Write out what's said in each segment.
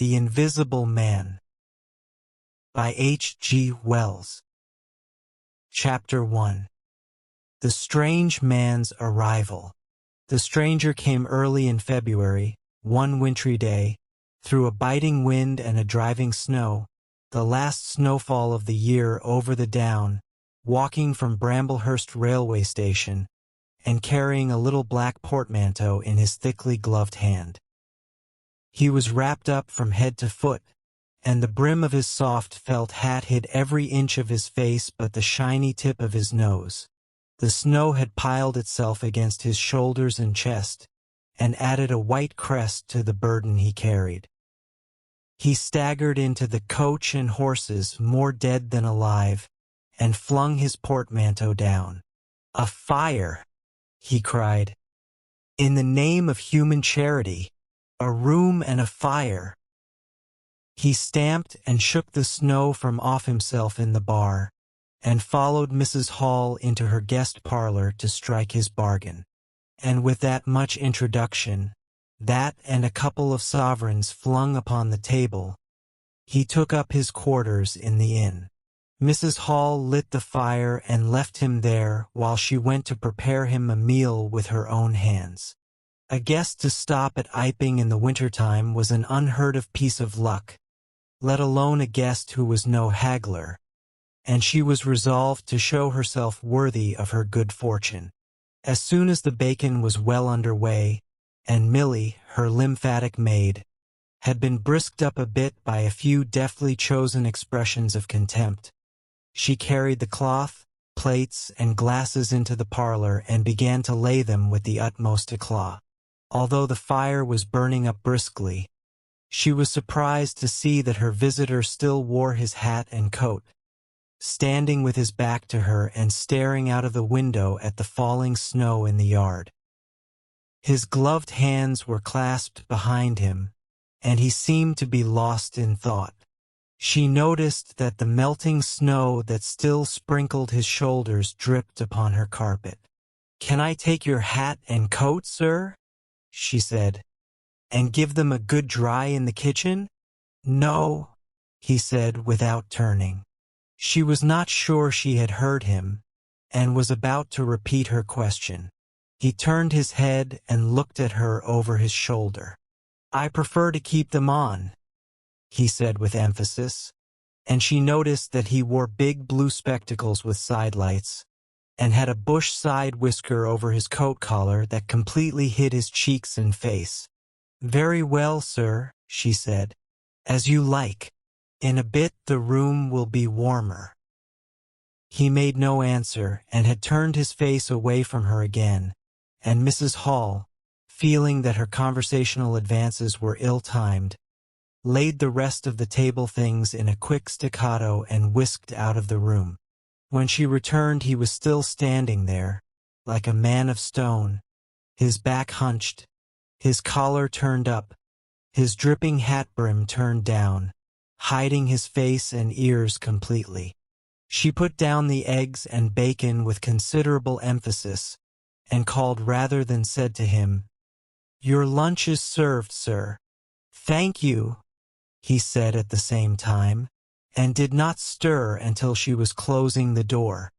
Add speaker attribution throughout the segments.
Speaker 1: The Invisible Man by H.G. Wells. Chapter 1. The Strange Man's Arrival. The stranger came early in February, one wintry day, through a biting wind and a driving snow, the last snowfall of the year over the down, walking from Bramblehurst railway station, and carrying a little black portmanteau in his thickly gloved hand. He was wrapped up from head to foot, and the brim of his soft felt hat hid every inch of his face but the shiny tip of his nose. The snow had piled itself against his shoulders and chest, and added a white crest to the burden he carried. He staggered into the coach and horses, more dead than alive, and flung his portmanteau down. "A fire!" he cried. "In the name of human charity, a room and a fire!" He stamped and shook the snow from off himself in the bar, and followed Mrs. Hall into her guest parlor to strike his bargain. And with that much introduction, that and a couple of sovereigns flung upon the table, he took up his quarters in the inn. Mrs. Hall lit the fire and left him there while she went to prepare him a meal with her own hands. A guest to stop at Iping in the winter-time was an unheard-of piece of luck, let alone a guest who was no haggler, and she was resolved to show herself worthy of her good fortune. As soon as the bacon was well under way, and Milly, her lymphatic maid, had been brisked up a bit by a few deftly chosen expressions of contempt, she carried the cloth, plates, and glasses into the parlor and began to lay them with the utmost eclat. Although the fire was burning up briskly, she was surprised to see that her visitor still wore his hat and coat, standing with his back to her and staring out of the window at the falling snow in the yard. His gloved hands were clasped behind him, and he seemed to be lost in thought. She noticed that the melting snow that still sprinkled his shoulders dripped upon her carpet. "Can I take your hat and coat, sir?" she said, "and give them a good dry in the kitchen?" "No," he said without turning. She was not sure she had heard him, and was about to repeat her question. He turned his head and looked at her over his shoulder. "I prefer to keep them on," he said with emphasis, and she noticed that he wore big blue spectacles with sidelights, and had a bush side whisker over his coat collar that completely hid his cheeks and face. "Very well, sir," she said. "As you like. In a bit the room will be warmer." He made no answer and had turned his face away from her again, and Mrs. Hall, feeling that her conversational advances were ill-timed, laid the rest of the table things in a quick staccato and whisked out of the room. When she returned he was still standing there, like a man of stone, his back hunched, his collar turned up, his dripping hat brim turned down, hiding his face and ears completely. She put down the eggs and bacon with considerable emphasis, and called rather than said to him, "Your lunch is served, sir." "Thank you," he said at the same time, and did not stir until she was closing the door.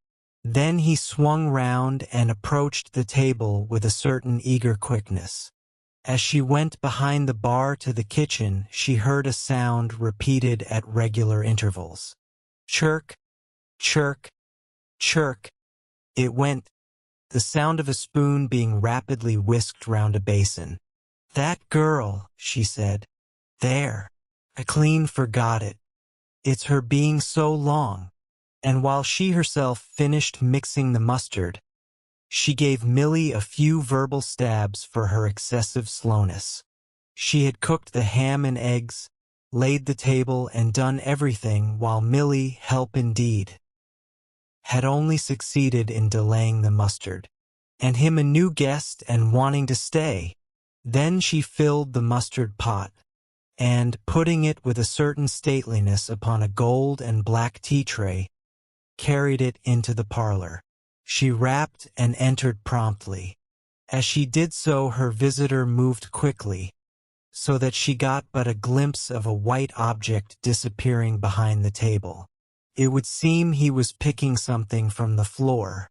Speaker 1: Then he swung round and approached the table with a certain eager quickness. As she went behind the bar to the kitchen, she heard a sound repeated at regular intervals. Chirk, chirk, chirk. It went, the sound of a spoon being rapidly whisked round a basin. "That girl," she said. "There. I clean forgot it. It's her being so long." And while she herself finished mixing the mustard, she gave Milly a few verbal stabs for her excessive slowness. She had cooked the ham and eggs, laid the table, and done everything, while Milly, help indeed, had only succeeded in delaying the mustard. And him a new guest and wanting to stay. Then she filled the mustard pot, and, putting it with a certain stateliness upon a gold and black tea-tray, carried it into the parlor. She rapped and entered promptly. As she did so her visitor moved quickly, so that she got but a glimpse of a white object disappearing behind the table. It would seem he was picking something from the floor.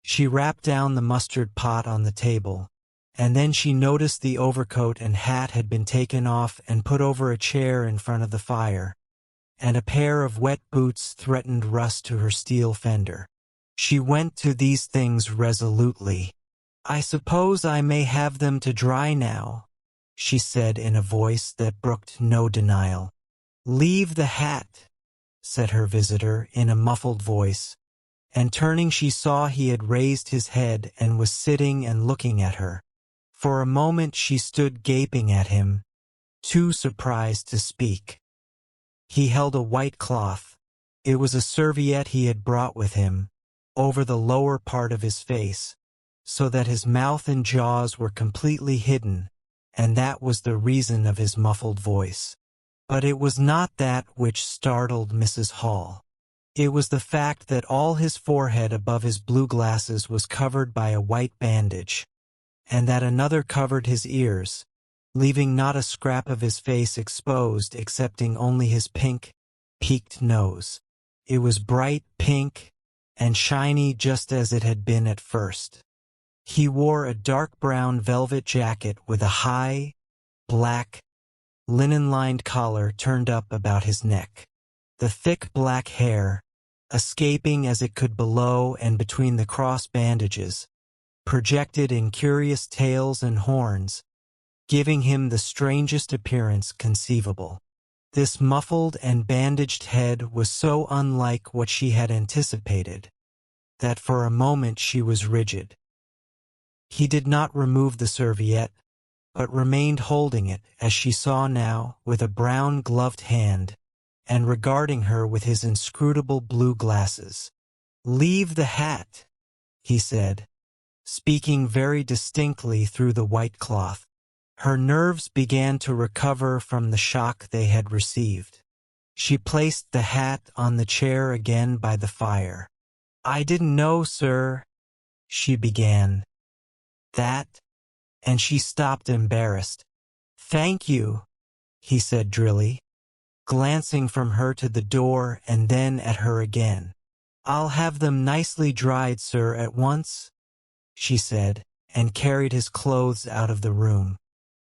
Speaker 1: She rapped down the mustard pot on the table, and then she noticed the overcoat and hat had been taken off and put over a chair in front of the fire, and a pair of wet boots threatened rust to her steel fender. She went to these things resolutely. "I suppose I may have them to dry now," she said in a voice that brooked no denial. "Leave the hat," said her visitor in a muffled voice, and turning she saw he had raised his head and was sitting and looking at her. For a moment she stood gaping at him, too surprised to speak. He held a white cloth. It was a serviette he had brought with him, over the lower part of his face, so that his mouth and jaws were completely hidden, and that was the reason of his muffled voice. But it was not that which startled Mrs. Hall. It was the fact that all his forehead above his blue glasses was covered by a white bandage, and that another covered his ears, leaving not a scrap of his face exposed excepting only his pink, peaked nose. It was bright pink and shiny just as it had been at first. He wore a dark brown velvet jacket with a high, black, linen-lined collar turned up about his neck. The thick black hair, escaping as it could below and between the cross bandages, projected in curious tails and horns, giving him the strangest appearance conceivable. This muffled and bandaged head was so unlike what she had anticipated, that for a moment she was rigid. He did not remove the serviette, but remained holding it, as she saw now, with a brown gloved hand, and regarding her with his inscrutable blue glasses. "Leave the hat," he said, speaking very distinctly through the white cloth. Her nerves began to recover from the shock they had received. She placed the hat on the chair again by the fire. "I didn't know, sir," she began. "That," and she stopped embarrassed. "Thank you," he said drily, glancing from her to the door and then at her again. "I'll have them nicely dried, sir, at once," she said, and carried his clothes out of the room.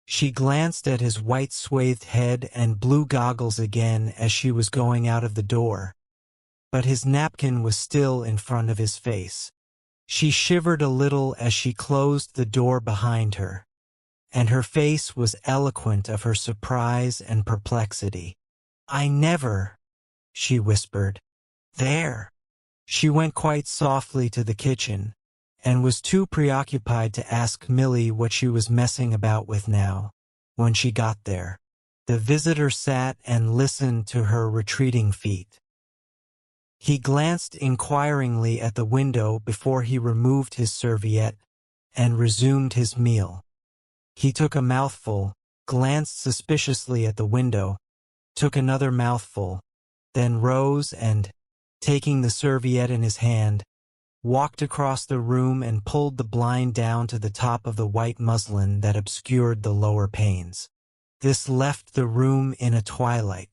Speaker 1: She glanced at his white swathed head and blue goggles again as she was going out of the door, but his napkin was still in front of his face. She shivered a little as she closed the door behind her, and her face was eloquent of her surprise and perplexity. "I never," she whispered. "There." She went quite softly to the kitchen, and was too preoccupied to ask Milly what she was messing about with now. When she got there, the visitor sat and listened to her retreating feet. He glanced inquiringly at the window before he removed his serviette and resumed his meal. He took a mouthful, glanced suspiciously at the window, took another mouthful, then rose and, taking the serviette in his hand, walked across the room and pulled the blind down to the top of the white muslin that obscured the lower panes. This left the room in a twilight.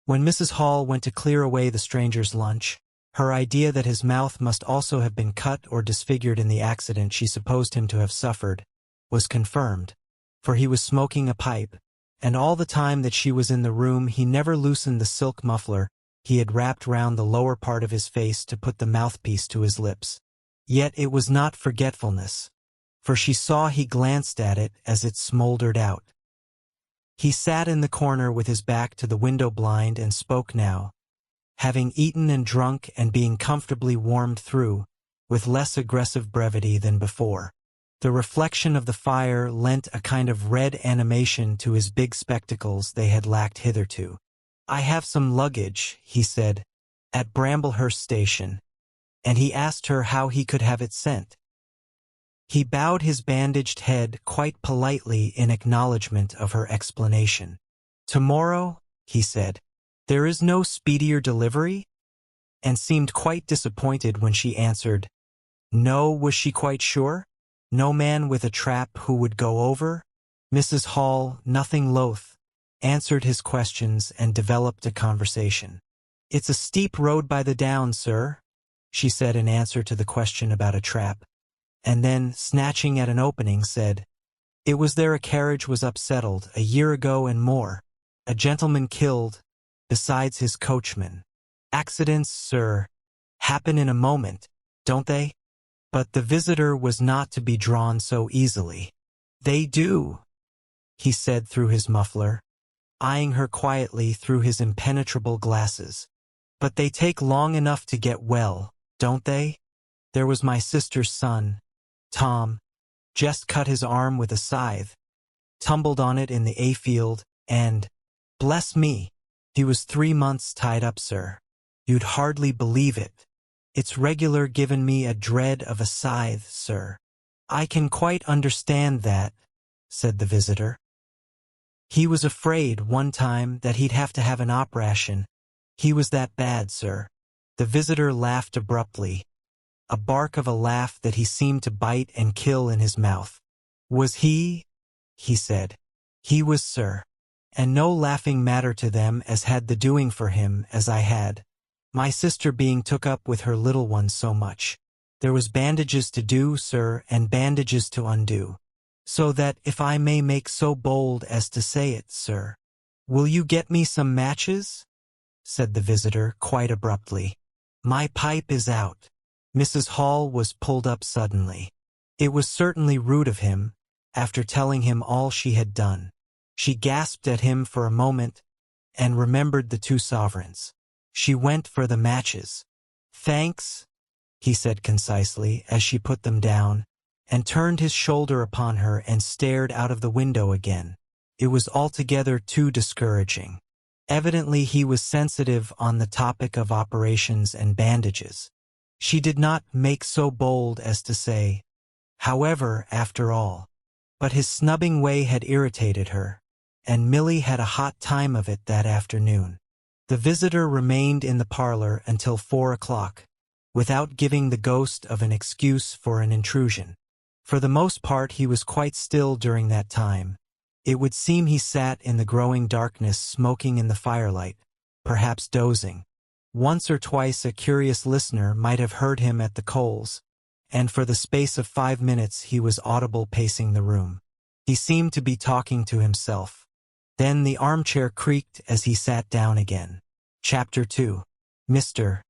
Speaker 1: When Mrs. Hall went to clear away the stranger's lunch, her idea that his mouth must also have been cut or disfigured in the accident she supposed him to have suffered was confirmed, for he was smoking a pipe, And all the time that she was in the room he never loosened the silk muffler he had wrapped round the lower part of his face to put the mouthpiece to his lips. Yet it was not forgetfulness, for she saw he glanced at it as it smoldered out. He sat in the corner with his back to the window blind and spoke now, having eaten and drunk and being comfortably warmed through, with less aggressive brevity than before. The reflection of the fire lent a kind of red animation to his big spectacles they had lacked hitherto. "I have some luggage," he said, "at Bramblehurst Station," and he asked her how he could have it sent. He bowed his bandaged head quite politely in acknowledgment of her explanation. "Tomorrow," he said, "there is no speedier delivery?" and seemed quite disappointed when she answered, "No." Was she quite sure? No man with a trap who would go over? Mrs. Hall, nothing loath, answered his questions and developed a conversation. "It's a steep road by the Downs, sir," she said in answer to the question about a trap, and then, snatching at an opening, said, "It was there a carriage was upsettled, a year ago and more. A gentleman killed, besides his coachman. Accidents, sir, happen in a moment, don't they? But the visitor was not to be drawn so easily." "They do," he said through his muffler, eyeing her quietly through his impenetrable glasses. "But they take long enough to get well, don't they? There was my sister's son, Tom, just cut his arm with a scythe, tumbled on it in the A-field, and, bless me, he was 3 months tied up, sir. You'd hardly believe it. It's regular given me a dread of a scythe, sir." "I can quite understand that," said the visitor. "He was afraid one time that he'd have to have an operation. He was that bad, sir." The visitor laughed abruptly, a bark of a laugh that he seemed to bite and kill in his mouth. "Was he?" he said. "He was, sir. And no laughing matter to them as had the doing for him as I had, my sister being took up with her little one so much. There was bandages to do, sir, and bandages to undo. So that, if I may make so bold as to say it, sir—" "Will you get me some matches?" said the visitor quite abruptly. "My pipe is out." Mrs. Hall was pulled up suddenly. It was certainly rude of him, after telling him all she had done. She gasped at him for a moment, and remembered the 2 sovereigns. She went for the matches. "Thanks," he said concisely as she put them down, and turned his shoulder upon her and stared out of the window again. It was altogether too discouraging. Evidently he was sensitive on the topic of operations and bandages. She did not make so bold as to say, however, after all. But his snubbing way had irritated her, and Milly had a hot time of it that afternoon. The visitor remained in the parlor until 4 o'clock, without giving the ghost of an excuse for an intrusion. For the most part he was quite still during that time. It would seem he sat in the growing darkness smoking in the firelight, perhaps dozing. Once or twice a curious listener might have heard him at the coals, and for the space of 5 minutes he was audible pacing the room. He seemed to be talking to himself. Then the armchair creaked as he sat down again. Chapter 2. Mr.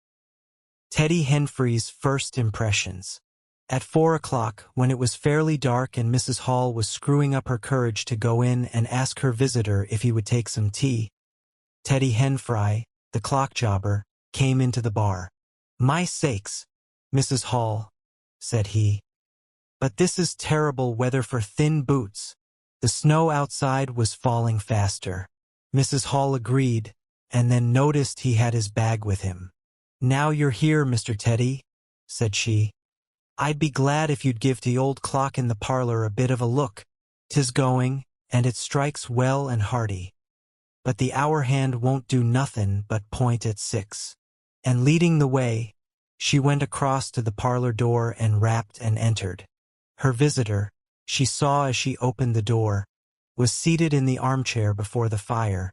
Speaker 1: Teddy Henfrey's First Impressions. At 4 o'clock, when it was fairly dark and Mrs. Hall was screwing up her courage to go in and ask her visitor if he would take some tea, Teddy Henfrey, the clock jobber, came into the bar. "My sakes, Mrs. Hall," said he, "but this is terrible weather for thin boots." The snow outside was falling faster. Mrs. Hall agreed, and then noticed he had his bag with him. "Now you're here, Mr. Teddy," said she, "I'd be glad if you'd give the old clock in the parlor a bit of a look. 'Tis going, and it strikes well and hearty. But the hour hand won't do nothin' but point at 6. And leading the way, she went across to the parlor door and rapped and entered. Her visitor, she saw as she opened the door, was seated in the armchair before the fire,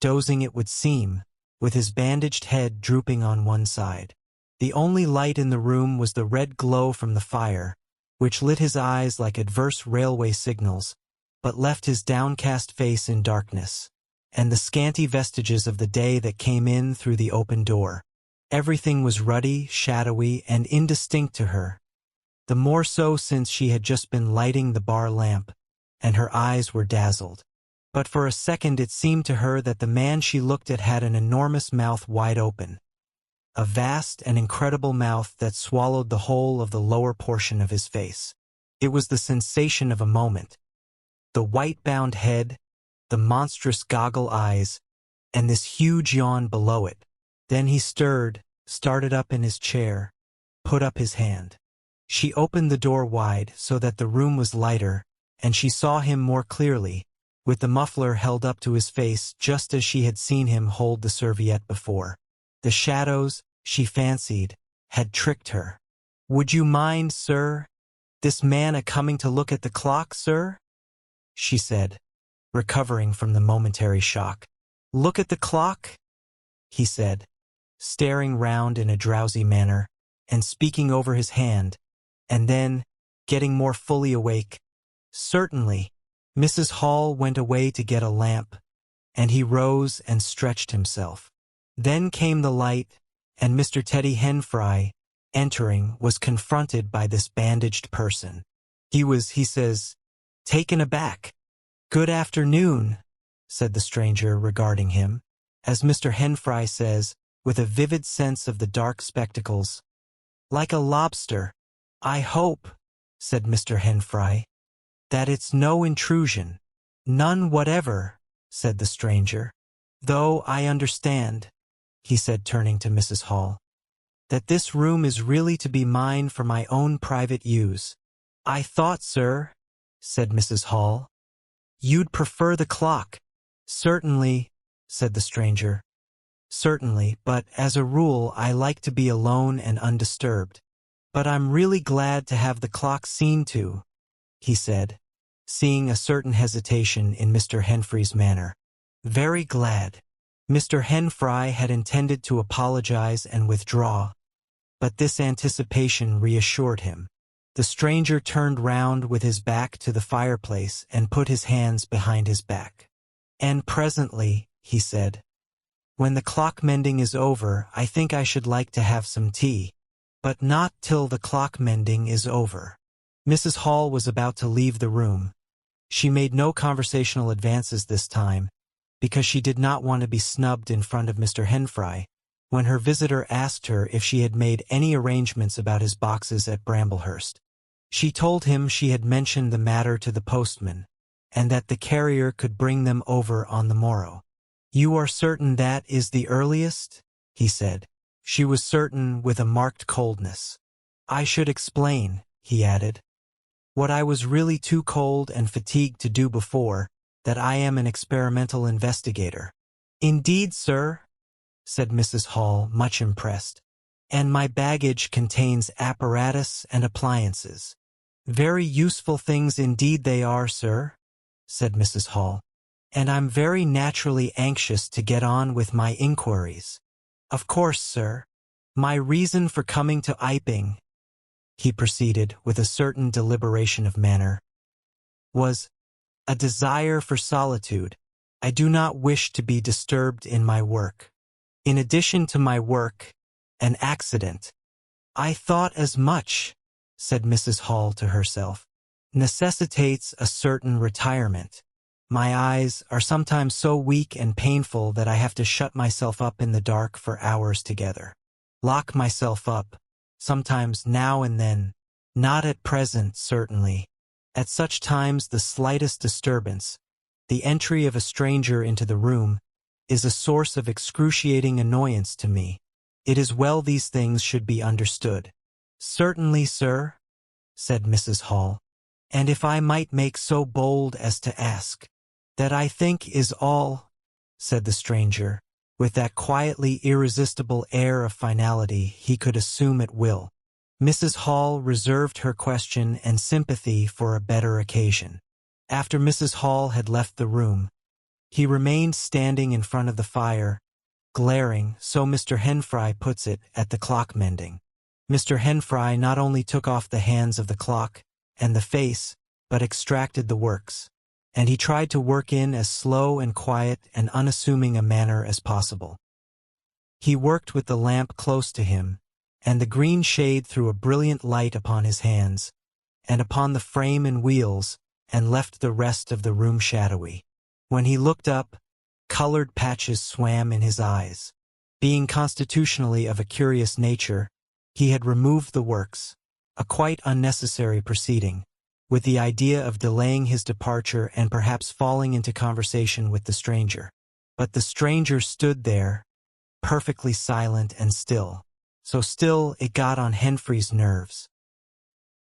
Speaker 1: dozing it would seem, with his bandaged head drooping on one side. The only light in the room was the red glow from the fire, which lit his eyes like adverse railway signals, but left his downcast face in darkness, and the scanty vestiges of the day that came in through the open door. Everything was ruddy, shadowy, and indistinct to her, the more so since she had just been lighting the bar lamp, and her eyes were dazzled. But for a second it seemed to her that the man she looked at had an enormous mouth wide open, a vast and incredible mouth that swallowed the whole of the lower portion of his face. It was the sensation of a moment. The white-bound head, the monstrous goggle eyes, and this huge yawn below it. Then he started up in his chair, put up his hand. She opened the door wide so that the room was lighter, and she saw him more clearly, with the muffler held up to his face just as she had seen him hold the serviette before. The shadows, she fancied, had tricked her. "Would you mind, sir, this man a-coming to look at the clock, sir?" she said, recovering from the momentary shock. "Look at the clock?" he said, staring round in a drowsy manner, and speaking over his hand, and then, getting more fully awake, "Certainly." Mrs. Hall went away to get a lamp, and he rose and stretched himself. Then came the light, and Mr. Teddy Henfry, entering, was confronted by this bandaged person. He was, he says, taken aback. "Good afternoon," said the stranger, regarding him, as Mr. Henfry says, with a vivid sense of the dark spectacles. "Like a lobster, I hope," said Mr. Henfry, "that it's no intrusion." "None whatever," said the stranger. "Though I understand," he said, turning to Mrs. Hall, "that this room is really to be mine for my own private use." "I thought, sir," said Mrs. Hall, "you'd prefer the clock." "Certainly," said the stranger. "Certainly, but as a rule I like to be alone and undisturbed. But I'm really glad to have the clock seen to," he said, seeing a certain hesitation in Mr. Henfry's manner. "Very glad." Mr. Henfry had intended to apologize and withdraw, but this anticipation reassured him. The stranger turned round with his back to the fireplace and put his hands behind his back. "And presently," he said, "when the clock mending is over, I think I should like to have some tea. But not till the clock mending is over." Mrs. Hall was about to leave the room. She made no conversational advances this time, because she did not want to be snubbed in front of Mr. Henfry, when her visitor asked her if she had made any arrangements about his boxes at Bramblehurst. She told him she had mentioned the matter to the postman, and that the carrier could bring them over on the morrow. "You are certain that is the earliest?" he said. She was certain with a marked coldness. "I should explain," he added, "what I was really too cold and fatigued to do before, that I am an experimental investigator." "Indeed, sir," said Mrs. Hall, much impressed, "and my baggage contains apparatus and appliances." "Very useful things indeed they are, sir," said Mrs. Hall, "and I'm very naturally anxious to get on with my inquiries. Of course, sir, my reason for coming to Iping," he proceeded with a certain deliberation of manner, "was a desire for solitude. I do not wish to be disturbed in my work. In addition to my work, an accident." "I thought as much," said Mrs. Hall to herself, "necessitates a certain retirement. My eyes are sometimes so weak and painful that I have to shut myself up in the dark for hours together. Lock myself up, sometimes now and then, not at present, certainly. At such times the slightest disturbance, the entry of a stranger into the room, is a source of excruciating annoyance to me. It is well these things should be understood." "Certainly, sir," said Mrs. Hall, "and if I might make so bold as to ask." "That I think is all," said the stranger, with that quietly irresistible air of finality he could assume at will. Mrs. Hall reserved her question and sympathy for a better occasion. After Mrs. Hall had left the room, he remained standing in front of the fire, glaring, so Mr. Henfry puts it, at the clock mending. Mr. Henfry not only took off the hands of the clock and the face, but extracted the works. and he tried to work in as slow and quiet and unassuming a manner as possible. He worked with the lamp close to him, and the green shade threw a brilliant light upon his hands, and upon the frame and wheels, and left the rest of the room shadowy. When he looked up, colored patches swam in his eyes. Being constitutionally of a curious nature, he had removed the works, a quite unnecessary proceeding, with the idea of delaying his departure and perhaps falling into conversation with the stranger. But the stranger stood there, perfectly silent and still, so still it got on Henfrey's nerves.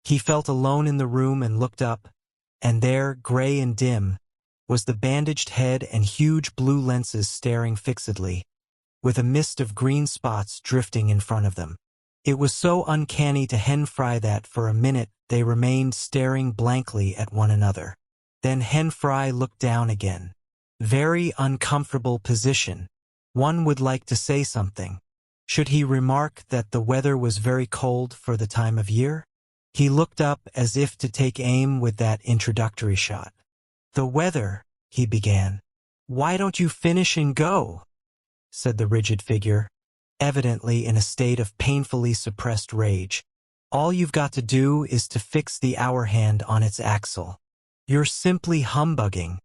Speaker 1: He felt alone in the room and looked up, and there, gray and dim, was the bandaged head and huge blue lenses staring fixedly, with a mist of green spots drifting in front of them. It was so uncanny to Henfrey that for a minute they remained staring blankly at one another. Then Henfrey looked down again. Very uncomfortable position. One would like to say something. Should he remark that the weather was very cold for the time of year? He looked up as if to take aim with that introductory shot. "The weather," he began. "Why don't you finish and go?" said the rigid figure, evidently in a state of painfully suppressed rage. "All you've got to do is to fix the hour hand on its axle. You're simply humbugging."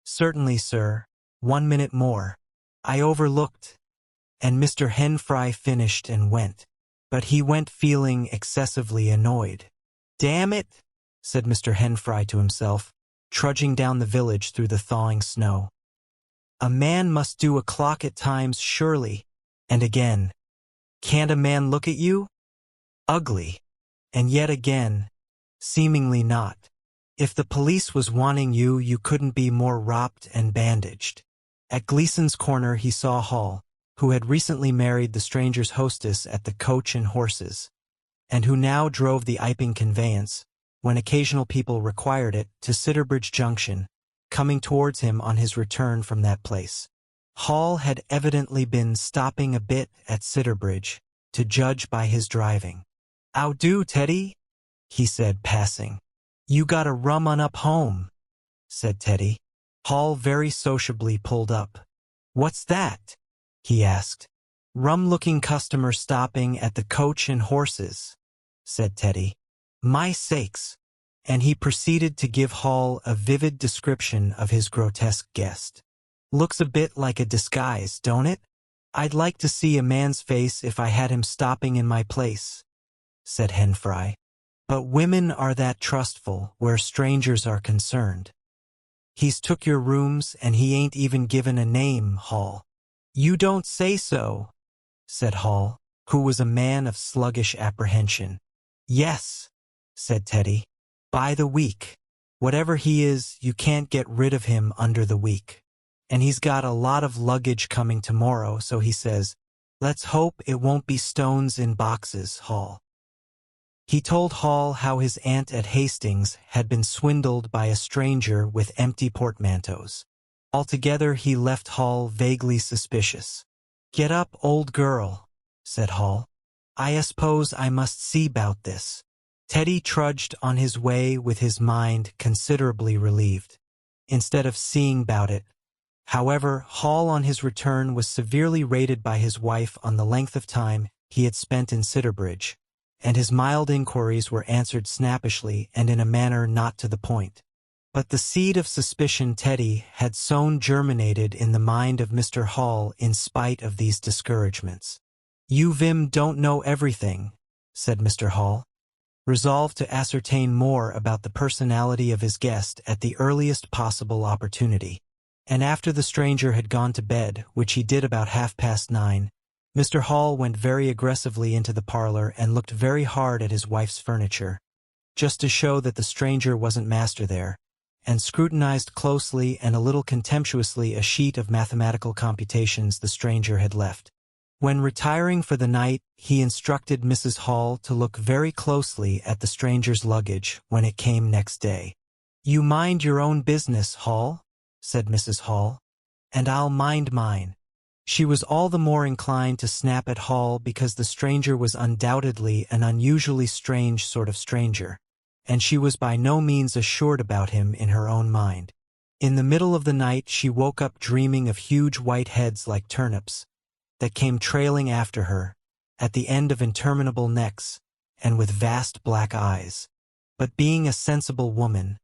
Speaker 1: "Certainly, sir. 1 minute more. I overlooked." And Mr. Henfrey finished and went. But he went feeling excessively annoyed. "Damn it," said Mr. Henfrey to himself, trudging down the village through the thawing snow. "A man must do a clock at times, surely." And again, "Can't a man look at you? Ugly." And yet again, "Seemingly not. If the police was wanting you, you couldn't be more wrapped and bandaged." At Gleason's corner he saw Hall, who had recently married the stranger's hostess at the Coach and Horses, and who now drove the Iping conveyance, when occasional people required it, to Sidderbridge Junction, coming towards him on his return from that place. Hall had evidently been stopping a bit at Sidderbridge, to judge by his driving. "'Ow do, Teddy?" he said, passing. "You got a rum un up home," said Teddy. Hall very sociably pulled up. "What's that?" he asked. "Rum-looking customer stopping at the Coach and Horses," said Teddy. "My sakes!" And he proceeded to give Hall a vivid description of his grotesque guest. "Looks a bit like a disguise, don't it? I'd like to see a man's face if I had him stopping in my place," said Henfrey. "But women are that trustful where strangers are concerned. He's took your rooms and he ain't even given a name, Hall." "You don't say so," said Hall, who was a man of sluggish apprehension. "Yes," said Teddy. "By the week. Whatever he is, you can't get rid of him under the week. And he's got a lot of luggage coming tomorrow, so he says, 'Let's hope it won't be stones in boxes, Hall.'" He told Hall how his aunt at Hastings had been swindled by a stranger with empty portmanteaus. Altogether he left Hall vaguely suspicious. "Get up, old girl," said Hall. "I suppose I must see 'bout this." Teddy trudged on his way with his mind considerably relieved. Instead of seeing 'bout it, however, Hall on his return was severely rated by his wife on the length of time he had spent in Sidderbridge, and his mild inquiries were answered snappishly and in a manner not to the point. But the seed of suspicion Teddy had sown germinated in the mind of Mr. Hall in spite of these discouragements. "You Vim don't know everything," said Mr. Hall, resolved to ascertain more about the personality of his guest at the earliest possible opportunity. And after the stranger had gone to bed, which he did about 9:30, Mr. Hall went very aggressively into the parlor and looked very hard at his wife's furniture, just to show that the stranger wasn't master there, and scrutinized closely and a little contemptuously a sheet of mathematical computations the stranger had left. When retiring for the night, he instructed Mrs. Hall to look very closely at the stranger's luggage when it came next day. "You mind your own business, Hall," said Mrs. Hall, "and I'll mind mine." She was all the more inclined to snap at Hall because the stranger was undoubtedly an unusually strange sort of stranger, and she was by no means assured about him in her own mind. In the middle of the night she woke up dreaming of huge white heads like turnips that came trailing after her, at the end of interminable necks, and with vast black eyes. But being a sensible woman,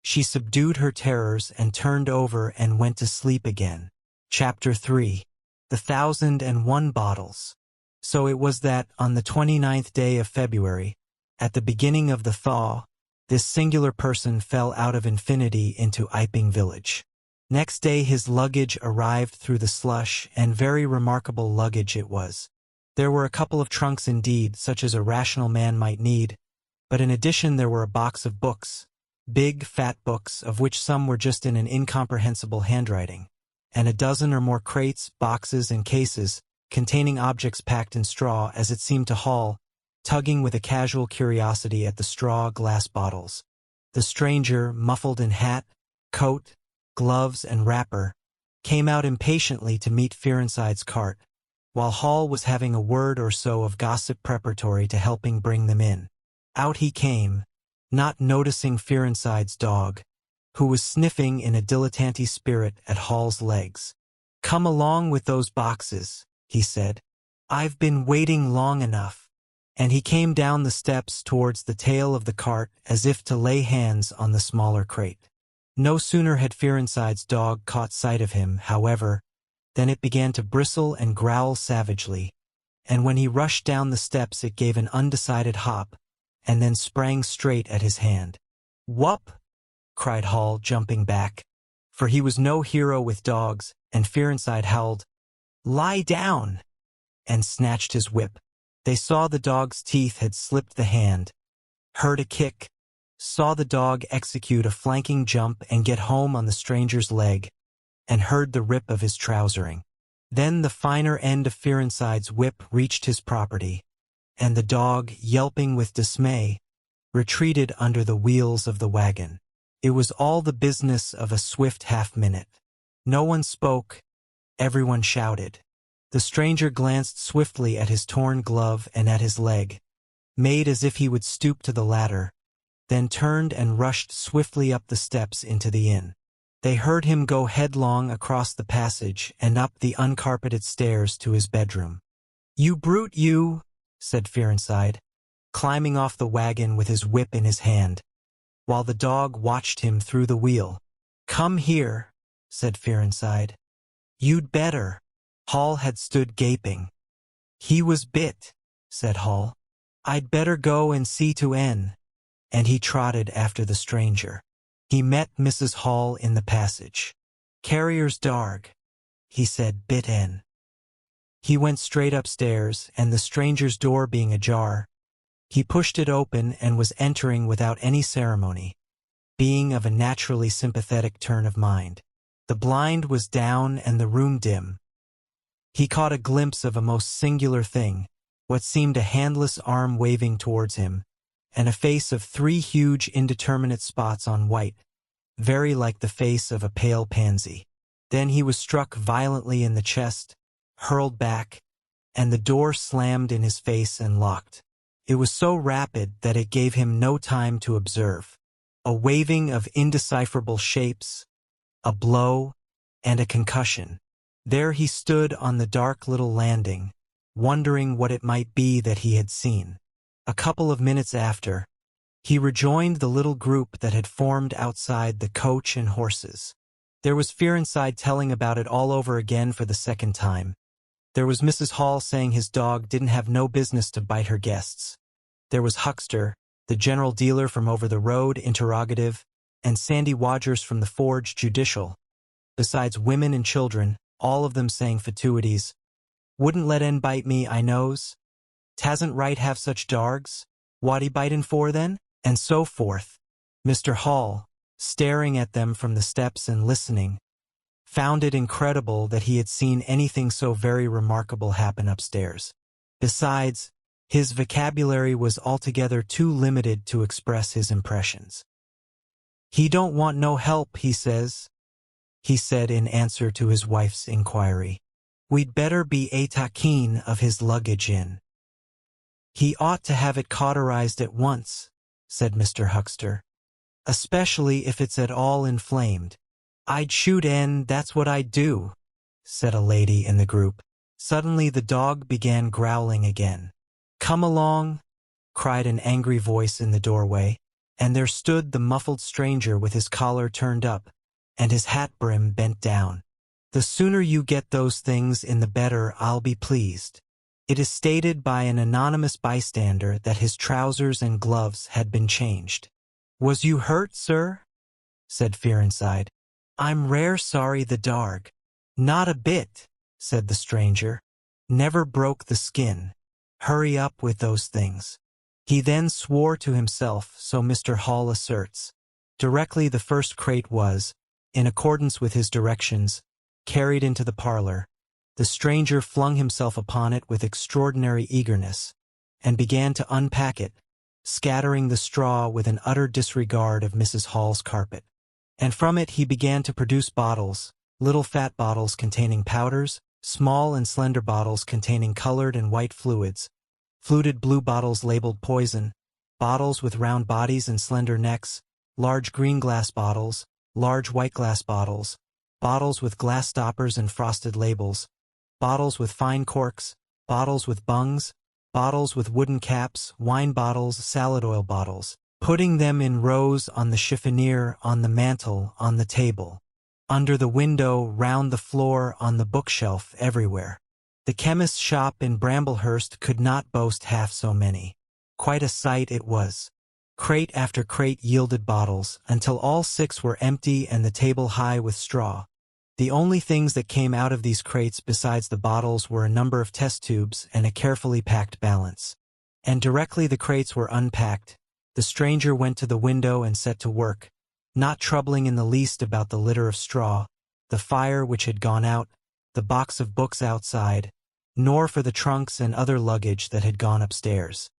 Speaker 1: she subdued her terrors and turned over and went to sleep again. Chapter 3. The 1001 Bottles. So it was that, on the 29th day of February, at the beginning of the thaw, this singular person fell out of infinity into Iping village. Next day his luggage arrived through the slush, and very remarkable luggage it was. There were a couple of trunks indeed, such as a rational man might need, but in addition there were a box of books, big, fat books, of which some were just in an incomprehensible handwriting, and a dozen or more crates, boxes, and cases, containing objects packed in straw, as it seemed to Hall, tugging with a casual curiosity at the straw glass bottles. The stranger, muffled in hat, coat, gloves, and wrapper, came out impatiently to meet Fearenside's cart, while Hall was having a word or so of gossip preparatory to helping bring them in. Out he came, not noticing Fearenside's dog, who was sniffing in a dilettante spirit at Hall's legs. "Come along with those boxes," he said. "I've been waiting long enough." And he came down the steps towards the tail of the cart as if to lay hands on the smaller crate. No sooner had Fearenside's dog caught sight of him, however, than it began to bristle and growl savagely, and when he rushed down the steps it gave an undecided hop, and then sprang straight at his hand. "Whup!" cried Hall, jumping back, for he was no hero with dogs, and Fearenside howled, "Lie down!" and snatched his whip. They saw the dog's teeth had slipped the hand, heard a kick, saw the dog execute a flanking jump and get home on the stranger's leg, and heard the rip of his trousering. Then the finer end of Fearenside's whip reached his property, and the dog, yelping with dismay, retreated under the wheels of the wagon. It was all the business of a swift half-minute. No one spoke, everyone shouted. The stranger glanced swiftly at his torn glove and at his leg, made as if he would stoop to the latter, then turned and rushed swiftly up the steps into the inn. They heard him go headlong across the passage and up the uncarpeted stairs to his bedroom. "You brute, you!" said Fearenside, climbing off the wagon with his whip in his hand, while the dog watched him through the wheel. "Come here," said Fearenside. "You'd better." Hall had stood gaping. "He was bit," said Hall. "I'd better go and see to N." And he trotted after the stranger. He met Mrs. Hall in the passage. "Carrier's darg," he said, "bit N." He went straight upstairs, and the stranger's door being ajar, he pushed it open and was entering without any ceremony, being of a naturally sympathetic turn of mind. The blind was down and the room dim. He caught a glimpse of a most singular thing, what seemed a handless arm waving towards him, and a face of 3 huge indeterminate spots on white, very like the face of a pale pansy. Then he was struck violently in the chest, hurled back, and the door slammed in his face and locked. It was so rapid that it gave him no time to observe. A waving of indecipherable shapes, a blow, and a concussion. There he stood on the dark little landing, wondering what it might be that he had seen. A couple of minutes after, he rejoined the little group that had formed outside the coach and horses. There was Fearenside telling about it all over again for the second time. There was Mrs. Hall saying his dog didn't have no business to bite her guests. There was Huckster, the general dealer from over the road, interrogative, and Sandy Wodgers from the forge, judicial. Besides women and children, all of them saying fatuities. "Wouldn't let en bite me, I knows. Tasn't right have such dargs. What he bitin' for then?" And so forth. Mr. Hall, staring at them from the steps and listening, found it incredible that he had seen anything so very remarkable happen upstairs. Besides, his vocabulary was altogether too limited to express his impressions. "He don't want no help, he says," he said in answer to his wife's inquiry. "We'd better be a-takin of his luggage in." "He ought to have it cauterized at once," said Mr. Huckster, "especially if it's at all inflamed." "I'd shoot and that's what I'd do," said a lady in the group. Suddenly the dog began growling again. "Come along," cried an angry voice in the doorway, and there stood the muffled stranger with his collar turned up, and his hat brim bent down. "The sooner you get those things in the better, I'll be pleased." It is stated by an anonymous bystander that his trousers and gloves had been changed. "Was you hurt, sir?" said Fearinside. "I'm rare sorry the darg." "Not a bit," said the stranger. "Never broke the skin. Hurry up with those things." He then swore to himself, so Mr. Hall asserts. Directly the first crate was, in accordance with his directions, carried into the parlor, the stranger flung himself upon it with extraordinary eagerness, and began to unpack it, scattering the straw with an utter disregard of Mrs. Hall's carpet. And from it he began to produce bottles, little fat bottles containing powders, small and slender bottles containing colored and white fluids, fluted blue bottles labeled poison, bottles with round bodies and slender necks, large green glass bottles, large white glass bottles, bottles with glass stoppers and frosted labels, bottles with fine corks, bottles with bungs, bottles with wooden caps, wine bottles, salad oil bottles, putting them in rows on the chiffonier, on the mantel, on the table, under the window, round the floor, on the bookshelf, everywhere. The chemist's shop in Bramblehurst could not boast half so many. Quite a sight it was. Crate after crate yielded bottles, until all 6 were empty and the table high with straw. The only things that came out of these crates besides the bottles were a number of test tubes and a carefully packed balance. And directly the crates were unpacked, the stranger went to the window and set to work, not troubling in the least about the litter of straw, the fire which had gone out, the box of books outside, nor for the trunks and other luggage that had gone upstairs.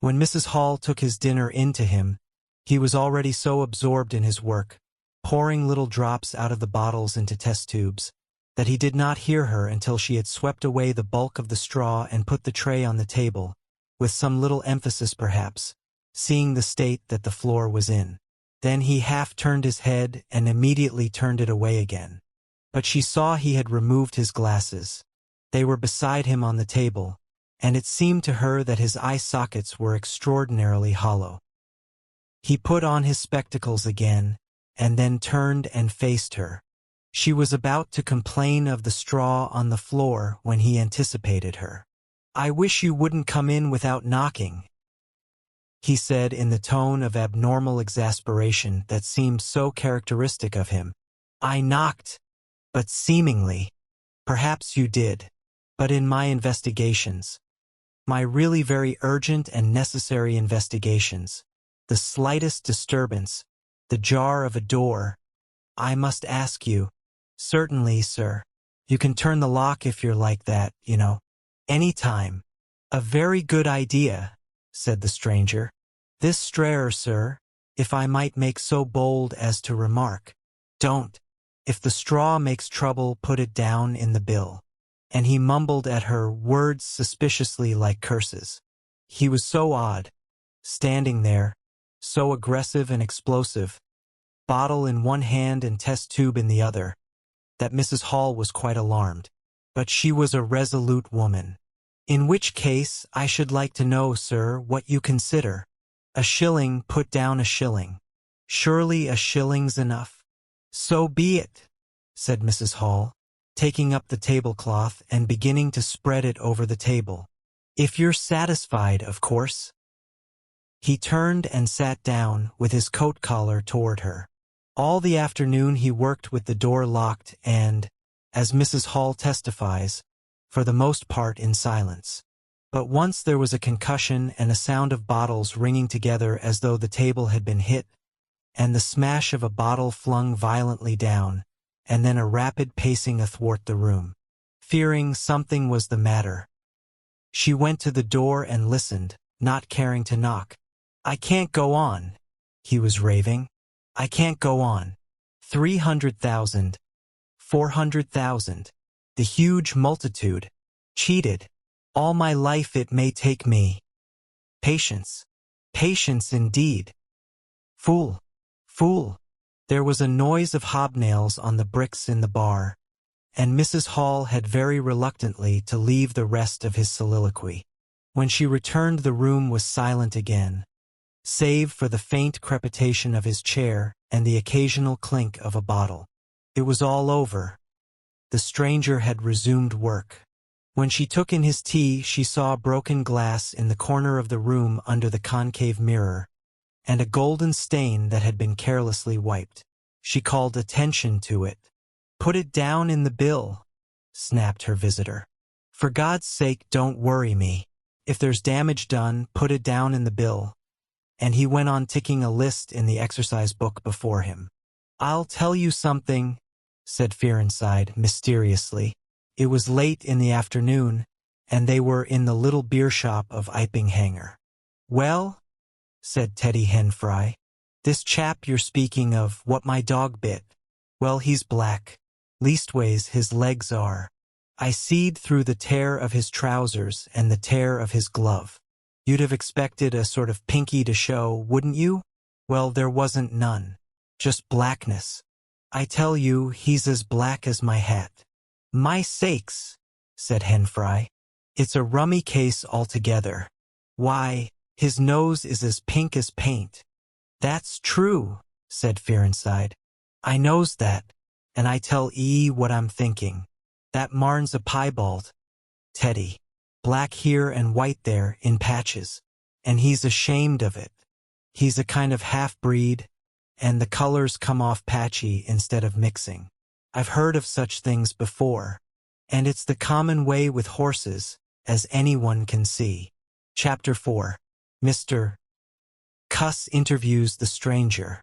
Speaker 1: When Mrs. Hall took his dinner in to him, he was already so absorbed in his work, pouring little drops out of the bottles into test tubes, that he did not hear her until she had swept away the bulk of the straw and put the tray on the table, with some little emphasis perhaps, seeing the state that the floor was in. Then he half turned his head and immediately turned it away again. But she saw he had removed his glasses. They were beside him on the table, and it seemed to her that his eye sockets were extraordinarily hollow. He put on his spectacles again, and then turned and faced her. She was about to complain of the straw on the floor when he anticipated her. "I wish you wouldn't come in without knocking," he said in the tone of abnormal exasperation that seemed so characteristic of him. "I knocked, but seemingly. Perhaps you did. But in my investigations, my really very urgent and necessary investigations, the slightest disturbance, the jar of a door, I must ask you." "Certainly, sir. You can turn the lock if you're like that, you know. Any time." "A very good idea," said the stranger. "This strayer, sir, if I might make so bold as to remark. Don't. If the straw makes trouble, put it down in the bill." And he mumbled at her words suspiciously like curses. He was so odd, standing there, so aggressive and explosive, bottle in one hand and test tube in the other, that Mrs. Hall was quite alarmed. But she was a resolute woman. "In which case, I should like to know, sir, what you consider. A shilling, put down a shilling. Surely a shilling's enough." "So be it," said Mrs. Hall, taking up the tablecloth and beginning to spread it over the table. "If you're satisfied, of course." He turned and sat down with his coat collar toward her. All the afternoon he worked with the door locked and, as Mrs. Hall testifies, for the most part in silence. But once there was a concussion and a sound of bottles ringing together as though the table had been hit, and the smash of a bottle flung violently down, and then a rapid pacing athwart the room. Fearing something was the matter, she went to the door and listened, not caring to knock. "I can't go on," he was raving. "I can't go on. 300,000, 400,000, the huge multitude, cheated. All my life it may take me. Patience, patience indeed. Fool, fool, There was a noise of hobnails on the bricks in the bar, and Mrs. Hall had very reluctantly to leave the rest of his soliloquy. When she returned, the room was silent again, save for the faint crepitation of his chair and the occasional clink of a bottle. It was all over. The stranger had resumed work. When she took in his tea, she saw broken glass in the corner of the room under the concave mirror, and a golden stain that had been carelessly wiped. She called attention to it. "Put it down in the bill," snapped her visitor. "For God's sake, don't worry me. If there's damage done, put it down in the bill." And he went on ticking a list in the exercise book before him. "I'll tell you something," said Fearenside mysteriously. It was late in the afternoon, and they were in the little beer shop of Ipinghanger. "Well," said Teddy Henfry, "this chap you're speaking of, what my dog bit, well, he's black. Leastways, his legs are. I seed through the tear of his trousers and the tear of his glove. You'd have expected a sort of pinky to show, wouldn't you? Well, there wasn't none. Just blackness. I tell you, he's as black as my hat." "My sakes," said Henfry. "It's a rummy case altogether. Why, his nose is as pink as paint." "That's true," said Fearenside. "I knows that, and I tell 'ee what I'm thinking. That marn's a piebald, Teddy. Black here and white there in patches, and he's ashamed of it. He's a kind of half-breed, and the colors come off patchy instead of mixing. I've heard of such things before, and it's the common way with horses, as anyone can see." Chapter 4. Mr. Cuss interviews the stranger.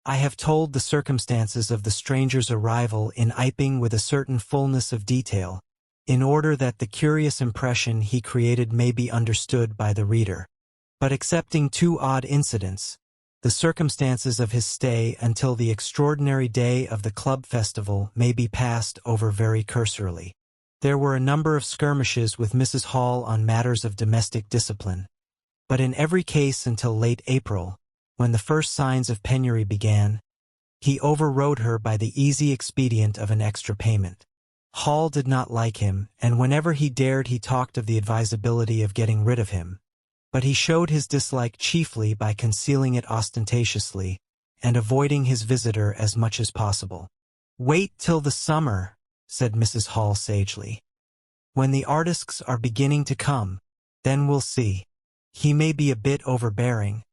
Speaker 1: I have told the circumstances of the stranger's arrival in Iping with a certain fullness of detail, in order that the curious impression he created may be understood by the reader. But excepting two odd incidents, the circumstances of his stay until the extraordinary day of the club festival may be passed over very cursorily. There were a number of skirmishes with Mrs. Hall on matters of domestic discipline, but in every case until late April, when the first signs of penury began, he overrode her by the easy expedient of an extra payment. Hall did not like him, and whenever he dared he talked of the advisability of getting rid of him, but he showed his dislike chiefly by concealing it ostentatiously and avoiding his visitor as much as possible. "Wait till the summer," said Mrs. Hall sagely. "When the artistes are beginning to come, then we'll see. He may be a bit overbearing,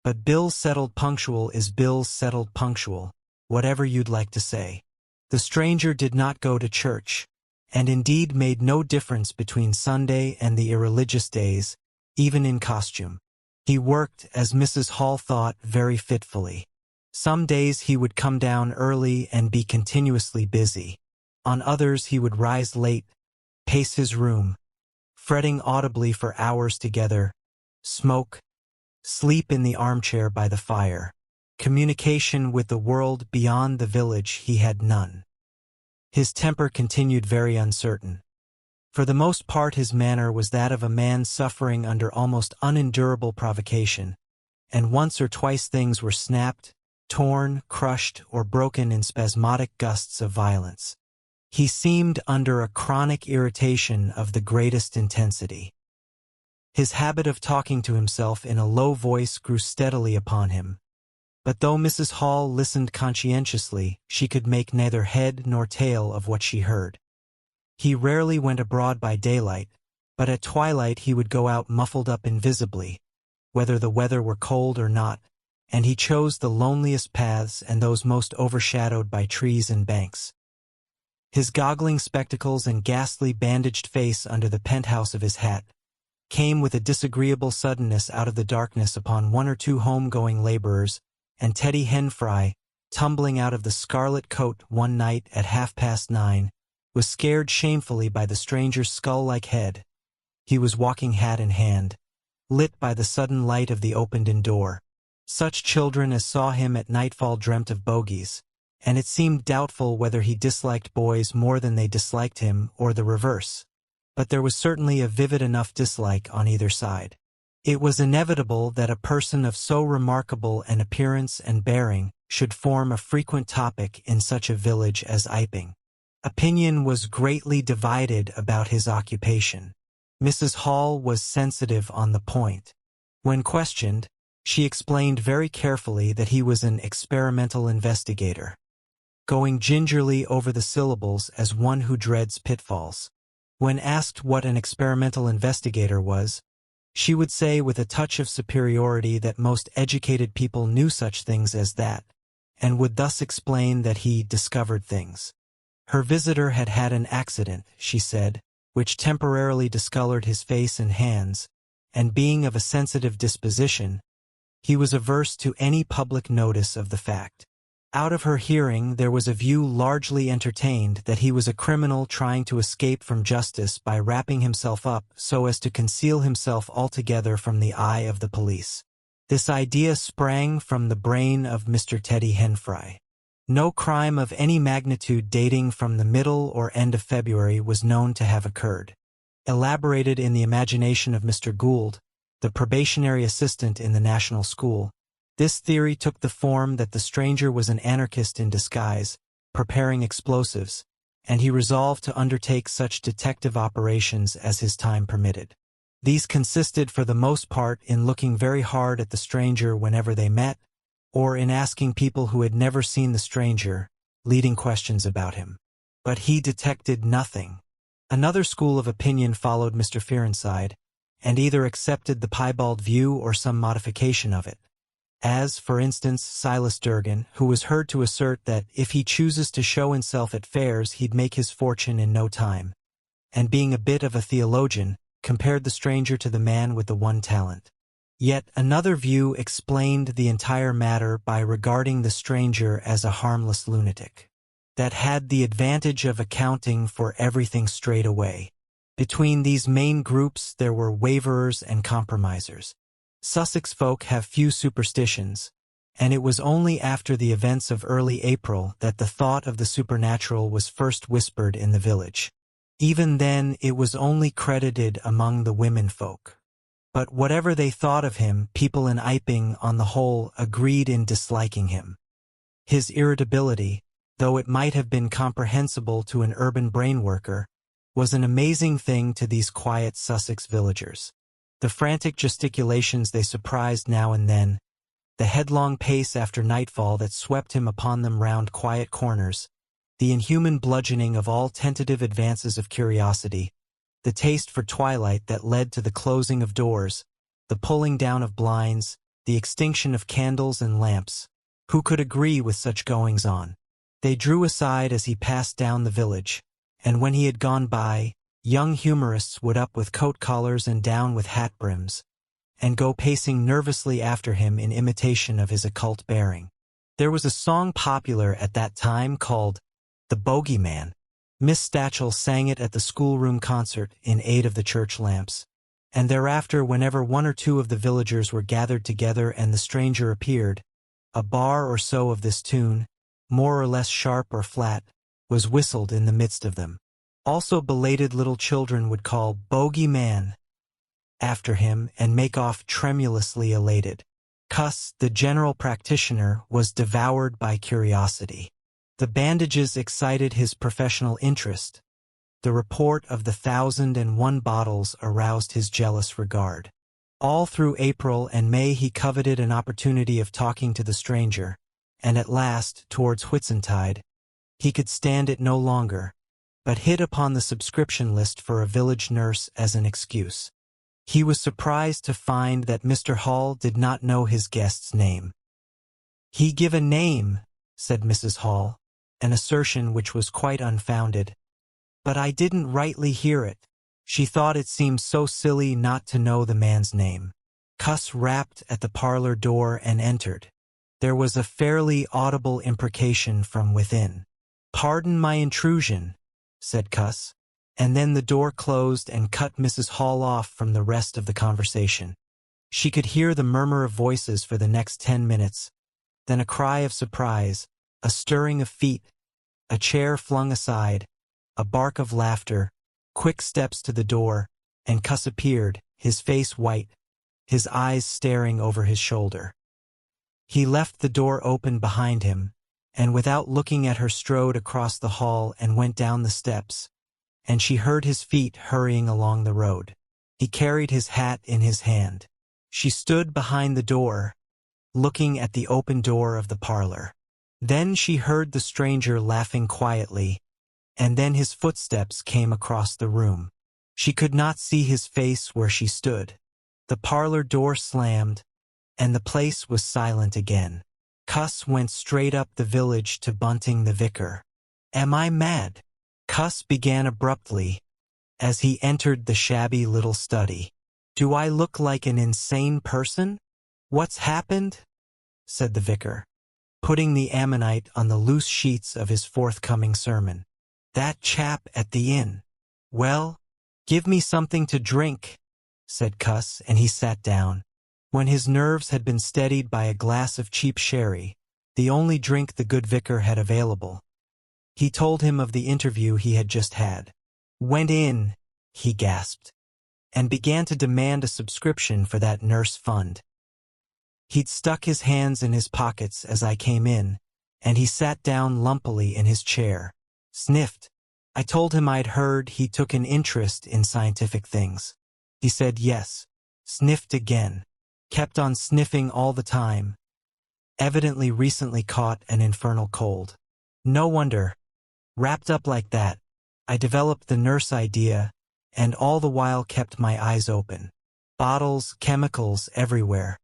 Speaker 1: but bills settled punctual is bills settled punctual, whatever you'd like to say." The stranger did not go to church, and indeed made no difference between Sunday and the irreligious days, even in costume. He worked, as Mrs. Hall thought, very fitfully. Some days he would come down early and be continuously busy. On others he would rise late, pace his room, fretting audibly for hours together, smoke, sleep in the armchair by the fire. Communication with the world beyond the village he had none. His temper continued very uncertain. For the most part his manner was that of a man suffering under almost unendurable provocation, and once or twice things were snapped, torn, crushed, or broken in spasmodic gusts of violence. He seemed under a chronic irritation of the greatest intensity. His habit of talking to himself in a low voice grew steadily upon him, but though Mrs. Hall listened conscientiously, she could make neither head nor tail of what she heard. He rarely went abroad by daylight, but at twilight he would go out muffled up invisibly, whether the weather were cold or not, and he chose the loneliest paths and those most overshadowed by trees and banks. His goggling spectacles and ghastly bandaged face under the penthouse of his hat came with a disagreeable suddenness out of the darkness upon one or two home-going laborers, and Teddy Henfry, tumbling out of the scarlet coat one night at 9:30, was scared shamefully by the stranger's skull-like head. He was walking hat in hand, lit by the sudden light of the opened-in door. Such children as saw him at nightfall dreamt of bogies, and it seemed doubtful whether he disliked boys more than they disliked him, or the reverse. But there was certainly a vivid enough dislike on either side. It was inevitable that a person of so remarkable an appearance and bearing should form a frequent topic in such a village as Iping. Opinion was greatly divided about his occupation. Mrs. Hall was sensitive on the point. When questioned, she explained very carefully that he was an experimental investigator, going gingerly over the syllables as one who dreads pitfalls. When asked what an experimental investigator was, she would say with a touch of superiority that most educated people knew such things as that, and would thus explain that he discovered things. Her visitor had had an accident, she said, which temporarily discolored his face and hands, and being of a sensitive disposition, he was averse to any public notice of the fact. Out of her hearing there was a view largely entertained that he was a criminal trying to escape from justice by wrapping himself up so as to conceal himself altogether from the eye of the police. This idea sprang from the brain of Mr. Teddy Henfry. No crime of any magnitude dating from the middle or end of February was known to have occurred. Elaborated in the imagination of Mr. Gould, the probationary assistant in the National School, this theory took the form that the stranger was an anarchist in disguise, preparing explosives, and he resolved to undertake such detective operations as his time permitted. These consisted for the most part in looking very hard at the stranger whenever they met, or in asking people who had never seen the stranger, leading questions about him. But he detected nothing. Another school of opinion followed Mr. Fearenside, and either accepted the piebald view or some modification of it. As, for instance, Silas Durgan, who was heard to assert that if he chooses to show himself at fairs he'd make his fortune in no time, and being a bit of a theologian, compared the stranger to the man with the one talent. Yet another view explained the entire matter by regarding the stranger as a harmless lunatic, that had the advantage of accounting for everything straight away. Between these main groups there were waverers and compromisers. Sussex folk have few superstitions, and it was only after the events of early April that the thought of the supernatural was first whispered in the village. Even then it was only credited among the women folk. But whatever they thought of him, people in Iping on the whole agreed in disliking him. His irritability, though it might have been comprehensible to an urban brain worker, was an amazing thing to these quiet Sussex villagers. The frantic gesticulations they surprised now and then, the headlong pace after nightfall that swept him upon them round quiet corners, the inhuman bludgeoning of all tentative advances of curiosity, the taste for twilight that led to the closing of doors, the pulling down of blinds, the extinction of candles and lamps. Who could agree with such goings-on? They drew aside as he passed down the village, and when he had gone by, young humorists would up with coat collars and down with hat brims, and go pacing nervously after him in imitation of his occult bearing. There was a song popular at that time called "The Bogeyman." Miss Stachel sang it at the schoolroom concert in aid of the church lamps, and thereafter whenever one or two of the villagers were gathered together and the stranger appeared, a bar or so of this tune, more or less sharp or flat, was whistled in the midst of them. Also belated little children would call "Bogey-man" after him and make off tremulously elated. Cuss, the general practitioner, was devoured by curiosity. The bandages excited his professional interest. The report of the 1,001 bottles aroused his jealous regard. All through April and May he coveted an opportunity of talking to the stranger, and at last, towards Whitsuntide, he could stand it no longer, but hit upon the subscription list for a village nurse as an excuse. He was surprised to find that Mr. Hall did not know his guest's name. "He give a name," said Mrs. Hall, an assertion which was quite unfounded. "But I didn't rightly hear it." She thought it seemed so silly not to know the man's name. Cuss rapped at the parlor door and entered. There was a fairly audible imprecation from within. "Pardon my intrusion," said Cuss, and then the door closed and cut Mrs. Hall off from the rest of the conversation. She could hear the murmur of voices for the next 10 minutes, then a cry of surprise, a stirring of feet, a chair flung aside, a bark of laughter, quick steps to the door, and Cuss appeared, his face white, his eyes staring over his shoulder. He left the door open behind him, and without looking at her strode across the hall and went down the steps, and she heard his feet hurrying along the road. He carried his hat in his hand. She stood behind the door, looking at the open door of the parlor. Then she heard the stranger laughing quietly, and then his footsteps came across the room. She could not see his face where she stood. The parlor door slammed, and the place was silent again. Cuss went straight up the village to Bunting the vicar. "Am I mad?" Cuss began abruptly, as he entered the shabby little study. "Do I look like an insane person?" "What's happened?" said the vicar, putting the ammonite on the loose sheets of his forthcoming sermon. "That chap at the inn." "Well, give me something to drink," said Cuss, and he sat down. When his nerves had been steadied by a glass of cheap sherry, the only drink the good vicar had available, he told him of the interview he had just had. "Went in," he gasped, "and began to demand a subscription for that nurse fund. He'd stuck his hands in his pockets as I came in, and he sat down lumpily in his chair. Sniffed. I told him I'd heard he took an interest in scientific things. He said yes. Sniffed again. Kept on sniffing all the time. Evidently recently caught an infernal cold. No wonder. Wrapped up like that. I developed the nurse idea, and all the while kept my eyes open. Bottles, chemicals everywhere.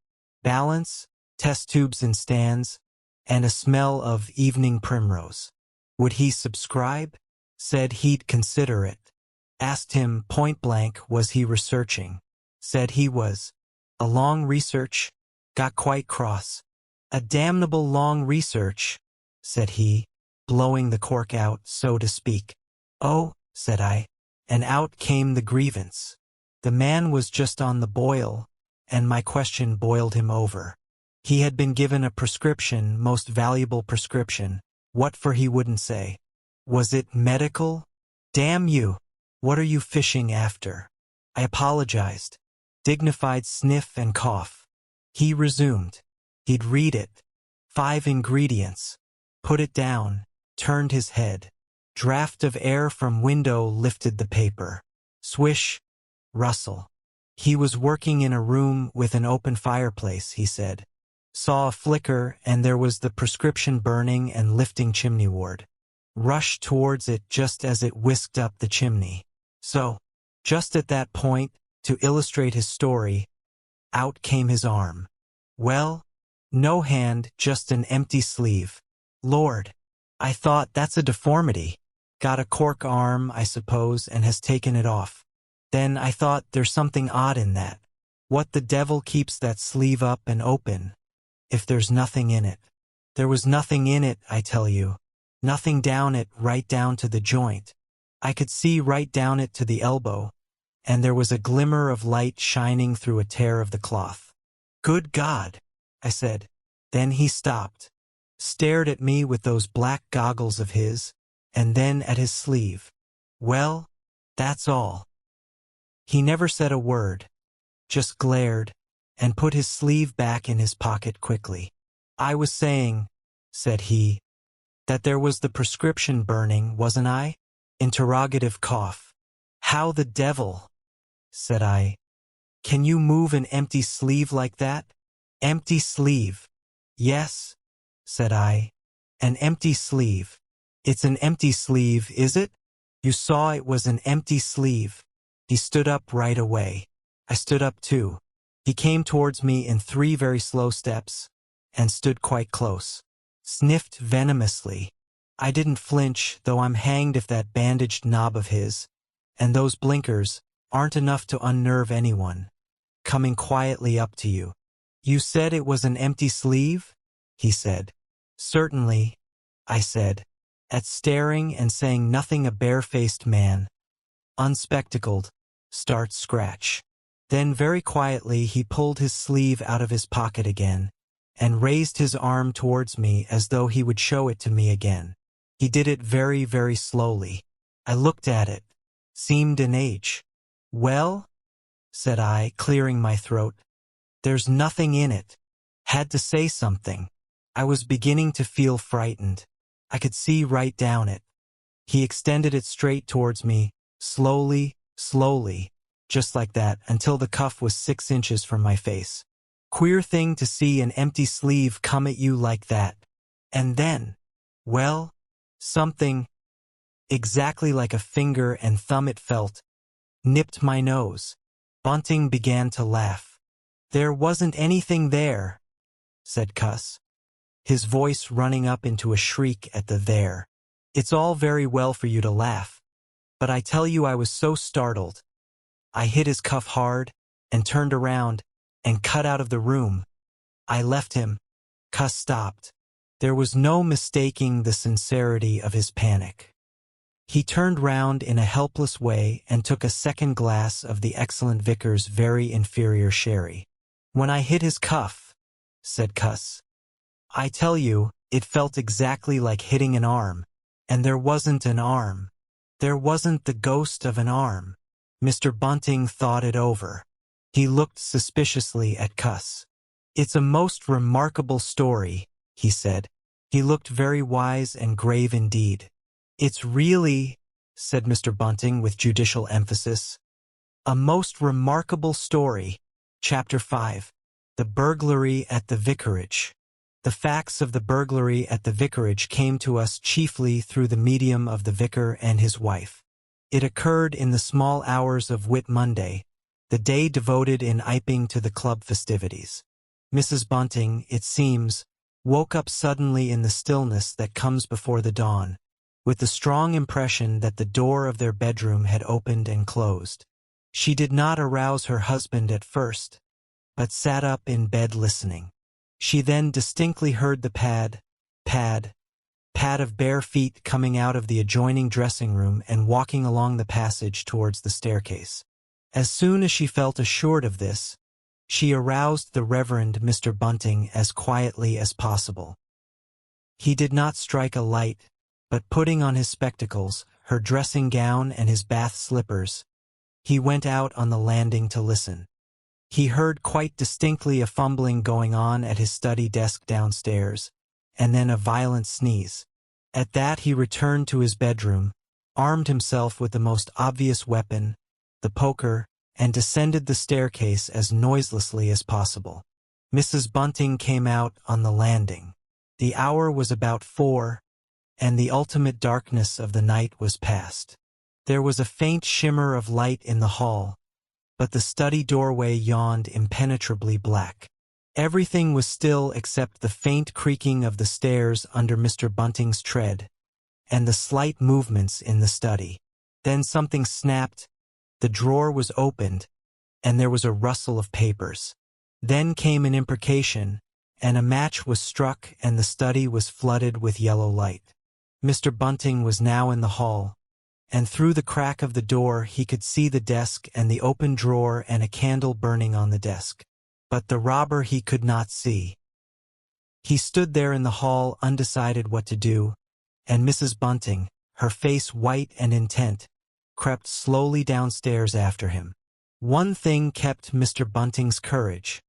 Speaker 1: Balance, test tubes in stands, and a smell of evening primrose. Would he subscribe? Said he'd consider it. Asked him point blank was he researching. Said he was. A long research? Got quite cross. "A damnable long research," said he, blowing the cork out, so to speak. "Oh," said I, and out came the grievance. The man was just on the boil, and my question boiled him over. He had been given a prescription, most valuable prescription. What for he wouldn't say. Was it medical? "Damn you! What are you fishing after?" I apologized. Dignified sniff and cough. He resumed. He'd read it. 5 ingredients. Put it down. Turned his head. Draft of air from window lifted the paper. Swish. Rustle. He was working in a room with an open fireplace, he said. Saw a flicker and there was the prescription burning and lifting chimneyward. Rushed towards it just as it whisked up the chimney. So, just at that point, to illustrate his story, out came his arm. Well, no hand, just an empty sleeve. Lord, I thought that's a deformity. Got a cork arm, I suppose, and has taken it off. Then I thought there's something odd in that. What the devil keeps that sleeve up and open, if there's nothing in it? There was nothing in it, I tell you. Nothing down it, right down to the joint. I could see right down it to the elbow, and there was a glimmer of light shining through a tear of the cloth. Good God, I said. Then he stopped, stared at me with those black goggles of his, and then at his sleeve. Well, that's all. He never said a word, just glared, and put his sleeve back in his pocket quickly. I was saying, said he, that there was the prescription burning, wasn't I? Interrogative cough. How the devil, said I. Can you move an empty sleeve like that? Empty sleeve. Yes, said I. An empty sleeve. It's an empty sleeve, is it? You saw it was an empty sleeve. He stood up right away. I stood up too. He came towards me in 3 very slow steps, and stood quite close. Sniffed venomously. I didn't flinch, though I'm hanged if that bandaged knob of his, and those blinkers, aren't enough to unnerve anyone. Coming quietly up to you. You said it was an empty sleeve? He said. Certainly, I said. At staring and saying nothing, a bare-faced man, unspectacled, starts scratch. Then very quietly he pulled his sleeve out of his pocket again, and raised his arm towards me as though he would show it to me again. He did it very, very slowly. I looked at it. Seemed an age. Well, said I, clearing my throat. There's nothing in it. Had to say something. I was beginning to feel frightened. I could see right down it. He extended it straight towards me, slowly, slowly, just like that, until the cuff was 6 inches from my face. Queer thing to see an empty sleeve come at you like that. And then, well, something, exactly like a finger and thumb it felt, nipped my nose. Bunting began to laugh. "There wasn't anything there," said Cuss, his voice running up into a shriek at the "there." "It's all very well for you to laugh, but I tell you I was so startled. I hit his cuff hard, and turned around, and cut out of the room. I left him." Cuss stopped. There was no mistaking the sincerity of his panic. He turned round in a helpless way and took a second glass of the excellent Vicar's very inferior sherry. "When I hit his cuff," said Cuss, "I tell you, it felt exactly like hitting an arm. And there wasn't an arm. There wasn't the ghost of an arm." Mr. Bunting thought it over. He looked suspiciously at Cuss. "It's a most remarkable story," he said. He looked very wise and grave indeed. "It's really," said Mr. Bunting with judicial emphasis, "a most remarkable story." Chapter 5. The Burglary at the Vicarage. The facts of the burglary at the vicarage came to us chiefly through the medium of the vicar and his wife. It occurred in the small hours of Whit Monday, the day devoted in Iping to the club festivities. Mrs. Bunting, it seems, woke up suddenly in the stillness that comes before the dawn, with the strong impression that the door of their bedroom had opened and closed. She did not arouse her husband at first, but sat up in bed listening. She then distinctly heard the pad of bare feet coming out of the adjoining dressing room and walking along the passage towards the staircase. As soon as she felt assured of this, she aroused the Reverend Mr. Bunting as quietly as possible. He did not strike a light, but putting on his spectacles, her dressing gown and his bath slippers, he went out on the landing to listen. He heard quite distinctly a fumbling going on at his study desk downstairs, and then a violent sneeze. At that he returned to his bedroom, armed himself with the most obvious weapon, the poker, and descended the staircase as noiselessly as possible. Mrs. Bunting came out on the landing. The hour was about 4, and the ultimate darkness of the night was past. There was a faint shimmer of light in the hall, but the study doorway yawned impenetrably black. Everything was still except the faint creaking of the stairs under Mr. Bunting's tread, and the slight movements in the study. Then something snapped, the drawer was opened, and there was a rustle of papers. Then came an imprecation, and a match was struck and the study was flooded with yellow light. Mr. Bunting was now in the hall, and through the crack of the door he could see the desk and the open drawer and a candle burning on the desk. But the robber he could not see. He stood there in the hall undecided what to do, and Mrs. Bunting, her face white and intent, crept slowly downstairs after him. One thing kept Mr. Bunting's courage,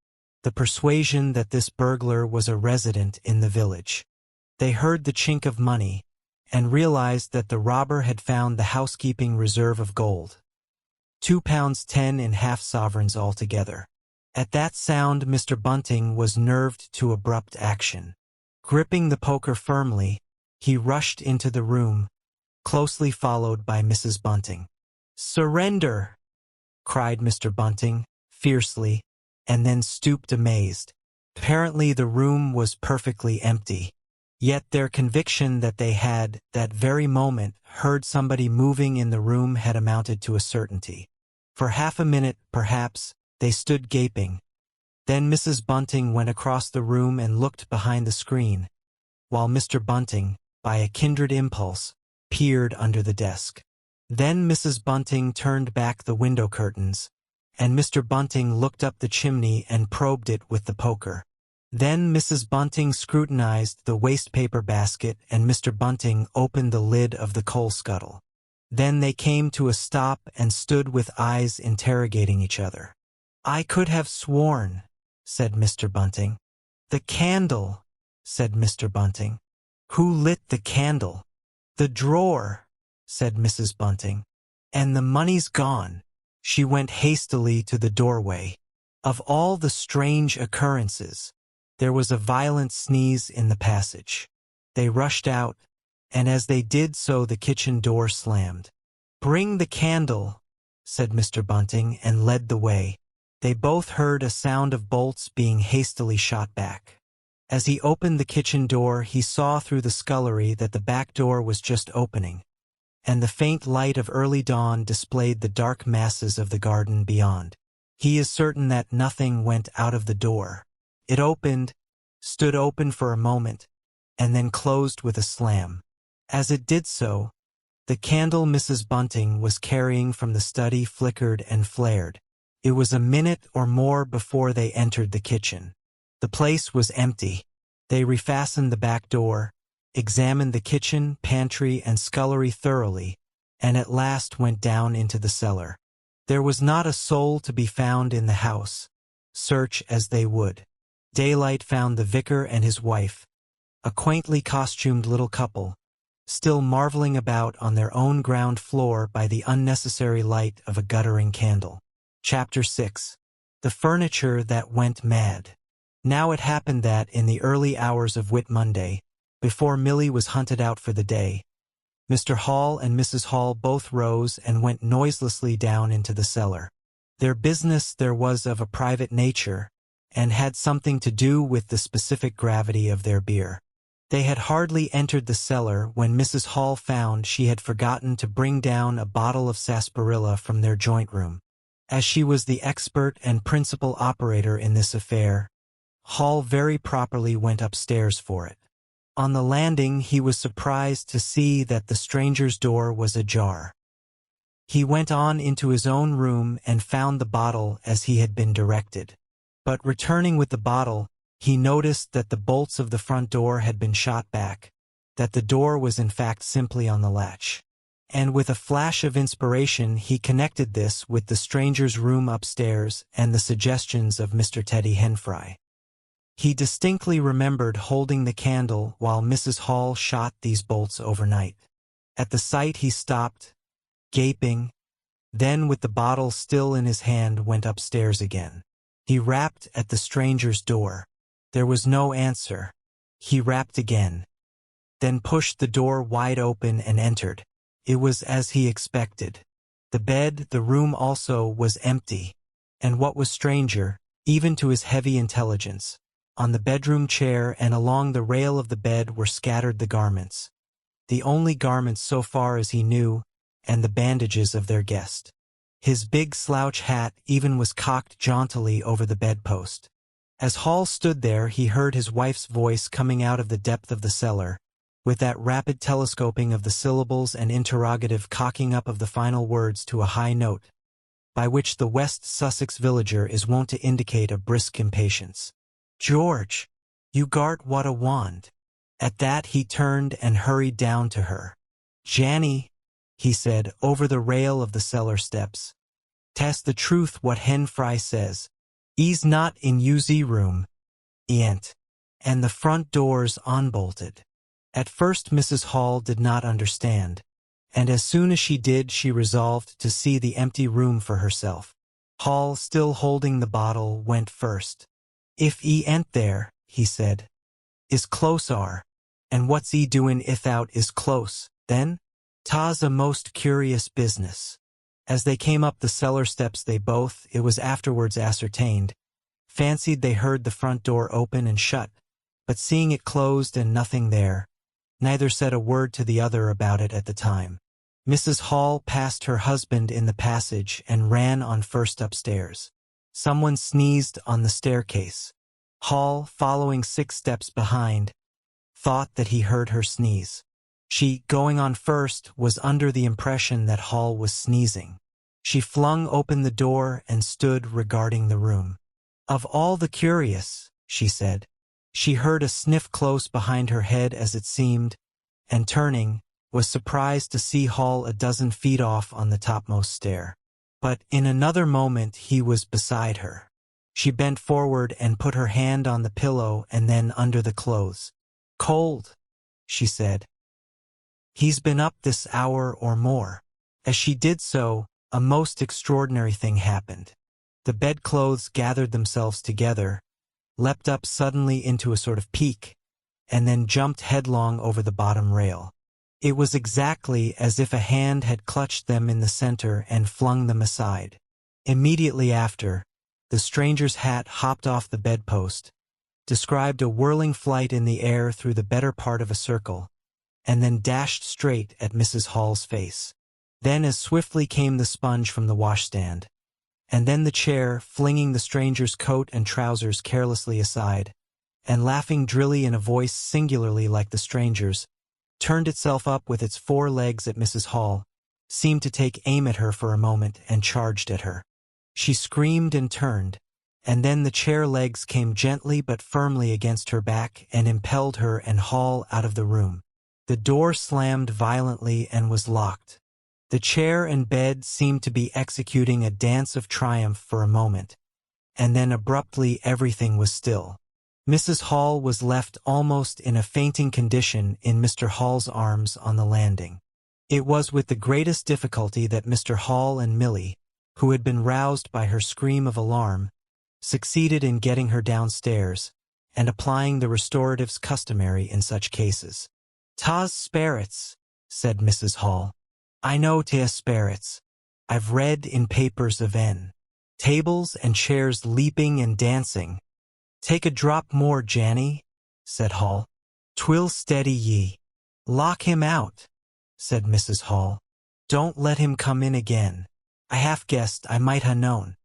Speaker 1: the persuasion that this burglar was a resident in the village. They heard the chink of money, and realized that the robber had found the housekeeping reserve of gold. £2.10 in half-sovereigns altogether. At that sound Mr. Bunting was nerved to abrupt action. Gripping the poker firmly, he rushed into the room, closely followed by Mrs. Bunting. "Surrender!" cried Mr. Bunting, fiercely, and then stooped amazed. Apparently the room was perfectly empty. Yet their conviction that they had, that very moment, heard somebody moving in the room had amounted to a certainty. For half a minute, perhaps, they stood gaping. Then Mrs. Bunting went across the room and looked behind the screen, while Mr. Bunting, by a kindred impulse, peered under the desk. Then Mrs. Bunting turned back the window curtains, and Mr. Bunting looked up the chimney and probed it with the poker. Then Mrs. Bunting scrutinized the waste-paper basket and Mr. Bunting opened the lid of the coal scuttle. Then they came to a stop and stood with eyes interrogating each other. "I could have sworn," said Mr. Bunting. "The candle," said Mr. Bunting. "Who lit the candle?" "The drawer," said Mrs. Bunting. "And the money's gone." She went hastily to the doorway. Of all the strange occurrences, there was a violent sneeze in the passage. They rushed out, and as they did so the kitchen door slammed. "Bring the candle," said Mr. Bunting, and led the way. They both heard a sound of bolts being hastily shot back. As he opened the kitchen door, he saw through the scullery that the back door was just opening, and the faint light of early dawn displayed the dark masses of the garden beyond. He is certain that nothing went out of the door. It opened, stood open for a moment, and then closed with a slam. As it did so, the candle Mrs. Bunting was carrying from the study flickered and flared. It was a minute or more before they entered the kitchen. The place was empty. They refastened the back door, examined the kitchen, pantry, and scullery thoroughly, and at last went down into the cellar. There was not a soul to be found in the house, search as they would. Daylight found the vicar and his wife, a quaintly costumed little couple, still marveling about on their own ground floor by the unnecessary light of a guttering candle. Chapter 6. The Furniture That Went Mad. Now it happened that, in the early hours of Whit Monday, before Milly was hunted out for the day, Mr. Hall and Mrs. Hall both rose and went noiselessly down into the cellar. Their business there was of a private nature, and had something to do with the specific gravity of their beer. They had hardly entered the cellar when Mrs. Hall found she had forgotten to bring down a bottle of sarsaparilla from their joint room. As she was the expert and principal operator in this affair, Hall very properly went upstairs for it. On the landing he was surprised to see that the stranger's door was ajar. He went on into his own room and found the bottle as he had been directed. But returning with the bottle, he noticed that the bolts of the front door had been shot back, that the door was in fact simply on the latch. And with a flash of inspiration he connected this with the stranger's room upstairs and the suggestions of Mr. Teddy Henfry. He distinctly remembered holding the candle while Mrs. Hall shot these bolts overnight. At the sight he stopped, gaping, then with the bottle still in his hand went upstairs again. He rapped at the stranger's door. There was no answer. He rapped again, then pushed the door wide open and entered. It was as he expected. The bed, the room also, was empty, and what was stranger, even to his heavy intelligence, on the bedroom chair and along the rail of the bed were scattered the garments, the only garments so far as he knew, and the bandages of their guest. His big slouch hat even was cocked jauntily over the bedpost. As Hall stood there he heard his wife's voice coming out of the depth of the cellar, with that rapid telescoping of the syllables and interrogative cocking up of the final words to a high note, by which the West Sussex villager is wont to indicate a brisk impatience. "George, you gart what a want." At that he turned and hurried down to her. "Janny," he said, over the rail of the cellar steps, "'tas the truth what Henfry says. 'E's not in U's room, 'e ain't, and the front door's unbolted." At first Mrs. Hall did not understand, and as soon as she did she resolved to see the empty room for herself. Hall, still holding the bottle, went first. "If 'e ain't there," he said, "is close are, and what's 'e doin' ithout is close, then? 'Tas a most curious business." As they came up the cellar steps they both, it was afterwards ascertained, fancied they heard the front door open and shut, but seeing it closed and nothing there, neither said a word to the other about it at the time. Mrs. Hall passed her husband in the passage and ran on first upstairs. Someone sneezed on the staircase. Hall, following 6 steps behind, thought that he heard her sneeze. She, going on first, was under the impression that Hall was sneezing. She flung open the door and stood regarding the room. "Of all the curious," she said. She heard a sniff close behind her head as it seemed, and turning, was surprised to see Hall a dozen feet off on the topmost stair. But in another moment he was beside her. She bent forward and put her hand on the pillow and then under the clothes. "Cold," she said. "He's been up this hour or more." As she did so, a most extraordinary thing happened. The bedclothes gathered themselves together, leapt up suddenly into a sort of peak, and then jumped headlong over the bottom rail. It was exactly as if a hand had clutched them in the center and flung them aside. Immediately after, the stranger's hat hopped off the bedpost, described a whirling flight in the air through the better part of a circle, and then dashed straight at Mrs. Hall's face. Then as swiftly came the sponge from the washstand, and then the chair, flinging the stranger's coat and trousers carelessly aside, and laughing drilly in a voice singularly like the stranger's, turned itself up with its 4 legs at Mrs. Hall, seemed to take aim at her for a moment, and charged at her. She screamed and turned, and then the chair legs came gently but firmly against her back and impelled her and Hall out of the room. The door slammed violently and was locked. The chair and bed seemed to be executing a dance of triumph for a moment, and then abruptly everything was still. Mrs. Hall was left almost in a fainting condition in Mr. Hall's arms on the landing. It was with the greatest difficulty that Mr. Hall and Milly, who had been roused by her scream of alarm, succeeded in getting her downstairs and applying the restoratives customary in such cases. "'Tas sperits," said Mrs. Hall. "I know 'tis sperits. I've read in papers of tables and chairs leaping and dancing." "Take a drop more, Janny," said Hall. "'Twill steady ye." "Lock him out," said Mrs. Hall. "Don't let him come in again. I half guessed I might ha' known.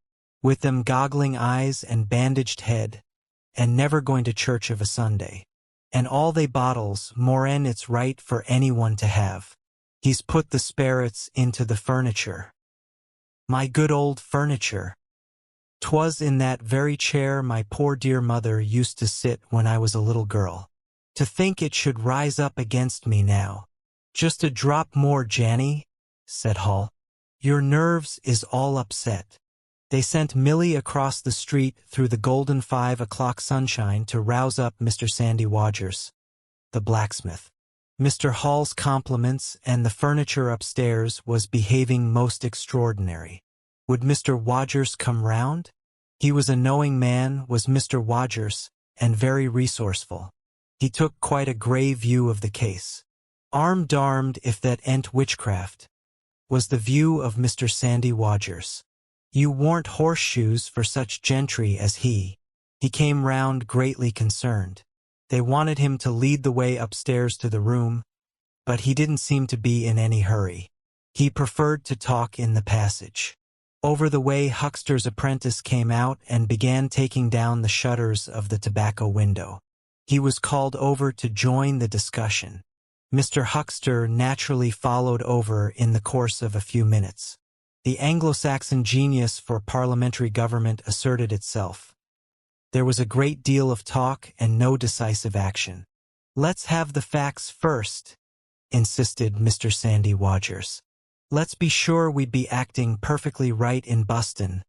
Speaker 1: With them goggling eyes and bandaged head, and never going to church of a Sunday. And all they bottles, more'n it's right for anyone to have. He's put the sperits into the furniture. My good old furniture. 'Twas in that very chair my poor dear mother used to sit when I was a little girl. To think it should rise up against me now." "Just a drop more, Janny," said Hall. "Your nerves is all upset." They sent Milly across the street through the golden 5 o'clock sunshine to rouse up Mr. Sandy Wodgers, the blacksmith. Mr. Hall's compliments, and the furniture upstairs was behaving most extraordinary. Would Mr. Wodgers come round? He was a knowing man, was Mr. Wodgers, and very resourceful. He took quite a grave view of the case. "Arm-darmed if that ain't witchcraft," was the view of Mr. Sandy Wodgers. "You warn't horseshoes for such gentry as he." He came round greatly concerned. They wanted him to lead the way upstairs to the room, but he didn't seem to be in any hurry. He preferred to talk in the passage. Over the way Huckster's apprentice came out and began taking down the shutters of the tobacco window. He was called over to join the discussion. Mr. Huckster naturally followed over in the course of a few minutes. The Anglo-Saxon genius for parliamentary government asserted itself. There was a great deal of talk and no decisive action. "Let's have the facts first," insisted Mr. Sandy Wodgers. "Let's be sure we'd be acting perfectly right in bustin'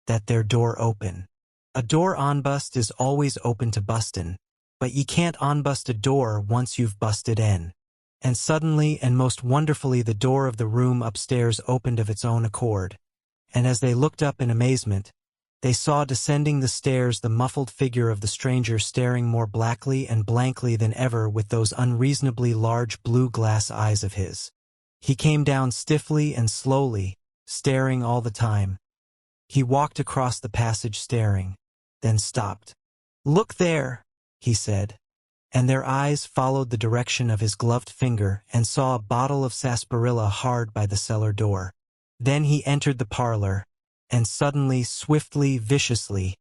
Speaker 1: that there door open. A door onbust is always open to bustin', but ye can't onbust a door once you've busted in." And suddenly and most wonderfully the door of the room upstairs opened of its own accord, and as they looked up in amazement, they saw descending the stairs the muffled figure of the stranger, staring more blackly and blankly than ever with those unreasonably large blue glass eyes of his. He came down stiffly and slowly, staring all the time. He walked across the passage staring, then stopped. "Look there," he said. And their eyes followed the direction of his gloved finger and saw a bottle of sarsaparilla hard by the cellar door. Then he entered the parlor, and suddenly, swiftly, viciously,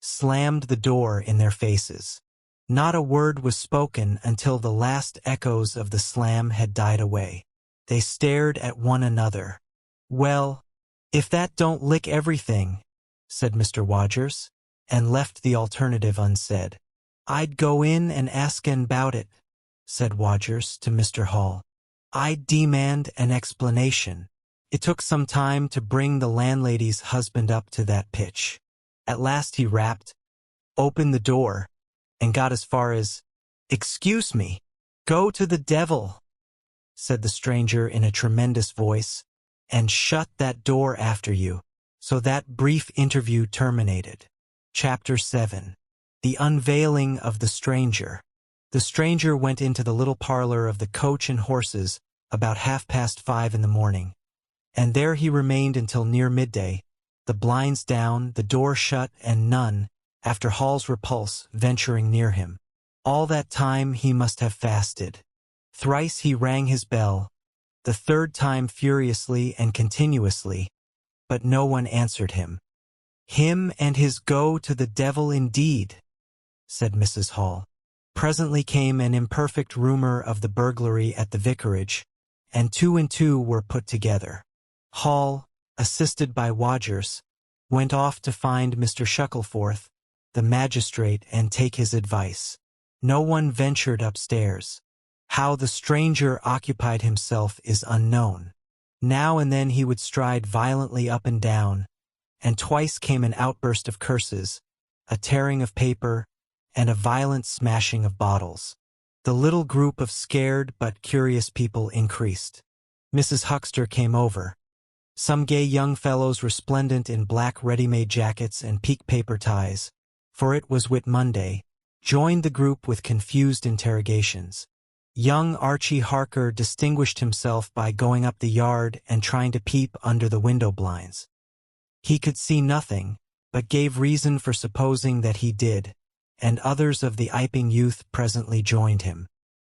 Speaker 1: slammed the door in their faces. Not a word was spoken until the last echoes of the slam had died away. They stared at one another. "Well, if that don't lick everything," said Mr. Wodgers, and left the alternative unsaid. "I'd go in and ask 'en 'bout it," said Wodgers to Mr. Hall. "I'd demand an explanation." It took some time to bring the landlady's husband up to that pitch. At last he rapped, opened the door, and got as far as, "Excuse me, go to the devil," said the stranger in a tremendous voice, "and shut that door after you." So that brief interview terminated. Chapter 7. The Unveiling of the Stranger. The stranger went into the little parlor of the Coach and Horses about 5:30 in the morning, and there he remained until near midday, the blinds down, the door shut, and none, after Hall's repulse, venturing near him. All that time he must have fasted. Thrice he rang his bell, the third time furiously and continuously, but no one answered him. "Him and his go to the devil indeed," said Mrs. Hall. Presently came an imperfect rumor of the burglary at the vicarage, and two were put together. Hall, assisted by Wodgers, went off to find Mr. Shuckleforth, the magistrate, and take his advice. No one ventured upstairs. How the stranger occupied himself is unknown. Now and then he would stride violently up and down, and twice came an outburst of curses, a tearing of paper, and a violent smashing of bottles. The little group of scared but curious people increased. Mrs. Huxter came over. Some gay young fellows resplendent in black ready-made jackets and peak paper ties, for it was Whit Monday, joined the group with confused interrogations. Young Archie Harker distinguished himself by going up the yard and trying to peep under the window blinds. He could see nothing, but gave reason for supposing that he did, and others of the Iping youth presently joined him.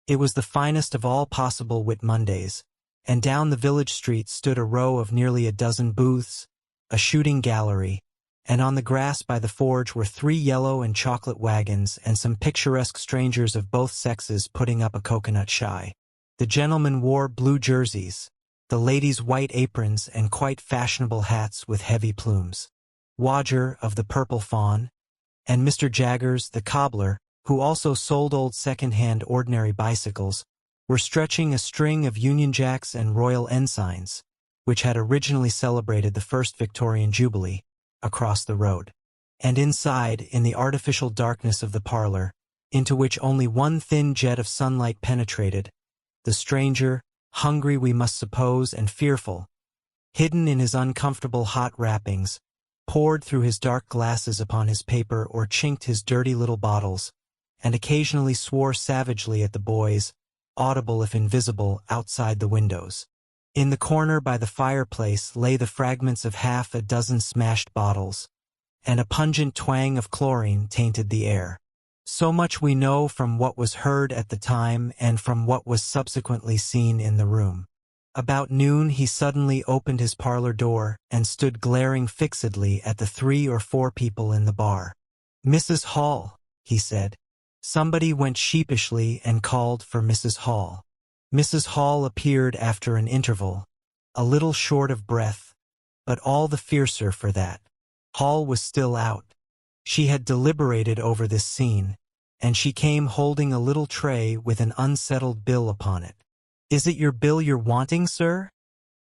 Speaker 1: It was the finest of all possible Whit Mondays, and down the village street stood a row of nearly a dozen booths, a shooting gallery, and on the grass by the forge were 3 yellow and chocolate wagons and some picturesque strangers of both sexes putting up a coconut shy. The gentlemen wore blue jerseys, the ladies white aprons and quite fashionable hats with heavy plumes. Wodger, of the Purple Fawn, and Mr. Jaggers, the cobbler, who also sold old second-hand ordinary bicycles, were stretching a string of Union Jacks and Royal Ensigns, which had originally celebrated the first Victorian Jubilee, across the road. And inside, in the artificial darkness of the parlor, into which only one thin jet of sunlight penetrated, the stranger, hungry we must suppose and fearful, hidden in his uncomfortable hot wrappings, poured through his dark glasses upon his paper or chinked his dirty little bottles, and occasionally swore savagely at the boys, audible if invisible, outside the windows. In the corner by the fireplace lay the fragments of half a dozen smashed bottles, and a pungent twang of chlorine tainted the air. So much we know from what was heard at the time and from what was subsequently seen in the room. About noon he suddenly opened his parlor door and stood glaring fixedly at the 3 or 4 people in the bar. "Mrs. Hall," he said. Somebody went sheepishly and called for Mrs. Hall. Mrs. Hall appeared after an interval, a little short of breath, but all the fiercer for that. Hall was still out. She had deliberated over this scene, and she came holding a little tray with an unsettled bill upon it. "Is it your bill you're wanting, sir?"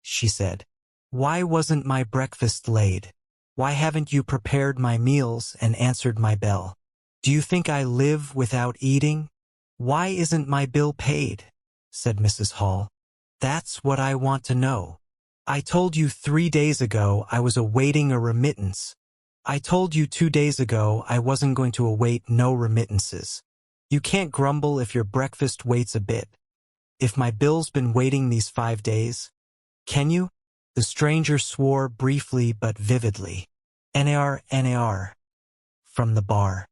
Speaker 1: she said. "Why wasn't my breakfast laid? Why haven't you prepared my meals and answered my bell? Do you think I live without eating? Why isn't my bill paid?" said Mrs. Hall. "That's what I want to know. I told you 3 days ago I was awaiting a remittance. I told you 2 days ago I wasn't going to await no remittances. You can't grumble if your breakfast waits a bit. If my bill's been waiting these 5 days, can you?" The stranger swore briefly but vividly. "Nar, from the bar.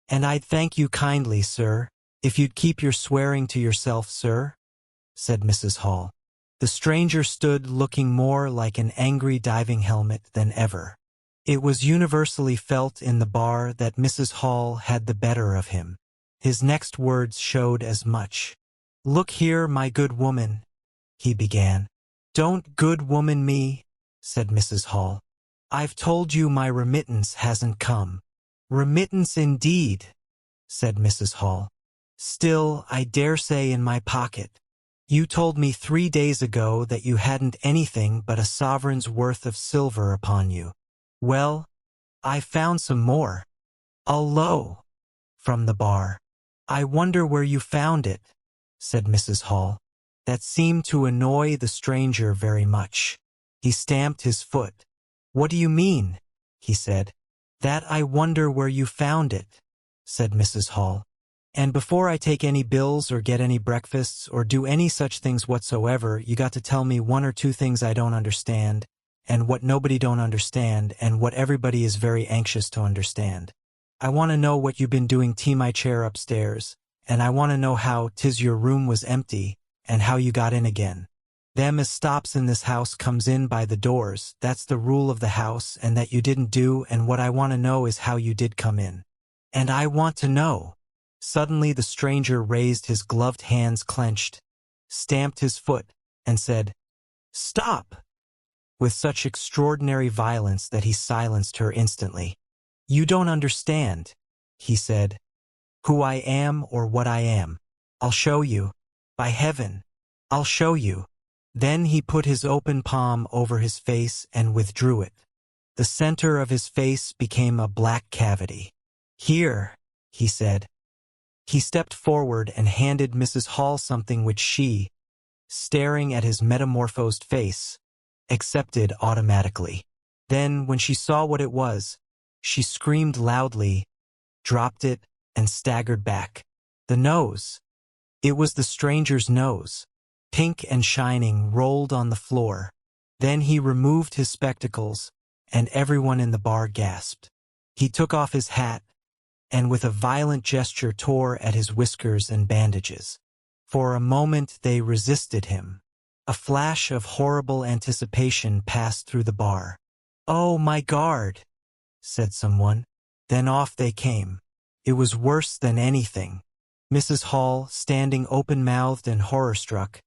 Speaker 1: "And I'd thank you kindly, sir, if you'd keep your swearing to yourself, sir," said Mrs. Hall. The stranger stood looking more like an angry diving helmet than ever. It was universally felt in the bar that Mrs. Hall had the better of him. His next words showed as much. "Look here, my good woman," he began. "Don't good woman me," said Mrs. Hall. "I've told you my remittance hasn't come." "Remittance indeed," said Mrs. Hall. "Still, I dare say in my pocket. You told me 3 days ago that you hadn't anything but a sovereign's worth of silver upon you. Well, I found some more. Hello, from the bar. I wonder where you found it, said Mrs. Hall. That seemed to annoy the stranger very much. He stamped his foot. What do you mean? He said. That I wonder where you found it, said Mrs. Hall. And before I take any bills or get any breakfasts or do any such things whatsoever, you got to tell me one or two things I don't understand, and what nobody don't understand, and what everybody is very anxious to understand. I want to know what you been doing to my chair upstairs, and I want to know how 'tis your room was empty, and how you got in again. Them as stops in this house comes in by the doors, that's the rule of the house, and that you didn't do, and what I want to know is how you did come in. And I want to know. Suddenly the stranger raised his gloved hands clenched, stamped his foot, and said, "Stop!" with such extraordinary violence that he silenced her instantly. "You don't understand," he said, "who I am or what I am. I'll show you. By heaven, I'll show you." Then he put his open palm over his face and withdrew it. The center of his face became a black cavity. "Here," he said. He stepped forward and handed Mrs. Hall something which she, staring at his metamorphosed face, accepted automatically. Then, when she saw what it was, she screamed loudly, dropped it, and staggered back. The nose. It was the stranger's nose, pink and shining, rolled on the floor. Then he removed his spectacles, and everyone in the bar gasped. He took off his hat, and with a violent gesture tore at his whiskers and bandages. For a moment they resisted him. A flash of horrible anticipation passed through the bar. "Oh, my God," said someone. Then off they came. It was worse than anything. Mrs. Hall, standing open-mouthed and horror-struck,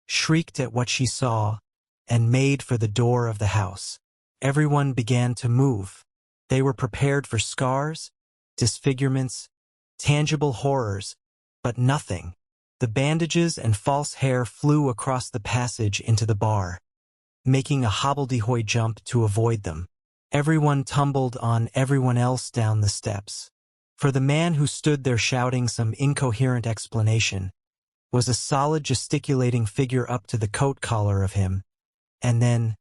Speaker 1: shrieked at what she saw and made for the door of the house. Everyone began to move. They were prepared for scars, disfigurements, tangible horrors, but nothing. The bandages and false hair flew across the passage into the bar, making a hobbledehoy jump to avoid them. Everyone tumbled on everyone else down the steps. For the man who stood there shouting some incoherent explanation was a solid gesticulating figure up to the coat collar of him, and then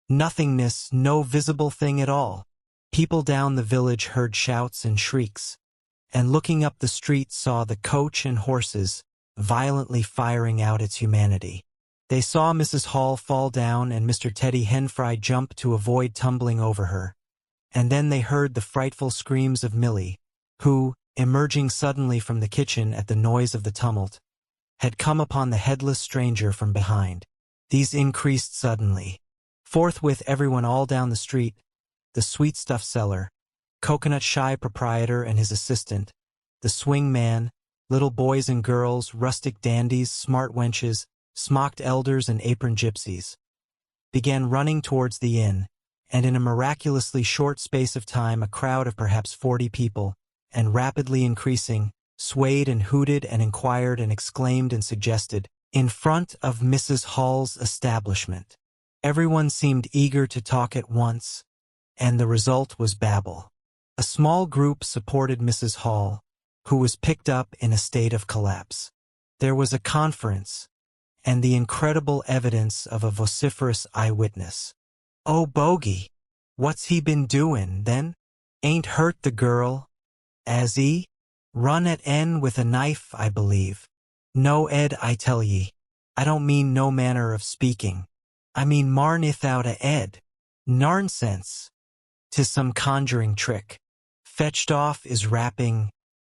Speaker 1: nothingness, no visible thing at all. People down the village heard shouts and shrieks, and looking up the street saw the coach and horses violently firing out its humanity. They saw Mrs. Hall fall down and Mr. Teddy Henfry jump to avoid tumbling over her, and then they heard the frightful screams of Millie, who, emerging suddenly from the kitchen at the noise of the tumult, had come upon the headless stranger from behind. These increased suddenly. Forthwith everyone all down the street, the sweetstuff seller, coconut shy proprietor and his assistant, the swing man, little boys and girls, rustic dandies, smart wenches, smocked elders and apron gypsies, began running towards the inn, and in a miraculously short space of time a crowd of perhaps 40 people, and rapidly increasing, swayed and hooted and inquired and exclaimed and suggested, in front of Mrs. Hall's establishment. Everyone seemed eager to talk at once, and the result was babel. A small group supported Mrs. Hall, who was picked up in a state of collapse. There was a conference, and the incredible evidence of a vociferous eyewitness. "Oh, Bogey, what's he been doin', then? Ain't hurt the girl, as he? Run at N with a knife, I believe. No, Ed, I tell ye. I don't mean no manner of speaking. I mean marn ithout a Ed. Narnsense. 'Tis some conjuring trick. Fetched off is rapping.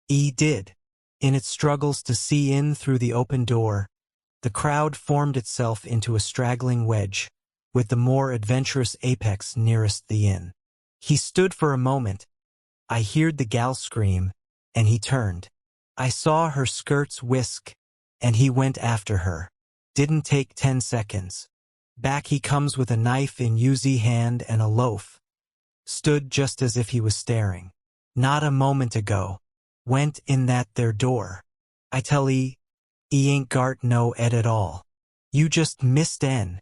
Speaker 1: E did." In its struggles to see in through the open door, the crowd formed itself into a straggling wedge, with the more adventurous apex nearest the inn. He stood for a moment. I heard the gal scream, and he turned. I saw her skirts whisk, and he went after her. Didn't take 10 seconds. Back he comes with a knife in usy hand and a loaf. Stood just as if he was staring. Not a moment ago. Went in that there door. I tell E ain't gart no Ed at all. You just missed N.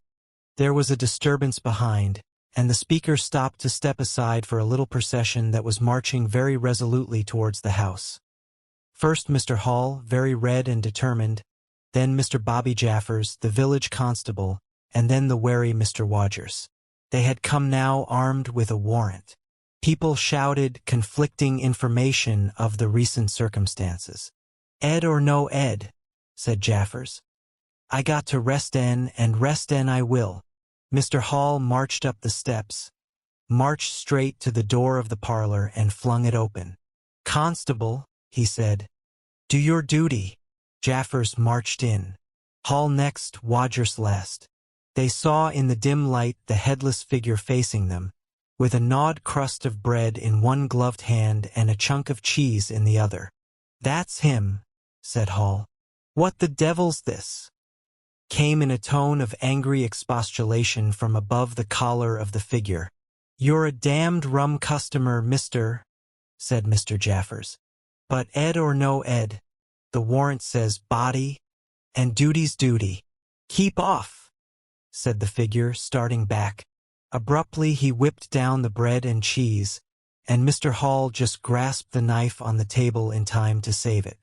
Speaker 1: There was a disturbance behind, and the speaker stopped to step aside for a little procession that was marching very resolutely towards the house. First Mr. Hall, very red and determined, then Mr. Bobby Jaffers, the village constable, and then the wary Mr. Wodgers. They had come now armed with a warrant. People shouted conflicting information of the recent circumstances. "Ed or no Ed," said Jaffers. "I got to rest en, and rest en I will." Mr. Hall marched up the steps, marched straight to the door of the parlor and flung it open. "Constable," he said, "do your duty." Jaffers marched in. Hall next, Wodgers last. They saw in the dim light the headless figure facing them, with a gnawed crust of bread in one gloved hand and a chunk of cheese in the other. "That's him," said Hall. "What the devil's this?" came in a tone of angry expostulation from above the collar of the figure. "You're a damned rum customer, mister," said Mr. Jaffers. "But Ed or no Ed, the warrant says body, and duty's duty." "Keep off," said the figure, starting back. Abruptly he whipped down the bread and cheese, and Mr. Hall just grasped the knife on the table in time to save it.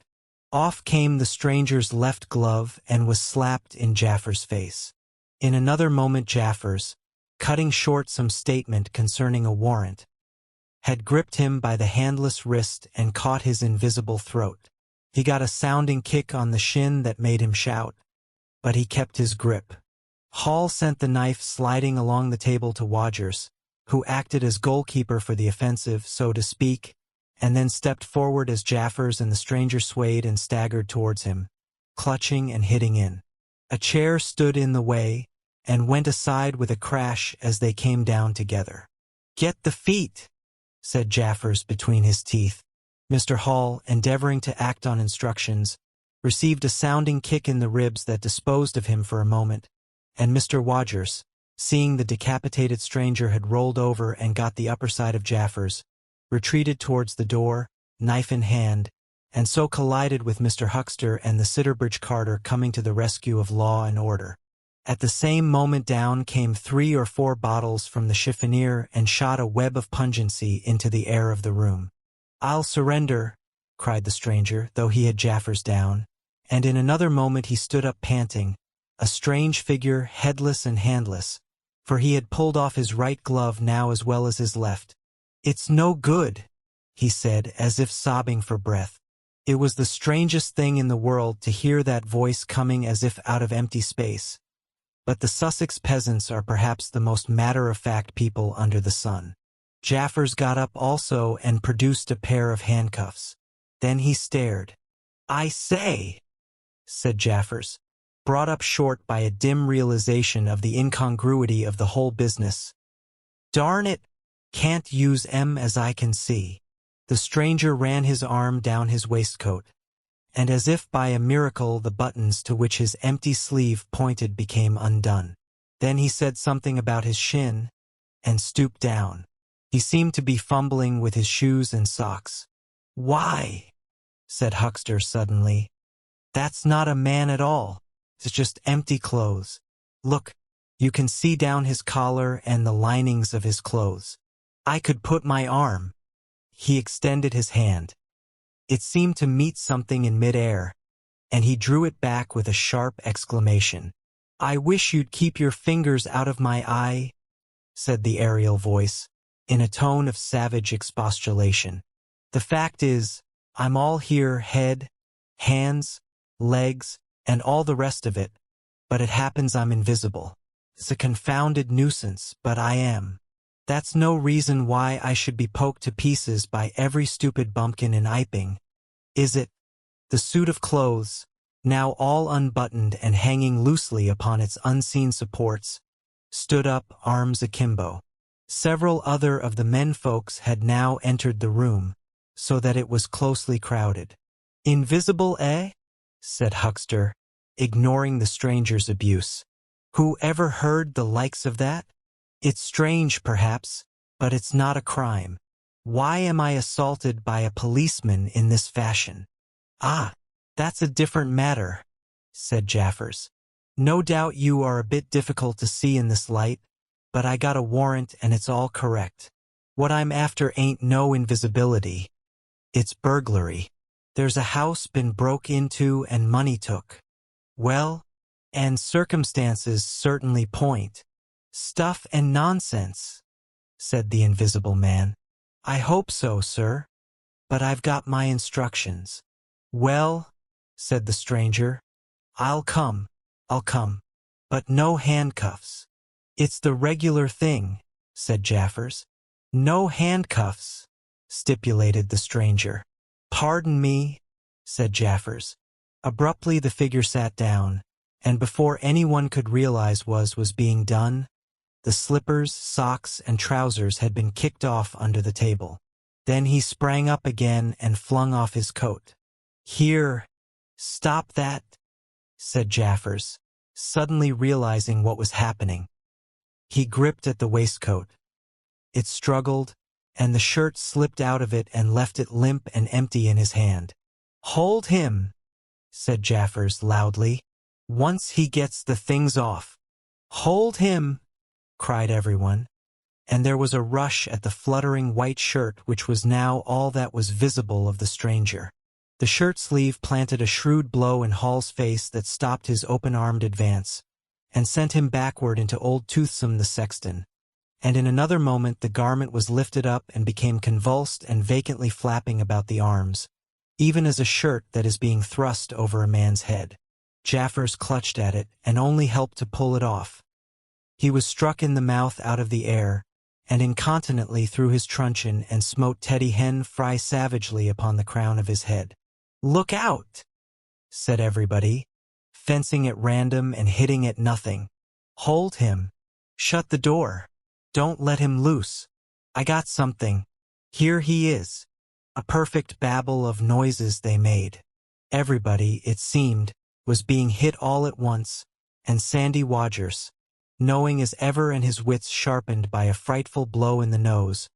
Speaker 1: Off came the stranger's left glove and was slapped in Jaffers' face. In another moment Jaffers, cutting short some statement concerning a warrant, had gripped him by the handless wrist and caught his invisible throat. He got a sounding kick on the shin that made him shout, but he kept his grip. Hall sent the knife sliding along the table to Wodgers, who acted as goalkeeper for the offensive, so to speak, and then stepped forward as Jaffers and the stranger swayed and staggered towards him, clutching and hitting in. A chair stood in the way, and went aside with a crash as they came down together. "Get the feet," said Jaffers between his teeth. Mr. Hall, endeavoring to act on instructions, received a sounding kick in the ribs that disposed of him for a moment, and Mr. Wodgers, seeing the decapitated stranger had rolled over and got the upper side of Jaffers, retreated towards the door, knife in hand, and so collided with Mr. Huckster and the Sidderbridge carter coming to the rescue of law and order. At the same moment down came 3 or 4 bottles from the chiffonier and shot a web of pungency into the air of the room. "I'll surrender," cried the stranger, though he had Jaffers down, and in another moment he stood up panting, a strange figure, headless and handless, for he had pulled off his right glove now as well as his left. "It's no good," he said, as if sobbing for breath. It was the strangest thing in the world to hear that voice coming as if out of empty space, but the Sussex peasants are perhaps the most matter-of-fact people under the sun. Jaffers got up also and produced a pair of handcuffs. Then he stared. "I say," said Jaffers, brought up short by a dim realization of the incongruity of the whole business. "Darn it, can't use 'em as I can see." The stranger ran his arm down his waistcoat, and as if by a miracle the buttons to which his empty sleeve pointed became undone. Then he said something about his shin, and stooped down. He seemed to be fumbling with his shoes and socks. "Why," said Huckster suddenly, "that's not a man at all. It's just empty clothes. Look, you can see down his collar and the linings of his clothes. I could put my arm." He extended his hand. It seemed to meet something in mid-air, and he drew it back with a sharp exclamation. "I wish you'd keep your fingers out of my eye," said the aerial voice, in a tone of savage expostulation. "The fact is, I'm all here, head, hands, legs, and all the rest of it, but it happens I'm invisible. It's a confounded nuisance, but I am. That's no reason why I should be poked to pieces by every stupid bumpkin in Iping, is it?" The suit of clothes, now all unbuttoned and hanging loosely upon its unseen supports, stood up, arms akimbo. Several other of the menfolks had now entered the room, so that it was closely crowded. "Invisible, eh?" said Huckster, ignoring the stranger's abuse. "Who ever heard the likes of that? It's strange, perhaps, but it's not a crime. Why am I assaulted by a policeman in this fashion?" "Ah, that's a different matter," said Jaffers. "No doubt you are a bit difficult to see in this light, but I got a warrant and it's all correct. What I'm after ain't no invisibility. It's burglary. There's a house been broke into and money took. Well, and circumstances certainly point. Stuff and nonsense, said the invisible man. I hope so, sir. But I've got my instructions. Well, said the stranger, I'll come. But no handcuffs. It's the regular thing, said Jaffers. No handcuffs, stipulated the stranger. Pardon me, said Jaffers. Abruptly the figure sat down, and before anyone could realize what was being done, the slippers, socks, and trousers had been kicked off under the table. Then he sprang up again and flung off his coat. Here, stop that, said Jaffers, suddenly realizing what was happening. He gripped at the waistcoat. It struggled, and the shirt slipped out of it and left it limp and empty in his hand. Hold him, said Jaffers loudly. Once he gets the things off. Hold him, cried everyone, and there was a rush at the fluttering white shirt which was now all that was visible of the stranger. The shirt sleeve planted a shrewd blow in Hall's face that stopped his open-armed advance, and sent him backward into old Toothsome the sexton, and in another moment the garment was lifted up and became convulsed and vacantly flapping about the arms, even as a shirt that is being thrust over a man's head. Jaffers clutched at it and only helped to pull it off. He was struck in the mouth out of the air, and incontinently threw his truncheon and smote Teddy Hen Fry savagely upon the crown of his head. "Look out!" said everybody, fencing at random and hitting at nothing. "Hold him. Shut the door. Don't let him loose. I got something. Here he is." A perfect babel of noises they made. Everybody, it seemed, was being hit all at once, and Sandy Wodgers, knowing as ever and his wits sharpened by a frightful blow in the nose,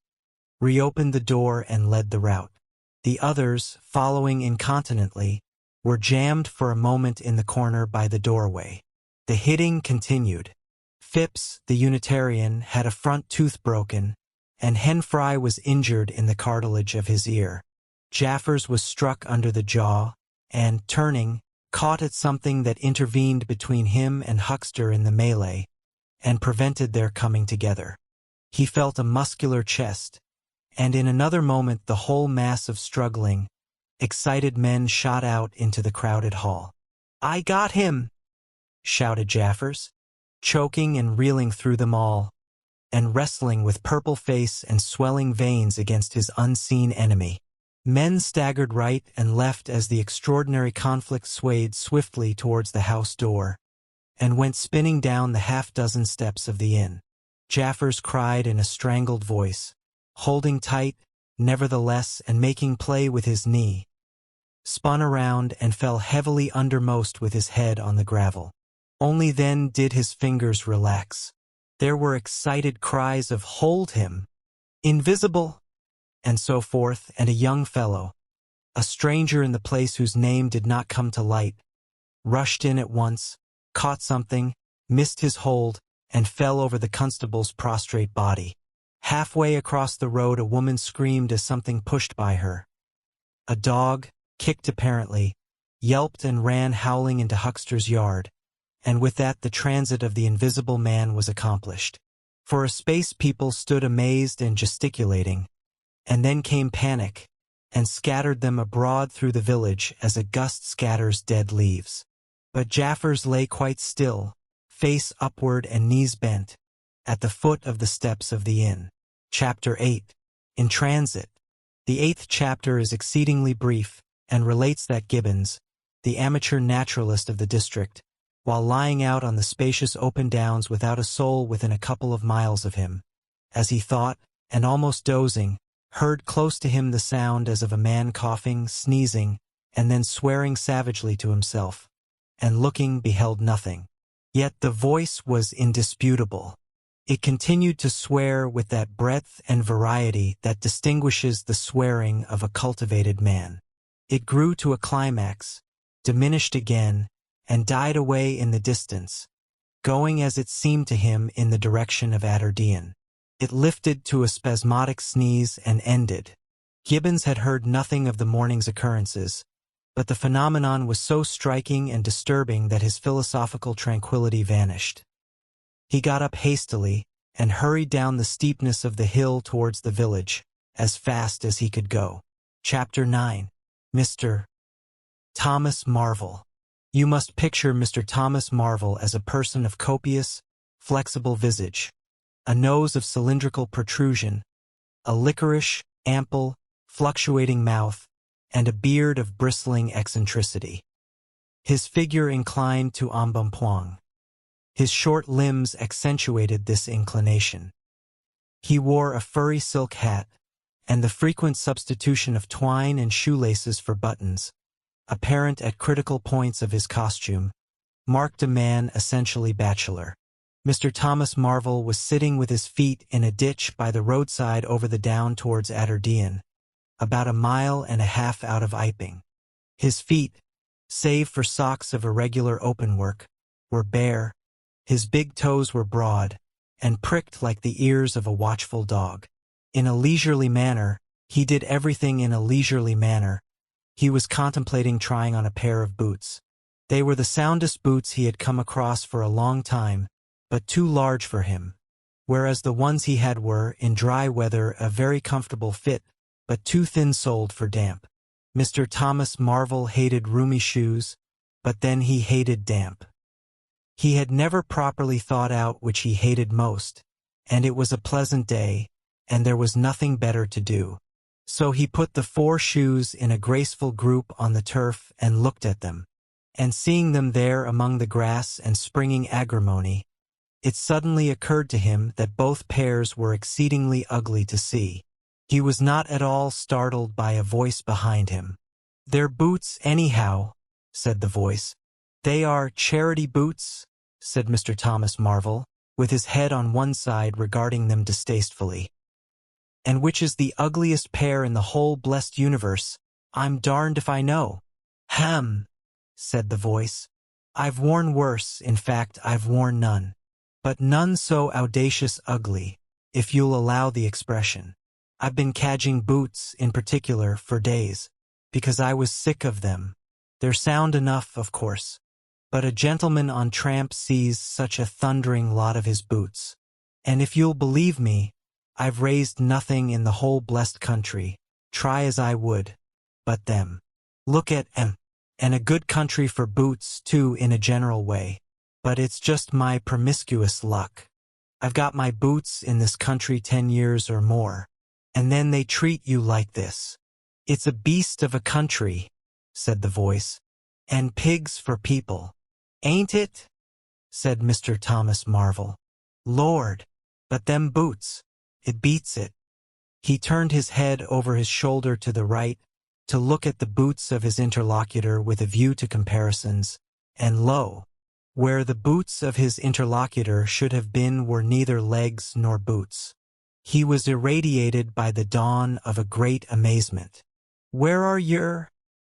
Speaker 1: reopened the door and led the rout. The others, following incontinently, were jammed for a moment in the corner by the doorway. The hitting continued. Phipps, the Unitarian, had a front tooth broken, and Hen Fry was injured in the cartilage of his ear. Jaffers was struck under the jaw, and, turning, caught at something that intervened between him and Huckster in the melee, and prevented their coming together. He felt a muscular chest, and in another moment the whole mass of struggling, excited men shot out into the crowded hall. "I got him!" shouted Jaffers, choking and reeling through them all, and wrestling with purple face and swelling veins against his unseen enemy. Men staggered right and left as the extraordinary conflict swayed swiftly towards the house door, and went spinning down the half-dozen steps of the inn. Jaffers cried in a strangled voice, holding tight, nevertheless, and making play with his knee, spun around and fell heavily undermost with his head on the gravel. Only then did his fingers relax. There were excited cries of "Hold him!" "Invisible!" and so forth, and a young fellow, a stranger in the place whose name did not come to light, rushed in at once, caught something, missed his hold, and fell over the constable's prostrate body. Halfway across the road a woman screamed as something pushed by her. A dog, kicked apparently, yelped and ran howling into Huckster's yard, and with that the transit of the invisible man was accomplished. For a space people stood amazed and gesticulating, and then came panic, and scattered them abroad through the village as a gust scatters dead leaves. But Jaffers lay quite still, face upward and knees bent, at the foot of the steps of the inn. Chapter 8. In Transit. The 8th chapter is exceedingly brief, and relates that Gibbons, the amateur naturalist of the district, while lying out on the spacious open downs without a soul within a couple of miles of him, as he thought, and almost dozing, heard close to him the sound as of a man coughing, sneezing, and then swearing savagely to himself, and looking beheld nothing. Yet the voice was indisputable. It continued to swear with that breadth and variety that distinguishes the swearing of a cultivated man. It grew to a climax, diminished again, and died away in the distance, going as it seemed to him in the direction of Adderdean. It lifted to a spasmodic sneeze and ended. Gibbons had heard nothing of the morning's occurrences, but the phenomenon was so striking and disturbing that his philosophical tranquility vanished. He got up hastily and hurried down the steepness of the hill towards the village, as fast as he could go. Chapter 9. Mr. Thomas Marvel. You must picture Mr. Thomas Marvel as a person of copious, flexible visage, a nose of cylindrical protrusion, a liquorish, ample, fluctuating mouth, and a beard of bristling eccentricity. His figure inclined to embonpoint. His short limbs accentuated this inclination. He wore a furry silk hat, and the frequent substitution of twine and shoelaces for buttons, apparent at critical points of his costume, marked a man essentially bachelor. Mr. Thomas Marvel was sitting with his feet in a ditch by the roadside over the down towards Adderdean, about 1.5 miles out of Iping. His feet, save for socks of irregular openwork, were bare. His big toes were broad, and pricked like the ears of a watchful dog. In a leisurely manner, he did everything in a leisurely manner. He was contemplating trying on a pair of boots. They were the soundest boots he had come across for a long time, but too large for him, whereas the ones he had were, in dry weather, a very comfortable fit, but too thin-soled for damp. Mr. Thomas Marvel hated roomy shoes, but then he hated damp. He had never properly thought out which he hated most, and it was a pleasant day, and there was nothing better to do. So he put the 4 shoes in a graceful group on the turf and looked at them, and seeing them there among the grass and springing agrimony, it suddenly occurred to him that both pairs were exceedingly ugly to see. He was not at all startled by a voice behind him. "They're boots anyhow," said the voice. "They are charity boots," said Mr. Thomas Marvel, with his head on one side regarding them distastefully. "And which is the ugliest pair in the whole blessed universe, I'm darned if I know." "Hem," said the voice. "I've worn worse, in fact I've worn none. But none so audacious ugly, if you'll allow the expression. I've been cadging boots, in particular, for days, because I was sick of them. They're sound enough, of course, but a gentleman on tramp sees such a thundering lot of his boots. And if you'll believe me, I've raised nothing in the whole blessed country, try as I would, but them. Look at 'em. And a good country for boots, too, in a general way. But it's just my promiscuous luck. I've got my boots in this country 10 years or more, and then they treat you like this. It's a beast of a country," said the voice, "and pigs for people. Ain't it?" said Mr. Thomas Marvel. "Lord, but them boots, it beats it." He turned his head over his shoulder to the right to look at the boots of his interlocutor with a view to comparisons, and lo! Where the boots of his interlocutor should have been were neither legs nor boots. He was irradiated by the dawn of a great amazement. "Where are your—"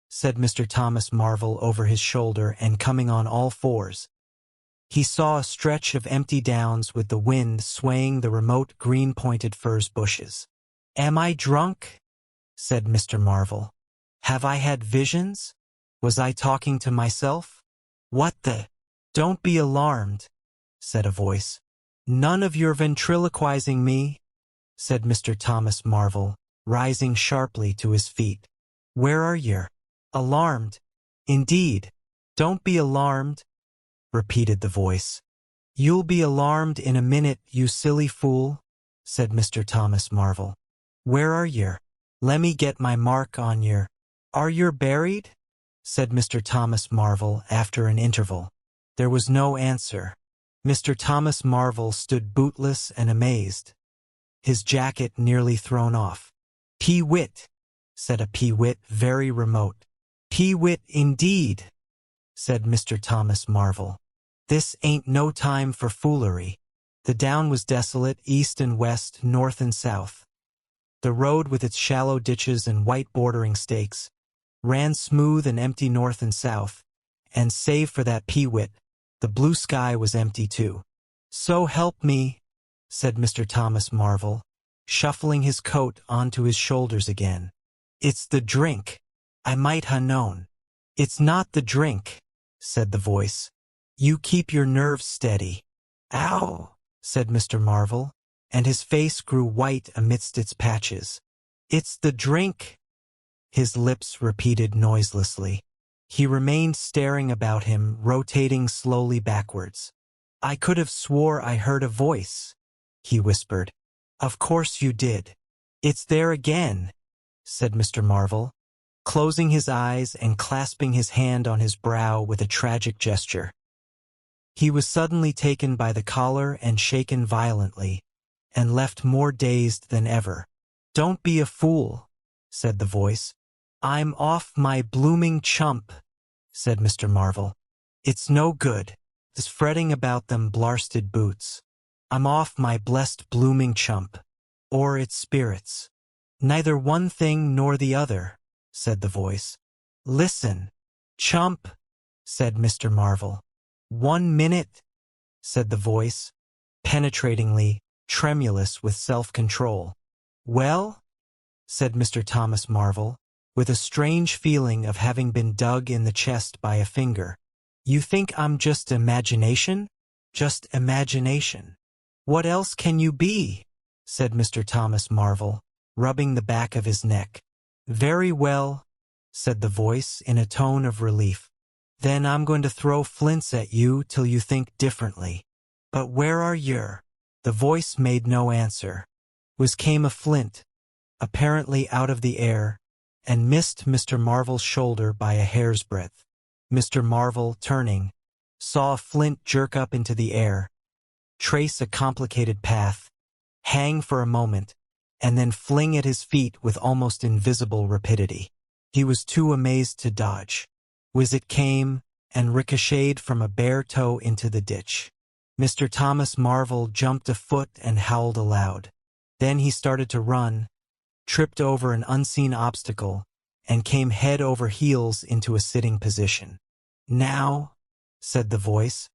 Speaker 1: said Mr. Thomas Marvel over his shoulder and coming on all fours. He saw a stretch of empty downs with the wind swaying the remote green-pointed furze bushes. "Am I drunk?" said Mr. Marvel. "Have I had visions? Was I talking to myself? What the—" "Don't be alarmed," said a voice. "None of your ventriloquizing me," said Mr. Thomas Marvel, rising sharply to his feet. "Where are you? Alarmed? Indeed. Don't be alarmed," repeated the voice. "You'll be alarmed in a minute, you silly fool," said Mr. Thomas Marvel. "Where are you? Lemme get my mark on you. Are you buried?" said Mr. Thomas Marvel after an interval. There was no answer. Mr. Thomas Marvel stood bootless and amazed, his jacket nearly thrown off. "Pee-wit," said a pee-wit very remote. "Pee-wit indeed," said Mr. Thomas Marvel. "This ain't no time for foolery." The down was desolate, east and west, north and south. The road, with its shallow ditches and white bordering stakes, ran smooth and empty north and south, and save for that pee-wit, The blue sky was empty too. "So help me," said Mr. Thomas Marvel, shuffling his coat onto his shoulders again. "It's the drink. I might ha' known." "It's not the drink," said the voice. "You keep your nerves steady." "Ow," said Mr. Marvel, and his face grew white amidst its patches. "It's the drink," his lips repeated noiselessly. He remained staring about him, rotating slowly backwards. "I could have swore I heard a voice," he whispered. "Of course you did. It's there again," said Mr. Marvel, closing his eyes and clasping his hand on his brow with a tragic gesture. He was suddenly taken by the collar and shaken violently, and left more dazed than ever. "Don't be a fool," said the voice. "I'm off my blooming chump," said Mr. Marvel. "It's no good, this fretting about them blarsted boots. I'm off my blessed blooming chump, or its spirits." "Neither one thing nor the other," said the voice. "Listen." "Chump," said Mr. Marvel. "1 minute," said the voice, penetratingly, tremulous with self-control. "Well?" said Mr. Thomas Marvel, with a strange feeling of having been dug in the chest by a finger. "You think I'm just imagination?" "Just imagination." "What else can you be?" said Mr. Thomas Marvel, rubbing the back of his neck. "Very well," said the voice in a tone of relief. "Then I'm going to throw flints at you till you think differently." "But where are your—" The voice made no answer. Came a flint, apparently out of the air, and missed Mr. Marvel's shoulder by a hair's breadth. Mr. Marvel, turning, saw a flint jerk up into the air, trace a complicated path, hang for a moment, and then fling at his feet with almost invisible rapidity. He was too amazed to dodge. It came and ricocheted from a bare toe into the ditch. Mr. Thomas Marvel jumped a foot and howled aloud. Then he started to run, tripped over an unseen obstacle, and came head over heels into a sitting position. "Now," said the voice,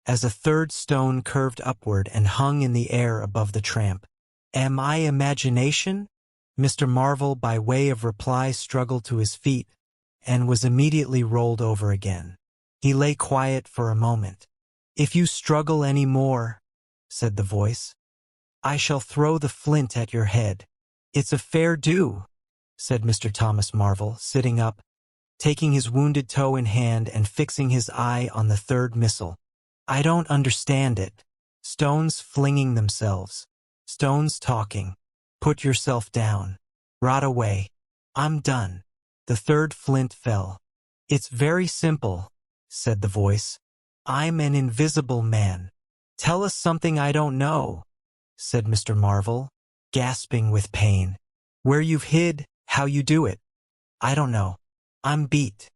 Speaker 1: as a third stone curved upward and hung in the air above the tramp. "Am I imagination?" Mr. Marvel, by way of reply, struggled to his feet, and was immediately rolled over again. He lay quiet for a moment. "If you struggle any more," said the voice, "I shall throw the flint at your head." "It's a fair do," said Mr. Thomas Marvel, sitting up, taking his wounded toe in hand and fixing his eye on the third missile. "I don't understand it. Stones flinging themselves. Stones talking. Put yourself down. Rot away. I'm done." The third flint fell. "It's very simple," said the voice. "I'm an invisible man." "Tell us something I don't know," said Mr. Marvel, gasping with pain. "Where you've hid, how you do it." "I don't know. I'm beat."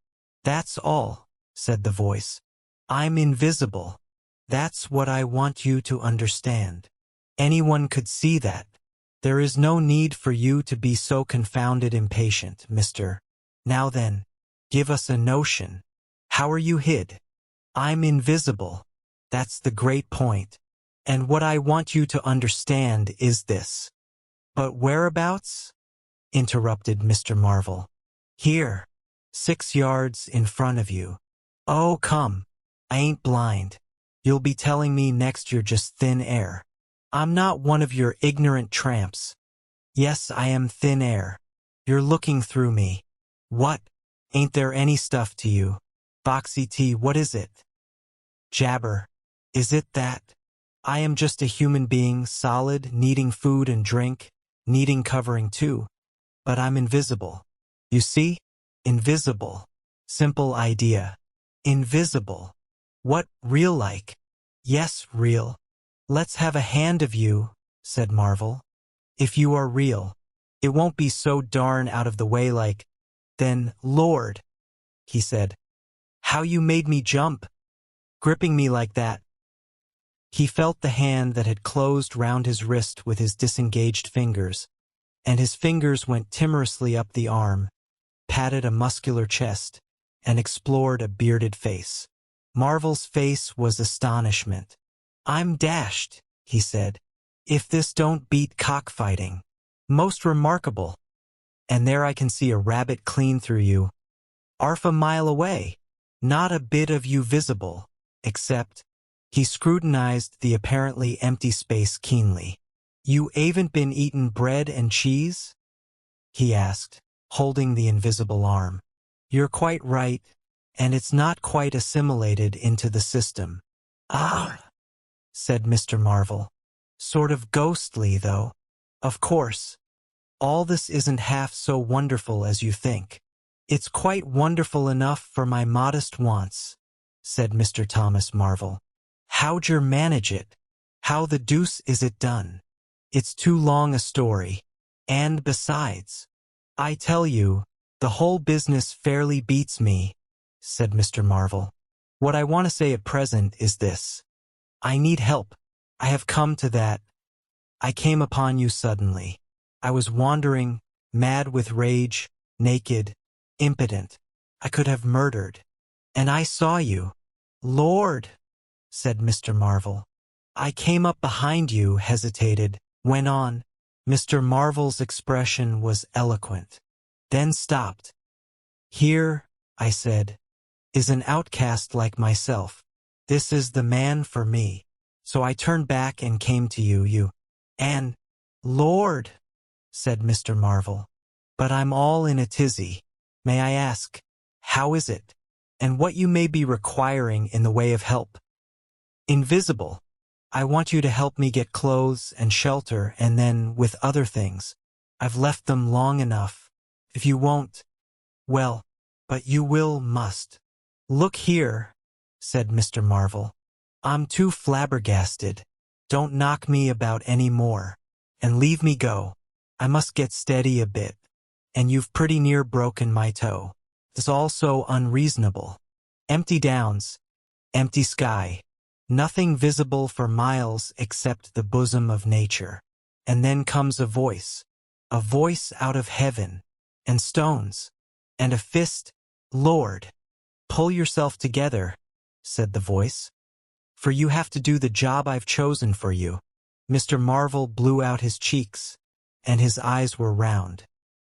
Speaker 1: "That's all," said the voice. "I'm invisible. That's what I want you to understand. Anyone could see that. There is no need for you to be so confounded impatient, Mr. Now then, give us a notion. How are you hid?" "I'm invisible. That's the great point. And what I want you to understand is this." "But whereabouts?" interrupted Mr. Marvel. "Here. 6 yards in front of you." "Oh, come. I ain't blind. You'll be telling me next you're just thin air." "I'm not one of your ignorant tramps." "Yes, I am thin air. You're looking through me." "What? Ain't there any stuff to you?" "Boxy tea, what is it?" "Jabber. Is it that? I am just a human being, solid, needing food and drink, needing covering too. But I'm invisible. You see? Invisible. Simple idea. Invisible. What, real like?" "Yes, real." "Let's have a hand of you," said Marvel. "If you are real. It won't be so darn out of the way like—" "Then, Lord," he said, "how you made me jump, gripping me like that." He felt the hand that had closed round his wrist with his disengaged fingers, and his fingers went timorously up the arm, patted a muscular chest, and explored a bearded face. Marvel's face was astonishment. "I'm dashed," he said, "if this don't beat cockfighting. Most remarkable. And there I can see a rabbit clean through you. 'Arf a mile away. Not a bit of you visible, except—" He scrutinized the apparently empty space keenly. "You aven't been eatin' bread and cheese?" he asked, holding the invisible arm. "You're quite right, and it's not quite assimilated into the system." "Ah," said Mr. Marvel. "Sort of ghostly, though. Of course, all this isn't half so wonderful as you think." "It's quite wonderful enough for my modest wants," said Mr. Thomas Marvel. "How'd yer manage it? How the deuce is it done? It's too long a story. And besides, I tell you, the whole business fairly beats me," said Mr. Marvel. "What I want to say at present is this. I need help. I have come to that. I came upon you suddenly. I was wandering, mad with rage, naked, impotent. I could have murdered. And I saw you." "Lord," said Mr. Marvel. "I came up behind you," hesitated, went on. Mr. Marvel's expression was eloquent, then stopped. "Here," I said, "is an outcast like myself. This is the man for me. So I turned back and came to you. And, Lord," said Mr. Marvel, "but I'm all in a tizzy. May I ask, how is it? And what you may be requiring in the way of help?" "Invisible. I want you to help me get clothes and shelter, and then, with other things. I've left them long enough. If you won't, well, but you must." "Look here," said Mr. Marvel. "I'm too flabbergasted. Don't knock me about any more. And leave me go. I must get steady a bit. And you've pretty near broken my toe. It's all so unreasonable. Empty downs, empty sky. Nothing visible for miles except the bosom of nature. And then comes a voice out of heaven, and stones, and a fist. Lord, pull yourself together," said the voice, "for you have to do the job I've chosen for you." Mr. Marvel blew out his cheeks, and his eyes were round.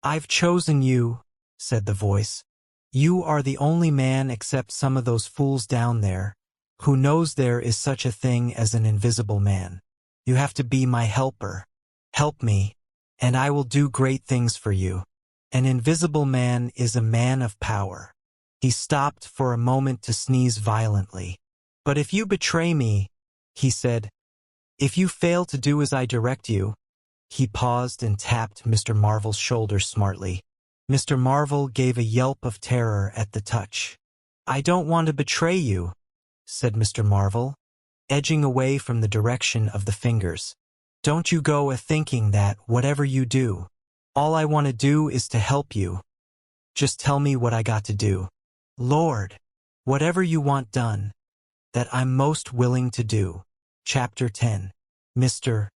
Speaker 1: "I've chosen you," said the voice. "You are the only man except some of those fools down there who knows there is such a thing as an invisible man. You have to be my helper. Help me, and I will do great things for you. An invisible man is a man of power." He stopped for a moment to sneeze violently. "But if you betray me," he said, "if you fail to do as I direct you—" He paused and tapped Mr. Marvel's shoulder smartly. Mr. Marvel gave a yelp of terror at the touch. "I don't want to betray you," said Mr. Marvel, edging away from the direction of the fingers. "Don't you go a-thinking that, whatever you do. All I want to do is to help you. Just tell me what I got to do. Lord, whatever you want done, that I'm most willing to do." Chapter 10. Mr.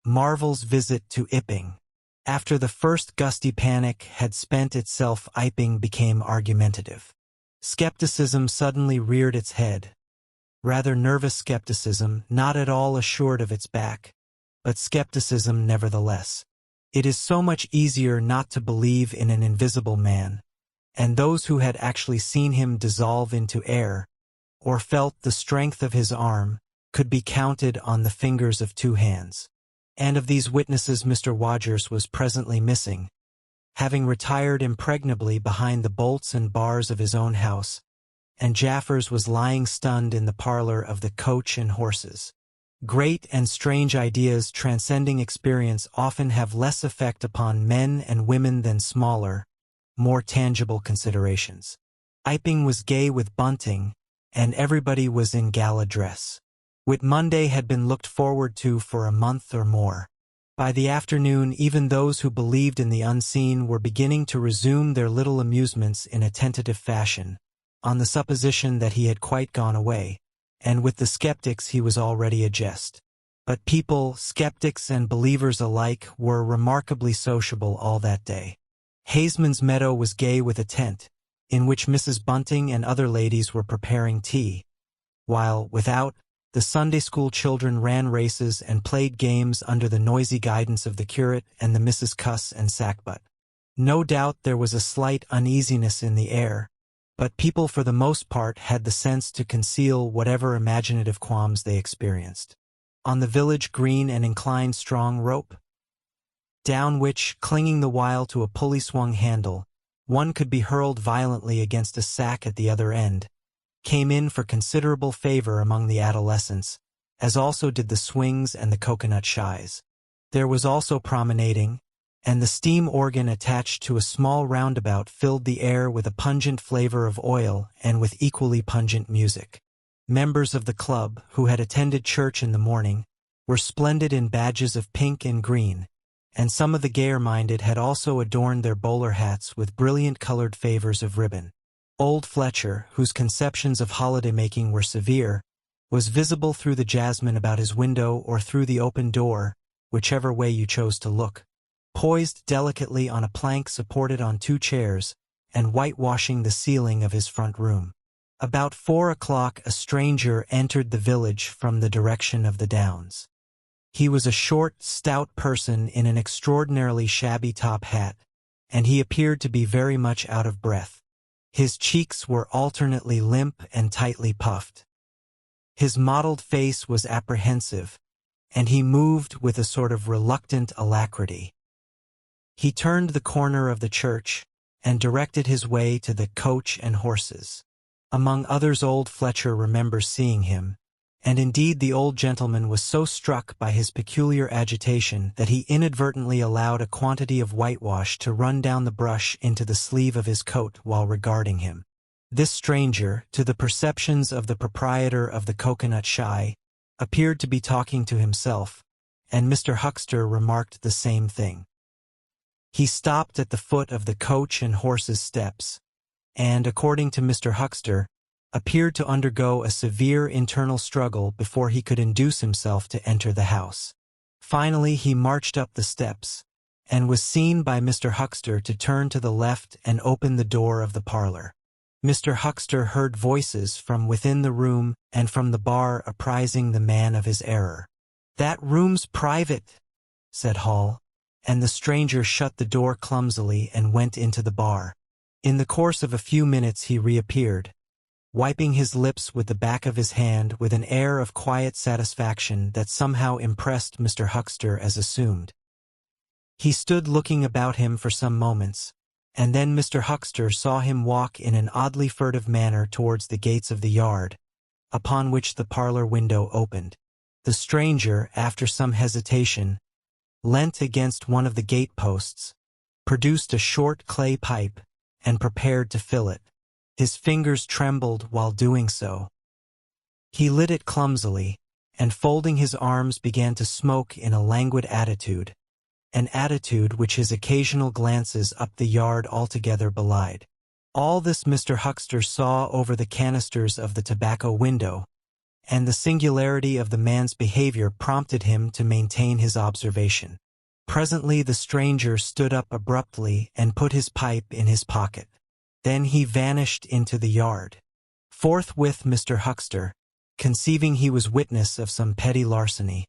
Speaker 1: Marvel's visit to Iping. After the first gusty panic had spent itself, Iping became argumentative. Skepticism suddenly reared its head. Rather nervous skepticism, not at all assured of its back, but skepticism nevertheless. It is so much easier not to believe in an invisible man, and those who had actually seen him dissolve into air, or felt the strength of his arm, could be counted on the fingers of two hands. And of these witnesses Mr. Rogers was presently missing, having retired impregnably behind the bolts and bars of his own house, and Jaffers was lying stunned in the parlor of the Coach and Horses. Great and strange ideas transcending experience often have less effect upon men and women than smaller, more tangible considerations. Iping was gay with bunting, and everybody was in gala dress. Whit Monday had been looked forward to for a month or more. By the afternoon, even those who believed in the unseen were beginning to resume their little amusements in a tentative fashion, on the supposition that he had quite gone away, and with the skeptics he was already a jest. But people, skeptics and believers alike, were remarkably sociable all that day. Haseman's meadow was gay with a tent, in which Mrs. Bunting and other ladies were preparing tea, while, without, the Sunday school children ran races and played games under the noisy guidance of the curate and the Misses Cuss and Sackbut. No doubt there was a slight uneasiness in the air, but people for the most part had the sense to conceal whatever imaginative qualms they experienced. On the village green an inclined strong rope, down which, clinging the while to a pulley-swung handle, one could be hurled violently against a sack at the other end, came in for considerable favor among the adolescents, as also did the swings and the coconut shies. There was also promenading, and the steam organ attached to a small roundabout filled the air with a pungent flavor of oil and with equally pungent music. Members of the club, who had attended church in the morning, were splendid in badges of pink and green, and some of the gayer-minded had also adorned their bowler hats with brilliant-colored favors of ribbon. Old Fletcher, whose conceptions of holiday-making were severe, was visible through the jasmine about his window or through the open door, whichever way you chose to look, poised delicately on a plank supported on 2 chairs, and whitewashing the ceiling of his front room. About 4 o'clock a stranger entered the village from the direction of the Downs. He was a short, stout person in an extraordinarily shabby top hat, and he appeared to be very much out of breath. His cheeks were alternately limp and tightly puffed. His mottled face was apprehensive, and he moved with a sort of reluctant alacrity. He turned the corner of the church and directed his way to the Coach and Horses. Among others old Fletcher remembers seeing him, and indeed the old gentleman was so struck by his peculiar agitation that he inadvertently allowed a quantity of whitewash to run down the brush into the sleeve of his coat while regarding him. This stranger, to the perceptions of the proprietor of the coconut shy, appeared to be talking to himself, and Mr. Huckster remarked the same thing. He stopped at the foot of the Coach and Horses steps, and, according to Mr. Huckster, appeared to undergo a severe internal struggle before he could induce himself to enter the house. Finally he marched up the steps, and was seen by Mr. Huckster to turn to the left and open the door of the parlor. Mr. Huckster heard voices from within the room and from the bar apprising the man of his error. "That room's private," said Hall, and the stranger shut the door clumsily and went into the bar. In the course of a few minutes he reappeared, wiping his lips with the back of his hand with an air of quiet satisfaction that somehow impressed Mr. Huckster as assumed. He stood looking about him for some moments, and then Mr. Huckster saw him walk in an oddly furtive manner towards the gates of the yard, upon which the parlor window opened. The stranger, after some hesitation, leant against one of the gate-posts, produced a short clay pipe, and prepared to fill it. His fingers trembled while doing so. He lit it clumsily, and folding his arms began to smoke in a languid attitude, an attitude which his occasional glances up the yard altogether belied. All this Mr. Huckster saw over the canisters of the tobacco window, and the singularity of the man's behavior prompted him to maintain his observation. Presently the stranger stood up abruptly and put his pipe in his pocket. Then he vanished into the yard. Forthwith Mr. Huckster, conceiving he was witness of some petty larceny,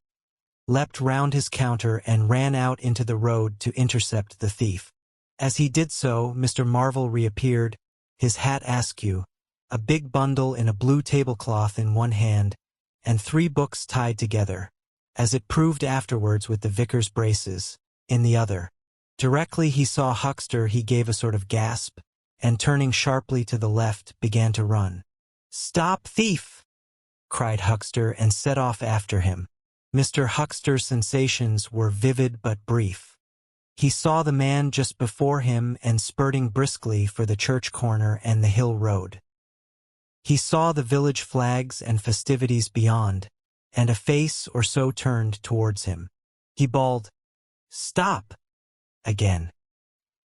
Speaker 1: leapt round his counter and ran out into the road to intercept the thief. As he did so, Mr. Marvel reappeared, his hat askew, a big bundle in a blue tablecloth in one hand, and 3 books tied together, as it proved afterwards with the vicar's braces, in the other. Directly he saw Huckster he gave a sort of gasp, and turning sharply to the left began to run. "Stop, thief!" cried Huckster and set off after him. Mr. Huckster's sensations were vivid but brief. He saw the man just before him and spurting briskly for the church corner and the hill road. He saw the village flags and festivities beyond, and a face or so turned towards him. He bawled, "Stop!" again.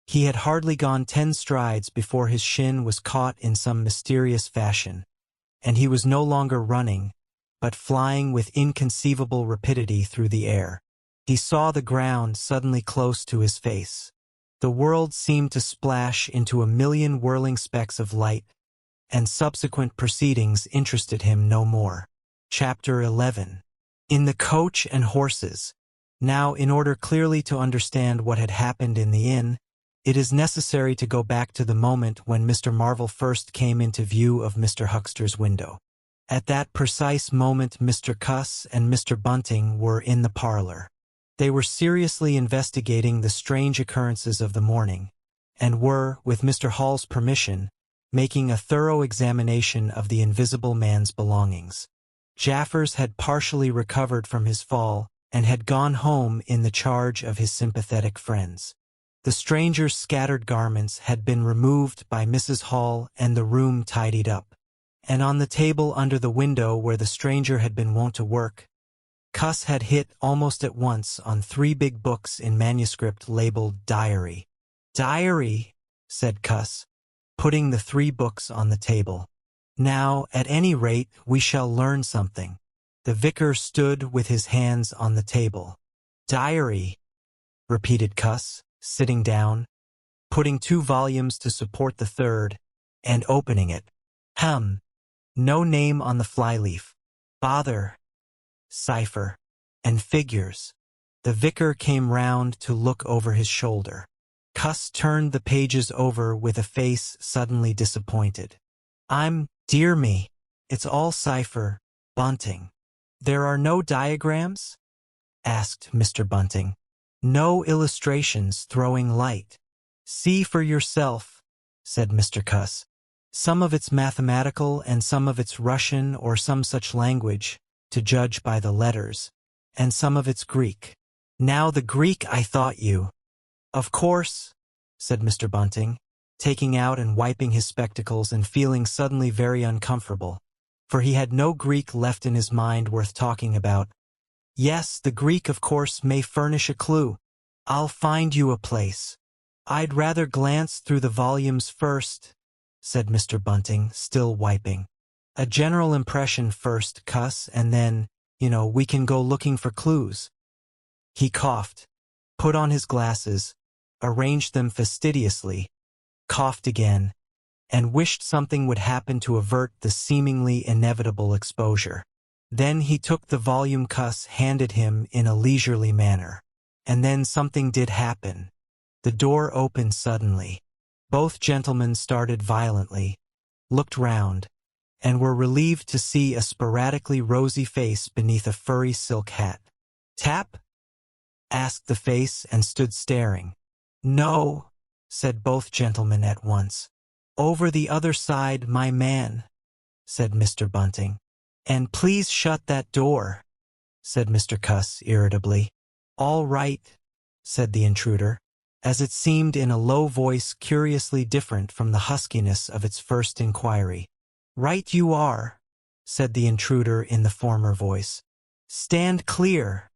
Speaker 1: He had hardly gone 10 strides before his shin was caught in some mysterious fashion, and he was no longer running, but flying with inconceivable rapidity through the air. He saw the ground suddenly close to his face. The world seemed to splash into a million whirling specks of light, and subsequent proceedings interested him no more. Chapter 11. In the coach and horses. Now, in order clearly to understand what had happened in the inn, it is necessary to go back to the moment when Mr. Marvel first came into view of Mr. Huckster's window. At that precise moment Mr. Cuss and Mr. Bunting were in the parlor. They were seriously investigating the strange occurrences of the morning, and were, with Mr. Hall's permission, making a thorough examination of the invisible man's belongings. Jaffers had partially recovered from his fall, and had gone home in the charge of his sympathetic friends. The stranger's scattered garments had been removed by Mrs. Hall and the room tidied up. And on the table under the window where the stranger had been wont to work, Cuss had hit almost at once on 3 big books in manuscript labeled Diary. "Diary," said Cuss, putting the 3 books on the table. "Now, at any rate, we shall learn something." The vicar stood with his hands on the table. "Diary," repeated Cuss, sitting down, putting 2 volumes to support the 3rd, and opening it. No name on the flyleaf. Bother. Cipher. And figures. The vicar came round to look over his shoulder. Cuss turned the pages over with a face suddenly disappointed. Dear me, it's all cipher, Bunting." "There are no diagrams?" asked Mr. Bunting. "No illustrations throwing light." "See for yourself," said Mr. Cuss. "Some of it's mathematical and some of it's Russian or some such language, to judge by the letters, and some of it's Greek." "Now the Greek I thought you—" "Of course," said Mr. Bunting, taking out and wiping his spectacles and feeling suddenly very uncomfortable, for he had no Greek left in his mind worth talking about. "Yes, the Greek of course may furnish a clue. I'll find you a place." "I'd rather glance through the volumes first," said Mr. Bunting, still wiping. "A general impression first, Cuss, and then, we can go looking for clues." He coughed, put on his glasses, arranged them fastidiously, coughed again, and wished something would happen to avert the seemingly inevitable exposure. Then he took the volume Cuss handed him in a leisurely manner. And then something did happen. The door opened suddenly. Both gentlemen started violently, looked round, and were relieved to see a sporadically rosy face beneath a furry silk hat. "Tap?" asked the face, and stood staring. "No," said both gentlemen at once. "Over the other side, my man," said Mr. Bunting. "And please shut that door," said Mr. Cuss irritably. "All right," said the intruder, as it seemed in a low voice curiously different from the huskiness of its first inquiry. "Right you are," said the intruder in the former voice. "Stand clear."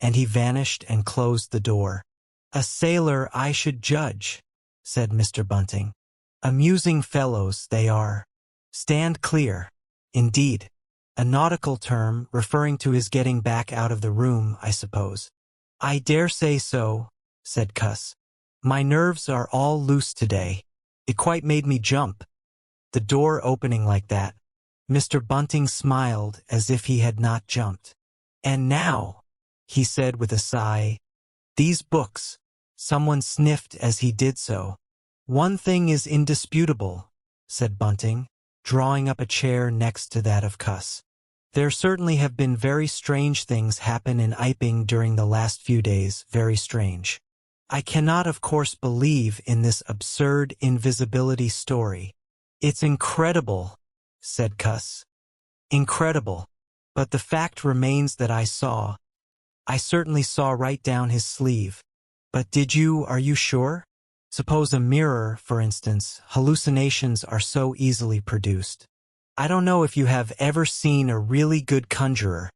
Speaker 1: And he vanished and closed the door. "A sailor, I should judge," said Mr. Bunting. "Amusing fellows they are. Stand clear. Indeed. A nautical term referring to his getting back out of the room, I suppose." "I dare say so," said Cuss. "My nerves are all loose today. It quite made me jump. The door opening like that." Mr. Bunting smiled as if he had not jumped. "And now," he said with a sigh, "these books." Someone sniffed as he did so. "One thing is indisputable," said Bunting, drawing up a chair next to that of Cuss. "There certainly have been very strange things happen in Iping during the last few days, very strange. I cannot of course believe in this absurd invisibility story." "It's incredible," said Cuss. "Incredible. But the fact remains that I certainly saw right down his sleeve." "But are you sure? Suppose a mirror, for instance, hallucinations are so easily produced. I don't know if you have ever seen a really good conjurer."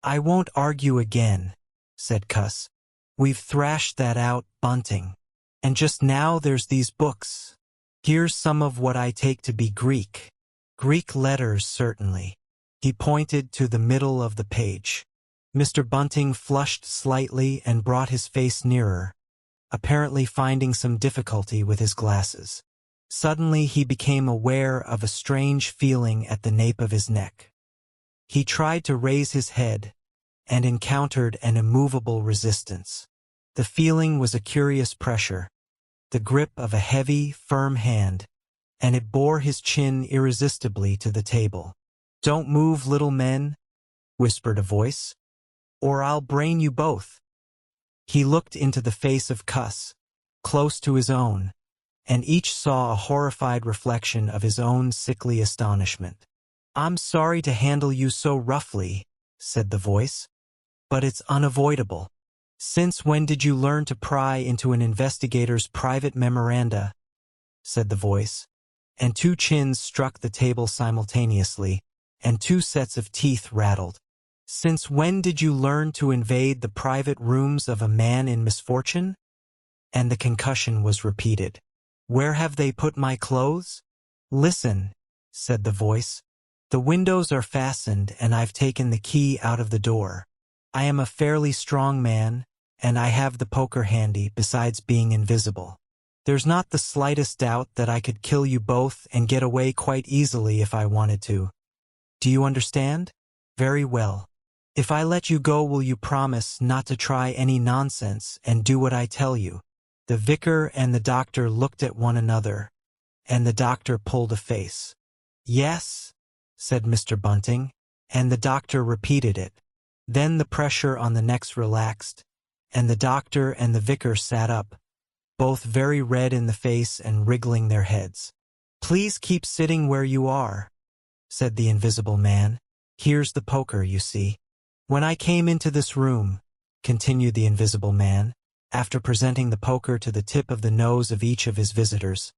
Speaker 1: "I won't argue again," said Cuss. "We've thrashed that out, Bunting. And just now there's these books. Here's some of what I take to be Greek. Greek letters, certainly." He pointed to the middle of the page. Mr. Bunting flushed slightly and brought his face nearer. apparently finding some difficulty with his glasses. Suddenly he became aware of a strange feeling at the nape of his neck. He tried to raise his head and encountered an immovable resistance. The feeling was a curious pressure, the grip of a heavy, firm hand, and it bore his chin irresistibly to the table. "Don't move, little men," whispered a voice, "or I'll brain you both." He looked into the face of Cuss, close to his own, and each saw a horrified reflection of his own sickly astonishment. "I'm sorry to handle you so roughly," said the voice, "but it's unavoidable. Since when did you learn to pry into an investigator's private memoranda?" said the voice, and two chins struck the table simultaneously, and two sets of teeth rattled. "Since when did you learn to invade the private rooms of a man in misfortune?" And the concussion was repeated. "Where have they put my clothes?" "Listen," said the voice. "The windows are fastened and I've taken the key out of the door. I am a fairly strong man, and I have the poker handy besides being invisible. There's not the slightest doubt that I could kill you both and get away quite easily if I wanted to. Do you understand? Very well. If I let you go, will you promise not to try any nonsense and do what I tell you?" The vicar and the doctor looked at one another, and the doctor pulled a face. "Yes," said Mr. Bunting, and the doctor repeated it. Then the pressure on the necks relaxed, and the doctor and the vicar sat up, both very red in the face and wriggling their heads. "Please keep sitting where you are," said the invisible man. "Here's the poker, you see. When I came into this room," continued the invisible man, after presenting the poker to the tip of the nose of each of his visitors,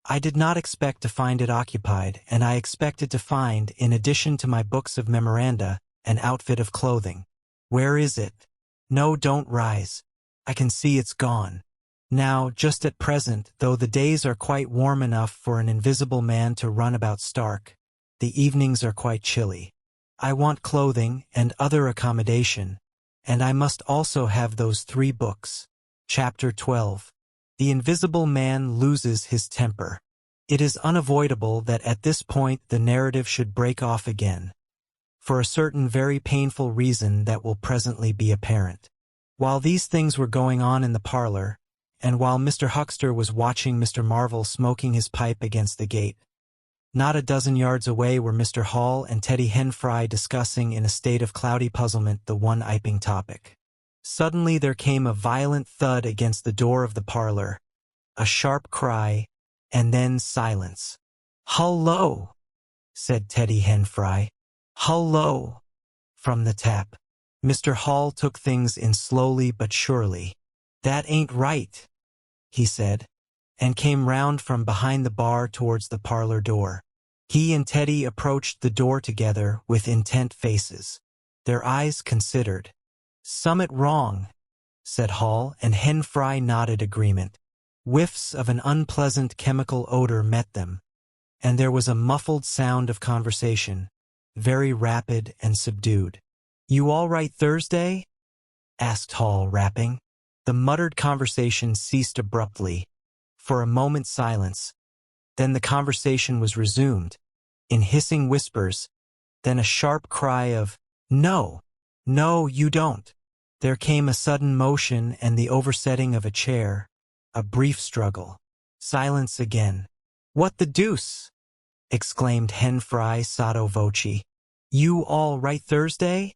Speaker 1: "I did not expect to find it occupied, and I expected to find, in addition to my books of memoranda, an outfit of clothing. Where is it? No, don't rise. I can see it's gone. Now, just at present, though the days are quite warm enough for an invisible man to run about stark, the evenings are quite chilly. I want clothing and other accommodation, and I must also have those 3 books. Chapter 12. The invisible man loses his temper. It is unavoidable that at this point the narrative should break off again, for a certain very painful reason that will presently be apparent. While these things were going on in the parlor, and while Mr. Huckster was watching Mr. Marvel smoking his pipe against the gate, not a dozen yards away were Mr. Hall and Teddy Henfry discussing in a state of cloudy puzzlement the one iping topic. Suddenly there came a violent thud against the door of the parlor, a sharp cry, and then silence. "Hullo," said Teddy Henfry. "Hullo," from the tap. Mr. Hall took things in slowly but surely. "That ain't right," he said, and came round from behind the bar towards the parlor door. He and Teddy approached the door together with intent faces. Their eyes considered. "Summit wrong," said Hall, and Henfry nodded agreement. Whiffs of an unpleasant chemical odor met them, and there was a muffled sound of conversation, very rapid and subdued. "You all right Thursday?" asked Hall, rapping. The muttered conversation ceased abruptly. For a moment's silence. Then the conversation was resumed, in hissing whispers, then a sharp cry of, "No, no, you don't." There came a sudden motion and the oversetting of a chair, a brief struggle. Silence again. "What the deuce?" exclaimed Henfry sotto voce. "You all right Thursday?"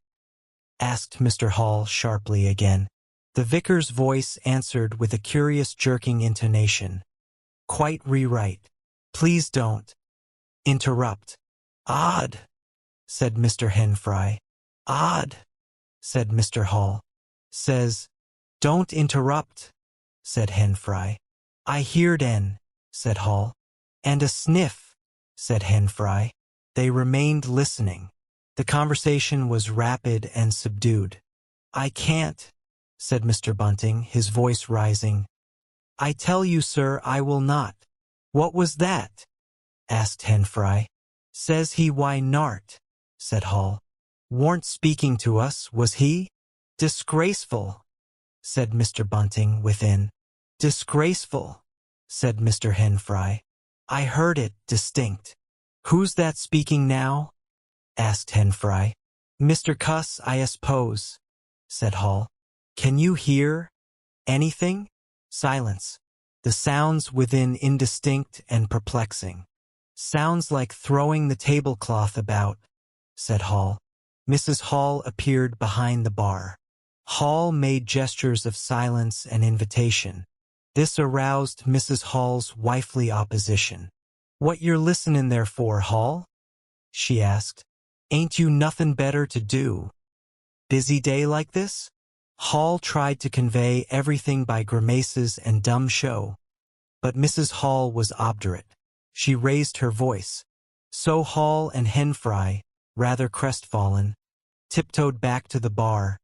Speaker 1: asked Mr. Hall sharply again. The vicar's voice answered with a curious jerking intonation. "Quite rewrite. Please don't interrupt." "Odd," said Mr. Henfry. "Odd," said Mr. Hall. "Says, don't interrupt," said Henfry. "I heard en," said Hall. "And a sniff," said Henfry. They remained listening. The conversation was rapid and subdued. "I can't," said Mr. Bunting, his voice rising. "I tell you, sir, I will not." "What was that?" asked Henfry. "Says he why nart," said Hall. "Warn't speaking to us, was he?" "Disgraceful," said Mr. Bunting within. "Disgraceful," said Mr. Henfry. "I heard it distinct." "Who's that speaking now?" asked Henfry. "Mr. Cuss, I suppose," said Hall. "Can you hear anything?" Silence. The sounds within indistinct and perplexing. "Sounds like throwing the tablecloth about," said Hall. Mrs. Hall appeared behind the bar. Hall made gestures of silence and invitation. This aroused Mrs. Hall's wifely opposition. "What you're listening there for, Hall?" she asked. "Ain't you nothin' better to do? Busy day like this?" Hall tried to convey everything by grimaces and dumb show, but Mrs. Hall was obdurate. She raised her voice. So Hall and Henfry, rather crestfallen, tiptoed back to the bar,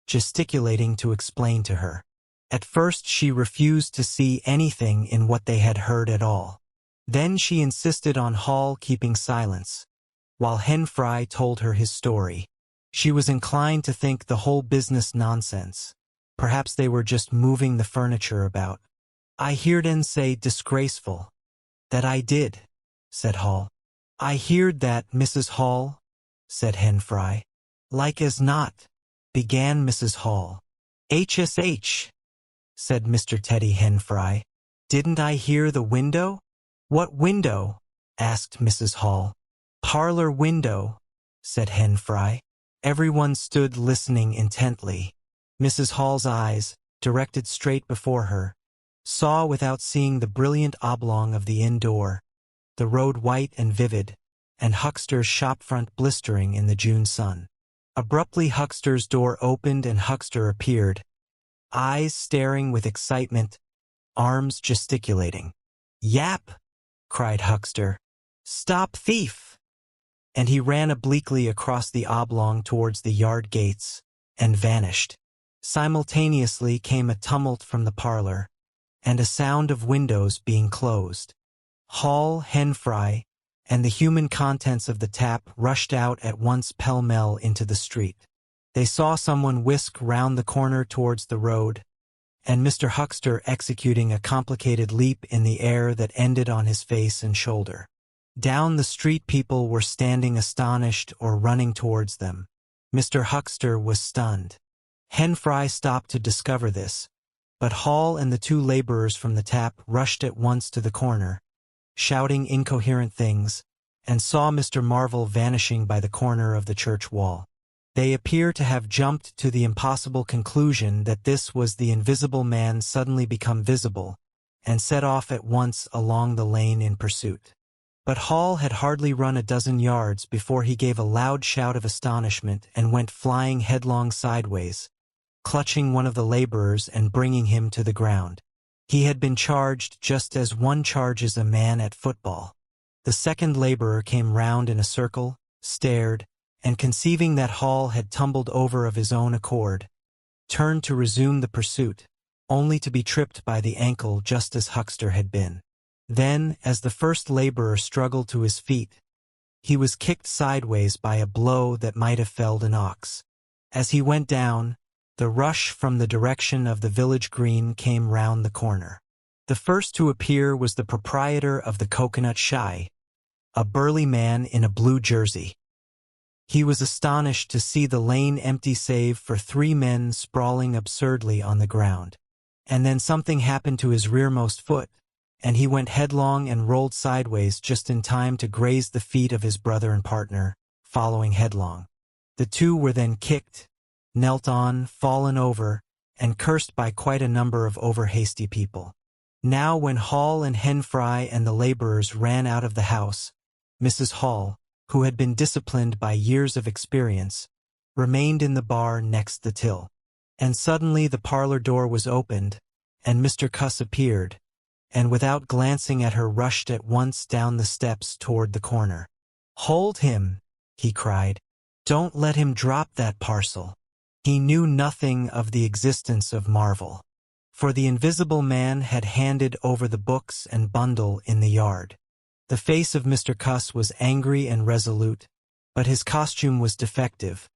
Speaker 1: gesticulating to explain to her. At first she refused to see anything in what they had heard at all. Then she insisted on Hall keeping silence, while Henfry told her his story. She was inclined to think the whole business nonsense. Perhaps they were just moving the furniture about. "I heard en say disgraceful." "That I did," said Hall. "I heard that, Mrs. Hall," said Henfry. "Like as not," began Mrs. Hall. "HSH," said Mr. Teddy Henfry. "Didn't I hear the window?" "What window?" asked Mrs. Hall. "Parlor window," said Henfry. Everyone stood listening intently. Mrs. Hall's eyes, directed straight before her, saw without seeing the brilliant oblong of the inn door, the road white and vivid, and Huckster's shopfront blistering in the June sun. Abruptly Huckster's door opened and Huckster appeared, eyes staring with excitement, arms gesticulating. "Yap!" cried Huckster. "Stop thief!" And he ran obliquely across the oblong towards the yard gates, and vanished. Simultaneously came a tumult from the parlor, and a sound of windows being closed. Hall, Henfry, and the human contents of the tap rushed out at once pell-mell into the street. They saw someone whisk round the corner towards the road, and Mr. Huckster executing a complicated leap in the air that ended on his face and shoulder. Down the street people were standing astonished or running towards them. Mr. Huckster was stunned. Henfry stopped to discover this, but Hall and the two laborers from the tap rushed at once to the corner, shouting incoherent things, and saw Mr. Marvel vanishing by the corner of the church wall. They appear to have jumped to the impossible conclusion that this was the invisible man suddenly become visible, and set off at once along the lane in pursuit. But Hall had hardly run a dozen yards before he gave a loud shout of astonishment and went flying headlong sideways, clutching one of the laborers and bringing him to the ground. He had been charged just as one charges a man at football. The second laborer came round in a circle, stared, and conceiving that Hall had tumbled over of his own accord, turned to resume the pursuit, only to be tripped by the ankle just as Huckster had been. Then, as the first laborer struggled to his feet, he was kicked sideways by a blow that might have felled an ox. As he went down, the rush from the direction of the village green came round the corner. The first to appear was the proprietor of the Coconut Shy, a burly man in a blue jersey. He was astonished to see the lane empty save for 3 men sprawling absurdly on the ground. And then something happened to his rearmost foot, and he went headlong and rolled sideways just in time to graze the feet of his brother and partner, following headlong. The two were then kicked, knelt on, fallen over, and cursed by quite a number of over-hasty people. Now when Hall and Henfry and the laborers ran out of the house, Mrs. Hall, who had been disciplined by years of experience, remained in the bar next the till. And suddenly the parlor door was opened, and Mr. Cuss appeared, and without glancing at her rushed at once down the steps toward the corner. "Hold him," he cried. "Don't let him drop that parcel." He knew nothing of the existence of Marvel, for the invisible man had handed over the books and bundle in the yard. The face of Mr. Cuss was angry and resolute, but his costume was defective,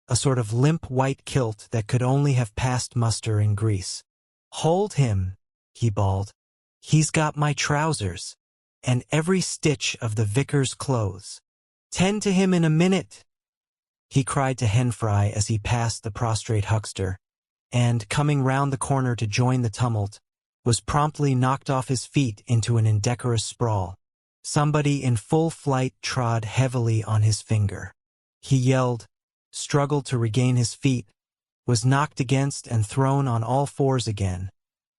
Speaker 1: a sort of limp white kilt that could only have passed muster in Greece. "Hold him," he bawled. "He's got my trousers, and every stitch of the vicar's clothes. Tend to him in a minute," he cried to Henfry as he passed the prostrate huckster, and, coming round the corner to join the tumult, was promptly knocked off his feet into an indecorous sprawl. Somebody in full flight trod heavily on his finger. He yelled, struggled to regain his feet, was knocked against and thrown on all fours again,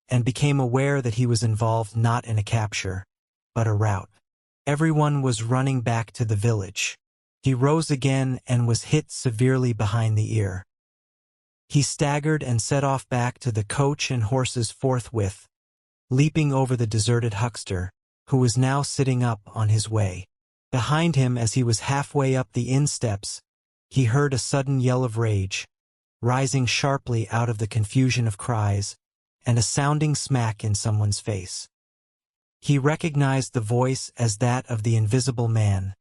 Speaker 1: and became aware that he was involved not in a capture, but a rout. Everyone was running back to the village. He rose again and was hit severely behind the ear. He staggered and set off back to the coach and horses forthwith, leaping over the deserted huckster, who was now sitting up on his way. Behind him, as he was halfway up the inn steps, he heard a sudden yell of rage, rising sharply out of the confusion of cries, and a sounding smack in someone's face. He recognized the voice as that of the Invisible Man,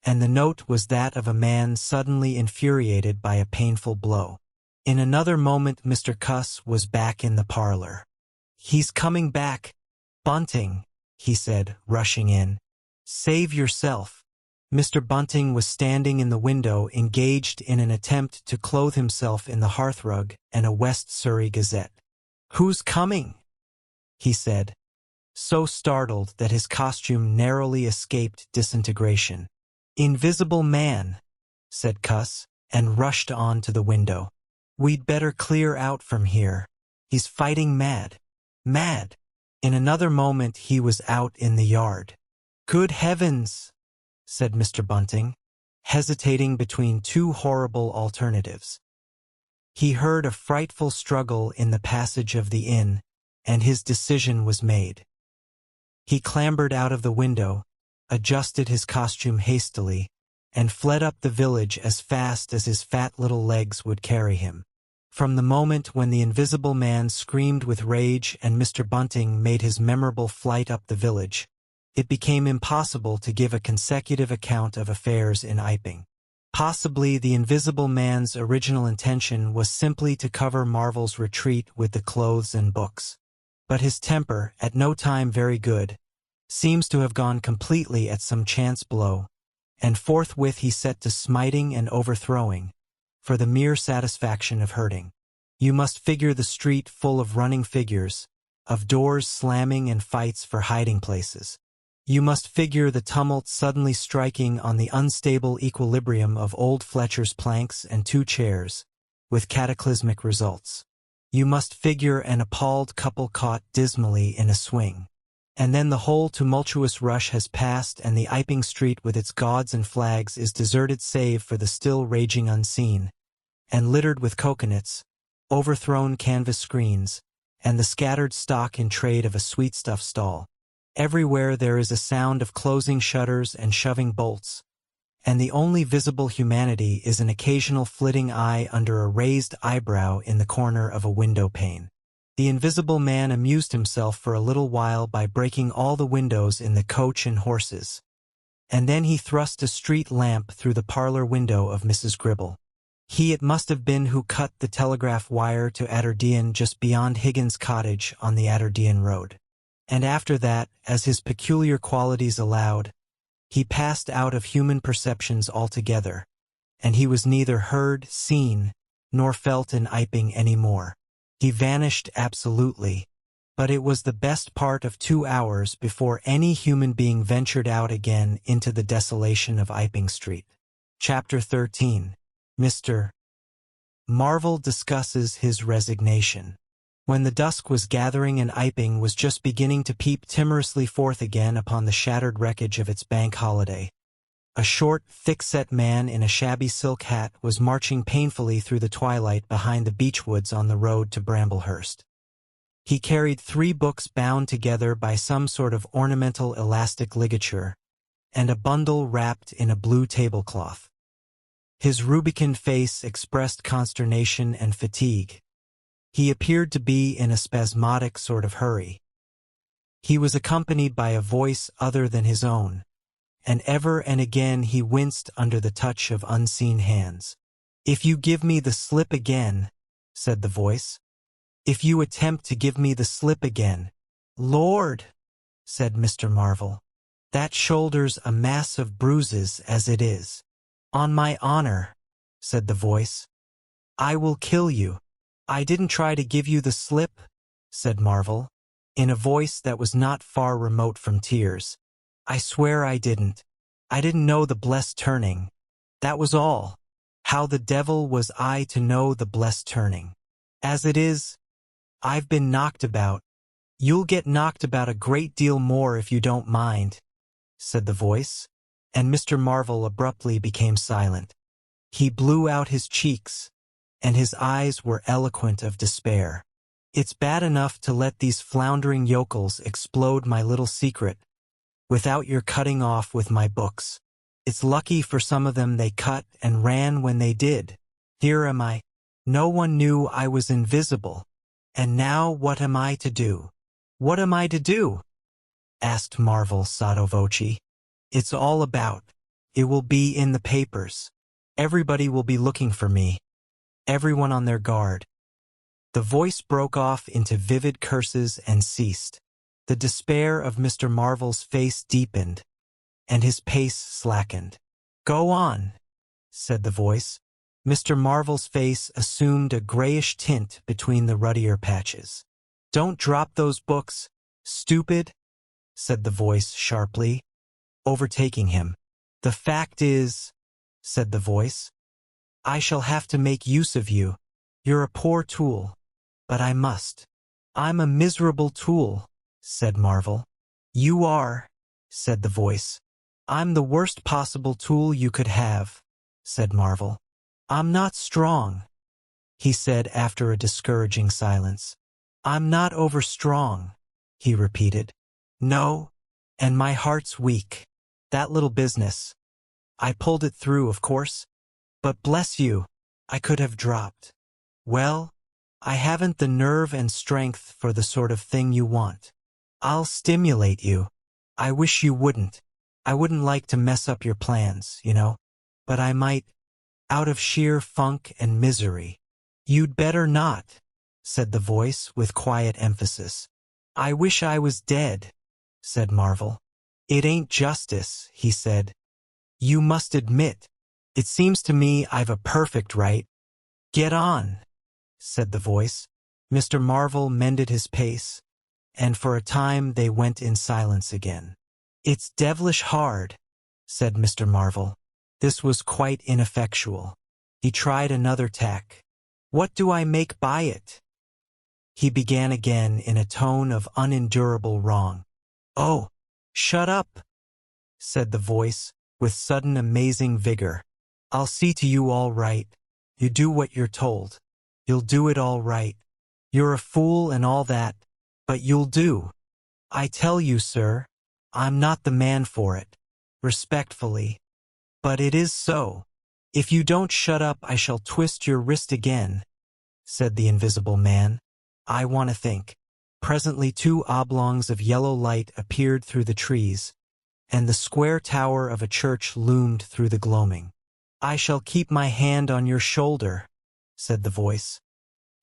Speaker 1: and the note was that of a man suddenly infuriated by a painful blow. In another moment Mr. Cuss was back in the parlor. "He's coming back, Bunting," he said, rushing in. "Save yourself." Mr. Bunting was standing in the window, engaged in an attempt to clothe himself in the hearthrug and a West Surrey Gazette. "Who's coming?" he said, so startled that his costume narrowly escaped disintegration. "Invisible Man," said Cuss, and rushed on to the window. "We'd better clear out from here. He's fighting mad. Mad." In another moment he was out in the yard. "Good heavens," said Mr. Bunting, hesitating between two horrible alternatives. He heard a frightful struggle in the passage of the inn, and his decision was made. He clambered out of the window, adjusted his costume hastily, and fled up the village as fast as his fat little legs would carry him. From the moment when the Invisible Man screamed with rage and Mr. Bunting made his memorable flight up the village, it became impossible to give a consecutive account of affairs in Iping. Possibly the Invisible Man's original intention was simply to cover Marvel's retreat with the clothes and books. But his temper, at no time very good, seems to have gone completely at some chance blow, and forthwith he set to smiting and overthrowing, for the mere satisfaction of hurting. You must figure the street full of running figures, of doors slamming and fights for hiding places. You must figure the tumult suddenly striking on the unstable equilibrium of old Fletcher's planks and two chairs, with cataclysmic results. You must figure an appalled couple caught dismally in a swing. And then the whole tumultuous rush has passed and the Iping street with its gauds and flags is deserted save for the still raging unseen, and littered with coconuts, overthrown canvas screens, and the scattered stock in trade of a sweetstuff stall. Everywhere there is a sound of closing shutters and shoving bolts, and the only visible humanity is an occasional flitting eye under a raised eyebrow in the corner of a window pane. The Invisible Man amused himself for a little while by breaking all the windows in the coach and horses, and then he thrust a street lamp through the parlor window of Mrs. Gribble. He it must have been who cut the telegraph wire to Adderdean just beyond Higgins' cottage on the Adderdean road. And after that, as his peculiar qualities allowed, he passed out of human perceptions altogether, and he was neither heard, seen, nor felt in Iping any more. He vanished absolutely, but it was the best part of 2 hours before any human being ventured out again into the desolation of Iping Street. Chapter 13. Mr. Marvel discusses his resignation. When the dusk was gathering and Iping was just beginning to peep timorously forth again upon the shattered wreckage of its bank holiday, a short, thick-set man in a shabby silk hat was marching painfully through the twilight behind the beechwoods on the road to Bramblehurst. He carried 3 books bound together by some sort of ornamental elastic ligature, and a bundle wrapped in a blue tablecloth. His rubicund face expressed consternation and fatigue. He appeared to be in a spasmodic sort of hurry. He was accompanied by a voice other than his own, and ever and again he winced under the touch of unseen hands. "If you give me the slip again," said the voice, "if you attempt to give me the slip again, "Lord," said Mr. Marvel, "that shoulder's a mass of bruises as it is." "On my honor," said the voice, "I will kill you." "I didn't try to give you the slip," said Marvel, in a voice that was not far remote from tears. "I swear I didn't. I didn't know the blessed turning. That was all. How the devil was I to know the blessed turning? As it is, I've been knocked about." "You'll get knocked about a great deal more if you don't mind," said the voice, and Mr. Marvel abruptly became silent. He blew out his cheeks, and his eyes were eloquent of despair. "It's bad enough to let these floundering yokels explode my little secret without your cutting off with my books. It's lucky for some of them they cut and ran when they did. Here am I. No one knew I was invisible. And now what am I to do?" "What am I to do?" asked Marvel sotto voce. "It's all about. It will be in the papers. Everybody will be looking for me. Everyone on their guard." The voice broke off into vivid curses and ceased. The despair of Mr. Marvel's face deepened, and his pace slackened. "Go on," said the voice. Mr. Marvel's face assumed a grayish tint between the ruddier patches. "Don't drop those books, stupid," said the voice sharply, overtaking him. "The fact is," said the voice, "I shall have to make use of you. You're a poor tool, but I must." "I'm a miserable tool," said Marvel. "You are," said the voice. "I'm the worst possible tool you could have," said Marvel. "I'm not strong," he said after a discouraging silence. "I'm not overstrong," he repeated. "No, and my heart's weak. That little business. I pulled it through, of course, but bless you, I could have dropped. Well, I haven't the nerve and strength for the sort of thing you want. I'll stimulate you. I wish you wouldn't. I wouldn't like to mess up your plans, you know, but I might, out of sheer funk and misery." "You'd better not," said the voice with quiet emphasis. "I wish I was dead," said Marvel. "It ain't justice," he said. "You must admit. It seems to me I've a perfect right." "Get on," said the voice. Mr. Marvel mended his pace, and for a time they went in silence again. "It's devilish hard," said Mr. Marvel. This was quite ineffectual. He tried another tack. "What do I make by it?" he began again in a tone of unendurable wrong. "Oh, shut up," said the voice with sudden amazing vigor. "I'll see to you all right. You do what you're told. You'll do it all right. You're a fool and all that, but you'll do. I tell you, sir, I'm not the man for it. Respectfully. But it is so. If you don't shut up, I shall twist your wrist again," said the invisible man. "I want to think." Presently 2 oblongs of yellow light appeared through the trees, and the square tower of a church loomed through the gloaming. "I shall keep my hand on your shoulder," said the voice.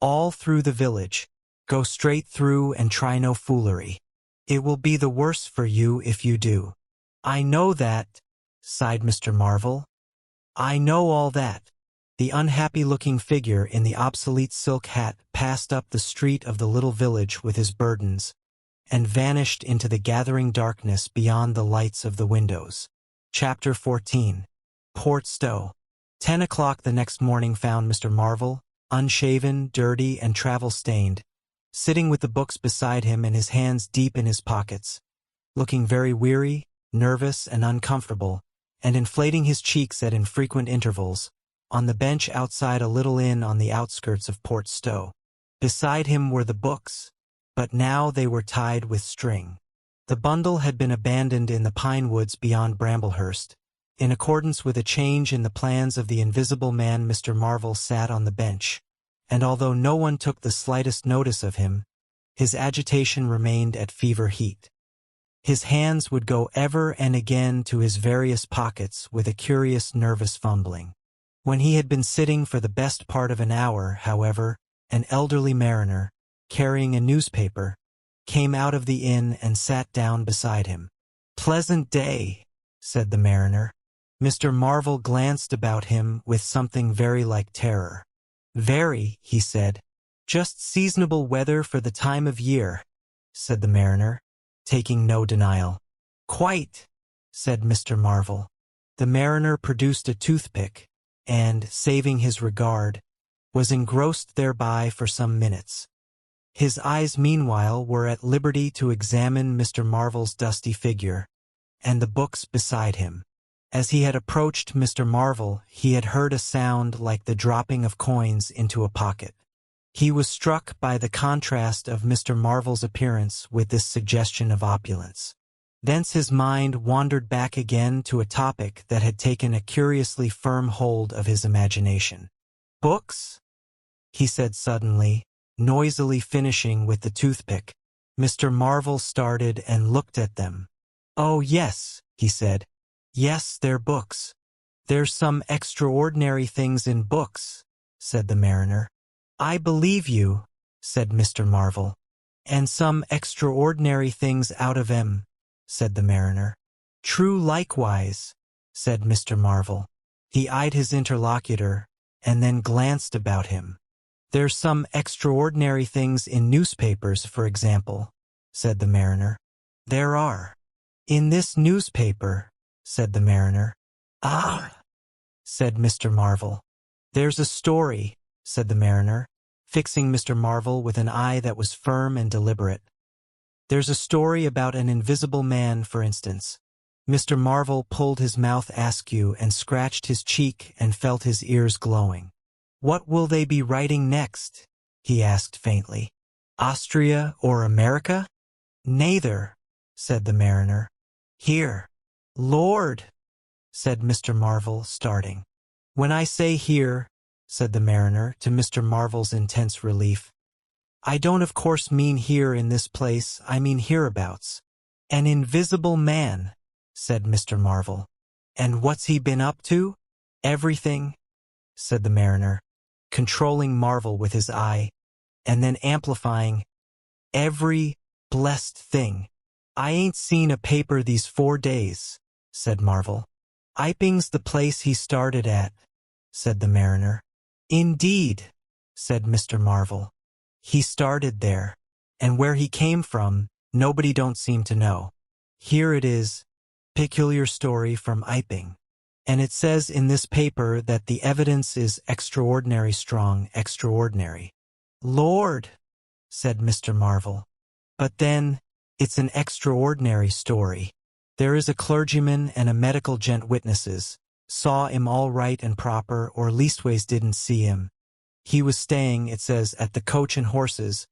Speaker 1: "All through the village. Go straight through and try no foolery. It will be the worse for you if you do." "I know that," sighed Mr. Marvel. "I know all that." The unhappy-looking figure in the obsolete silk hat passed up the street of the little village with his burdens, and vanished into the gathering darkness beyond the lights of the windows. Chapter 14. Port Stowe. 10 o'clock the next morning found Mr. Marvel, unshaven, dirty, and travel-stained, sitting with the books beside him and his hands deep in his pockets, looking very weary, nervous, and uncomfortable, and inflating his cheeks at infrequent intervals, on the bench outside a little inn on the outskirts of Port Stowe. Beside him were the books, but now they were tied with string. The bundle had been abandoned in the pine woods beyond Bramblehurst. In accordance with a change in the plans of the invisible man, Mr. Marvel sat on the bench, and although no one took the slightest notice of him, his agitation remained at fever heat. His hands would go ever and again to his various pockets with a curious nervous fumbling. When he had been sitting for the best part of an hour, however, an elderly mariner, carrying a newspaper, came out of the inn and sat down beside him. "Pleasant day," said the mariner. Mr. Marvel glanced about him with something very like terror. "Very," he said. "Just seasonable weather for the time of year," said the mariner, taking no denial. "Quite," said Mr. Marvel. The mariner produced a toothpick, and, saving his regard, was engrossed thereby for some minutes. His eyes meanwhile were at liberty to examine Mr. Marvel's dusty figure, and the books beside him. As he had approached Mr. Marvel, he had heard a sound like the dropping of coins into a pocket. He was struck by the contrast of Mr. Marvel's appearance with this suggestion of opulence. Thence his mind wandered back again to a topic that had taken a curiously firm hold of his imagination. "Books?" he said suddenly, noisily finishing with the toothpick. Mr. Marvel started and looked at them. "Oh, yes," he said. "Yes, they're books." "There's some extraordinary things in books," said the mariner. "I believe you," said Mr. Marvel. "And some extraordinary things out of 'em," said the mariner. "True likewise," said Mr. Marvel. He eyed his interlocutor, and then glanced about him. "There's some extraordinary things in newspapers, for example," said the mariner. "There are." "In this newspaper," said the mariner. "Ah," said Mr. Marvel. "There's a story," said the mariner, fixing Mr. Marvel with an eye that was firm and deliberate. "There's a story about an invisible man, for instance." Mr. Marvel pulled his mouth askew and scratched his cheek and felt his ears glowing. "What will they be writing next?" he asked faintly. "Austria or America?" "Neither," said the mariner. "Here." "Lord," said Mr. Marvel, starting. "When I say here," said the mariner, to Mr. Marvel's intense relief, "I don't of course mean here in this place, I mean hereabouts." "An invisible man," said Mr. Marvel. "And what's he been up to?" "Everything," said the mariner, controlling Marvel with his eye, and then amplifying, "every blessed thing. I ain't seen a paper these 4 days," said Marvel. "Iping's the place he started at," said the mariner. "Indeed," said Mr. Marvel. "He started there, and where he came from, nobody don't seem to know. Here it is, peculiar story from Iping. And it says in this paper that the evidence is extraordinary strong, extraordinary." "Lord," said Mr. Marvel. "But then, it's an extraordinary story. There is a clergyman and a medical gent witnesses, saw him all right and proper, or leastways didn't see him. He was staying, it says, at the Coach and Horses,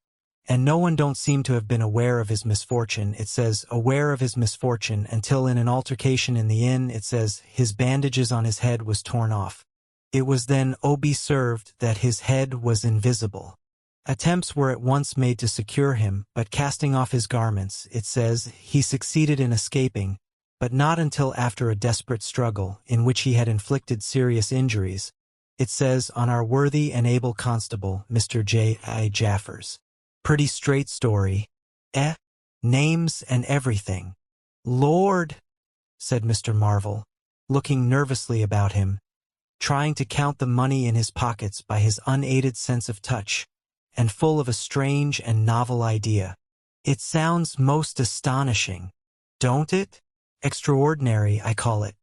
Speaker 1: and no one don't seem to have been aware of his misfortune, it says, aware of his misfortune, until in an altercation in the inn, it says, his bandages on his head was torn off. It was then observed that his head was invisible. Attempts were at once made to secure him, but casting off his garments, it says, he succeeded in escaping, but not until after a desperate struggle, in which he had inflicted serious injuries, it says, on our worthy and able constable, Mr. J.I. Jaffers. Pretty straight story. Names and everything." "Lord," said Mr. Marvel, looking nervously about him, trying to count the money in his pockets by his unaided sense of touch, and full of a strange and novel idea. "It sounds most astonishing, don't it? Extraordinary, I call it.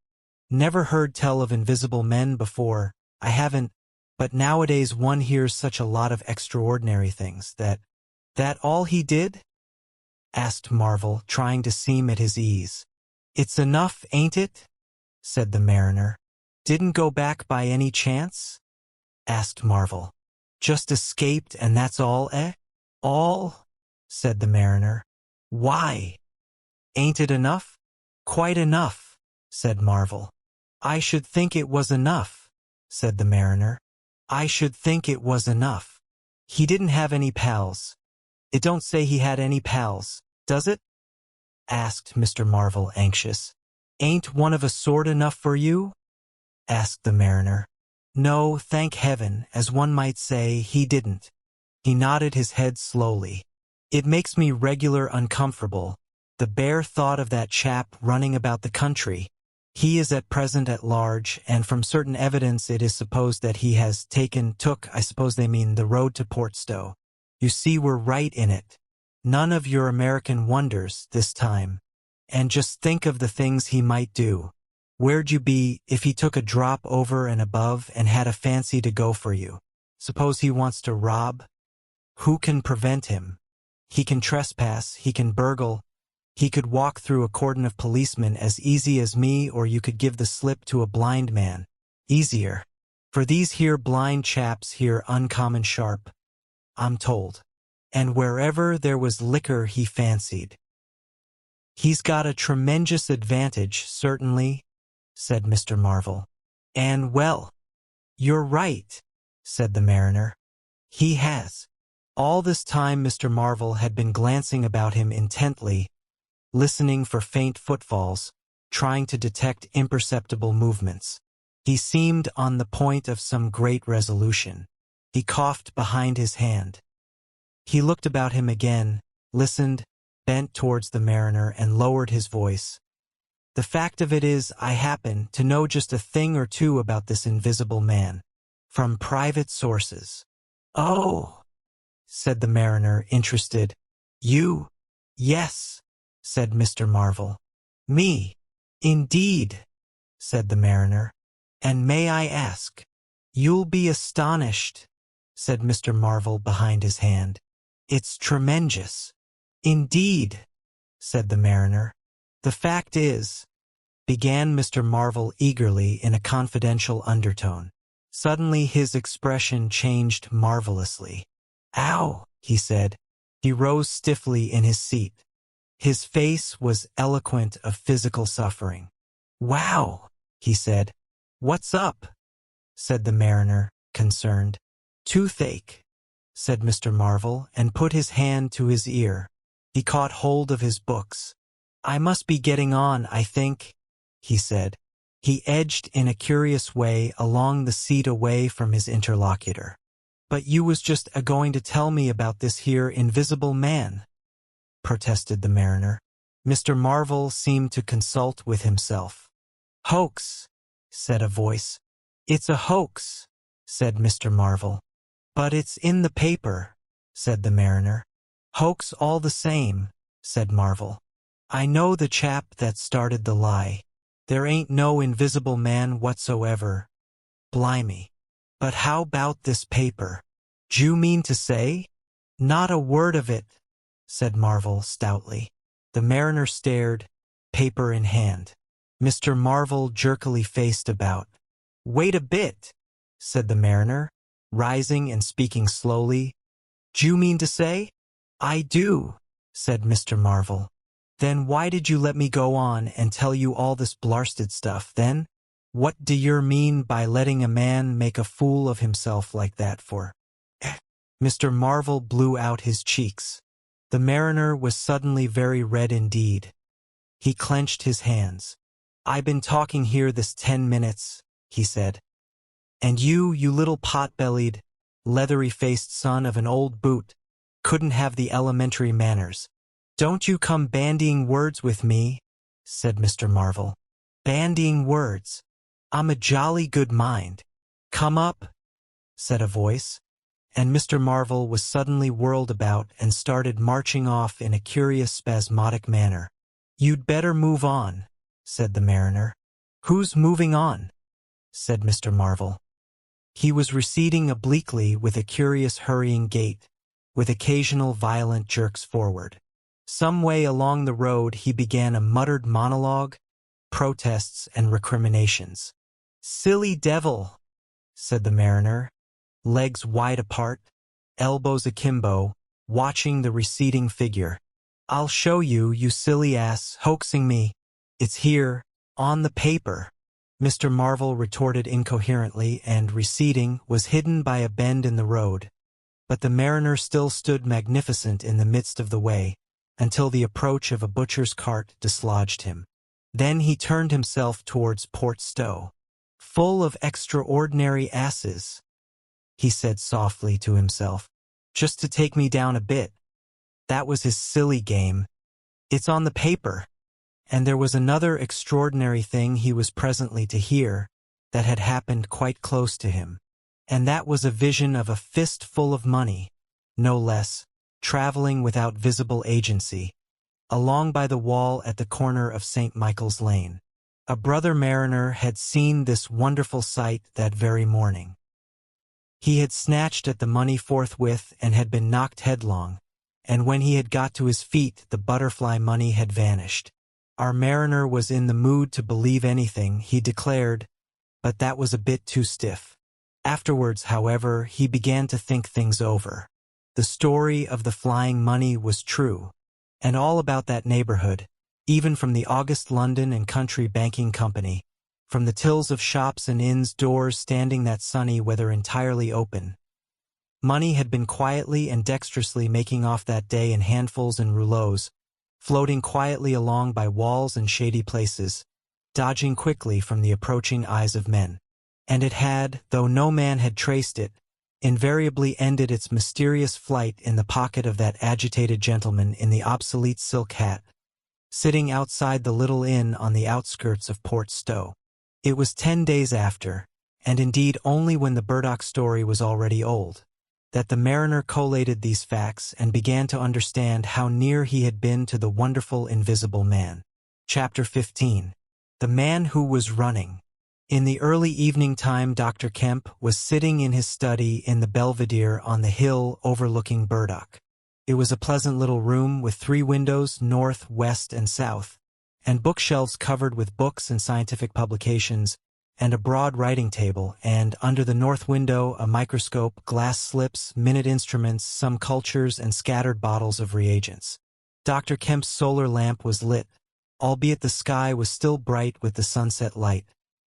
Speaker 1: Never heard tell of invisible men before, I haven't, but nowadays one hears such a lot of extraordinary things. That all he did?" asked Marvel, trying to seem at his ease. "It's enough, ain't it?" said the mariner. "Didn't go back by any chance?" asked Marvel. "Just escaped and that's all, eh?" "All?" said the mariner. "Why? Ain't it enough?" "Quite enough," said Marvel. "I should think it was enough," said the mariner. "I should think it was enough. He didn't have any pals. It don't say he had any pals, does it?" asked Mr. Marvel, anxious. "Ain't one of a sort enough for you?" asked the mariner. "No, thank heaven, as one might say, he didn't." He nodded his head slowly. It makes me regular uncomfortable, the bare thought of that chap running about the country. He is at present at large, and from certain evidence it is supposed that he has took, I suppose they mean the road to Portstow. You see, we're right in it. None of your American wonders this time. And just think of the things he might do. Where'd you be if he took a drop over and above and had a fancy to go for you? Suppose he wants to rob? Who can prevent him? He can trespass, he can burgle. He could walk through a cordon of policemen as easy as me, or you could give the slip to a blind man. Easier. For these here blind chaps here uncommon sharp, I'm told. And wherever there was liquor he fancied. He's got a tremendous advantage, certainly, said Mr. Marvel. And well, you're right, said the mariner. He has. All this time Mr. Marvel had been glancing about him intently, listening for faint footfalls, trying to detect imperceptible movements. He seemed on the point of some great resolution. He coughed behind his hand. He looked about him again, listened, bent towards the mariner, and lowered his voice. The fact of it is, I happen to know just a thing or two about this invisible man, from private sources. Oh, said the mariner, interested. You? Yes, said Mr. Marvel. Me? Indeed, said the mariner. And may I ask? You'll be astonished, said Mr. Marvel behind his hand. It's tremendous. Indeed, said the mariner. The fact is, began Mr. Marvel eagerly in a confidential undertone. Suddenly his expression changed marvelously. Ow, he said. He rose stiffly in his seat. His face was eloquent of physical suffering. Wow, he said. What's up? Said the mariner, concerned. Toothache, said Mr. Marvel, and put his hand to his ear. He caught hold of his books. I must be getting on, I think, he said. He edged in a curious way along the seat away from his interlocutor. But you was just a-going to tell me about this here invisible man, protested the mariner. Mr. Marvel seemed to consult with himself. Hoax, said a voice. It's a hoax, said Mr. Marvel. But it's in the paper, said the mariner. Hoax all the same, said Marvel. I know the chap that started the lie. There ain't no invisible man whatsoever. Blimey. But how about this paper? D'you mean to say? Not a word of it, said Marvel stoutly. The mariner stared, paper in hand. Mr. Marvel jerkily faced about. Wait a bit, said the mariner, rising and speaking slowly. D'you mean to say? I do, said Mr. Marvel. Then why did you let me go on and tell you all this blarsted stuff, then? What do yer mean by letting a man make a fool of himself like that for? Mr. Marvel blew out his cheeks. The mariner was suddenly very red indeed. He clenched his hands. I been talking here this 10 minutes, he said. And you little pot-bellied, leathery-faced son of an old boot, couldn't have the elementary manners. Don't you come bandying words with me, said Mr. Marvel. Bandying words. I'm a jolly good mind. Come up, said a voice, and Mr. Marvel was suddenly whirled about and started marching off in a curious spasmodic manner. You'd better move on, said the mariner. Who's moving on? Said Mr. Marvel. He was receding obliquely with a curious hurrying gait, with occasional violent jerks forward. Some way along the road he began a muttered monologue, protests and recriminations. Silly devil, said the mariner, legs wide apart, elbows akimbo, watching the receding figure. I'll show you, you silly ass, hoaxing me. It's here, on the paper. Mr. Marvel retorted incoherently and, receding, was hidden by a bend in the road. But the mariner still stood magnificent in the midst of the way, until the approach of a butcher's cart dislodged him. Then he turned himself towards Portstow. Full of extraordinary asses, he said softly to himself, just to take me down a bit. That was his silly game. It's on the paper. And there was another extraordinary thing he was presently to hear that had happened quite close to him. And that was a vision of a fistful of money, no less, traveling without visible agency, along by the wall at the corner of St. Michael's Lane. A brother mariner had seen this wonderful sight that very morning. He had snatched at the money forthwith and had been knocked headlong, and when he had got to his feet the butterfly money had vanished. Our mariner was in the mood to believe anything, he declared, but that was a bit too stiff. Afterwards, however, he began to think things over. The story of the flying money was true, and all about that neighborhood, even from the august London and Country Banking Company, from the tills of shops and inns doors standing that sunny weather entirely open. Money had been quietly and dexterously making off that day in handfuls and rouleaus, floating quietly along by walls and shady places, dodging quickly from the approaching eyes of men. And it had, though no man had traced it, invariably ended its mysterious flight in the pocket of that agitated gentleman in the obsolete silk hat, sitting outside the little inn on the outskirts of Port Stowe. It was 10 days after, and indeed only when the Burdock story was already old, that the mariner collated these facts and began to understand how near he had been to the wonderful invisible man. Chapter 15. The Man Who Was Running. In the early evening time Dr. Kemp was sitting in his study in the Belvedere on the hill overlooking Burdock. It was a pleasant little room with 3 windows, north, west, and south, and bookshelves covered with books and scientific publications, and a broad writing table, and, under the north window, a microscope, glass slips, minute instruments, some cultures, and scattered bottles of reagents. Dr. Kemp's solar lamp was lit, albeit the sky was still bright with the sunset light,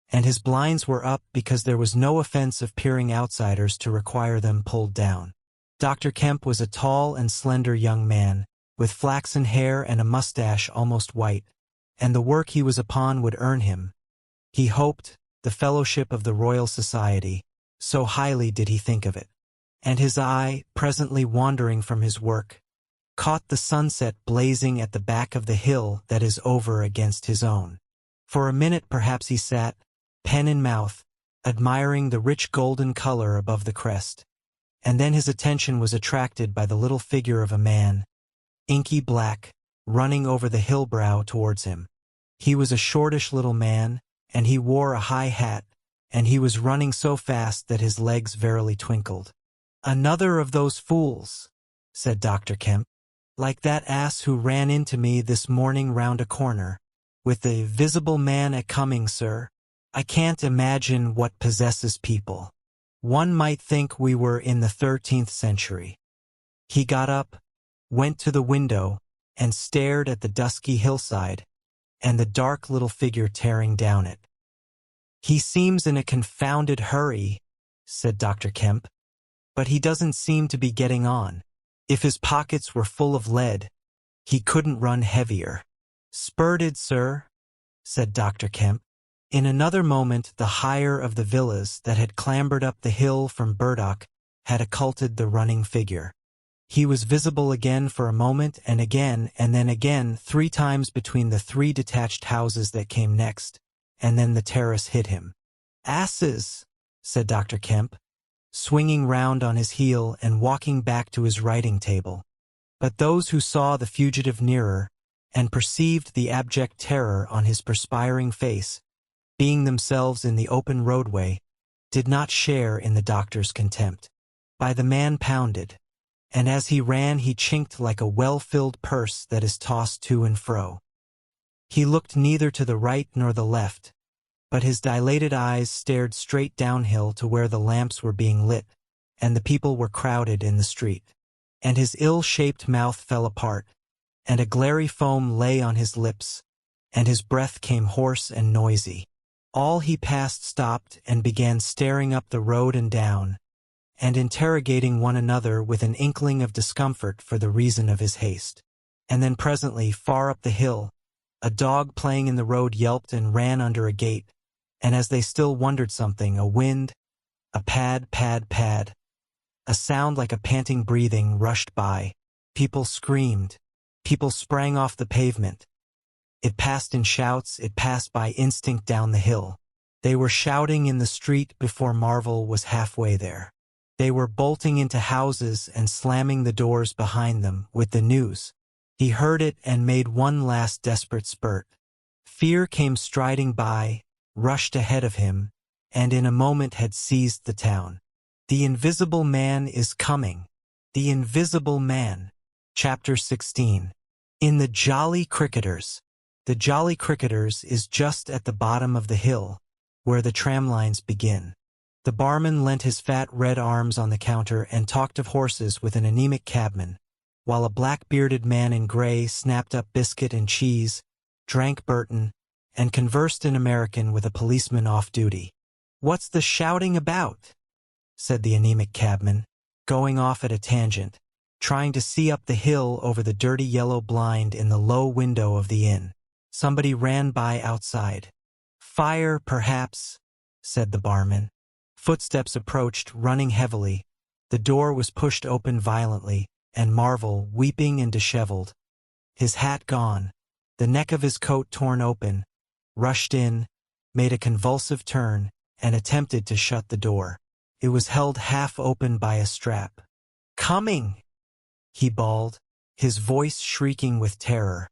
Speaker 1: and his blinds were up because there was no offense of peering outsiders to require them pulled down. Dr. Kemp was a tall and slender young man, with flaxen hair and a mustache almost white, and the work he was upon would earn him, he hoped, the fellowship of the Royal Society, so highly did he think of it. And his eye, presently wandering from his work, caught the sunset blazing at the back of the hill that is over against his own. For a minute perhaps he sat, pen in mouth, admiring the rich golden color above the crest, and then his attention was attracted by the little figure of a man, inky black, running over the hill brow towards him. He was a shortish little man, and he wore a high hat, and he was running so fast that his legs verily twinkled. "Another of those fools," said Dr. Kemp, "like that ass who ran into me this morning round a corner, with the visible man a-coming, sir. I can't imagine what possesses people. One might think we were in the 13th century." He got up, went to the window, and stared at the dusky hillside, and the dark little figure tearing down it. "He seems in a confounded hurry," said Dr. Kemp, "but he doesn't seem to be getting on. If his pockets were full of lead, he couldn't run heavier." "Spurted, sir," said Dr. Kemp. In another moment the higher of the villas that had clambered up the hill from Burdock had occulted the running figure. He was visible again for a moment, and then again 3 times between the 3 detached houses that came next, and then the terrace hid him. "Asses," said Dr. Kemp, swinging round on his heel and walking back to his writing table. But those who saw the fugitive nearer, and perceived the abject terror on his perspiring face, being themselves in the open roadway, did not share in the doctor's contempt. By the man pounded, and as he ran he chinked like a well-filled purse that is tossed to and fro. He looked neither to the right nor the left, but his dilated eyes stared straight downhill to where the lamps were being lit, and the people were crowded in the street. And his ill-shaped mouth fell apart, and a glary foam lay on his lips, and his breath came hoarse and noisy. All he passed stopped and began staring up the road and down, and interrogating one another with an inkling of discomfort for the reason of his haste. And then presently, far up the hill, a dog playing in the road yelped and ran under a gate, and as they still wondered something, a wind, a pad, pad, pad, a sound like a panting breathing rushed by. People screamed. People sprang off the pavement. It passed in shouts, it passed by instinct down the hill. They were shouting in the street before Marvel was halfway there. They were bolting into houses and slamming the doors behind them with the news. He heard it and made one last desperate spurt. Fear came striding by, rushed ahead of him, and in a moment had seized the town. The Invisible Man is coming. The Invisible Man. Chapter 16. In the Jolly Cricketers. The Jolly Cricketers is just at the bottom of the hill, where the tram lines begin. The barman leant his fat red arms on the counter and talked of horses with an anemic cabman, while a black-bearded man in gray snapped up biscuit and cheese, drank Burton, and conversed in American with a policeman off duty. "What's the shouting about?" said the anemic cabman, going off at a tangent, trying to see up the hill over the dirty yellow blind in the low window of the inn. Somebody ran by outside. "Fire, perhaps," said the barman. Footsteps approached, running heavily. The door was pushed open violently, and Marvel, weeping and disheveled, his hat gone, the neck of his coat torn open, rushed in, made a convulsive turn, and attempted to shut the door. It was held half open by a strap. "Coming!" he bawled, his voice shrieking with terror.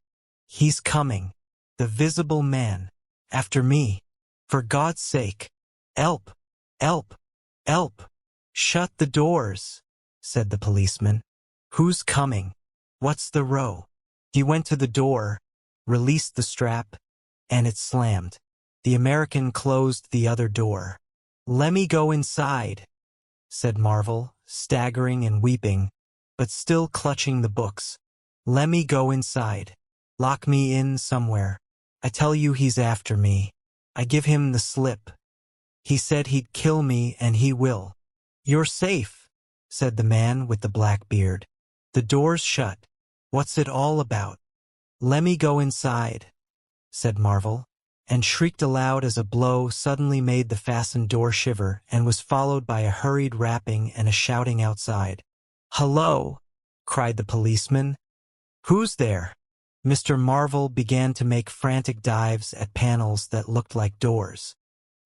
Speaker 1: "He's coming! The Visible Man! After me! For God's sake! Help! Help! Help! Shut the doors!" said the policeman. "Who's coming? What's the row?" He went to the door, released the strap, and it slammed. The American closed the other door. "Lemme go inside," said Marvel, staggering and weeping, but still clutching the books. "Lemme go inside. Lock me in somewhere. I tell you he's after me. I give him the slip. He said he'd kill me, and he will." "You're safe," said the man with the black beard. "The door's shut. What's it all about?" "Lemme go inside," said Marvel, and shrieked aloud as a blow suddenly made the fastened door shiver and was followed by a hurried rapping and a shouting outside. "Hello!" cried the policeman. "Who's there?" Mr. Marvel began to make frantic dives at panels that looked like doors.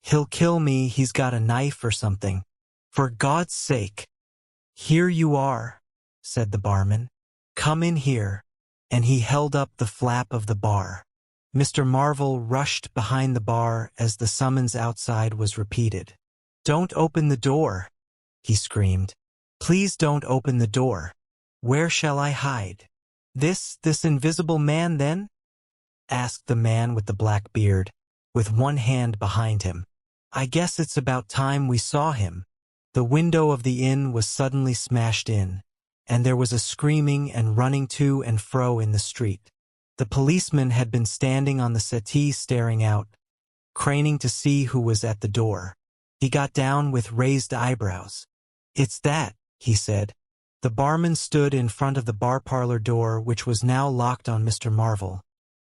Speaker 1: "He'll kill me, he's got a knife or something. For God's sake!" "Here you are," said the barman. "Come in here," and he held up the flap of the bar. Mr. Marvel rushed behind the bar as the summons outside was repeated. "Don't open the door," he screamed. "Please don't open the door. Where shall I hide?" This invisible man, then?" asked the man with the black beard, with one hand behind him. "I guess it's about time we saw him." The window of the inn was suddenly smashed in, and there was a screaming and running to and fro in the street. The policeman had been standing on the settee staring out, craning to see who was at the door. He got down with raised eyebrows. "It's that," he said. The barman stood in front of the bar parlor door, which was now locked on Mr. Marvel,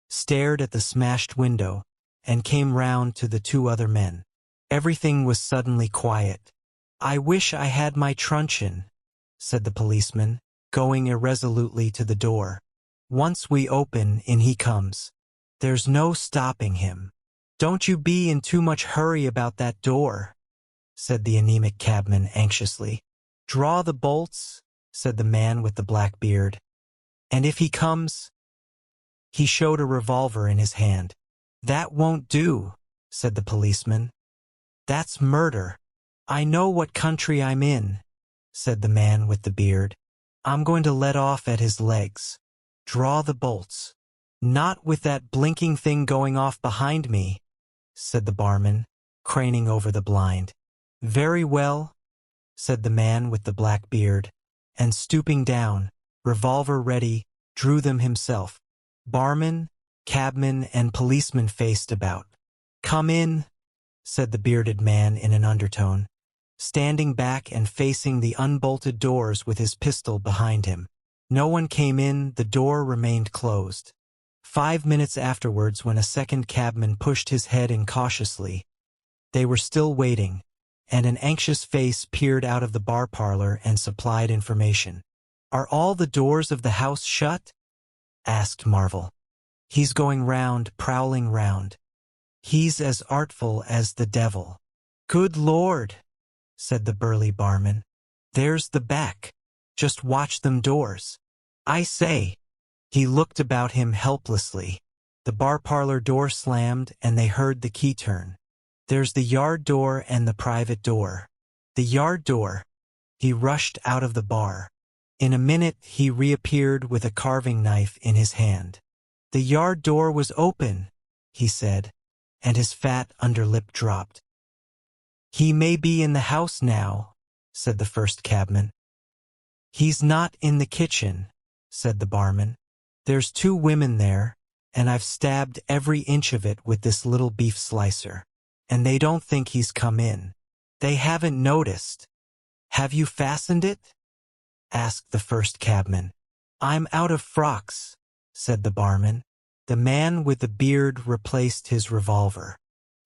Speaker 1: stared at the smashed window, and came round to the two other men. Everything was suddenly quiet. "I wish I had my truncheon," said the policeman, going irresolutely to the door. "Once we open, in he comes. There's no stopping him." "Don't you be in too much hurry about that door," said the anemic cabman anxiously. "Draw the bolts," said the man with the black beard. "And if he comes—" He showed a revolver in his hand. "That won't do," said the policeman. "That's murder." "I know what country I'm in," said the man with the beard. "I'm going to let off at his legs. Draw the bolts." "Not with that blinking thing going off behind me," said the barman, craning over the blind. "Very well," said the man with the black beard, and stooping down, revolver ready, drew them himself. Barman, cabman, and policeman faced about. "Come in," said the bearded man in an undertone, standing back and facing the unbolted doors with his pistol behind him. No one came in, the door remained closed. 5 minutes afterwards, when a second cabman pushed his head in cautiously, they were still waiting, and an anxious face peered out of the bar parlor and supplied information. "Are all the doors of the house shut?" asked Marvel. "He's going round, prowling round. He's as artful as the devil." "Good Lord," said the burly barman. "There's the back. Just watch them doors. I say." He looked about him helplessly. The bar parlor door slammed and they heard the key turn. "There's the yard door and the private door." The yard door. He rushed out of the bar. In a minute he reappeared with a carving knife in his hand. "The yard door was open," he said, and his fat underlip dropped. "He may be in the house now," said the first cabman. "He's not in the kitchen," said the barman. "There's 2 women there, and I've stabbed every inch of it with this little beef slicer. And they don't think he's come in. They haven't noticed." "Have you fastened it?" asked the first cabman. "I'm out of frocks," said the barman. The man with the beard replaced his revolver.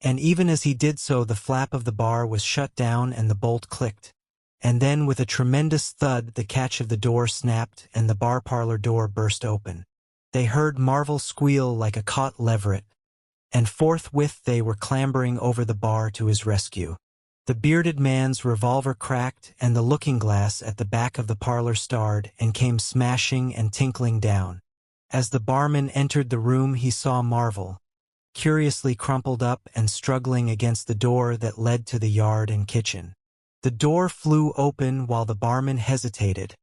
Speaker 1: And even as he did so, the flap of the bar was shut down and the bolt clicked. And then with a tremendous thud, the catch of the door snapped and the bar parlor door burst open. They heard Marvel squeal like a caught leveret, and forthwith they were clambering over the bar to his rescue. The bearded man's revolver cracked and the looking-glass at the back of the parlor starred and came smashing and tinkling down. As the barman entered the room he saw Marvel, curiously crumpled up and struggling against the door that led to the yard and kitchen. The door flew open while the barman hesitated,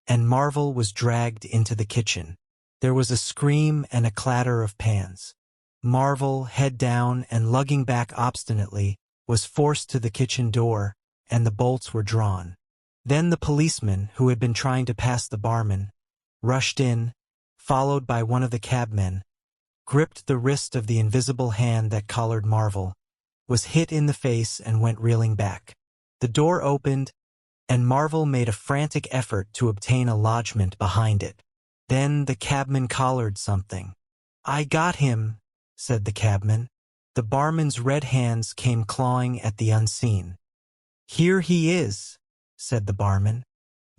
Speaker 1: and Marvel was dragged into the kitchen. There was a scream and a clatter of pans. Marvel, head down and lugging back obstinately, was forced to the kitchen door, and the bolts were drawn. Then the policeman, who had been trying to pass the barman, rushed in, followed by one of the cabmen, gripped the wrist of the invisible hand that collared Marvel, was hit in the face and went reeling back. The door opened, and Marvel made a frantic effort to obtain a lodgment behind it. Then the cabman collared something. "I got him," said the cabman. The barman's red hands came clawing at the unseen. "Here he is," said the barman.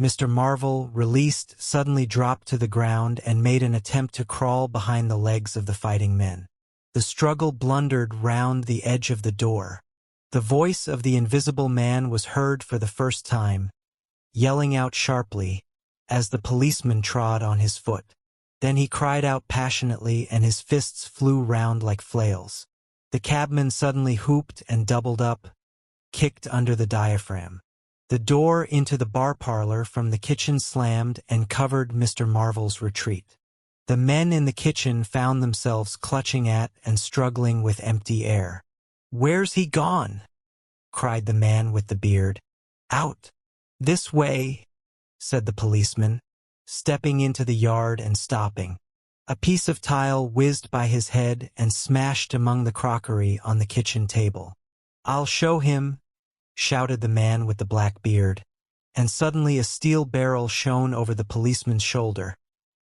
Speaker 1: Mr. Marvel, released, suddenly dropped to the ground and made an attempt to crawl behind the legs of the fighting men. The struggle blundered round the edge of the door. The voice of the invisible man was heard for the first time, yelling out sharply, as the policeman trod on his foot. Then he cried out passionately and his fists flew round like flails. The cabman suddenly whooped and doubled up, kicked under the diaphragm. The door into the bar parlor from the kitchen slammed and covered Mr. Marvel's retreat. The men in the kitchen found themselves clutching at and struggling with empty air. "Where's he gone?" cried the man with the beard. "Out. This way," said the policeman, stepping into the yard and stopping. A piece of tile whizzed by his head and smashed among the crockery on the kitchen table. "I'll show him," shouted the man with the black beard, and suddenly a steel barrel shone over the policeman's shoulder,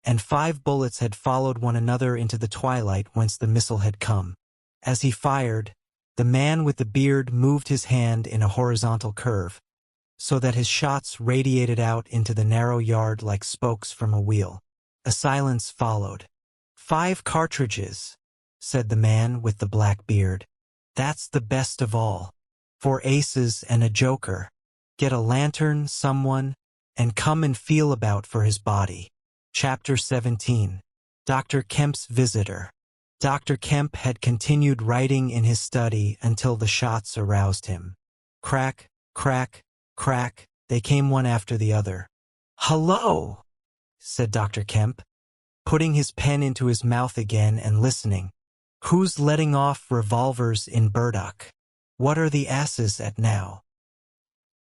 Speaker 1: and 5 bullets had followed one another into the twilight whence the missile had come. As he fired, the man with the beard moved his hand in a horizontal curve, so that his shots radiated out into the narrow yard like spokes from a wheel. A silence followed. "5 cartridges," said the man with the black beard. "That's the best of all. 4 aces and a joker. Get a lantern, someone, and come and feel about for his body." Chapter 17. Dr. Kemp's Visitor. Dr. Kemp had continued writing in his study until the shots aroused him. Crack, crack, crack, they came one after the other. "Hello," said Dr. Kemp, putting his pen into his mouth again and listening. "Who's letting off revolvers in Burdock? What are the asses at now?"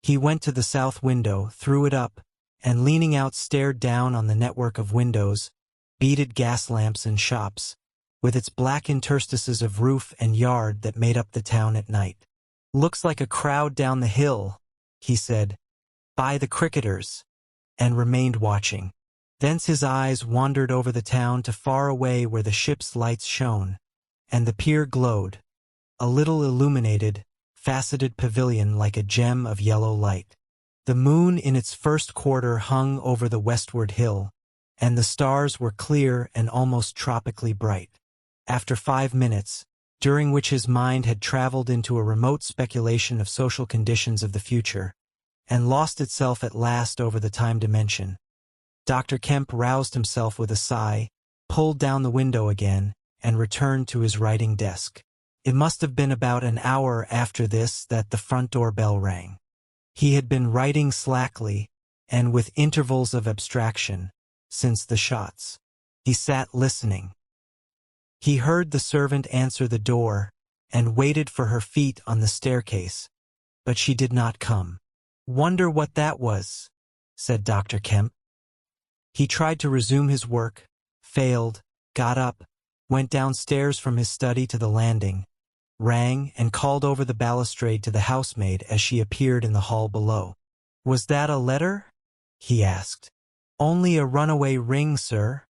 Speaker 1: He went to the south window, threw it up, and leaning out stared down on the network of windows, beaded gas lamps and shops, with its black interstices of roof and yard that made up the town at night. "Looks like a crowd down the hill," he said, "by the cricketers," and remained watching. Thence his eyes wandered over the town to far away where the ship's lights shone, and the pier glowed, a little illuminated, faceted pavilion like a gem of yellow light. The moon in its first quarter hung over the westward hill, and the stars were clear and almost tropically bright. After 5 minutes, during which his mind had traveled into a remote speculation of social conditions of the future, and lost itself at last over the time dimension, Dr. Kemp roused himself with a sigh, pulled down the window again, and returned to his writing desk. It must have been about an hour after this that the front door bell rang. He had been writing slackly, and with intervals of abstraction, since the shots. He sat listening. He heard the servant answer the door, and waited for her feet on the staircase, but she did not come. "Wonder what that was," said Dr. Kemp. He tried to resume his work, failed, got up, went downstairs from his study to the landing, rang and called over the balustrade to the housemaid as she appeared in the hall below. "Was that a letter?" he asked. "Only a runaway ring, sir,"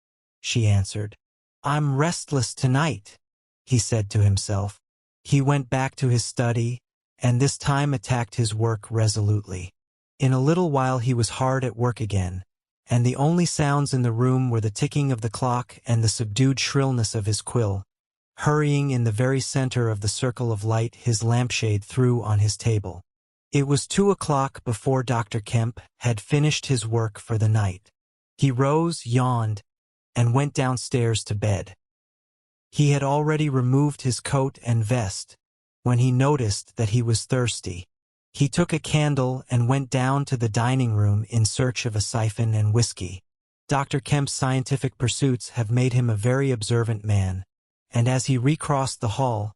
Speaker 1: she answered. "I'm restless tonight," he said to himself. He went back to his study, and this time attacked his work resolutely. In a little while he was hard at work again, and the only sounds in the room were the ticking of the clock and the subdued shrillness of his quill, hurrying in the very center of the circle of light his lampshade threw on his table. It was 2 o'clock before Dr. Kemp had finished his work for the night. He rose, yawned, and went downstairs to bed. He had already removed his coat and vest when he noticed that he was thirsty. He took a candle and went down to the dining room in search of a siphon and whiskey. Dr. Kemp's scientific pursuits have made him a very observant man, and as he recrossed the hall,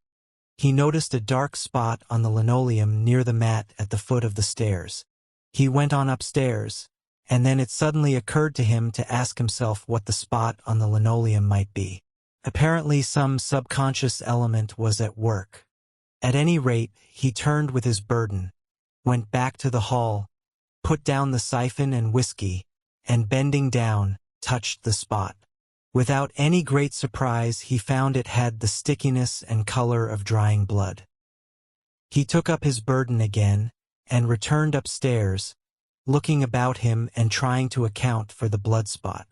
Speaker 1: he noticed a dark spot on the linoleum near the mat at the foot of the stairs. He went on upstairs, and then it suddenly occurred to him to ask himself what the spot on the linoleum might be. Apparently some subconscious element was at work. At any rate, he turned with his burden, went back to the hall, put down the siphon and whiskey, and bending down, touched the spot. Without any great surprise, he found it had the stickiness and color of drying blood. He took up his burden again, and returned upstairs, looking about him and trying to account for the blood spot.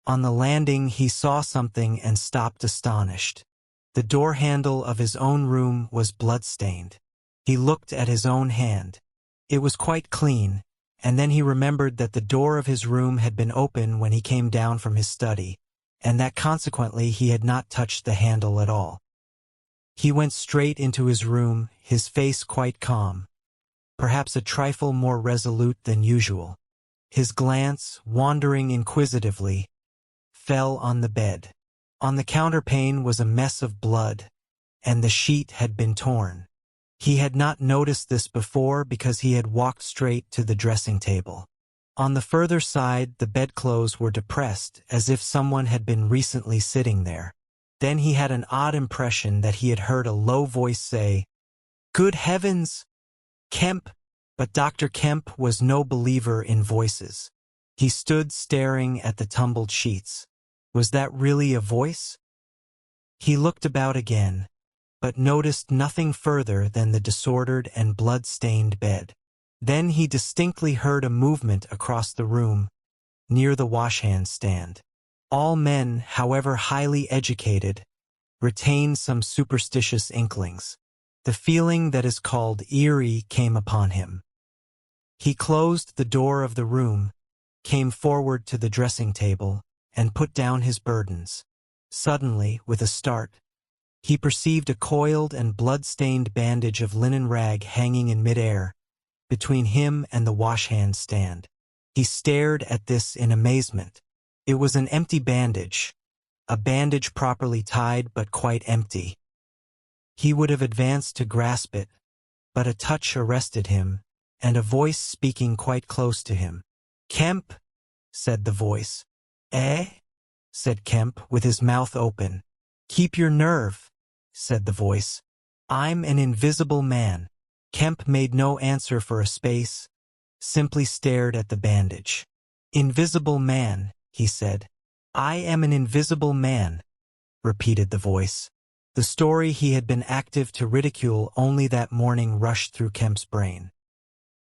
Speaker 1: On the landing he saw something and stopped astonished. The door handle of his own room was blood-stained. He looked at his own hand. It was quite clean, and then he remembered that the door of his room had been open when he came down from his study, and that consequently he had not touched the handle at all. He went straight into his room, his face quite calm, perhaps a trifle more resolute than usual. His glance, wandering inquisitively, fell on the bed. On the counterpane was a mess of blood, and the sheet had been torn. He had not noticed this before because he had walked straight to the dressing table. On the further side, the bedclothes were depressed, as if someone had been recently sitting there. Then he had an odd impression that he had heard a low voice say, "Good heavens, Kemp!" But Dr. Kemp was no believer in voices. He stood staring at the tumbled sheets. Was that really a voice? He looked about again, but noticed nothing further than the disordered and blood-stained bed. Then he distinctly heard a movement across the room, near the washhand stand. All men, however highly educated, retain some superstitious inklings. The feeling that is called eerie came upon him. He closed the door of the room, came forward to the dressing table, and put down his burdens. Suddenly, with a start, he perceived a coiled and blood-stained bandage of linen rag hanging in midair, between him and the washhand stand. He stared at this in amazement. It was an empty bandage, a bandage properly tied but quite empty. He would have advanced to grasp it, but a touch arrested him, and a voice speaking quite close to him. "Kemp," said the voice. "Eh?" said Kemp, with his mouth open. "Keep your nerve," said the voice. "I'm an invisible man." Kemp made no answer for a space, simply stared at the bandage. "Invisible man," he said. "I am an invisible man," repeated the voice. The story he had been active to ridicule only that morning rushed through Kemp's brain.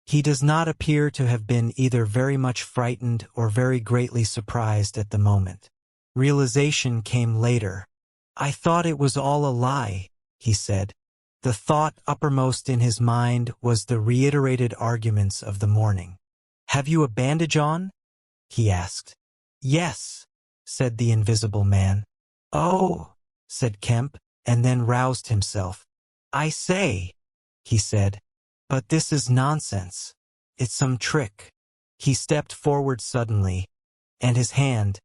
Speaker 1: He does not appear to have been either very much frightened or very greatly surprised at the moment. Realization came later. "I thought it was all a lie," he said. The thought uppermost in his mind was the reiterated arguments of the morning. "Have you a bandage on?" he asked. "Yes," said the invisible man. "Oh," said Kemp, and then roused himself. "I say," he said, "but this is nonsense. It's some trick." He stepped forward suddenly, and his hand,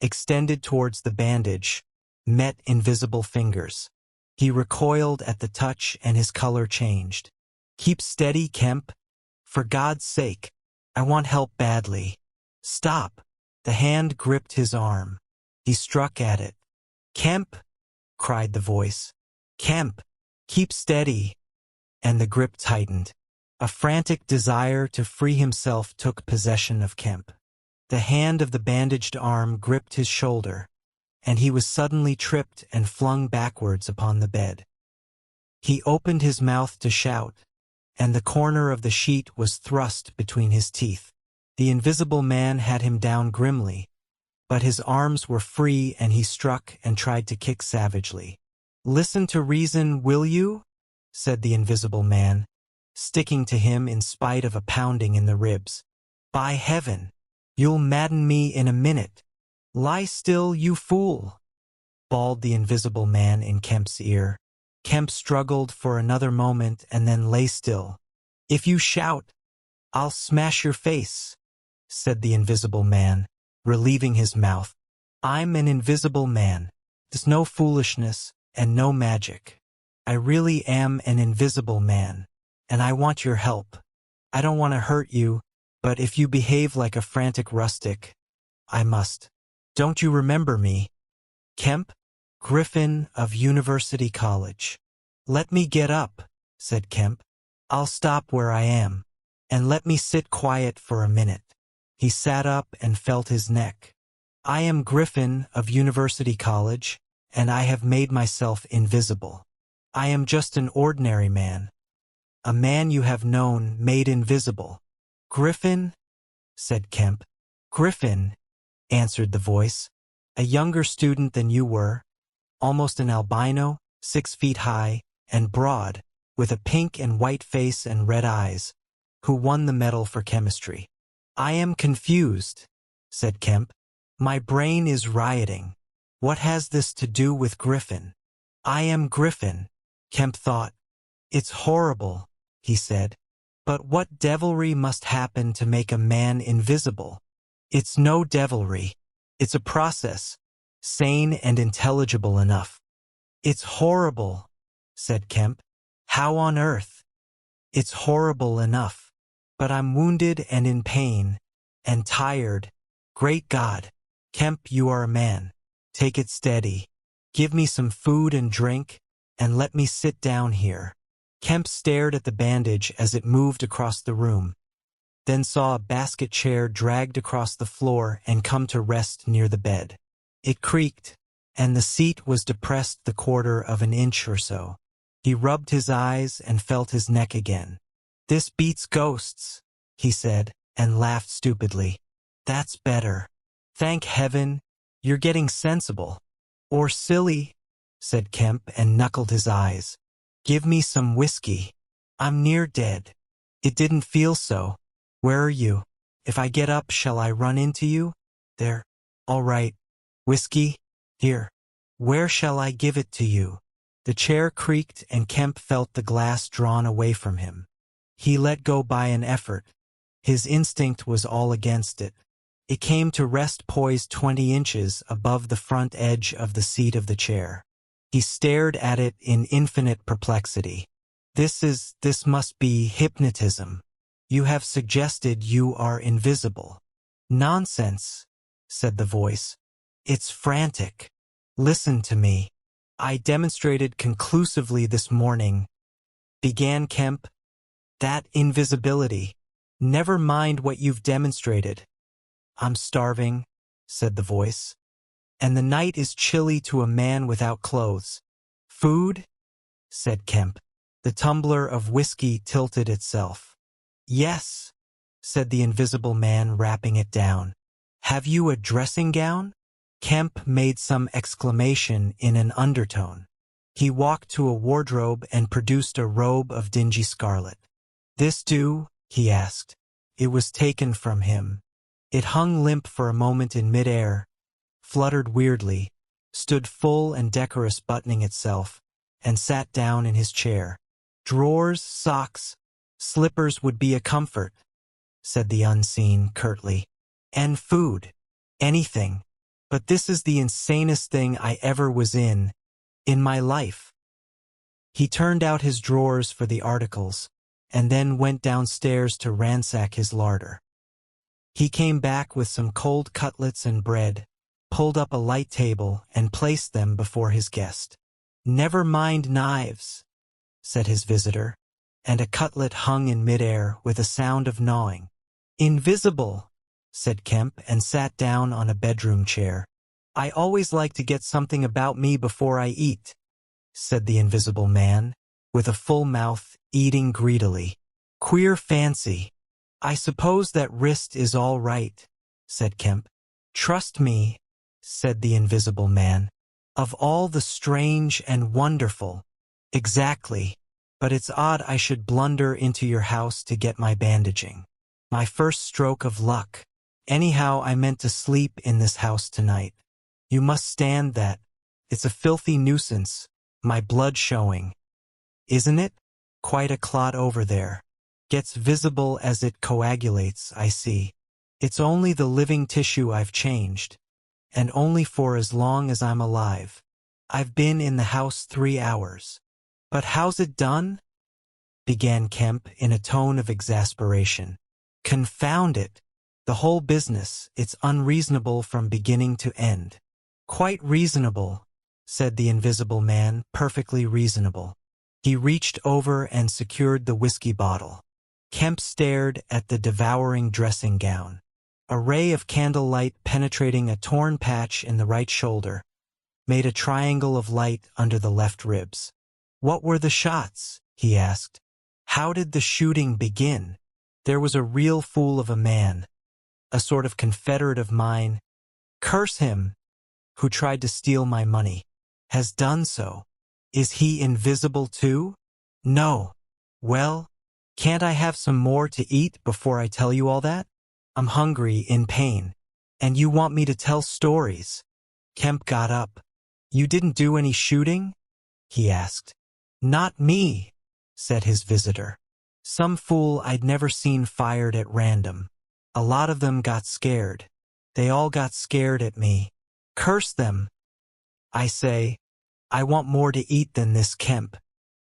Speaker 1: extended towards the bandage, met invisible fingers. He recoiled at the touch and his color changed. "Keep steady, Kemp. For God's sake, I want help badly." "Stop." The hand gripped his arm. He struck at it. "Kemp!" cried the voice. "Kemp! Keep steady!" And the grip tightened. A frantic desire to free himself took possession of Kemp. The hand of the bandaged arm gripped his shoulder, and he was suddenly tripped and flung backwards upon the bed. He opened his mouth to shout, and the corner of the sheet was thrust between his teeth. The invisible man had him down grimly, but his arms were free and he struck and tried to kick savagely. "Listen to reason, will you?" said the invisible man, sticking to him in spite of a pounding in the ribs. "By heaven, you'll madden me in a minute. Lie still, you fool," bawled the invisible man in Kemp's ear. Kemp struggled for another moment and then lay still. "If you shout, I'll smash your face," said the invisible man, relieving his mouth. "I'm an invisible man. There's no foolishness and no magic. I really am an invisible man, and I want your help. I don't want to hurt you, but if you behave like a frantic rustic, I must. Don't you remember me? Kemp? Griffin of University College." "Let me get up," said Kemp. "I'll stop where I am, and let me sit quiet for a minute." He sat up and felt his neck. "I am Griffin of University College, and I have made myself invisible. I am just an ordinary man. A man you have known made invisible." "Griffin?" said Kemp. "Griffin," answered the voice. "A younger student than you were, almost an albino, 6 feet high, and broad, with a pink and white face and red eyes, who won the medal for chemistry." "I am confused," said Kemp. "My brain is rioting. What has this to do with Griffin?" "I am Griffin," Kemp thought. "It's horrible," he said. "But what devilry must happen to make a man invisible?" "It's no devilry. It's a process, sane and intelligible enough." "It's horrible," said Kemp. "How on earth?" "It's horrible enough. But I'm wounded and in pain, and tired. Great God! Kemp, you are a man. Take it steady. Give me some food and drink, and let me sit down here." Kemp stared at the bandage as it moved across the room, then saw a basket chair dragged across the floor and come to rest near the bed. It creaked, and the seat was depressed the quarter of an inch or so. He rubbed his eyes and felt his neck again. "This beats ghosts," he said, and laughed stupidly. "That's better. Thank heaven, you're getting sensible." "Or silly," said Kemp and knuckled his eyes. "Give me some whiskey. I'm near dead." "It didn't feel so. Where are you? If I get up, shall I run into you?" "There. All right. Whiskey? Here. Where shall I give it to you?" The chair creaked and Kemp felt the glass drawn away from him. He let go by an effort. His instinct was all against it. It came to rest poised 20 inches above the front edge of the seat of the chair. He stared at it in infinite perplexity. This must be hypnotism. You have suggested you are invisible." "Nonsense," said the voice. "It's frantic. Listen to me. I demonstrated conclusively this morning," began Kemp, "that invisibility. Never mind what you've demonstrated." "I'm starving," said the voice. "And the night is chilly to a man without clothes." "Food?" said Kemp. The tumbler of whiskey tilted itself. Yes, said the invisible man, wrapping it down. Have you a dressing gown? Kemp made some exclamation in an undertone. He walked to a wardrobe and produced a robe of dingy scarlet. This do? He asked. It was taken from him. It hung limp for a moment in midair, fluttered weirdly, stood full and decorous buttoning itself, and sat down in his chair. Drawers, socks, slippers would be a comfort, said the unseen curtly. And food. Anything. But this is the insanest thing I ever was in my life. He turned out his drawers for the articles, and then went downstairs to ransack his larder. He came back with some cold cutlets and bread, pulled up a light table, and placed them before his guest. Never mind knives, said his visitor, and a cutlet hung in midair with a sound of gnawing. Invisible, said Kemp, and sat down on a bedroom chair. I always like to get something about me before I eat, said the invisible man, with a full mouth, eating greedily. Queer fancy. I suppose that wrist is all right, said Kemp. Trust me, said the invisible man. Of all the strange and wonderful. Exactly. But it's odd I should blunder into your house to get my bandaging. My first stroke of luck. Anyhow, I meant to sleep in this house tonight. You must stand that. It's a filthy nuisance, my blood showing. Isn't it? Quite a clot over there. Gets visible as it coagulates, I see. It's only the living tissue I've changed. And only for as long as I'm alive. I've been in the house 3 hours. But how's it done? Began Kemp in a tone of exasperation. Confound it. The whole business, it's unreasonable from beginning to end. Quite reasonable, said the invisible man, perfectly reasonable. He reached over and secured the whiskey bottle. Kemp stared at the devouring dressing gown. A ray of candlelight penetrating a torn patch in the right shoulder made a triangle of light under the left ribs. What were the shots? He asked. How did the shooting begin? There was a real fool of a man, a sort of confederate of mine, curse him, who tried to steal my money, has done so. Is he invisible too? No. Well, can't I have some more to eat before I tell you all that? I'm hungry, in pain. And you want me to tell stories? Kemp got up. You didn't do any shooting? He asked. Not me, said his visitor. Some fool I'd never seen fired at random. A lot of them got scared. They all got scared at me. Curse them. I say, I want more to eat than this, Kemp.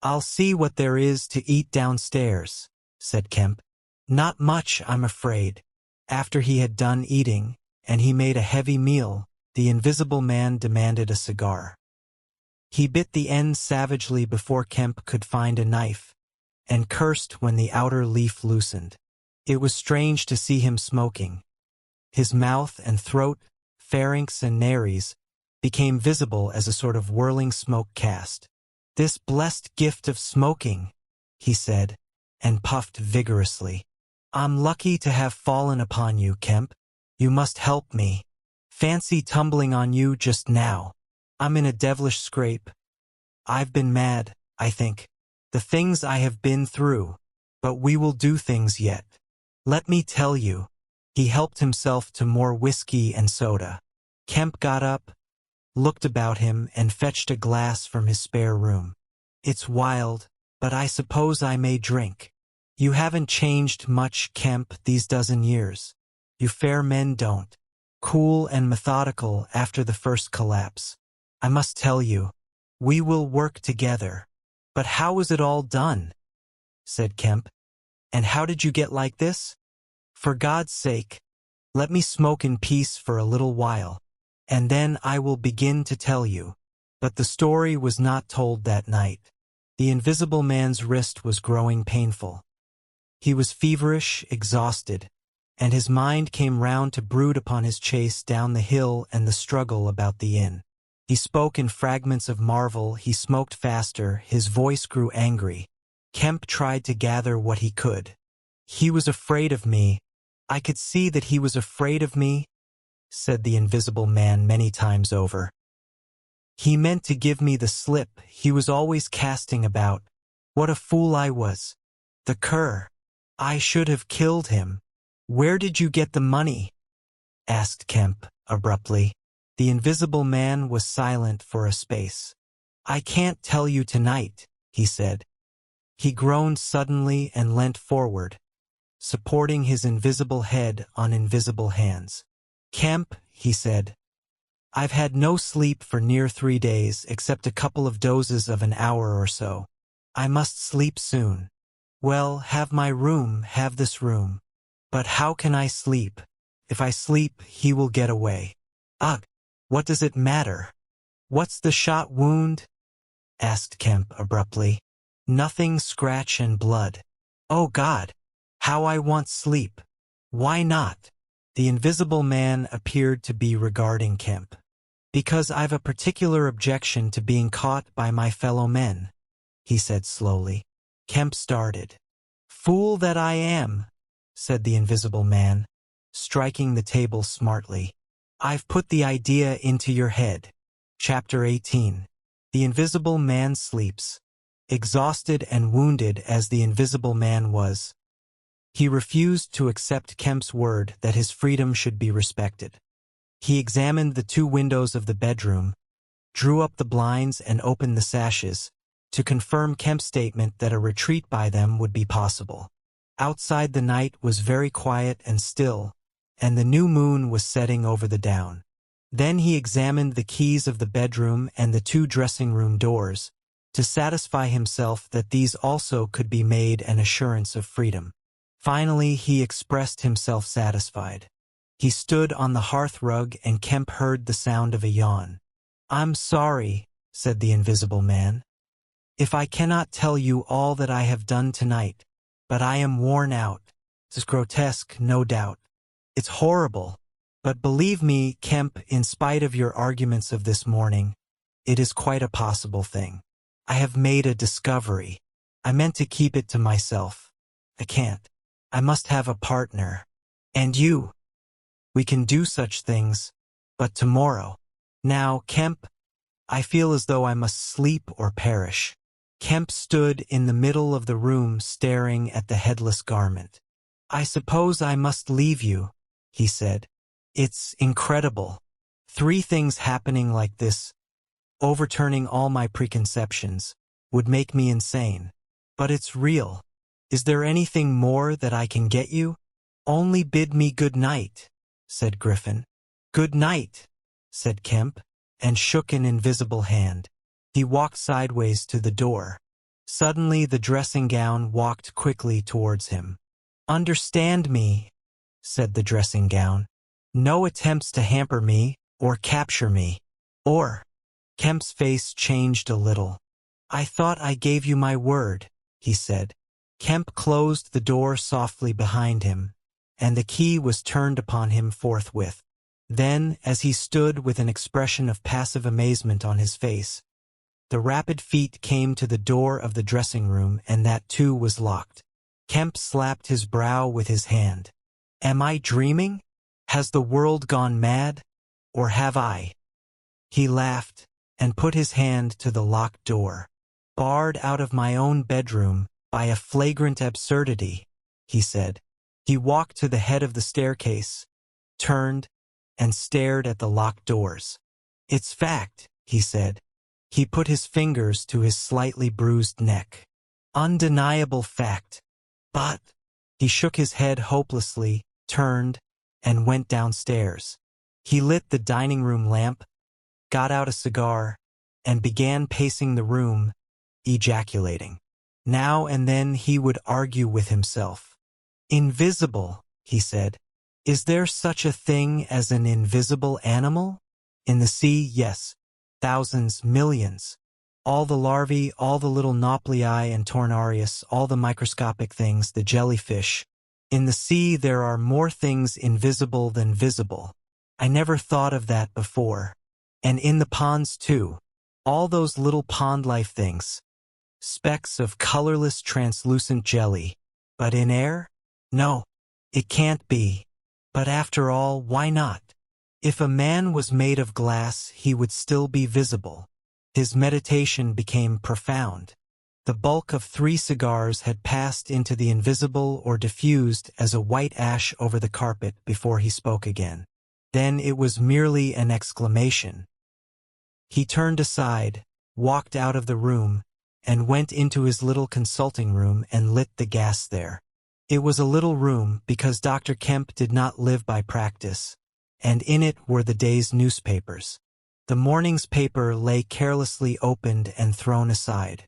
Speaker 1: I'll see what there is to eat downstairs, said Kemp. Not much, I'm afraid. After he had done eating, and he made a heavy meal, the invisible man demanded a cigar. He bit the end savagely before Kemp could find a knife, and cursed when the outer leaf loosened. It was strange to see him smoking. His mouth and throat, pharynx and nares, became visible as a sort of whirling smoke cast. This blessed gift of smoking, he said, and puffed vigorously. I'm lucky to have fallen upon you, Kemp. You must help me. Fancy tumbling on you just now. I'm in a devilish scrape. I've been mad, I think. The things I have been through. But we will do things yet. Let me tell you. He helped himself to more whiskey and soda. Kemp got up, looked about him, and fetched a glass from his spare room. It's wild, but I suppose I may drink. You haven't changed much, Kemp, these dozen years. You fair men don't. Cool and methodical after the first collapse. I must tell you, we will work together. But how was it all done? Said Kemp. And how did you get like this? For God's sake, let me smoke in peace for a little while, and then I will begin to tell you. But the story was not told that night. The invisible man's wrist was growing painful. He was feverish, exhausted, and his mind came round to brood upon his chase down the hill and the struggle about the inn. He spoke in fragments of marvel, he smoked faster, his voice grew angry. Kemp tried to gather what he could. He was afraid of me. I could see that he was afraid of me, said the invisible man many times over. He meant to give me the slip. He was always casting about. What a fool I was. The cur. I should have killed him. Where did you get the money? Asked Kemp, abruptly. The invisible man was silent for a space. I can't tell you tonight, he said. He groaned suddenly and leant forward, supporting his invisible head on invisible hands. Kemp, he said, I've had no sleep for near 3 days except a couple of dozes of an hour or so. I must sleep soon. Well, have my room, have this room. But how can I sleep? If I sleep, he will get away. Ugh, what does it matter? What's the shot wound? Asked Kemp abruptly. Nothing, scratch and blood. Oh God, how I want sleep. Why not? The invisible man appeared to be regarding Kemp. Because I've a particular objection to being caught by my fellow men, he said slowly. Kemp started. Fool that I am, said the invisible man, striking the table smartly. I've put the idea into your head. Chapter 18. The invisible man sleeps. Exhausted and wounded as the invisible man was, he refused to accept Kemp's word that his freedom should be respected. He examined the 2 windows of the bedroom, drew up the blinds and opened the sashes, to confirm Kemp's statement that a retreat by them would be possible. Outside the night was very quiet and still, and the new moon was setting over the down. Then he examined the keys of the bedroom and the 2 dressing-room doors, to satisfy himself that these also could be made an assurance of freedom. Finally, he expressed himself satisfied. He stood on the hearth-rug and Kemp heard the sound of a yawn. I'm sorry, said the invisible man, if I cannot tell you all that I have done tonight, but I am worn out. It's grotesque, no doubt. It's horrible. But believe me, Kemp, in spite of your arguments of this morning, it is quite a possible thing. I have made a discovery. I meant to keep it to myself. I can't. I must have a partner. And you. We can do such things, but tomorrow. Now, Kemp, I feel as though I must sleep or perish. Kemp stood in the middle of the room staring at the headless garment. I suppose I must leave you, he said. It's incredible. 3 things happening like this, overturning all my preconceptions, would make me insane. But it's real. Is there anything more that I can get you? Only bid me good night, said Griffin. Good night, said Kemp, and shook an invisible hand. He walked sideways to the door. Suddenly the dressing gown walked quickly towards him. Understand me, said the dressing gown. No attempts to hamper me or capture me. Or, Kemp's face changed a little. I thought I gave you my word, he said. Kemp closed the door softly behind him, and the key was turned upon him forthwith. Then, as he stood with an expression of passive amazement on his face, the rapid feet came to the door of the dressing room, and that too was locked. Kemp slapped his brow with his hand. Am I dreaming? Has the world gone mad? Or have I? He laughed and put his hand to the locked door. Barred out of my own bedroom by a flagrant absurdity, he said. He walked to the head of the staircase, turned, and stared at the locked doors. It's fact, he said. He put his fingers to his slightly bruised neck. Undeniable fact. But he shook his head hopelessly, turned, and went downstairs. He lit the dining room lamp, got out a cigar, and began pacing the room, ejaculating. Now and then he would argue with himself. Invisible, he said. Is there such a thing as an invisible animal? In the sea, yes. Thousands, millions. All the larvae, all the little nauplii and tornarius, all the microscopic things, the jellyfish. In the sea there are more things invisible than visible. I never thought of that before. And in the ponds too. All those little pond-life things. Specks of colorless translucent jelly. But in air? No, it can't be. But after all, why not? If a man was made of glass, he would still be visible. His meditation became profound. The bulk of 3 cigars had passed into the invisible or diffused as a white ash over the carpet before he spoke again. Then it was merely an exclamation. He turned aside, walked out of the room, and went into his little consulting room and lit the gas there. It was a little room because Dr. Kemp did not live by practice, and in it were the day's newspapers. The morning's paper lay carelessly opened and thrown aside.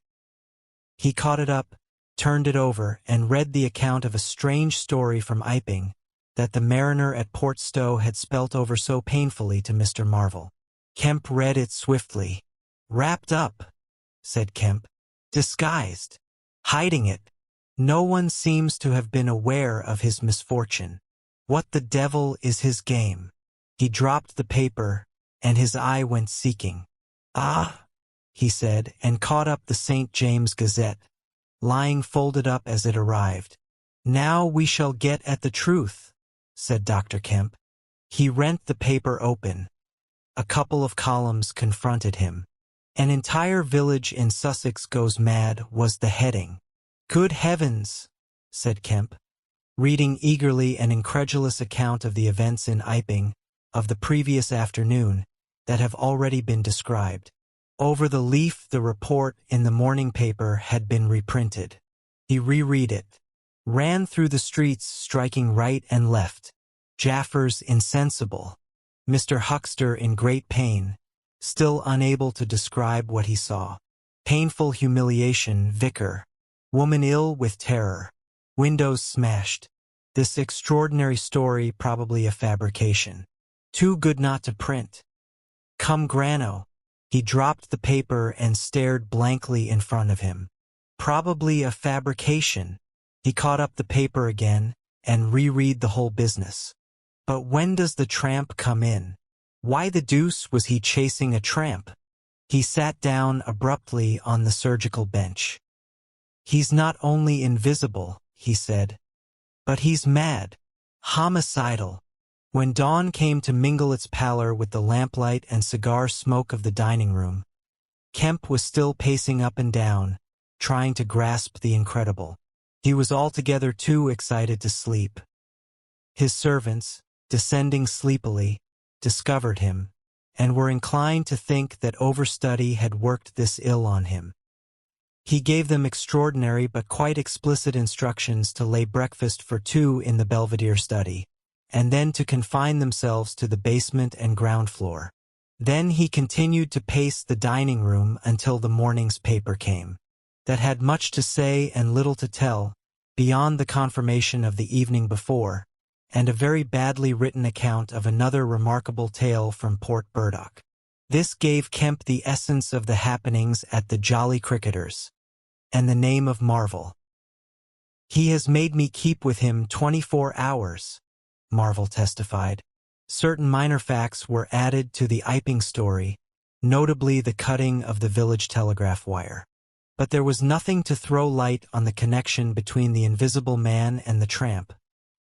Speaker 1: He caught it up, turned it over, and read the account of a strange story from Iping that the mariner at Port Stowe had spelt over so painfully to Mr. Marvel. Kemp read it swiftly. "Wrapped up," said Kemp. "Disguised. Hiding it. No one seems to have been aware of his misfortune. What the devil is his game?" He dropped the paper, and his eye went seeking. "Ah," he said, and caught up the St. James Gazette, lying folded up as it arrived. "Now we shall get at the truth," said Dr. Kemp. He rent the paper open. A couple of columns confronted him. "An entire village in Sussex goes mad" was the heading. "Good heavens," said Kemp, reading eagerly an incredulous account of the events in Iping of the previous afternoon that have already been described. Over the leaf the report in the morning paper had been reprinted. He reread it, ran through the streets striking right and left. Jaffers insensible. Mr. Huckster in great pain, still unable to describe what he saw. Painful humiliation, vicar. Woman ill with terror. Windows smashed. This extraordinary story probably a fabrication. Too good not to print. Cum grano. He dropped the paper and stared blankly in front of him. Probably a fabrication. He caught up the paper again and reread the whole business. But when does the tramp come in? Why the deuce was he chasing a tramp? He sat down abruptly on the surgical bench. "He's not only invisible," he said, "but he's mad. Homicidal." When dawn came to mingle its pallor with the lamplight and cigar smoke of the dining room, Kemp was still pacing up and down, trying to grasp the incredible. He was altogether too excited to sleep. His servants, descending sleepily, discovered him, and were inclined to think that overstudy had worked this ill on him. He gave them extraordinary but quite explicit instructions to lay breakfast for 2 in the Belvedere study, and then to confine themselves to the basement and ground floor. Then he continued to pace the dining room until the morning's paper came. That had much to say and little to tell, beyond the confirmation of the evening before, and a very badly written account of another remarkable tale from Port Burdock. This gave Kemp the essence of the happenings at the Jolly Cricketers, and the name of Marvel. "He has made me keep with him 24 hours, Marvel testified. Certain minor facts were added to the Iping story, notably the cutting of the village telegraph wire. But there was nothing to throw light on the connection between the invisible man and the tramp,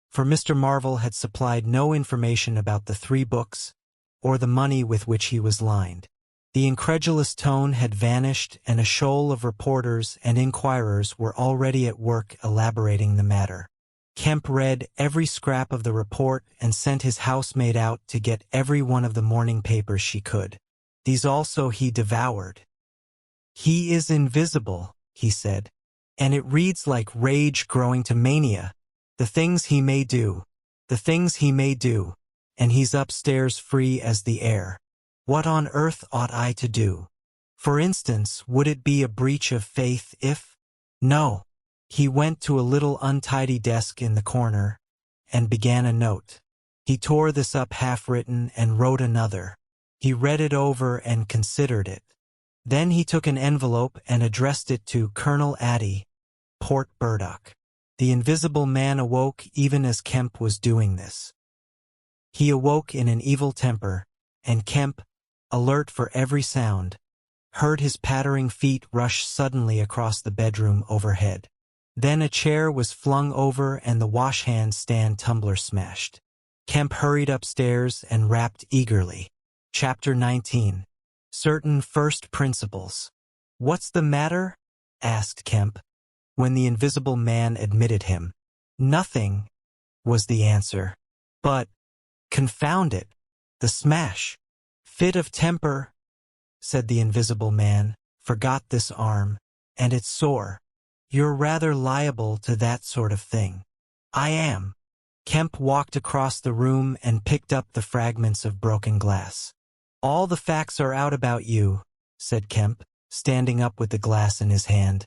Speaker 1: for Mr. Marvel had supplied no information about the 3 books, or the money with which he was lined. The incredulous tone had vanished, and a shoal of reporters and inquirers were already at work elaborating the matter. Kemp read every scrap of the report and sent his housemaid out to get every one of the morning papers she could. These also he devoured. "He is invisible," he said, "and it reads like rage growing to mania. The things he may do, and he's upstairs free as the air. What on earth ought I to do? For instance, would it be a breach of faith if—" "No." He went to a little untidy desk in the corner and began a note. He tore this up half-written and wrote another. He read it over and considered it. Then he took an envelope and addressed it to Colonel Addy, Port Burdock. The invisible man awoke even as Kemp was doing this. He awoke in an evil temper, and Kemp, alert for every sound, heard his pattering feet rush suddenly across the bedroom overhead. Then a chair was flung over and the wash-hand stand tumbler smashed. Kemp hurried upstairs and rapped eagerly. Chapter 19. Certain First Principles. "What's the matter?" asked Kemp, when the invisible man admitted him. "Nothing," was the answer. "But, confound it, the smash." "Fit of temper," said the invisible man. "Forgot this arm, and it's sore. You're rather liable to that sort of thing." "I am." Kemp walked across the room and picked up the fragments of broken glass. "All the facts are out about you," said Kemp, standing up with the glass in his hand.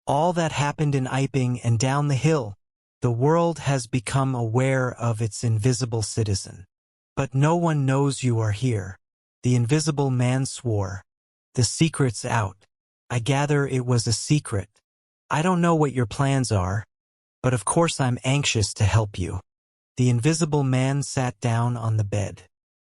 Speaker 1: "All that happened in Iping and down the hill. The world has become aware of its invisible citizen. But no one knows you are here." The invisible man swore. "The secret's out." "I gather it was a secret. I don't know what your plans are, but of course I'm anxious to help you." The invisible man sat down on the bed.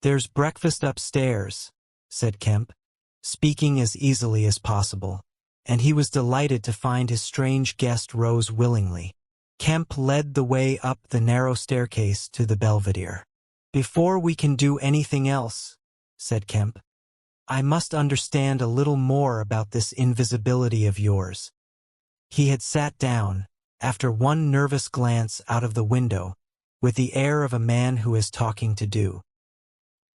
Speaker 1: "There's breakfast upstairs," said Kemp, speaking as easily as possible, and he was delighted to find his strange guest rose willingly. Kemp led the way up the narrow staircase to the belvedere. "Before we can do anything else," said Kemp, "I must understand a little more about this invisibility of yours." He had sat down, after one nervous glance out of the window, with the air of a man who has talking to do.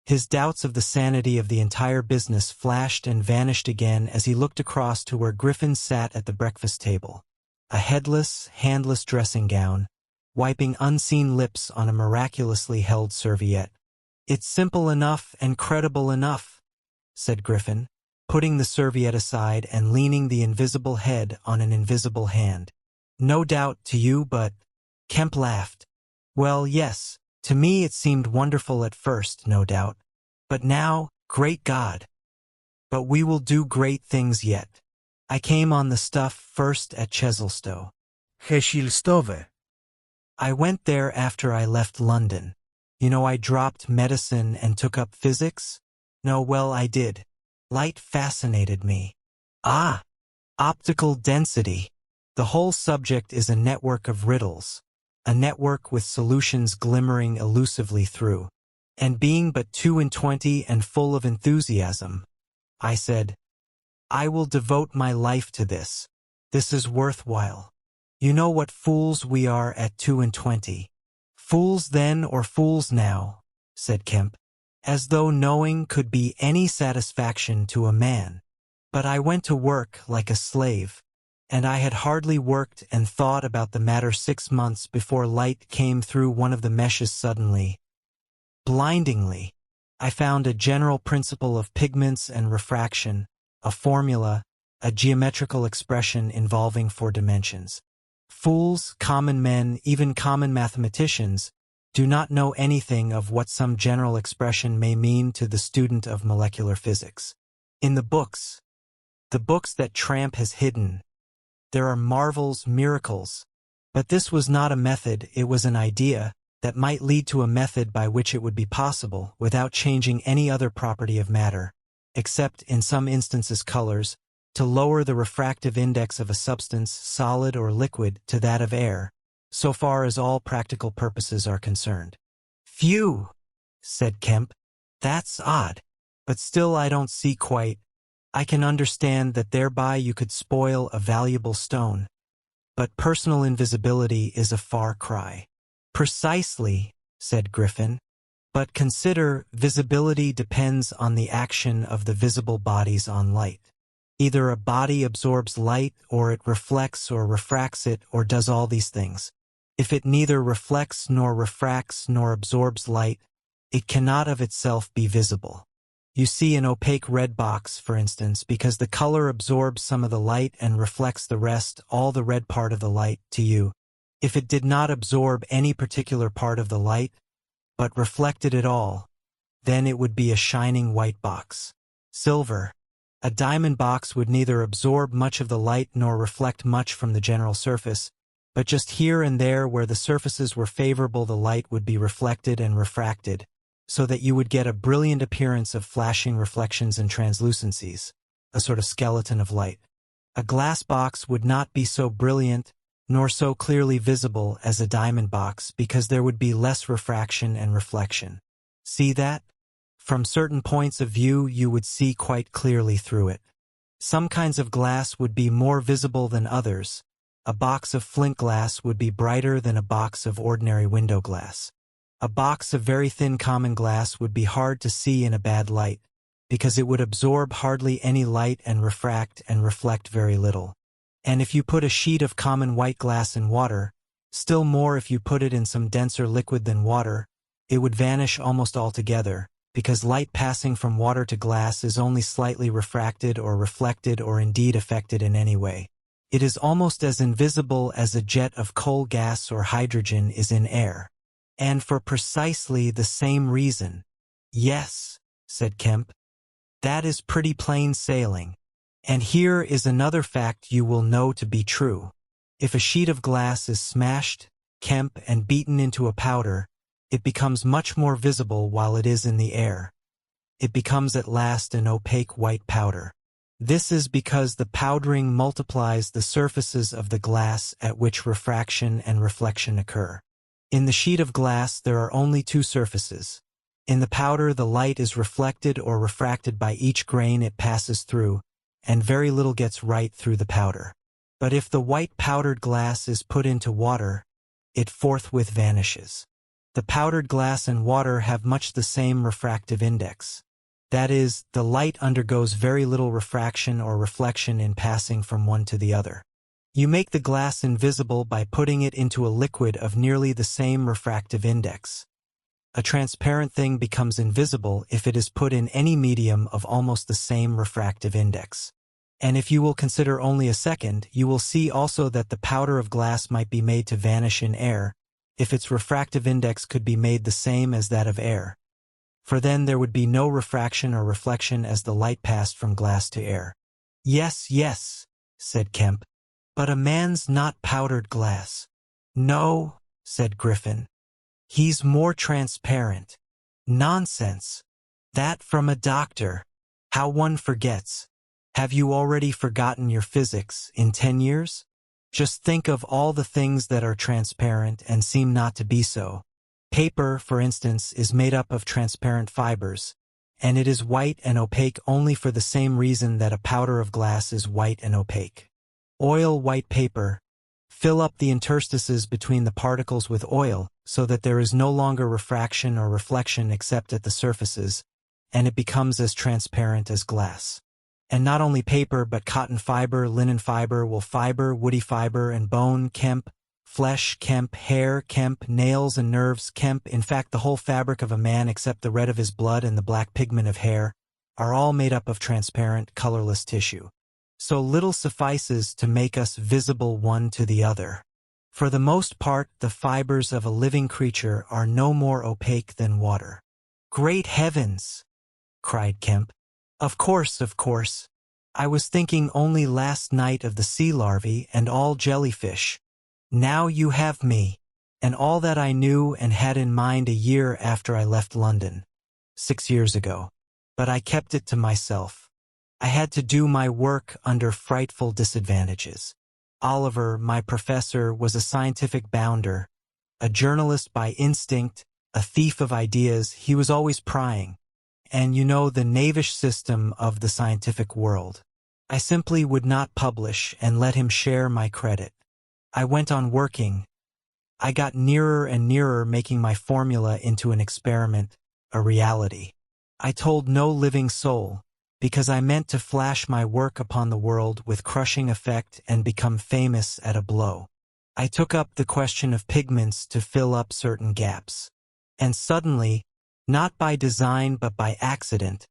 Speaker 1: His doubts of the sanity of the entire business flashed and vanished again as he looked across to where Griffin sat at the breakfast table, a headless, handless dressing gown, wiping unseen lips on a miraculously held serviette. "It's simple enough and credible enough," said Griffin, putting the serviette aside and leaning the invisible head on an invisible hand. "No doubt to you, but—" Kemp laughed. "Well, yes. To me it seemed wonderful at first, no doubt. But now, great God! But we will do great things yet. I came on the stuff first at Chesilstowe.
Speaker 2: Chesilstowe.
Speaker 1: I went there after I left London. You know, I dropped medicine and took up physics? No, well, I did. Light fascinated me. Ah! Optical density. The whole subject is a network of riddles. A network with solutions glimmering elusively through. And being but 22 and full of enthusiasm, I said, I will devote my life to this. This is worthwhile. You know what fools we are at 22. Fools then or fools now, said Kemp, as though knowing could be any satisfaction to a man. But I went to work like a slave. And I had hardly worked and thought about the matter 6 months before light came through one of the meshes suddenly. Blindingly. I found a general principle of pigments and refraction, a formula, a geometrical expression involving 4 dimensions. Fools, common men, even common mathematicians, do not know anything of what some general expression may mean to the student of molecular physics. In the books that Tramp has hidden, there are marvels, miracles. But this was not a method, it was an idea that might lead to a method by which it would be possible, without changing any other property of matter, except in some instances colors, to lower the refractive index of a substance, solid or liquid, to that of air, so far as all practical purposes are concerned. Phew, said Kemp. That's odd. But still I don't see quite. I can understand that thereby you could spoil a valuable stone. But personal invisibility is a far cry. Precisely, said Griffin. But consider, visibility depends on the action of the visible bodies on light. Either a body absorbs light, or it reflects or refracts it, or does all these things. If it neither reflects nor refracts nor absorbs light, it cannot of itself be visible. You see an opaque red box, for instance, because the color absorbs some of the light and reflects the rest, all the red part of the light, to you. If it did not absorb any particular part of the light, but reflected it all, then it would be a shining white box. Silver. A diamond box would neither absorb much of the light nor reflect much from the general surface, but just here and there where the surfaces were favorable the light would be reflected and refracted, so that you would get a brilliant appearance of flashing reflections and translucencies, a sort of skeleton of light. A glass box would not be so brilliant, nor so clearly visible as a diamond box because there would be less refraction and reflection. See that? From certain points of view you would see quite clearly through it. Some kinds of glass would be more visible than others. A box of flint glass would be brighter than a box of ordinary window glass. A box of very thin common glass would be hard to see in a bad light, because it would absorb hardly any light and reflect very little. And if you put a sheet of common white glass in water, still more if you put it in some denser liquid than water, it would vanish almost altogether, because light passing from water to glass is only slightly refracted or reflected or indeed affected in any way. It is almost as invisible as a jet of coal gas or hydrogen is in air. And for precisely the same reason. Yes, said Kemp. That is pretty plain sailing. And here is another fact you will know to be true. If a sheet of glass is smashed, Kemp, and beaten into a powder, it becomes much more visible while it is in the air. It becomes at last an opaque white powder. This is because the powdering multiplies the surfaces of the glass at which refraction and reflection occur. In the sheet of glass there are only two surfaces. In the powder the light is reflected or refracted by each grain it passes through, and very little gets right through the powder. But if the white powdered glass is put into water, it forthwith vanishes. The powdered glass and water have much the same refractive index. That is, the light undergoes very little refraction or reflection in passing from one to the other. You make the glass invisible by putting it into a liquid of nearly the same refractive index. A transparent thing becomes invisible if it is put in any medium of almost the same refractive index. And if you will consider only a second, you will see also that the powder of glass might be made to vanish in air, if its refractive index could be made the same as that of air. For then there would be no refraction or reflection as the light passed from glass to air. Yes, yes, said Kemp. But a man's not powdered glass. No, said Griffin. He's more transparent. Nonsense. That from a doctor. How one forgets. Have you already forgotten your physics in 10 years? Just think of all the things that are transparent and seem not to be so. Paper, for instance, is made up of transparent fibers, and it is white and opaque only for the same reason that a powder of glass is white and opaque. Oil white paper. Fill up the interstices between the particles with oil so that there is no longer refraction or reflection except at the surfaces, and it becomes as transparent as glass. And not only paper but cotton fiber, linen fiber, wool fiber, woody fiber, and bone, Kemp, flesh, Kemp, hair, Kemp, nails and nerves, Kemp, in fact the whole fabric of a man except the red of his blood and the black pigment of hair, are all made up of transparent, colorless tissue. So little suffices to make us visible one to the other. For the most part, the fibers of a living creature are no more opaque than water. Great heavens! Cried Kemp. Of course, of course. I was thinking only last night of the sea larvae and all jellyfish. Now you have me, and all that I knew and had in mind a year after I left London, 6 years ago. But I kept it to myself. I had to do my work under frightful disadvantages. Oliver, my professor, was a scientific bounder, a journalist by instinct, a thief of ideas. He was always prying. And you know the knavish system of the scientific world. I simply would not publish and let him share my credit. I went on working. I got nearer and nearer making my formula into an experiment, a reality. I told no living soul, because I meant to flash my work upon the world with crushing effect and become famous at a blow. I took up the question of pigments to fill up certain gaps. And suddenly, not by design but by accident,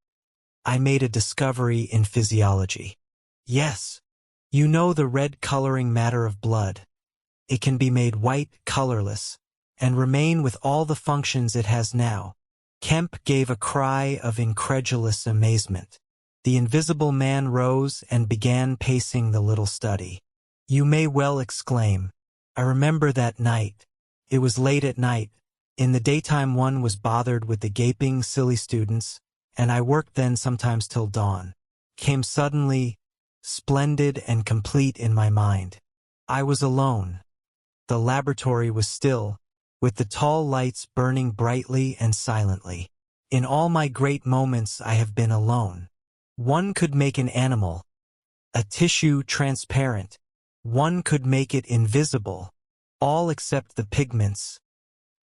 Speaker 1: I made a discovery in physiology. Yes, you know the red coloring matter of blood. It can be made white, colorless, and remain with all the functions it has now. Kemp gave a cry of incredulous amazement. The invisible man rose and began pacing the little study. You may well exclaim. I remember that night. It was late at night. In the daytime one was bothered with the gaping, silly students, and I worked then sometimes till dawn. Came suddenly, splendid and complete in my mind. I was alone. The laboratory was still, with the tall lights burning brightly and silently. In all my great moments I have been alone. One could make an animal, a tissue transparent. One could make it invisible, all except the pigments.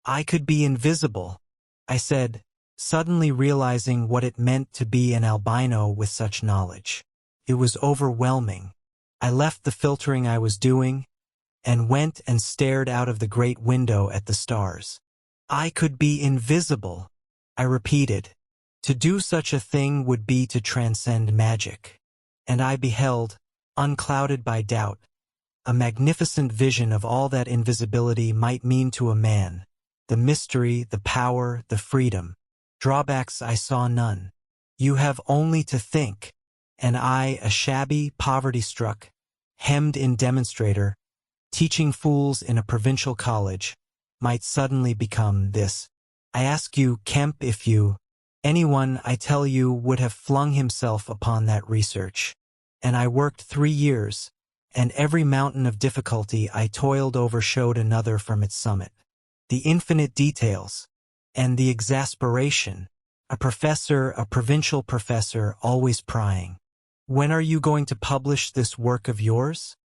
Speaker 1: I could be invisible, I said, suddenly realizing what it meant to be an albino with such knowledge. It was overwhelming. I left the filtering I was doing and went and stared out of the great window at the stars. I could be invisible, I repeated. To do such a thing would be to transcend magic. And I beheld, unclouded by doubt, a magnificent vision of all that invisibility might mean to a man, the mystery, the power, the freedom. Drawbacks I saw none. You have only to think, and I, a shabby, poverty-struck, hemmed-in demonstrator, teaching fools in a provincial college, might suddenly become this. I ask you, Kemp, if you, anyone, I tell you, would have flung himself upon that research. And I worked 3 years, and every mountain of difficulty I toiled over showed another from its summit. The infinite details, and the exasperation, a provincial professor, always prying. When are you going to publish this work of yours?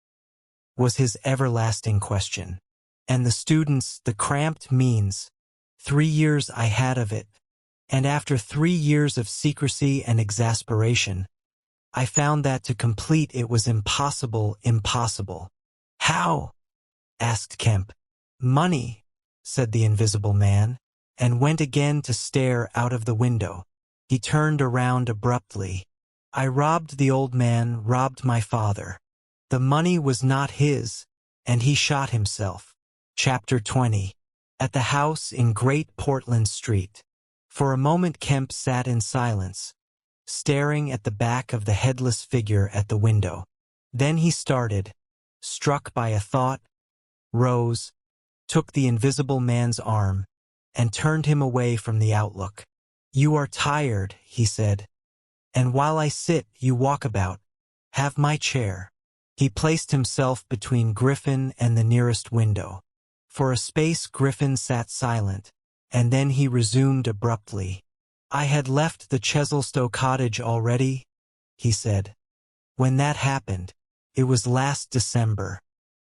Speaker 1: Was his everlasting question. And the students, the cramped means, 3 years I had of it, and after 3 years of secrecy and exasperation, I found that to complete it was impossible. How? Asked Kemp. Money, said the invisible man, and went again to stare out of the window. He turned around abruptly. I robbed the old man, robbed my father. The money was not his, and he shot himself. Chapter 20. At the house in Great Portland Street. For a moment Kemp sat in silence, staring at the back of the headless figure at the window. Then he started, struck by a thought, rose, took the invisible man's arm, and turned him away from the outlook. You are tired, he said, and while I sit, you walk about. Have my chair. He placed himself between Griffin and the nearest window. For a space Griffin sat silent, and then he resumed abruptly. I had left the Chesilstowe cottage already, he said. When that happened, it was last December.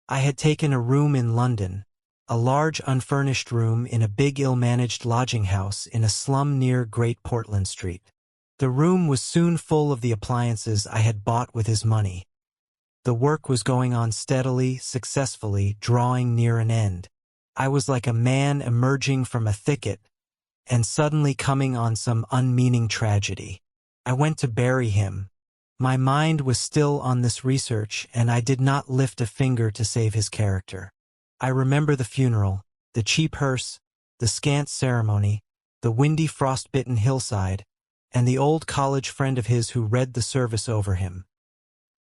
Speaker 1: I had taken a room in London, a large unfurnished room in a big ill-managed lodging house in a slum near Great Portland Street. The room was soon full of the appliances I had bought with his money. The work was going on steadily, successfully, drawing near an end. I was like a man emerging from a thicket and suddenly coming on some unmeaning tragedy. I went to bury him. My mind was still on this research, and I did not lift a finger to save his character. I remember the funeral, the cheap hearse, the scant ceremony, the windy frost-bitten hillside, and the old college friend of his who read the service over him.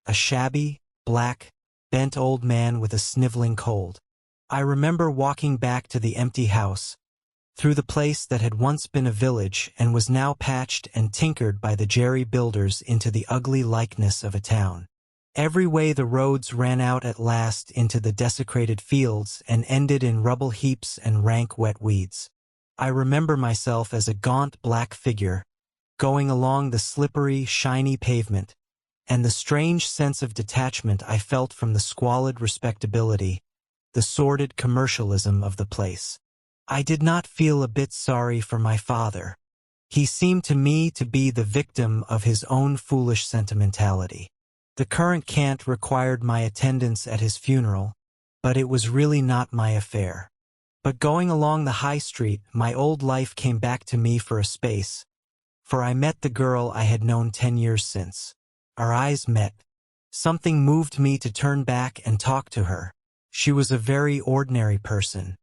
Speaker 1: A shabby, black, bent old man with a sniveling cold. I remember walking back to the empty house, through the place that had once been a village and was now patched and tinkered by the jerry builders into the ugly likeness of a town. Every way the roads ran out at last into the desecrated fields and ended in rubble heaps and rank wet weeds. I remember myself as a gaunt black figure, going along the slippery, shiny pavement, and the strange sense of detachment I felt from the squalid respectability, the sordid commercialism of the place. I did not feel a bit sorry for my father. He seemed to me to be the victim of his own foolish sentimentality. The current cant required my attendance at his funeral, but it was really not my affair. But going along the high street, my old life came back to me for a space, for I met the girl I had known 10 years since. Our eyes met. Something moved me to turn back and talk to her. She was a very ordinary person.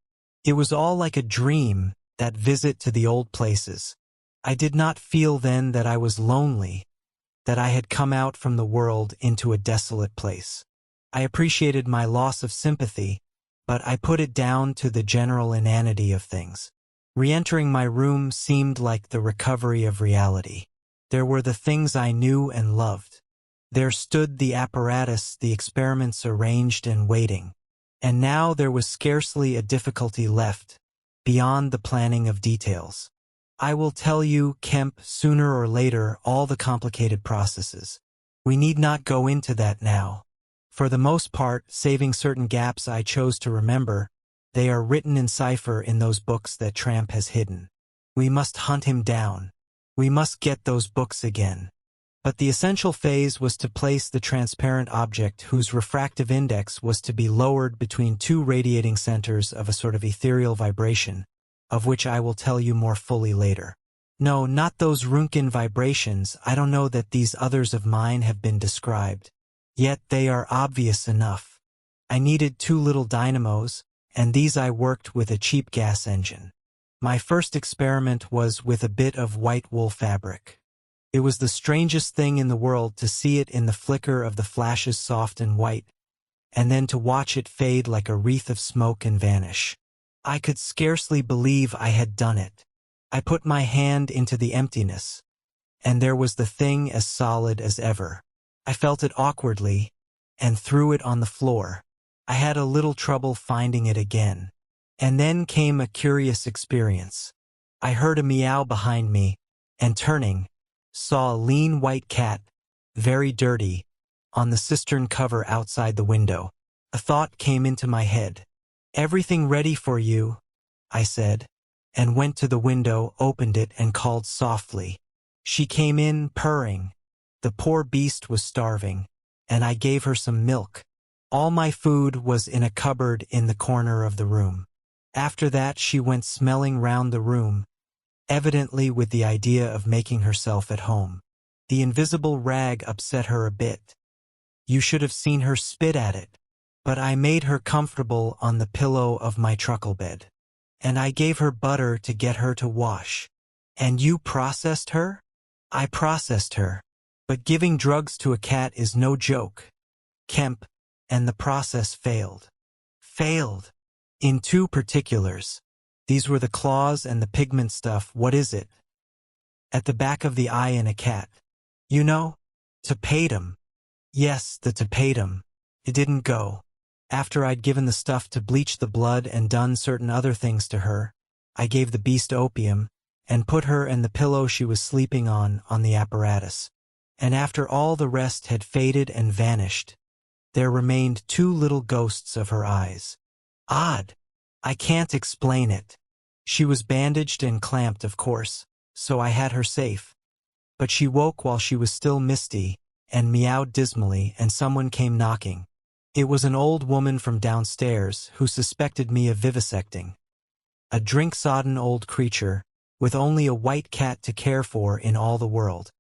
Speaker 1: It was all like a dream, that visit to the old places. I did not feel then that I was lonely, that I had come out from the world into a desolate place. I appreciated my loss of sympathy, but I put it down to the general inanity of things. Re-entering my room seemed like the recovery of reality. There were the things I knew and loved. There stood the apparatus, the experiments arranged and waiting. And now there was scarcely a difficulty left, beyond the planning of details. I will tell you, Kemp, sooner or later, all the complicated processes. We need not go into that now. For the most part, saving certain gaps I chose to remember, they are written in cipher in those books that Tramp has hidden. We must hunt him down. We must get those books again. But the essential phase was to place the transparent object whose refractive index was to be lowered between two radiating centers of a sort of ethereal vibration, of which I will tell you more fully later. No, not those Runkin vibrations. I don't know that these others of mine have been described. Yet they are obvious enough. I needed 2 little dynamos, and these I worked with a cheap gas engine. My first experiment was with a bit of white wool fabric. It was the strangest thing in the world to see it in the flicker of the flashes soft and white, and then to watch it fade like a wreath of smoke and vanish. I could scarcely believe I had done it. I put my hand into the emptiness, and there was the thing as solid as ever. I felt it awkwardly, and threw it on the floor. I had a little trouble finding it again. And then came a curious experience. I heard a meow behind me, and turning, saw a lean white cat, very dirty, on the cistern cover outside the window. A thought came into my head. "Everything ready for you," I said, and went to the window, opened it, and called softly. She came in, purring. The poor beast was starving, and I gave her some milk. All my food was in a cupboard in the corner of the room. After that she went smelling round the room, evidently with the idea of making herself at home. The invisible rag upset her a bit. You should have seen her spit at it. But I made her comfortable on the pillow of my truckle bed. And I gave her butter to get her to wash. And you processed her? I processed her. But giving drugs to a cat is no joke, Kemp, and the process failed. Failed. In 2 particulars. These were the claws and the pigment stuff. What is it? At the back of the eye in a cat. You know? Tapetum. Yes, the tapetum. It didn't go. After I'd given the stuff to bleach the blood and done certain other things to her, I gave the beast opium, and put her and the pillow she was sleeping on the apparatus. And after all the rest had faded and vanished, there remained 2 little ghosts of her eyes. Odd. I can't explain it. She was bandaged and clamped, of course, so I had her safe. But she woke while she was still misty, and meowed dismally, and someone came knocking. It was an old woman from downstairs who suspected me of vivisecting. A drink-sodden old creature, with only a white cat to care for in all the world.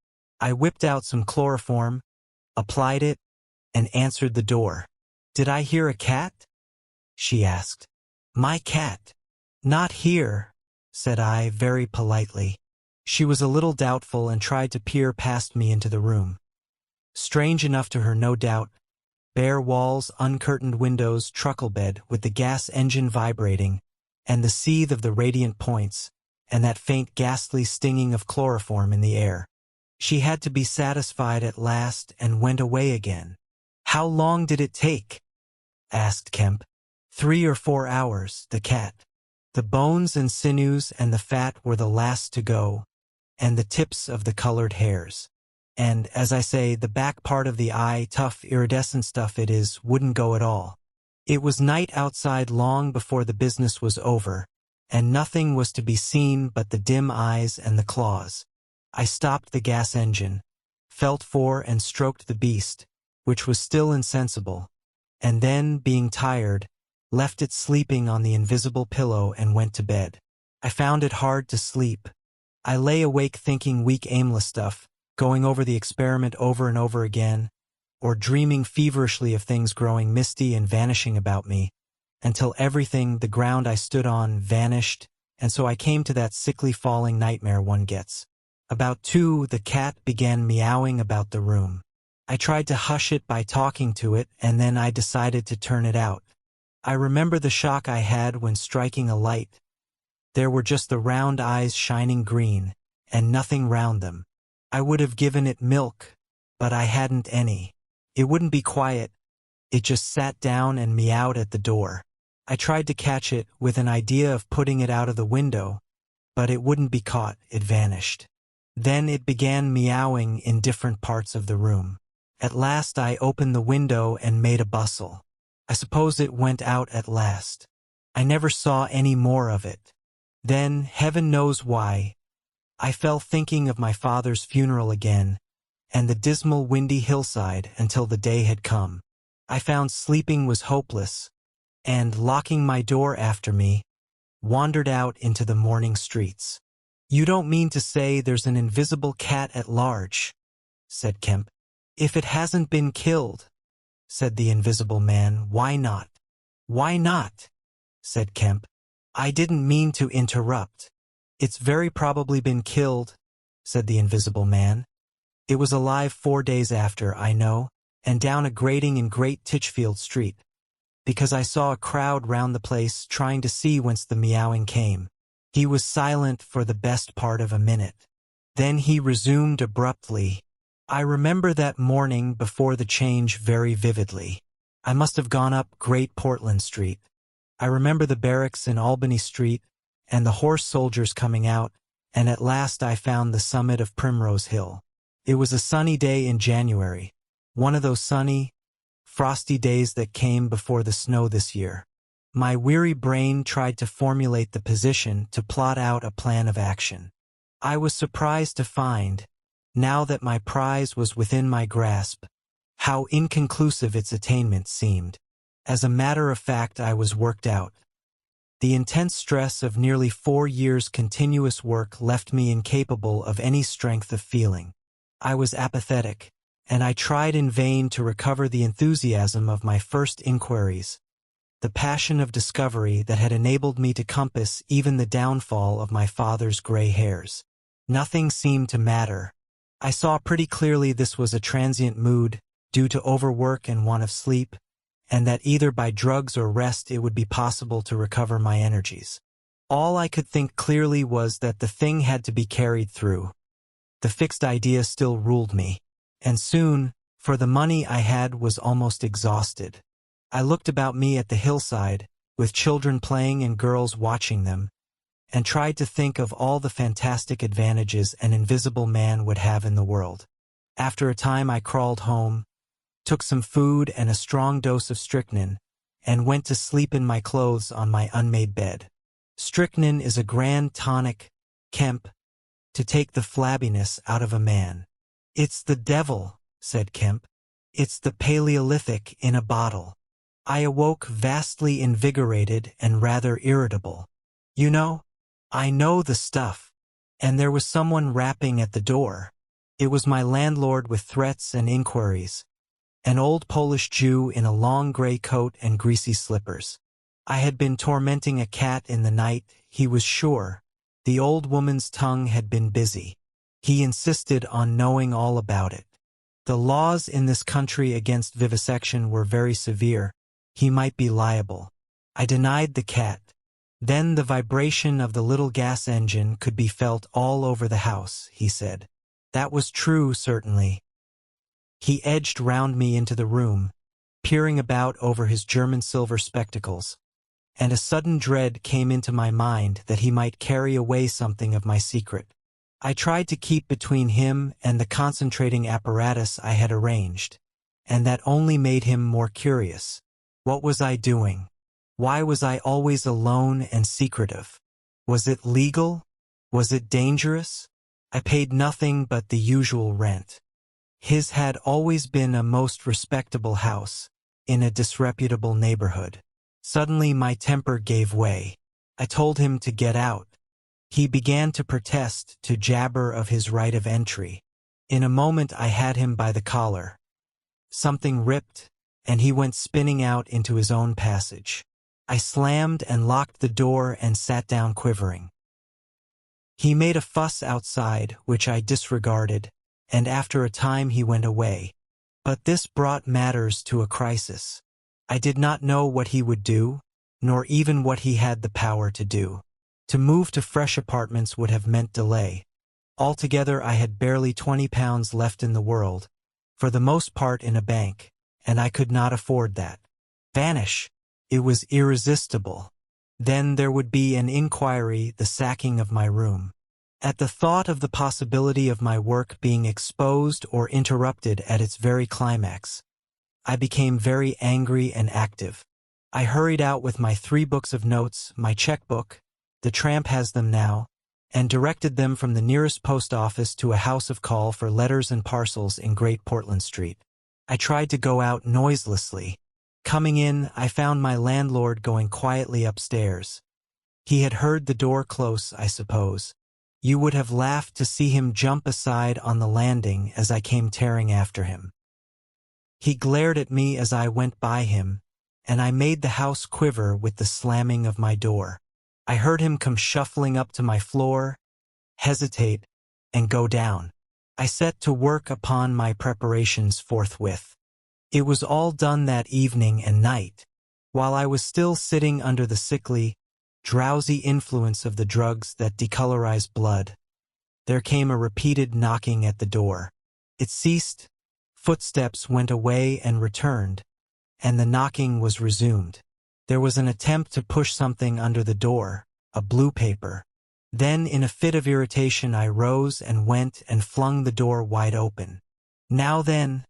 Speaker 1: I whipped out some chloroform, applied it, and answered the door. "Did I hear a cat?" she asked. "My cat." "Not here," said I very politely. She was a little doubtful and tried to peer past me into the room. Strange enough to her, no doubt. Bare walls, uncurtained windows, truckle bed with the gas engine vibrating, and the seethe of the radiant points, and that faint ghastly stinging of chloroform in the air. She had to be satisfied at last and went away again. "How long did it take?" asked Kemp. 3 or 4 hours, the cat. The bones and sinews and the fat were the last to go, and the tips of the colored hairs. And, as I say, the back part of the eye, tough, iridescent stuff it is, wouldn't go at all. It was night outside long before the business was over, and nothing was to be seen but the dim eyes and the claws. I stopped the gas engine, felt for and stroked the beast, which was still insensible, and then, being tired, left it sleeping on the invisible pillow and went to bed. I found it hard to sleep. I lay awake thinking weak, aimless stuff, going over the experiment over and over again, or dreaming feverishly of things growing misty and vanishing about me, until everything, the ground I stood on, vanished, and so I came to that sickly falling nightmare one gets. About 2, the cat began meowing about the room. I tried to hush it by talking to it, and then I decided to turn it out. I remember the shock I had when striking a light. There were just the round eyes shining green, and nothing round them. I would have given it milk, but I hadn't any. It wouldn't be quiet, It just sat down and meowed at the door. I tried to catch it with an idea of putting it out of the window, but it wouldn't be caught. It vanished. Then it began meowing in different parts of the room. At last I opened the window and made a bustle. I suppose it went out at last. I never saw any more of it. Then, heaven knows why, I fell thinking of my father's funeral again, and the dismal windy hillside until the day had come. I found sleeping was hopeless, and, locking my door after me, wandered out into the morning streets. "You don't mean to say there's an invisible cat at large," said Kemp. "If it hasn't been killed," said the invisible man. "Why not?" "Why not?" said Kemp. "I didn't mean to interrupt." "It's very probably been killed," said the invisible man. "It was alive 4 days after, I know, and down a grating in Great Titchfield Street, because I saw a crowd round the place trying to see whence the meowing came." He was silent for the best part of a minute. Then he resumed abruptly. "I remember that morning before the change very vividly. I must have gone up Great Portland Street. I remember the barracks in Albany Street, and the horse soldiers coming out, and at last I found the summit of Primrose Hill. It was a sunny day in January, one of those sunny, frosty days that came before the snow this year. My weary brain tried to formulate the position, to plot out a plan of action. I was surprised to find, now that my prize was within my grasp, how inconclusive its attainment seemed. As a matter of fact, I was worked out. The intense stress of nearly 4 years' continuous work left me incapable of any strength of feeling. I was apathetic, and I tried in vain to recover the enthusiasm of my first inquiries, the passion of discovery that had enabled me to compass even the downfall of my father's gray hairs. Nothing seemed to matter. I saw pretty clearly this was a transient mood, due to overwork and want of sleep, and that either by drugs or rest it would be possible to recover my energies. All I could think clearly was that the thing had to be carried through. The fixed idea still ruled me, and soon, for the money I had was almost exhausted. I looked about me at the hillside, with children playing and girls watching them, and tried to think of all the fantastic advantages an invisible man would have in the world. After a time I crawled home, took some food and a strong dose of strychnine, and went to sleep in my clothes on my unmade bed. Strychnine is a grand tonic, Kemp, to take the flabbiness out of a man. "It's the devil," said Kemp. "It's the Paleolithic in a bottle." I awoke vastly invigorated and rather irritable. "You know, I know the stuff." And there was someone rapping at the door. It was my landlord with threats and inquiries. An old Polish Jew in a long gray coat and greasy slippers. I had been tormenting a cat in the night, he was sure. The old woman's tongue had been busy. He insisted on knowing all about it. The laws in this country against vivisection were very severe. He might be liable. I denied the cat. Then the vibration of the little gas engine could be felt all over the house, he said. That was true, certainly. He edged round me into the room, peering about over his German silver spectacles, and a sudden dread came into my mind that he might carry away something of my secret. I tried to keep between him and the concentrating apparatus I had arranged, and that only made him more curious. What was I doing? Why was I always alone and secretive? Was it legal? Was it dangerous? I paid nothing but the usual rent. His had always been a most respectable house, in a disreputable neighborhood. Suddenly my temper gave way. I told him to get out. He began to protest, to jabber of his right of entry. In a moment I had him by the collar. Something ripped, and he went spinning out into his own passage. I slammed and locked the door and sat down quivering. He made a fuss outside, which I disregarded, and after a time he went away. But this brought matters to a crisis. I did not know what he would do, nor even what he had the power to do. To move to fresh apartments would have meant delay. Altogether I had barely £20 left in the world, for the most part in a bank, and I could not afford that. Vanish. It was irresistible. Then there would be an inquiry, the sacking of my room. At the thought of the possibility of my work being exposed or interrupted at its very climax, I became very angry and active. I hurried out with my 3 books of notes, my checkbook, the tramp has them now, and directed them from the nearest post office to a house of call for letters and parcels in Great Portland Street. I tried to go out noiselessly. Coming in, I found my landlord going quietly upstairs. He had heard the door close, I suppose. You would have laughed to see him jump aside on the landing as I came tearing after him. He glared at me as I went by him, and I made the house quiver with the slamming of my door. I heard him come shuffling up to my floor, hesitate, and go down. I set to work upon my preparations forthwith. It was all done that evening and night. While I was still sitting under the sickly, drowsy influence of the drugs that decolorize blood, there came a repeated knocking at the door. It ceased, footsteps went away and returned, and the knocking was resumed. There was an attempt to push something under the door, a blue paper. Then, in a fit of irritation, I rose and went and flung the door wide open. "Now then,"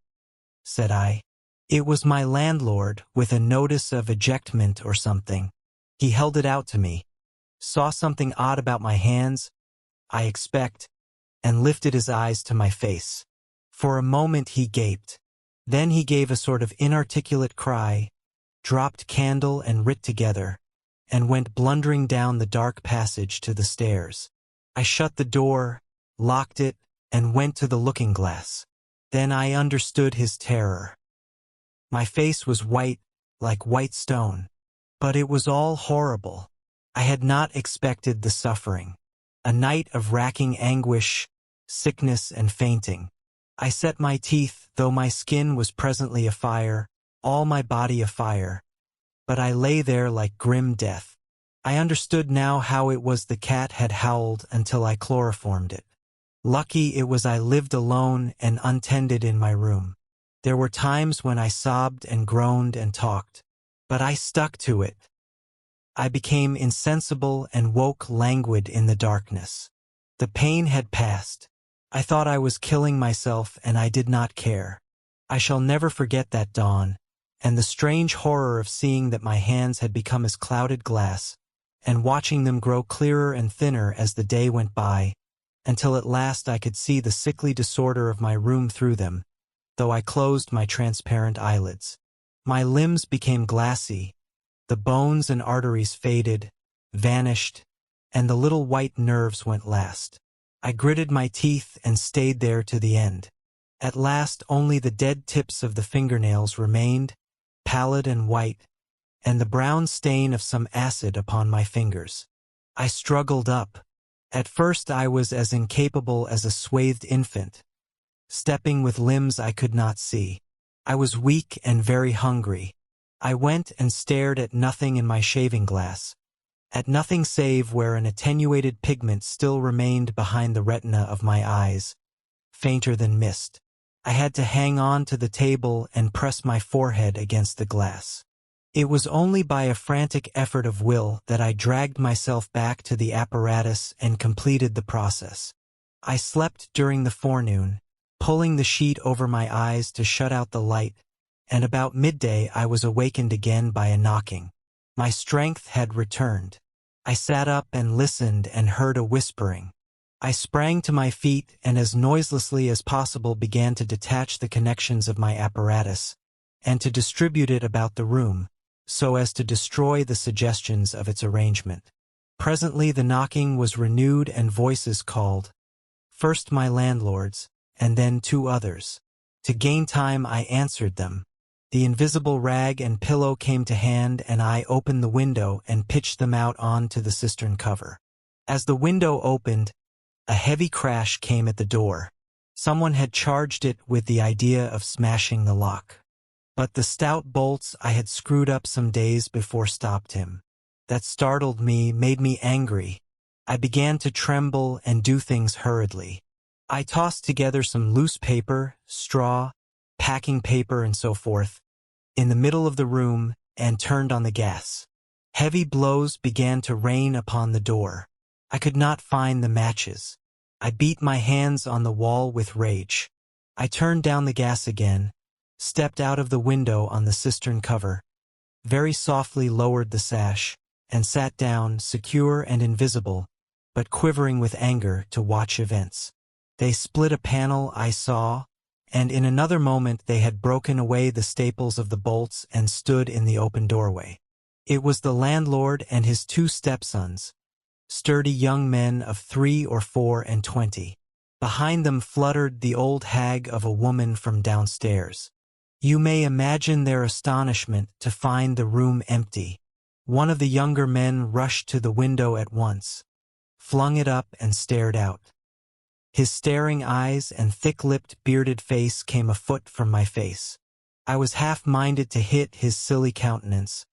Speaker 1: said I. It was my landlord, with a notice of ejectment or something. He held it out to me. Saw something odd about my hands, I expect, and lifted his eyes to my face. For a moment he gaped. Then he gave a sort of inarticulate cry, dropped candle and writ together, and went blundering down the dark passage to the stairs. I shut the door, locked it, and went to the looking-glass. Then I understood his terror. My face was white, like white stone. But it was all horrible. I had not expected the suffering. A night of racking anguish, sickness, and fainting. I set my teeth, though my skin was presently afire, all my body afire. But I lay there like grim death. I understood now how it was the cat had howled until I chloroformed it. Lucky it was I lived alone and untended in my room. There were times when I sobbed and groaned and talked, but I stuck to it. I became insensible and woke languid in the darkness. The pain had passed. I thought I was killing myself, and I did not care. I shall never forget that dawn, and the strange horror of seeing that my hands had become as clouded glass, and watching them grow clearer and thinner as the day went by, until at last I could see the sickly disorder of my room through them, though I closed my transparent eyelids. My limbs became glassy, the bones and arteries faded, vanished, and the little white nerves went last. I gritted my teeth and stayed there to the end. At last only the dead tips of the fingernails remained, pallid and white, and the brown stain of some acid upon my fingers. I struggled up. At first I was as incapable as a swathed infant, stepping with limbs I could not see. I was weak and very hungry. I went and stared at nothing in my shaving glass, at nothing save where an attenuated pigment still remained behind the retina of my eyes, fainter than mist. I had to hang on to the table and press my forehead against the glass. It was only by a frantic effort of will that I dragged myself back to the apparatus and completed the process. I slept during the forenoon, pulling the sheet over my eyes to shut out the light, and about midday I was awakened again by a knocking. My strength had returned. I sat up and listened and heard a whispering. I sprang to my feet and as noiselessly as possible began to detach the connections of my apparatus, and to distribute it about the room, so as to destroy the suggestions of its arrangement. Presently the knocking was renewed and voices called, first my landlord's, and then 2 others. To gain time I answered them. The invisible rag and pillow came to hand, and I opened the window and pitched them out onto the cistern cover. As the window opened, a heavy crash came at the door. Someone had charged it with the idea of smashing the lock. But the stout bolts I had screwed up some days before stopped him. That startled me, made me angry. I began to tremble and do things hurriedly. I tossed together some loose paper, straw, packing paper, and so forth, in the middle of the room, and turned on the gas. Heavy blows began to rain upon the door. I could not find the matches. I beat my hands on the wall with rage. I turned down the gas again, stepped out of the window on the cistern cover, very softly lowered the sash, and sat down, secure and invisible, but quivering with anger, to watch events. They split a panel, I saw, and in another moment they had broken away the staples of the bolts and stood in the open doorway. It was the landlord and his 2 stepsons, sturdy young men of 3 or 4 and 20. Behind them fluttered the old hag of a woman from downstairs. You may imagine their astonishment to find the room empty. One of the younger men rushed to the window at once, flung it up and stared out. His staring eyes and thick-lipped, bearded face came a foot from my face. I was half-minded to hit his silly countenance,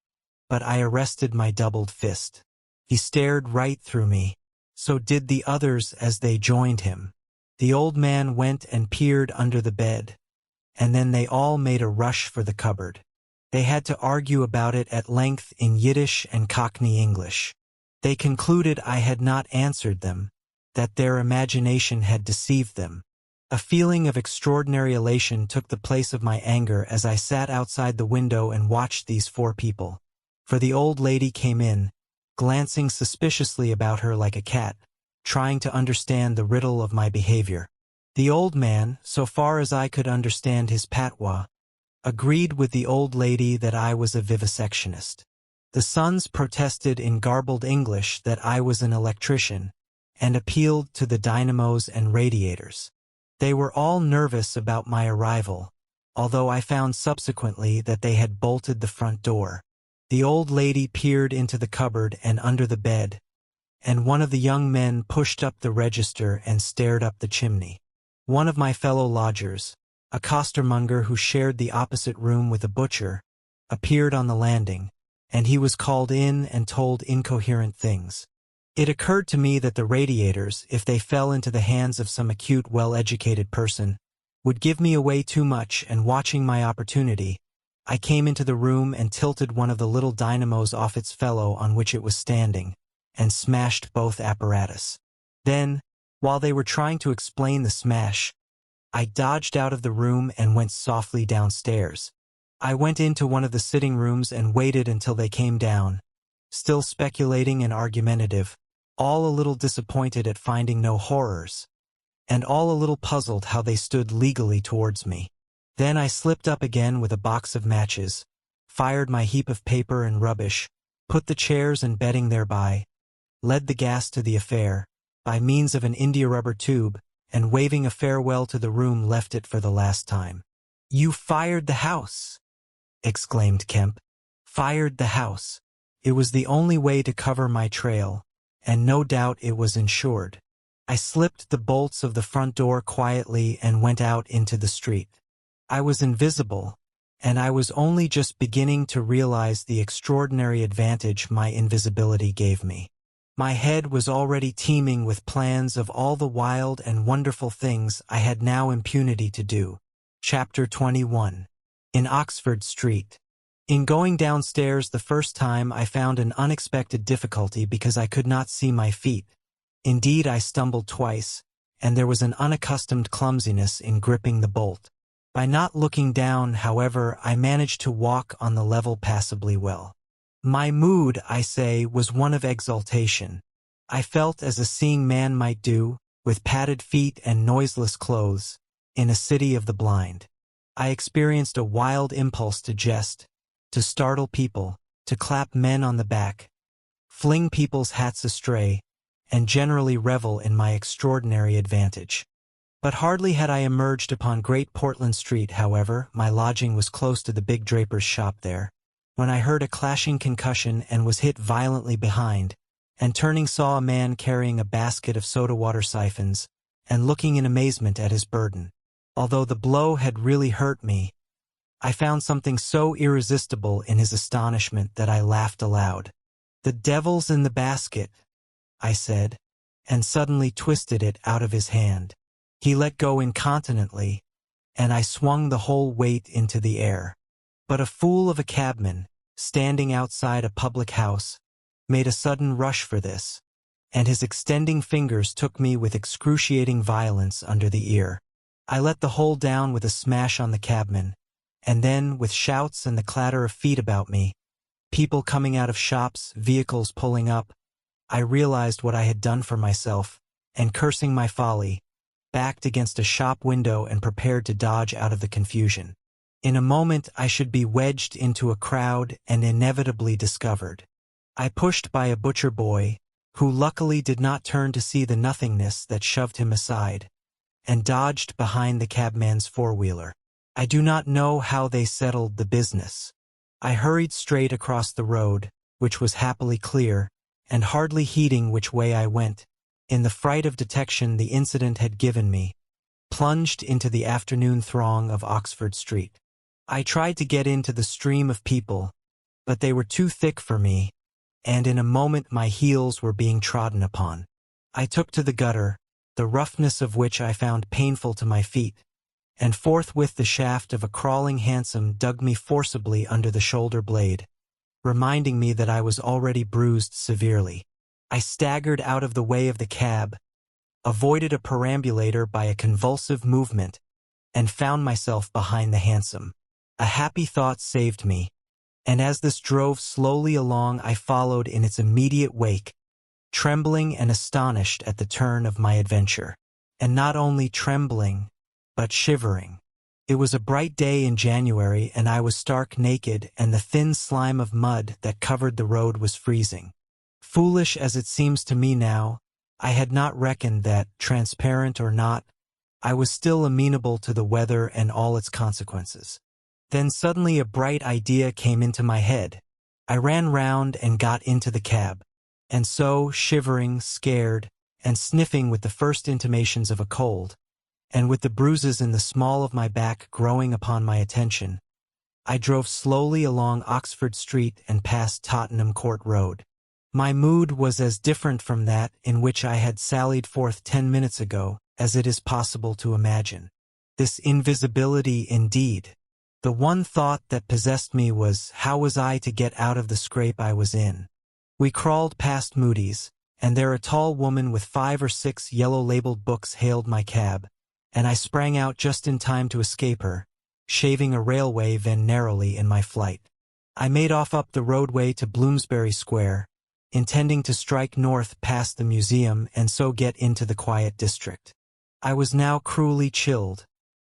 Speaker 1: but I arrested my doubled fist. He stared right through me. So did the others as they joined him. The old man went and peered under the bed, and then they all made a rush for the cupboard. They had to argue about it at length in Yiddish and Cockney English. They concluded I had not answered them, that their imagination had deceived them. A feeling of extraordinary elation took the place of my anger as I sat outside the window and watched these 4 people. For the old lady came in, glancing suspiciously about her like a cat, trying to understand the riddle of my behavior. The old man, so far as I could understand his patois, agreed with the old lady that I was a vivisectionist. The sons protested in garbled English that I was an electrician, and appealed to the dynamos and radiators. They were all nervous about my arrival, although I found subsequently that they had bolted the front door. The old lady peered into the cupboard and under the bed, and one of the young men pushed up the register and stared up the chimney. One of my fellow lodgers, a costermonger who shared the opposite room with a butcher, appeared on the landing, and he was called in and told incoherent things. It occurred to me that the radiators, if they fell into the hands of some acute, well-educated person, would give me away too much, and watching my opportunity, I came into the room and tilted one of the little dynamos off its fellow on which it was standing, and smashed both apparatus. Then, while they were trying to explain the smash, I dodged out of the room and went softly downstairs. I went into one of the sitting rooms and waited until they came down, still speculating and argumentative, all a little disappointed at finding no horrors, and all a little puzzled how they stood legally towards me. Then I slipped up again with a box of matches, fired my heap of paper and rubbish, put the chairs and bedding thereby, led the gas to the affair, by means of an india-rubber tube, and waving a farewell to the room left it for the last time. "You fired the house!" exclaimed Kemp. "Fired the house. It was the only way to cover my trail, and no doubt it was insured." I slipped the bolts of the front door quietly and went out into the street. I was invisible, and I was only just beginning to realize the extraordinary advantage my invisibility gave me. My head was already teeming with plans of all the wild and wonderful things I had now impunity to do. Chapter 21. In Oxford Street. In going downstairs the first time I found an unexpected difficulty because I could not see my feet. Indeed, I stumbled twice, and there was an unaccustomed clumsiness in gripping the bolt. By not looking down, however, I managed to walk on the level passably well. My mood, I say, was one of exaltation. I felt as a seeing man might do, with padded feet and noiseless clothes, in a city of the blind. I experienced a wild impulse to jest, to startle people, to clap men on the back, fling people's hats astray, and generally revel in my extraordinary advantage. But hardly had I emerged upon Great Portland Street, however, my lodging was close to the big draper's shop there, when I heard a clashing concussion and was hit violently behind, and turning saw a man carrying a basket of soda-water siphons, and looking in amazement at his burden. Although the blow had really hurt me, I found something so irresistible in his astonishment that I laughed aloud. "The devil's in the basket," I said, and suddenly twisted it out of his hand. He let go incontinently, and I swung the whole weight into the air. But a fool of a cabman, standing outside a public house, made a sudden rush for this, and his extending fingers took me with excruciating violence under the ear. I let the whole down with a smash on the cabman, and then, with shouts and the clatter of feet about me, people coming out of shops, vehicles pulling up, I realized what I had done for myself, and cursing my folly, backed against a shop window and prepared to dodge out of the confusion. In a moment I should be wedged into a crowd and inevitably discovered. I pushed by a butcher boy, who luckily did not turn to see the nothingness that shoved him aside, and dodged behind the cabman's four-wheeler. I do not know how they settled the business. I hurried straight across the road, which was happily clear, and hardly heeding which way I went, in the fright of detection the incident had given me, plunged into the afternoon throng of Oxford Street. I tried to get into the stream of people, but they were too thick for me, and in a moment my heels were being trodden upon. I took to the gutter, the roughness of which I found painful to my feet, and forthwith the shaft of a crawling hansom dug me forcibly under the shoulder blade, reminding me that I was already bruised severely. I staggered out of the way of the cab, avoided a perambulator by a convulsive movement, and found myself behind the hansom. A happy thought saved me, and as this drove slowly along I followed in its immediate wake, trembling and astonished at the turn of my adventure. And not only trembling, but shivering. It was a bright day in January, and I was stark naked, and the thin slime of mud that covered the road was freezing. Foolish as it seems to me now, I had not reckoned that, transparent or not, I was still amenable to the weather and all its consequences. Then suddenly a bright idea came into my head. I ran round and got into the cab, and so, shivering, scared, and sniffing with the first intimations of a cold, and with the bruises in the small of my back growing upon my attention, I drove slowly along Oxford Street and past Tottenham Court Road. My mood was as different from that in which I had sallied forth 10 minutes ago as it is possible to imagine. This invisibility indeed. The one thought that possessed me was, how was I to get out of the scrape I was in? We crawled past Moody's, and there a tall woman with 5 or 6 yellow-labeled books hailed my cab, and I sprang out just in time to escape her, shaving a railway ven narrowly in my flight. I made off up the roadway to Bloomsbury Square, intending to strike north past the museum and so get into the quiet district. I was now cruelly chilled,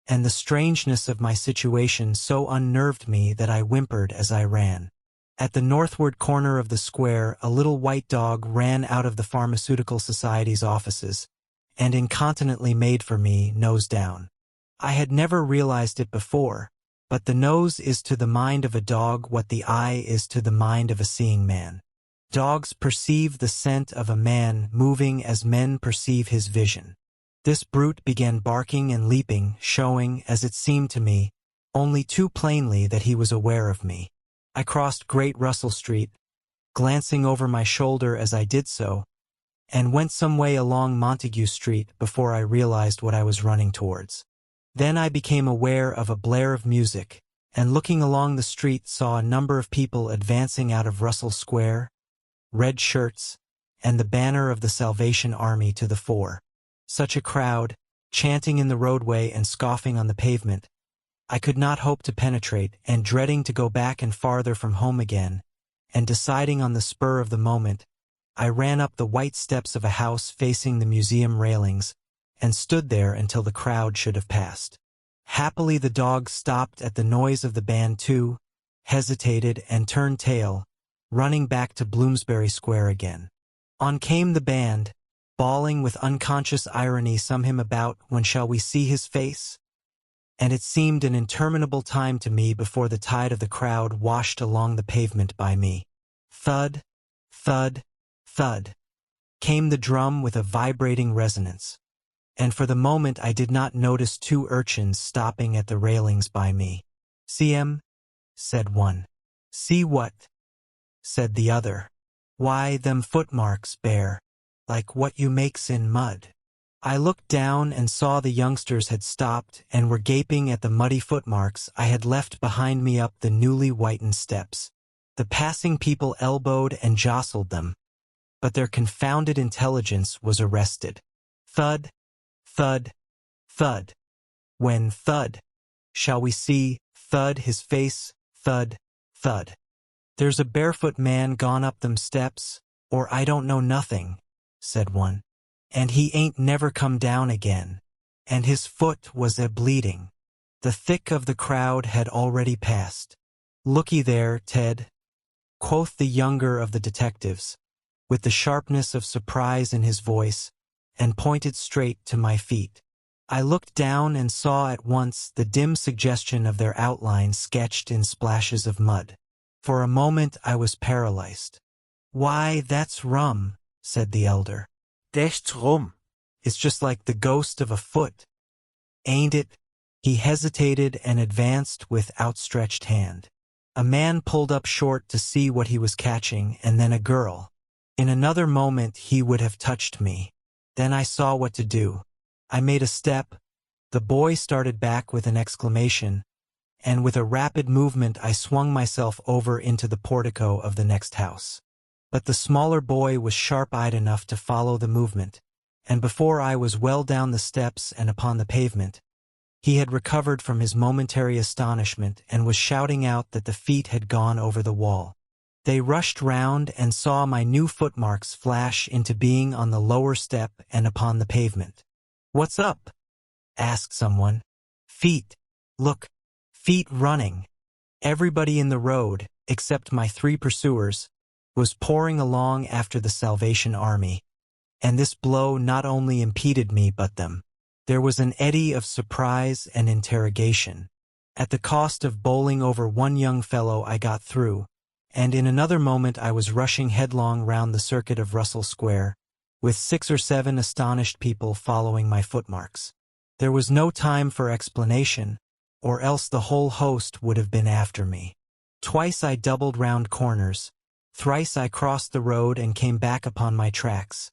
Speaker 1: and the strangeness of my situation so unnerved me that I whimpered as I ran. At the northward corner of the square, a little white dog ran out of the Pharmaceutical Society's offices, and incontinently made for me, nose down. I had never realized it before, but the nose is to the mind of a dog what the eye is to the mind of a seeing man. Dogs perceive the scent of a man moving as men perceive his vision. This brute began barking and leaping, showing, as it seemed to me, only too plainly that he was aware of me. I crossed Great Russell Street, glancing over my shoulder as I did so, and went some way along Montague Street before I realized what I was running towards. Then I became aware of a blare of music, and looking along the street saw a number of people advancing out of Russell Square, red shirts, and the banner of the Salvation Army to the fore. Such a crowd, chanting in the roadway and scoffing on the pavement, I could not hope to penetrate, and dreading to go back and farther from home again, and deciding on the spur of the moment, I ran up the white steps of a house facing the museum railings, and stood there until the crowd should have passed. Happily the dog stopped at the noise of the band too, hesitated, and turned tail, running back to Bloomsbury Square again. On came the band, bawling with unconscious irony some hymn about when shall we see his face? And it seemed an interminable time to me before the tide of the crowd washed along the pavement by me. Thud, thud, thud, came the drum with a vibrating resonance, and for the moment I did not notice 2 urchins stopping at the railings by me. "See 'em?" said one. "See what?" said the other. "Why, them footmarks, bear, like what you makes in mud." I looked down and saw the youngsters had stopped and were gaping at the muddy footmarks I had left behind me up the newly whitened steps. The passing people elbowed and jostled them, but their confounded intelligence was arrested. Thud, thud, thud. When thud, shall we see, thud his face, thud, thud. There's a barefoot man gone up them steps, or I don't know nothing, said one. And he ain't never come down again, and his foot was a-bleeding. The thick of the crowd had already passed. Looky there, Ted, quoth the younger of the detectives, with the sharpness of surprise in his voice, and pointed straight to my feet. I looked down and saw at once the dim suggestion of their outline sketched in splashes of mud. For a moment I was paralyzed. Why, that's rum, said the elder.
Speaker 2: That's rum.
Speaker 1: It's just like the ghost of a foot. Ain't it? He hesitated and advanced with outstretched hand. A man pulled up short to see what he was catching, and then a girl. In another moment he would have touched me. Then I saw what to do. I made a step. The boy started back with an exclamation, and with a rapid movement I swung myself over into the portico of the next house. But the smaller boy was sharp-eyed enough to follow the movement, and before I was well down the steps and upon the pavement, he had recovered from his momentary astonishment and was shouting out that the feet had gone over the wall. They rushed round and saw my new footmarks flash into being on the lower step and upon the pavement. "What's up?" asked someone. "Feet. Look, feet running." Everybody in the road, except my 3 pursuers, was pouring along after the Salvation Army, and this blow not only impeded me but them. There was an eddy of surprise and interrogation. At the cost of bowling over one young fellow I got through, and in another moment I was rushing headlong round the circuit of Russell Square, with 6 or 7 astonished people following my footmarks. There was no time for explanation, or else the whole host would have been after me. Twice I doubled round corners. Thrice I crossed the road and came back upon my tracks.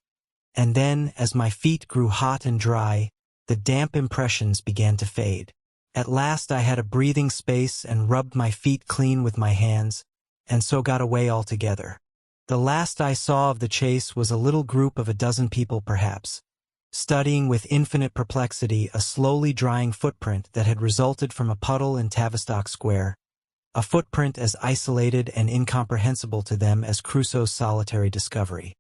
Speaker 1: And then, as my feet grew hot and dry, the damp impressions began to fade. At last I had a breathing space and rubbed my feet clean with my hands, and so got away altogether. The last I saw of the chase was a little group of a dozen people perhaps, studying with infinite perplexity a slowly drying footprint that had resulted from a puddle in Tavistock Square, a footprint as isolated and incomprehensible to them as Crusoe's solitary discovery.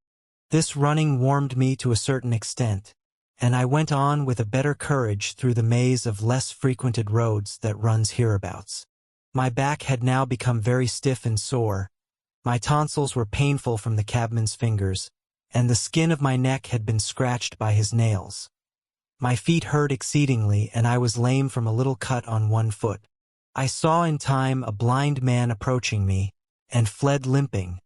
Speaker 1: This running warmed me to a certain extent, and I went on with a better courage through the maze of less frequented roads that runs hereabouts. My back had now become very stiff and sore, my tonsils were painful from the cabman's fingers, and the skin of my neck had been scratched by his nails. My feet hurt exceedingly, and I was lame from a little cut on one foot. I saw in time a blind man approaching me, and fled limping,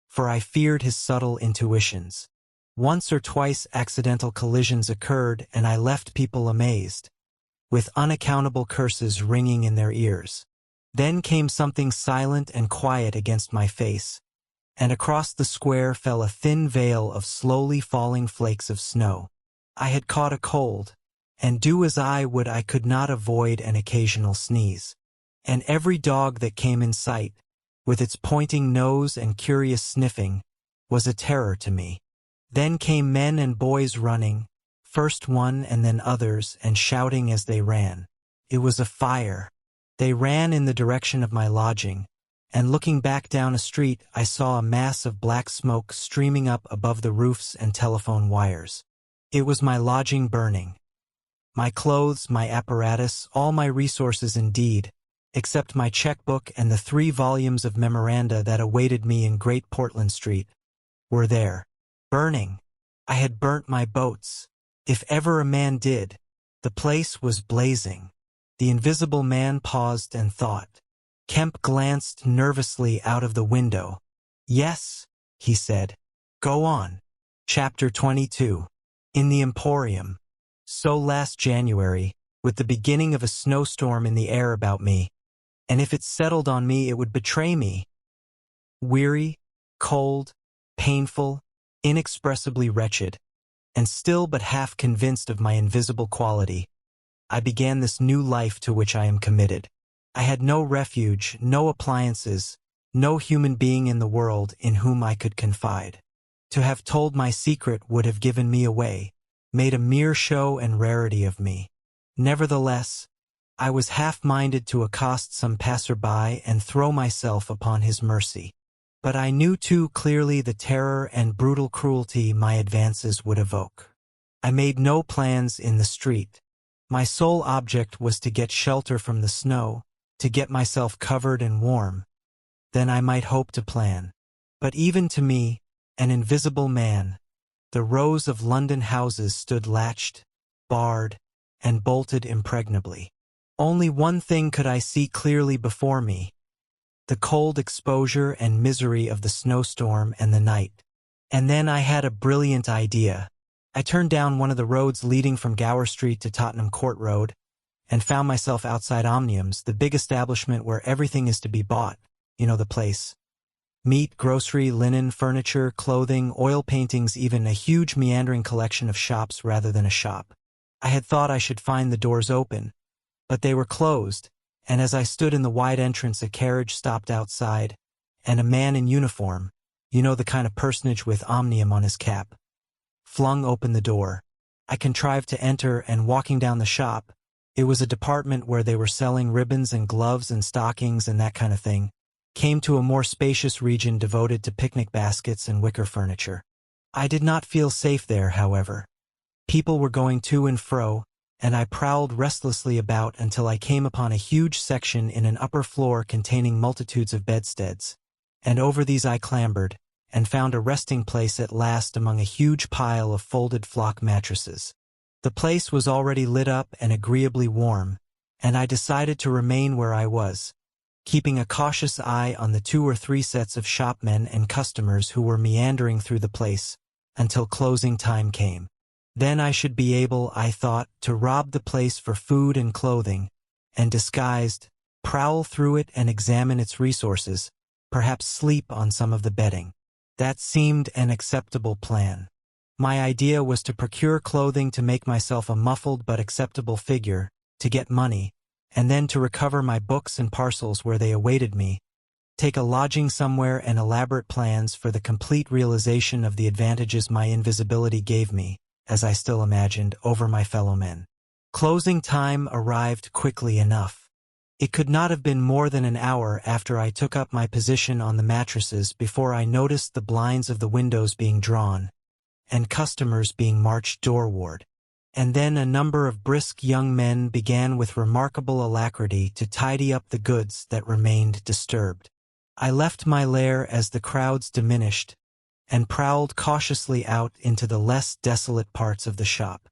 Speaker 1: for I feared his subtle intuitions. Once or twice accidental collisions occurred, and I left people amazed, with unaccountable curses ringing in their ears. Then came something silent and quiet against my face, and across the square fell a thin veil of slowly falling flakes of snow. I had caught a cold, and do as I would I could not avoid an occasional sneeze. And every dog that came in sight, with its pointing nose and curious sniffing, was a terror to me. Then came men and boys running, first one and then others, and shouting as they ran. It was a fire. They ran in the direction of my lodging, and looking back down a street I saw a mass of black smoke streaming up above the roofs and telephone wires. It was my lodging burning. My clothes, my apparatus, all my resources indeed, except my checkbook and the 3 volumes of memoranda that awaited me in Great Portland Street, were there. Burning. I had burnt my boats. If ever a man did. The place was blazing. The invisible man paused and thought. Kemp glanced nervously out of the window. "Yes," he said. "Go on." Chapter 22. In the Emporium. So last January, with the beginning of a snowstorm in the air about me, and if it settled on me it would betray me. Weary, cold, painful, inexpressibly wretched, and still but half convinced of my invisible quality, I began this new life to which I am committed. I had no refuge, no appliances, no human being in the world in whom I could confide. To have told my secret would have given me away, made a mere show and rarity of me. Nevertheless, I was half-minded to accost some passer-by and throw myself upon his mercy. But I knew too clearly the terror and brutal cruelty my advances would evoke. I made no plans in the street. My sole object was to get shelter from the snow, to get myself covered and warm. Then I might hope to plan. But even to me, an invisible man, the rows of London houses stood latched, barred, and bolted impregnably. Only one thing could I see clearly before me: the cold exposure and misery of the snowstorm and the night. And then I had a brilliant idea. I turned down one of the roads leading from Gower Street to Tottenham Court Road, and found myself outside Omnium's, the big establishment where everything is to be bought. You know the place. Meat, grocery, linen, furniture, clothing, oil paintings, even a huge meandering collection of shops rather than a shop. I had thought I should find the doors open, but they were closed, and as I stood in the wide entrance a carriage stopped outside, and a man in uniform, you know the kind of personage with Omnium on his cap, flung open the door. I contrived to enter, and walking down the shop, it was a department where they were selling ribbons and gloves and stockings and that kind of thing, came to a more spacious region devoted to picnic baskets and wicker furniture. I did not feel safe there, however. People were going to and fro, and I prowled restlessly about until I came upon a huge section in an upper floor containing multitudes of bedsteads, and over these I clambered, and found a resting place at last among a huge pile of folded flock mattresses. The place was already lit up and agreeably warm, and I decided to remain where I was, keeping a cautious eye on the 2 or 3 sets of shopmen and customers who were meandering through the place, until closing time came. Then I should be able, I thought, to rob the place for food and clothing, and disguised, prowl through it and examine its resources, perhaps sleep on some of the bedding. That seemed an acceptable plan. My idea was to procure clothing to make myself a muffled but acceptable figure, to get money, and then to recover my books and parcels where they awaited me, take a lodging somewhere, and elaborate plans for the complete realization of the advantages my invisibility gave me, as I still imagined, over my fellow men. Closing time arrived quickly enough. It could not have been more than an hour after I took up my position on the mattresses before I noticed the blinds of the windows being drawn, and customers being marched doorward. And then a number of brisk young men began with remarkable alacrity to tidy up the goods that remained disturbed. I left my lair as the crowds diminished, and prowled cautiously out into the less desolate parts of the shop.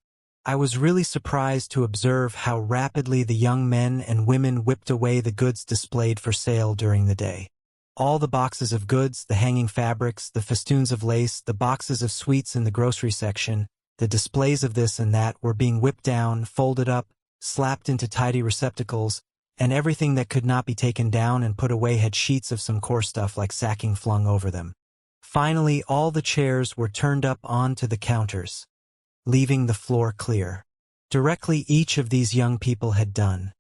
Speaker 1: I was really surprised to observe how rapidly the young men and women whipped away the goods displayed for sale during the day. All the boxes of goods, the hanging fabrics, the festoons of lace, the boxes of sweets in the grocery section, the displays of this and that were being whipped down, folded up, slapped into tidy receptacles, and everything that could not be taken down and put away had sheets of some coarse stuff like sacking flung over them. Finally, all the chairs were turned up onto the counters, leaving the floor clear. Directly each of these young people had done,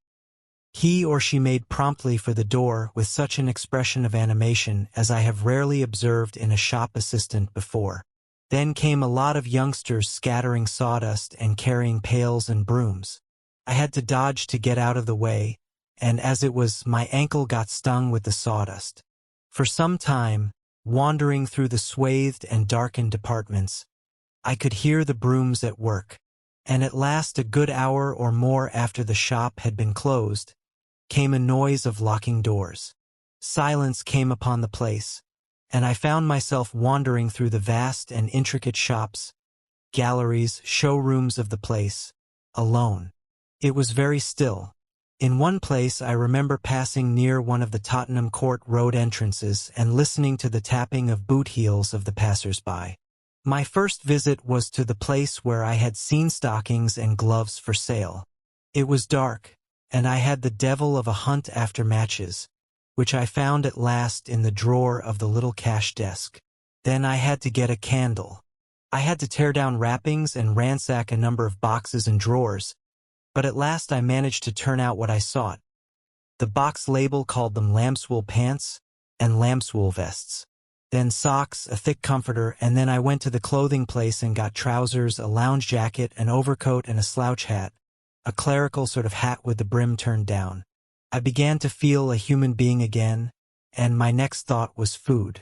Speaker 1: he or she made promptly for the door with such an expression of animation as I have rarely observed in a shop assistant before. Then came a lot of youngsters scattering sawdust and carrying pails and brooms. I had to dodge to get out of the way, and as it was, my ankle got stung with the sawdust. For some time, wandering through the swathed and darkened departments, I could hear the brooms at work, and at last, a good hour or more after the shop had been closed, came a noise of locking doors. Silence came upon the place, and I found myself wandering through the vast and intricate shops, galleries, showrooms of the place, alone. It was very still. In one place I remember passing near one of the Tottenham Court Road entrances and listening to the tapping of boot heels of the passers-by. My first visit was to the place where I had seen stockings and gloves for sale. It was dark, and I had the devil of a hunt after matches, which I found at last in the drawer of the little cash desk. Then I had to get a candle. I had to tear down wrappings and ransack a number of boxes and drawers, but at last I managed to turn out what I sought. The box label called them lambswool pants and lambswool vests. Then socks, a thick comforter, and then I went to the clothing place and got trousers, a lounge jacket, an overcoat, and a slouch hat, a clerical sort of hat with the brim turned down. I began to feel a human being again, and my next thought was food.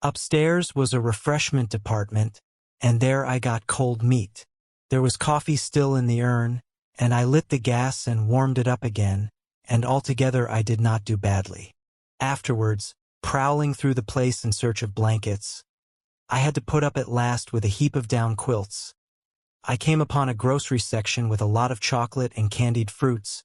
Speaker 1: Upstairs was a refreshment department, and there I got cold meat. There was coffee still in the urn, and I lit the gas and warmed it up again, and altogether I did not do badly. Afterwards, prowling through the place in search of blankets, I had to put up at last with a heap of down quilts. I came upon a grocery section with a lot of chocolate and candied fruits,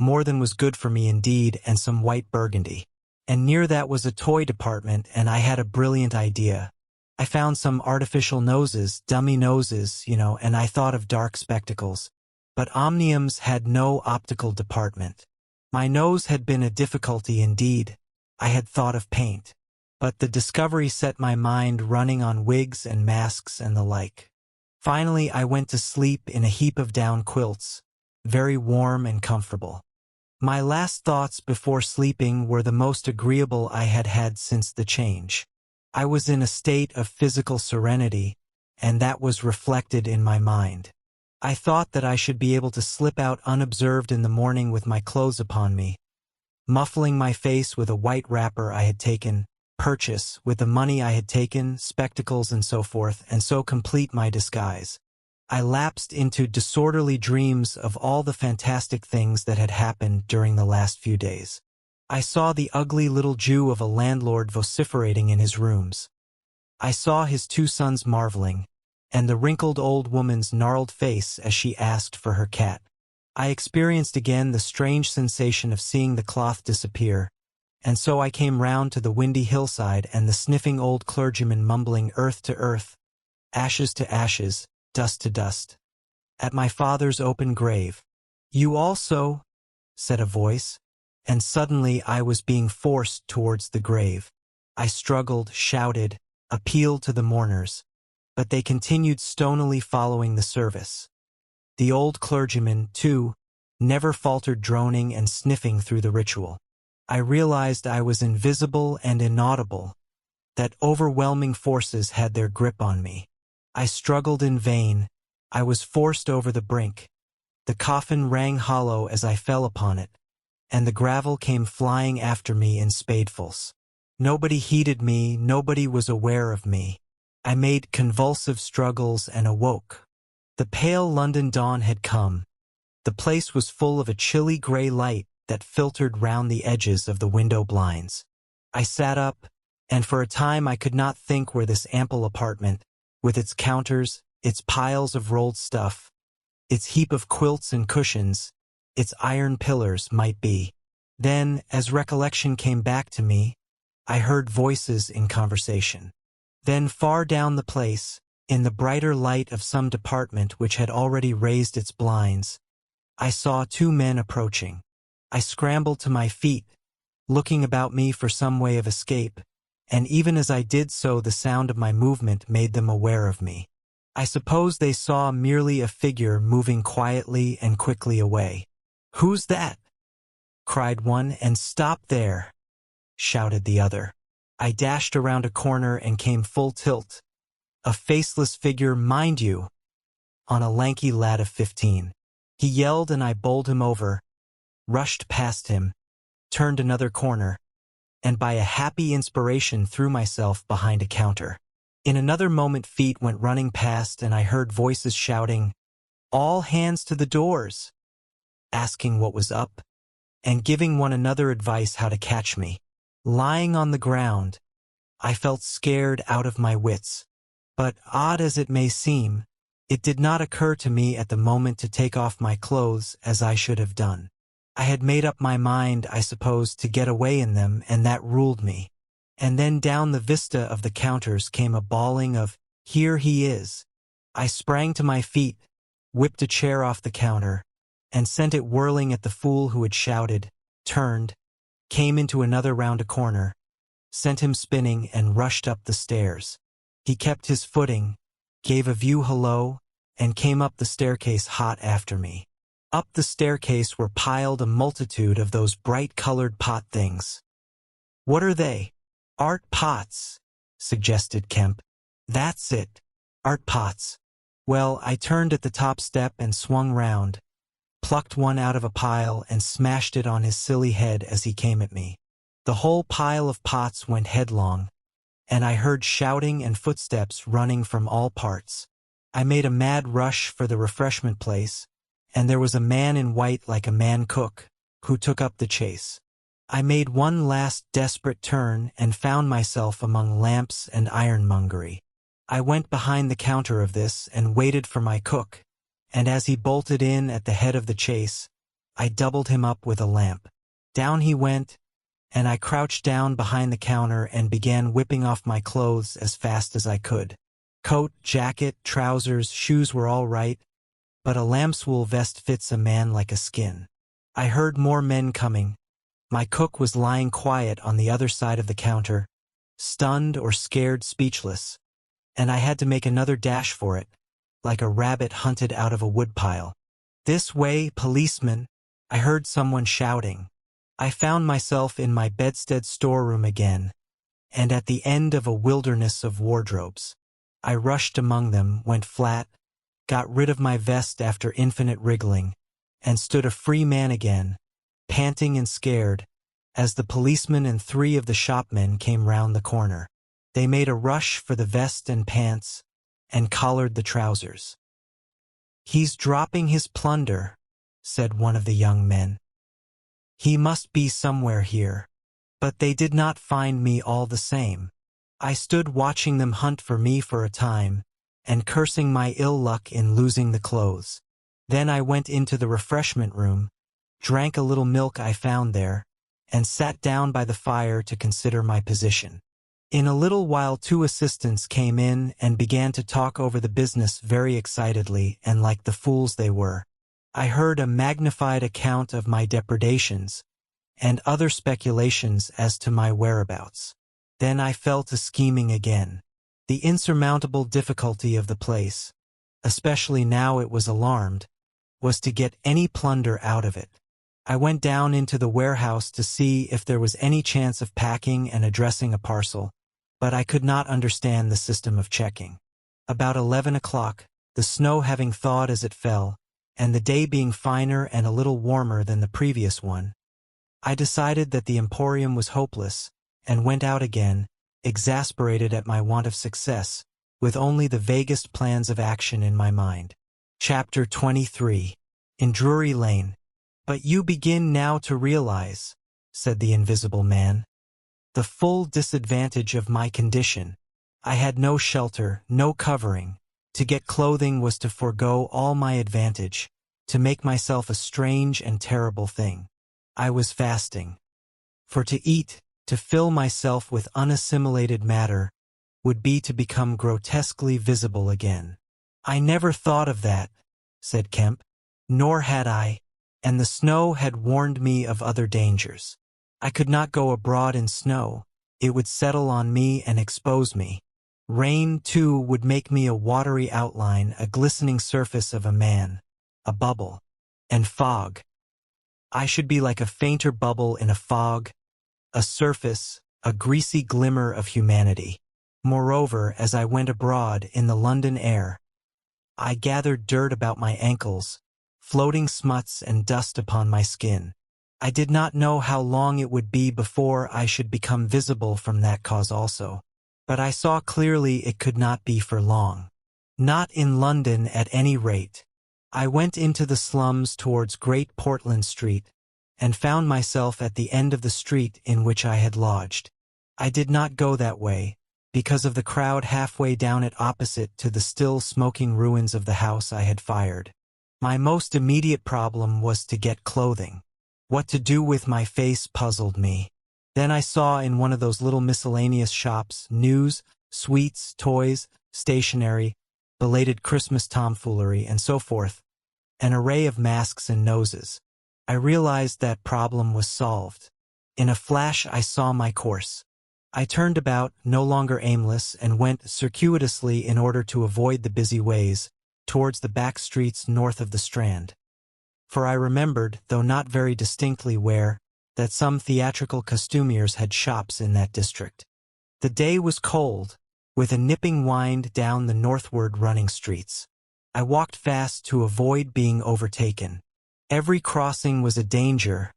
Speaker 1: more than was good for me indeed, and some white burgundy. And near that was a toy department, and I had a brilliant idea. I found some artificial noses, dummy noses, and I thought of dark spectacles. But Omnium's had no optical department. My nose had been a difficulty indeed. I had thought of paint. But the discovery set my mind running on wigs and masks and the like. Finally, I went to sleep in a heap of down quilts, very warm and comfortable. My last thoughts before sleeping were the most agreeable I had had since the change. I was in a state of physical serenity, and that was reflected in my mind. I thought that I should be able to slip out unobserved in the morning with my clothes upon me, muffling my face with a white wrapper I had taken, purchase, with the money I had taken, spectacles and so forth, and so complete my disguise. I lapsed into disorderly dreams of all the fantastic things that had happened during the last few days. I saw the ugly little Jew of a landlord vociferating in his rooms. I saw his two sons marveling, and the wrinkled old woman's gnarled face as she asked for her cat. I experienced again the strange sensation of seeing the cloth disappear, and so I came round to the windy hillside and the sniffing old clergyman mumbling earth to earth, ashes to ashes, dust to dust. At my father's open grave. You also, said a voice, and suddenly I was being forced towards the grave. I struggled, shouted, appealed to the mourners, but they continued stonily following the service. The old clergyman, too, never faltered droning and sniffing through the ritual. I realized I was invisible and inaudible, that overwhelming forces had their grip on me. I struggled in vain. I was forced over the brink. The coffin rang hollow as I fell upon it, and the gravel came flying after me in spadefuls. Nobody heeded me, nobody was aware of me. I made convulsive struggles and awoke. The pale London dawn had come. The place was full of a chilly gray light that filtered round the edges of the window blinds. I sat up, and for a time I could not think where this ample apartment, with its counters, its piles of rolled stuff, its heap of quilts and cushions, its iron pillars, might be. Then, as recollection came back to me, I heard voices in conversation. Then far down the place, in the brighter light of some department which had already raised its blinds, I saw two men approaching. I scrambled to my feet, looking about me for some way of escape, and even as I did so the sound of my movement made them aware of me. I suppose they saw merely a figure moving quietly and quickly away. "Who's that?" cried one, and "Stop there," shouted the other. I dashed around a corner and came full tilt. A faceless figure, mind you, on a lanky lad of 15. He yelled and I bowled him over, rushed past him, turned another corner, and by a happy inspiration threw myself behind a counter. In another moment feet went running past and I heard voices shouting, "All hands to the doors," asking what was up, and giving one another advice how to catch me. Lying on the ground, I felt scared out of my wits. But, odd as it may seem, it did not occur to me at the moment to take off my clothes as I should have done. I had made up my mind, I suppose, to get away in them, and that ruled me. And then down the vista of the counters came a bawling of, "Here he is." I sprang to my feet, whipped a chair off the counter, and sent it whirling at the fool who had shouted, turned, came into another round a corner, sent him spinning and rushed up the stairs. He kept his footing, gave a view hello, and came up the staircase hot after me. Up the staircase were piled a multitude of those bright-colored pot things. "What are they?" "Art pots," suggested Kemp. "That's it. Art pots." Well, I turned at the top step and swung round, plucked one out of a pile and smashed it on his silly head as he came at me. The whole pile of pots went headlong, and I heard shouting and footsteps running from all parts. I made a mad rush for the refreshment place, and there was a man in white like a man cook, who took up the chase. I made one last desperate turn and found myself among lamps and ironmongery. I went behind the counter of this and waited for my cook, and as he bolted in at the head of the chase, I doubled him up with a lamp. Down he went, and I crouched down behind the counter and began whipping off my clothes as fast as I could. Coat, jacket, trousers, shoes were all right, but a lamb's wool vest fits a man like a skin. I heard more men coming. My cook was lying quiet on the other side of the counter, stunned or scared speechless, and I had to make another dash for it, like a rabbit hunted out of a woodpile. "This way, policeman!" I heard someone shouting. I found myself in my bedstead storeroom again, and at the end of a wilderness of wardrobes. I rushed among them, went flat, got rid of my vest after infinite wriggling, and stood a free man again, panting and scared, as the policeman and 3 of the shopmen came round the corner. They made a rush for the vest and pants, and collared the trousers. "He's dropping his plunder," said one of the young men. "He must be somewhere here." But they did not find me all the same. I stood watching them hunt for me for a time, and cursing my ill luck in losing the clothes. Then I went into the refreshment room, drank a little milk I found there, and sat down by the fire to consider my position. In a little while 2 assistants came in and began to talk over the business very excitedly and like the fools they were. I heard a magnified account of my depredations, and other speculations as to my whereabouts. Then I fell to scheming again. The insurmountable difficulty of the place, especially now it was alarmed, was to get any plunder out of it. I went down into the warehouse to see if there was any chance of packing and addressing a parcel, but I could not understand the system of checking. About 11 o'clock, the snow having thawed as it fell, and the day being finer and a little warmer than the previous one, I decided that the emporium was hopeless, and went out again, exasperated at my want of success, with only the vaguest plans of action in my mind. Chapter 23. In Drury Lane. "But you begin now to realize," said the invisible man, "the full disadvantage of my condition. I had no shelter, no covering. To get clothing was to forego all my advantage, to make myself a strange and terrible thing. I was fasting. For to eat, to fill myself with unassimilated matter, would be to become grotesquely visible again." "I never thought of that," said Kemp. "Nor had I, and the snow had warned me of other dangers. I could not go abroad in snow, it would settle on me and expose me. Rain, too, would make me a watery outline, a glistening surface of a man, a bubble. And fog. I should be like a fainter bubble in a fog, a surface, a greasy glimmer of humanity. Moreover, as I went abroad in the London air, I gathered dirt about my ankles, floating smuts and dust upon my skin. I did not know how long it would be before I should become visible from that cause also. But I saw clearly it could not be for long. Not in London at any rate. I went into the slums towards Great Portland Street, and found myself at the end of the street in which I had lodged. I did not go that way, because of the crowd halfway down it opposite to the still smoking ruins of the house I had fired. My most immediate problem was to get clothing. What to do with my face puzzled me. Then I saw in one of those little miscellaneous shops news, sweets, toys, stationery, belated Christmas tomfoolery, and so forth, an array of masks and noses. I realized that problem was solved. In a flash I saw my course. I turned about, no longer aimless, and went circuitously in order to avoid the busy ways, towards the back streets north of the Strand. For I remembered, though not very distinctly where, that some theatrical costumiers had shops in that district. The day was cold, with a nipping wind down the northward running streets. I walked fast to avoid being overtaken. Every crossing was a danger,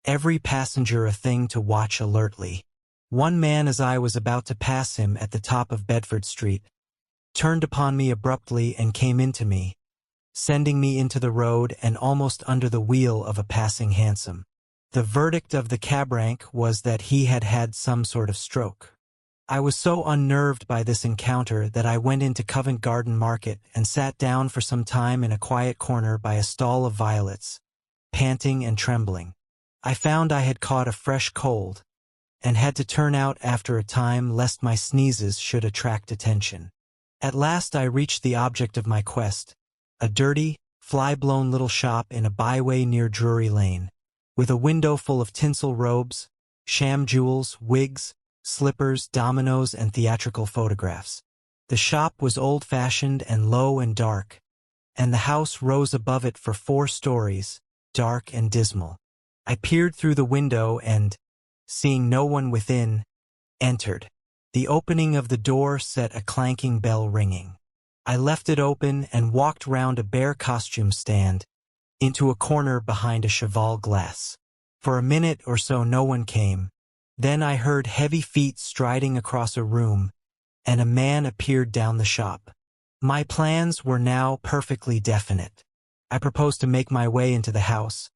Speaker 1: every passenger a thing to watch alertly. One man, as I was about to pass him at the top of Bedford Street, turned upon me abruptly and came into me, sending me into the road and almost under the wheel of a passing hansom. The verdict of the cab rank was that he had had some sort of stroke. I was so unnerved by this encounter that I went into Covent Garden Market and sat down for some time in a quiet corner by a stall of violets, panting and trembling. I found I had caught a fresh cold, and had to turn out after a time lest my sneezes should attract attention. At last I reached the object of my quest, a dirty, fly-blown little shop in a byway near Drury Lane, with a window full of tinsel robes, sham jewels, wigs, slippers, dominoes, and theatrical photographs. The shop was old-fashioned and low and dark, and the house rose above it for 4 stories, dark and dismal. I peered through the window and, seeing no one within, entered. The opening of the door set a clanking bell ringing. I left it open and walked round a bare costume stand, into a corner behind a cheval glass. For a minute or so no one came. Then I heard heavy feet striding across a room, and a man appeared down the shop. My plans were now perfectly definite. I proposed to make my way into the house,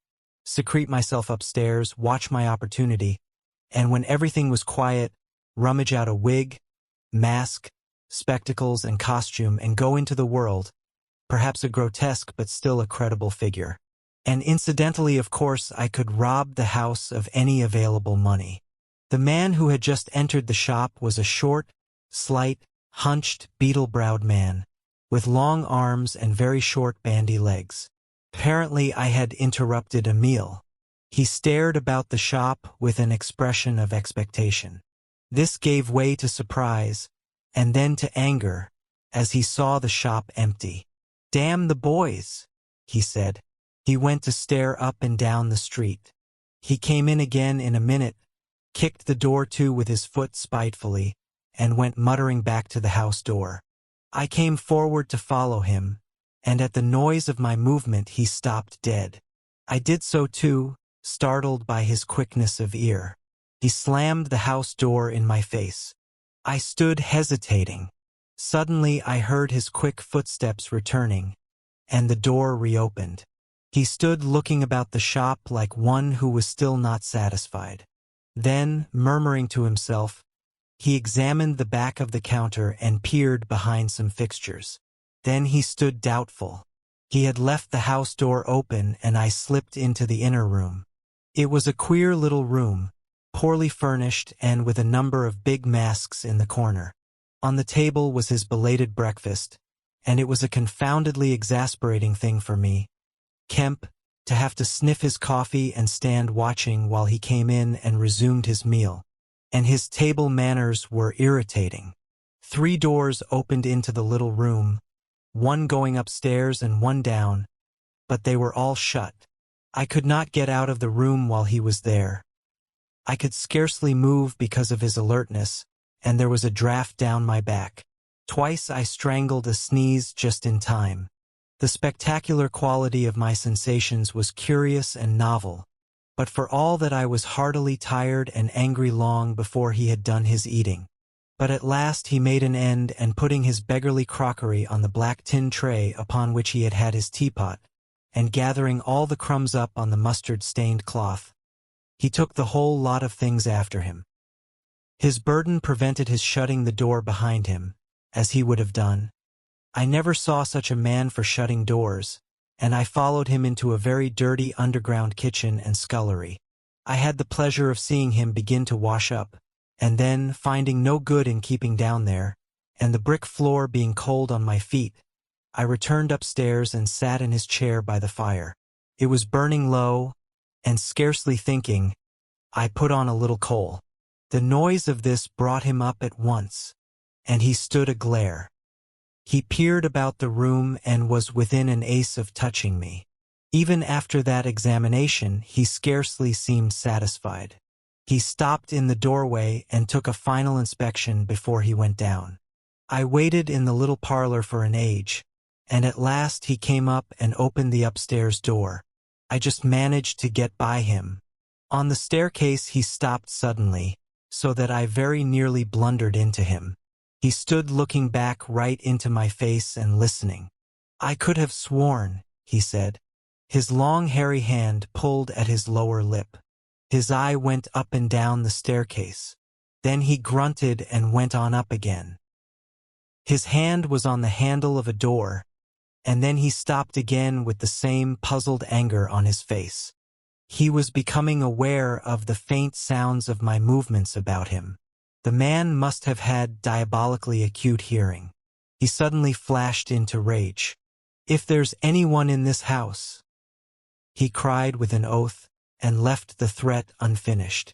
Speaker 1: secrete myself upstairs, watch my opportunity, and when everything was quiet, rummage out a wig, mask, spectacles, and costume and go into the world, perhaps a grotesque but still a credible figure. And incidentally, of course, I could rob the house of any available money. The man who had just entered the shop was a short, slight, hunched, beetle-browed man, with long arms and very short bandy legs. Apparently I had interrupted a meal. He stared about the shop with an expression of expectation. This gave way to surprise, and then to anger, as he saw the shop empty. "Damn the boys," he said. He went to stare up and down the street. He came in again in a minute, kicked the door to with his foot spitefully, and went muttering back to the house door. I came forward to follow him, and at the noise of my movement he stopped dead. I did so too, startled by his quickness of ear. He slammed the house door in my face. I stood hesitating. Suddenly I heard his quick footsteps returning, and the door reopened. He stood looking about the shop like one who was still not satisfied. Then, murmuring to himself, he examined the back of the counter and peered behind some fixtures. Then he stood doubtful. He had left the house door open and I slipped into the inner room. It was a queer little room, poorly furnished and with a number of big masks in the corner. On the table was his belated breakfast, and it was a confoundedly exasperating thing for me, Kemp, to have to sniff his coffee and stand watching while he came in and resumed his meal. And his table manners were irritating. 3 doors opened into the little room, one going upstairs and one down, but they were all shut. I could not get out of the room while he was there. I could scarcely move because of his alertness, and there was a draft down my back. Twice I strangled a sneeze just in time. The spectacular quality of my sensations was curious and novel, but for all that I was heartily tired and angry long before he had done his eating. But at last he made an end, and putting his beggarly crockery on the black tin tray upon which he had had his teapot, and gathering all the crumbs up on the mustard-stained cloth, he took the whole lot of things after him. His burden prevented his shutting the door behind him, as he would have done. I never saw such a man for shutting doors, and I followed him into a very dirty underground kitchen and scullery. I had the pleasure of seeing him begin to wash up, and then, finding no good in keeping down there, and the brick floor being cold on my feet, I returned upstairs and sat in his chair by the fire. It was burning low, and scarcely thinking, I put on a little coal. The noise of this brought him up at once, and he stood aglare. He peered about the room and was within an ace of touching me. Even after that examination, he scarcely seemed satisfied. He stopped in the doorway and took a final inspection before he went down. I waited in the little parlor for an age, and at last he came up and opened the upstairs door. I just managed to get by him. On the staircase he stopped suddenly, so that I very nearly blundered into him. He stood looking back right into my face and listening. "I could have sworn," he said. His long hairy hand pulled at his lower lip. His eye went up and down the staircase. Then he grunted and went on up again. His hand was on the handle of a door, and then he stopped again with the same puzzled anger on his face. He was becoming aware of the faint sounds of my movements about him. The man must have had diabolically acute hearing. He suddenly flashed into rage. "If there's anyone in this house," he cried with an oath, and left the threat unfinished.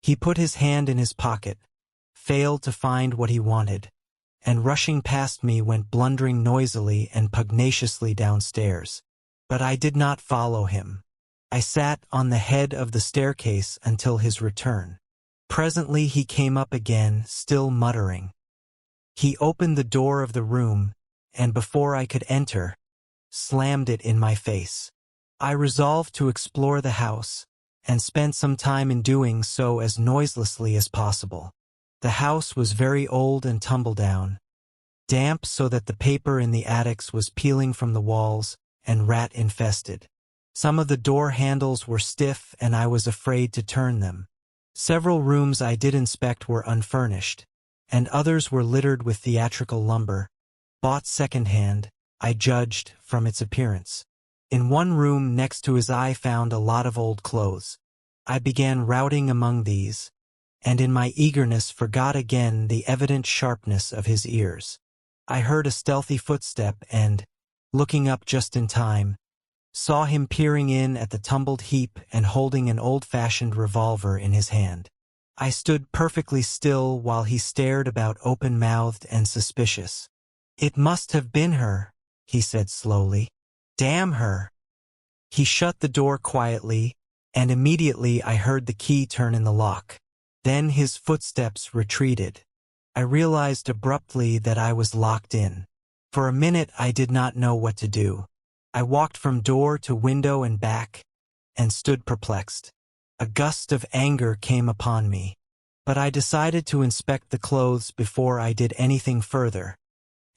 Speaker 1: He put his hand in his pocket, failed to find what he wanted, and rushing past me went blundering noisily and pugnaciously downstairs. But I did not follow him. I sat on the head of the staircase until his return. Presently he came up again, still muttering. He opened the door of the room, and before I could enter, slammed it in my face. I resolved to explore the house, and spent some time in doing so as noiselessly as possible. The house was very old and tumble-down, damp so that the paper in the attics was peeling from the walls, and rat-infested. Some of the door handles were stiff and I was afraid to turn them. Several rooms I did inspect were unfurnished, and others were littered with theatrical lumber, bought second-hand, I judged, from its appearance. In one room next to his I found a lot of old clothes. I began routing among these, and in my eagerness forgot again the evident sharpness of his ears. I heard a stealthy footstep and, looking up just in time, saw him peering in at the tumbled heap and holding an old-fashioned revolver in his hand. I stood perfectly still while he stared about open-mouthed and suspicious. "It must have been her," he said slowly. "Damn her." He shut the door quietly, and immediately I heard the key turn in the lock. Then his footsteps retreated. I realized abruptly that I was locked in. For a minute I did not know what to do. I walked from door to window and back, and stood perplexed. A gust of anger came upon me, but I decided to inspect the clothes before I did anything further,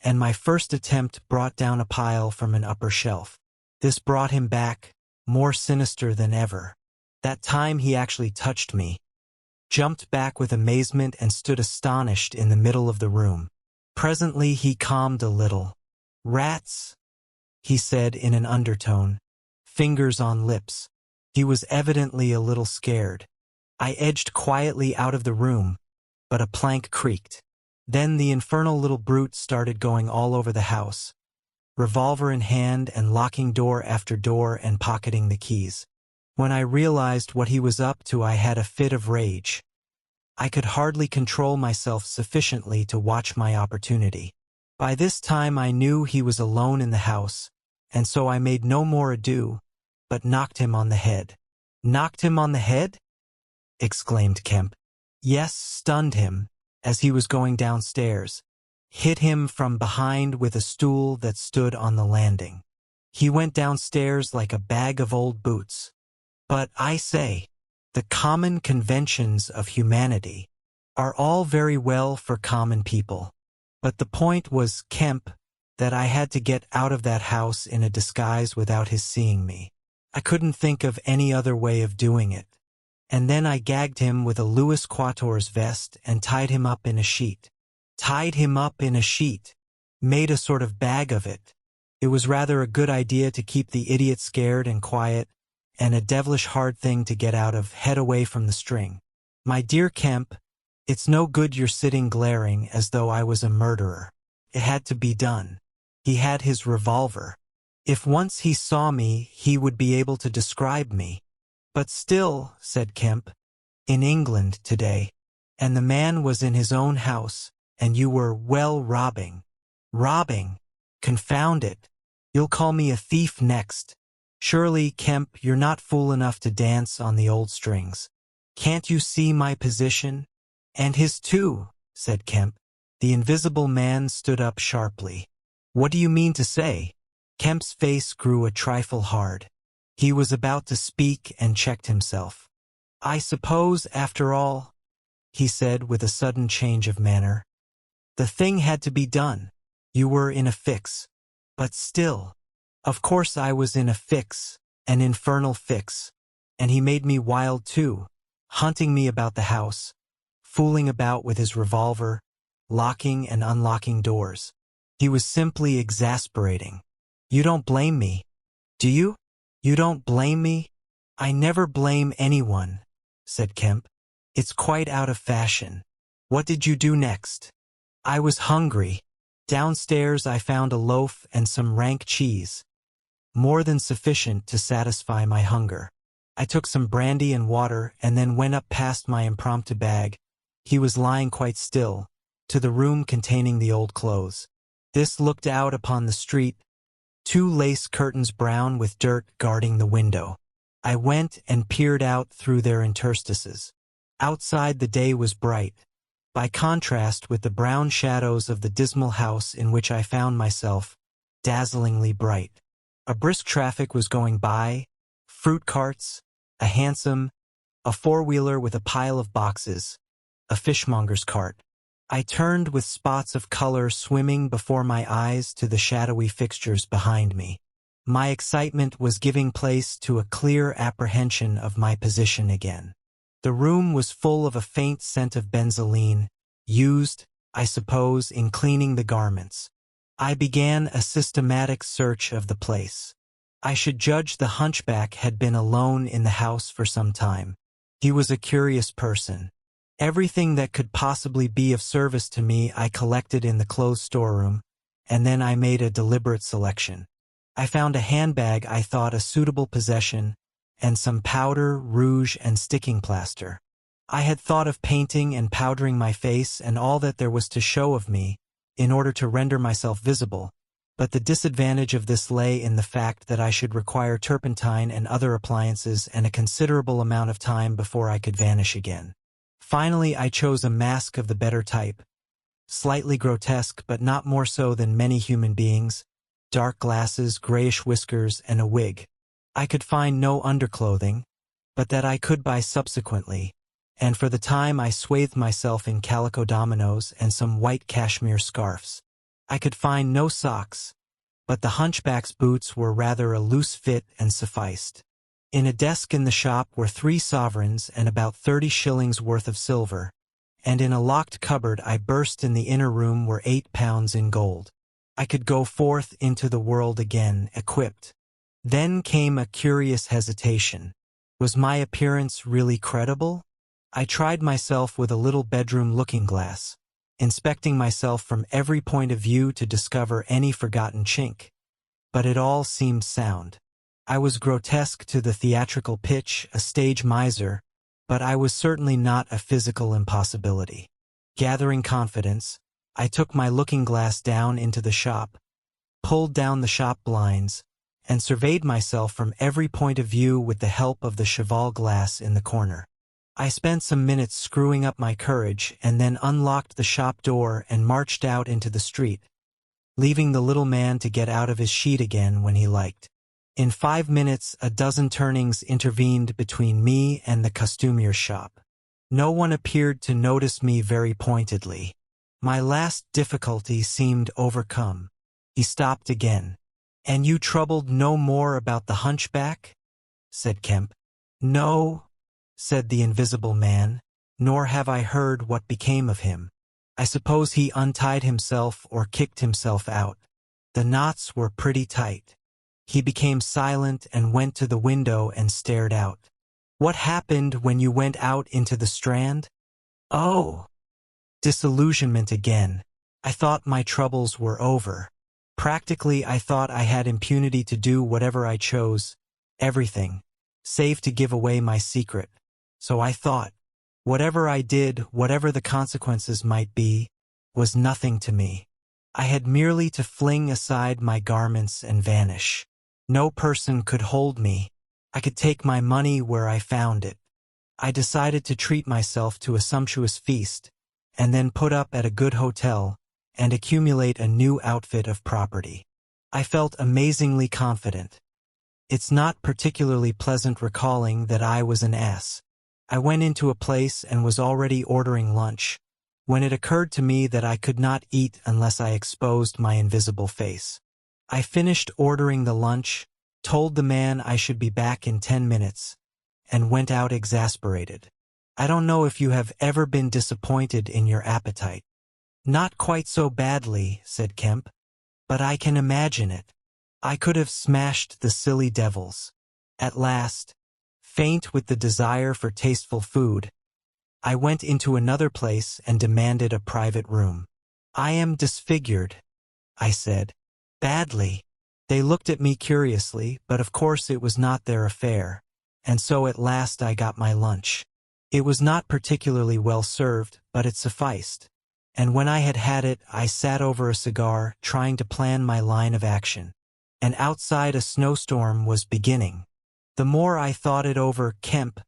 Speaker 1: and my first attempt brought down a pile from an upper shelf. This brought him back, more sinister than ever. That time he actually touched me, jumped back with amazement and stood astonished in the middle of the room. Presently he calmed a little. "Rats," he said in an undertone, fingers on lips. He was evidently a little scared. I edged quietly out of the room, but a plank creaked. Then the infernal little brute started going all over the house, revolver in hand and locking door after door and pocketing the keys. When I realized what he was up to, I had a fit of rage. I could hardly control myself sufficiently to watch my opportunity. By this time I knew he was alone in the house, and so I made no more ado, but knocked him on the head. "Knocked him on the head?" exclaimed Kemp. "Yes, stunned him, as he was going downstairs. Hit him from behind with a stool that stood on the landing. He went downstairs like a bag of old boots. But I say, the common conventions of humanity are all very well for common people. But the point was, Kemp, that I had to get out of that house in a disguise without his seeing me. I couldn't think of any other way of doing it. And then I gagged him with a Louis Quatorze vest and tied him up in a sheet. Tied him up in a sheet. Made a sort of bag of it. It was rather a good idea to keep the idiot scared and quiet, and a devilish hard thing to get out of, head away from the string. My dear Kemp, it's no good your sitting glaring as though I was a murderer. It had to be done. He had his revolver. If once he saw me, he would be able to describe me. But still, said Kemp, In England today. And the man was in his own house, and you were, well, robbing. Robbing? Confound it. You'll call me a thief next. Surely, Kemp, you're not fool enough to dance on the old strings. Can't you see my position? And his too, said Kemp. The invisible man stood up sharply. What do you mean to say? Kemp's face grew a trifle hard. He was about to speak and checked himself. I suppose, after all, he said with a sudden change of manner, the thing had to be done. You were in a fix. But still, of course I was in a fix, an infernal fix. And he made me wild too, hunting me about the house, fooling about with his revolver, locking and unlocking doors. He was simply exasperating. You don't blame me, do you? You don't blame me? I never blame anyone, said Kemp. It's quite out of fashion. What did you do next? I was hungry. Downstairs I found a loaf and some rank cheese, more than sufficient to satisfy my hunger. I took some brandy and water and then went up past my impromptu bag. He was lying quite still, to the room containing the old clothes. This looked out upon the street, 2 lace curtains brown with dirt guarding the window. I went and peered out through their interstices. Outside the day was bright, by contrast with the brown shadows of the dismal house in which I found myself, dazzlingly bright. A brisk traffic was going by, fruit carts, a hansom, a four-wheeler with a pile of boxes, a fishmonger's cart. I turned with spots of color swimming before my eyes to the shadowy fixtures behind me. My excitement was giving place to a clear apprehension of my position again. The room was full of a faint scent of benzoline, used, I suppose, in cleaning the garments. I began a systematic search of the place. I should judge the hunchback had been alone in the house for some time. He was a curious person. Everything that could possibly be of service to me I collected in the clothes storeroom, and then I made a deliberate selection. I found a handbag I thought a suitable possession, and some powder, rouge, and sticking plaster. I had thought of painting and powdering my face and all that there was to show of me, in order to render myself visible, but the disadvantage of this lay in the fact that I should require turpentine and other appliances and a considerable amount of time before I could vanish again. Finally, I chose a mask of the better type, slightly grotesque but not more so than many human beings, dark glasses, grayish whiskers, and a wig. I could find no underclothing, but that I could buy subsequently, and for the time I swathed myself in calico dominoes and some white cashmere scarfs. I could find no socks, but the hunchback's boots were rather a loose fit and sufficed. In a desk in the shop were 3 sovereigns and about 30 shillings worth of silver, and in a locked cupboard I burst in the inner room were 8 pounds in gold. I could go forth into the world again, equipped. Then came a curious hesitation. Was my appearance really credible? I tried myself with a little bedroom looking-glass, inspecting myself from every point of view to discover any forgotten chink. But it all seemed sound. I was grotesque to the theatrical pitch, a stage miser, but I was certainly not a physical impossibility. Gathering confidence, I took my looking-glass down into the shop, pulled down the shop blinds, and surveyed myself from every point of view with the help of the cheval glass in the corner. I spent some minutes screwing up my courage and then unlocked the shop door and marched out into the street, leaving the little man to get out of his sheet again when he liked. In 5 minutes, a dozen turnings intervened between me and the costumier's shop. No one appeared to notice me very pointedly. My last difficulty seemed overcome. He stopped again. "And you troubled no more about the hunchback?" said Kemp. "No," said the invisible man, "nor have I heard what became of him. I suppose he untied himself or kicked himself out. The knots were pretty tight." He became silent and went to the window and stared out. "What happened when you went out into the Strand?" "Oh!" Disillusionment again. I thought my troubles were over. Practically, I thought I had impunity to do whatever I chose, everything, save to give away my secret. So I thought. Whatever I did, whatever the consequences might be, was nothing to me. I had merely to fling aside my garments and vanish. No person could hold me. I could take my money where I found it. I decided to treat myself to a sumptuous feast, and then put up at a good hotel and accumulate a new outfit of property. I felt amazingly confident. It's not particularly pleasant recalling that I was an ass. I went into a place and was already ordering lunch, when it occurred to me that I could not eat unless I exposed my invisible face. I finished ordering the lunch, told the man I should be back in 10 minutes, and went out exasperated. I don't know if you have ever been disappointed in your appetite. Not quite so badly, said Kemp, but I can imagine it. I could have smashed the silly devils. At last, faint with the desire for tasteful food, I went into another place and demanded a private room. I am disfigured, I said. Badly. They looked at me curiously, but of course it was not their affair, and so at last I got my lunch. It was not particularly well served, but it sufficed. And when I had had it, I sat over a cigar, trying to plan my line of action. And outside a snowstorm was beginning. The more I thought it over, Kemp,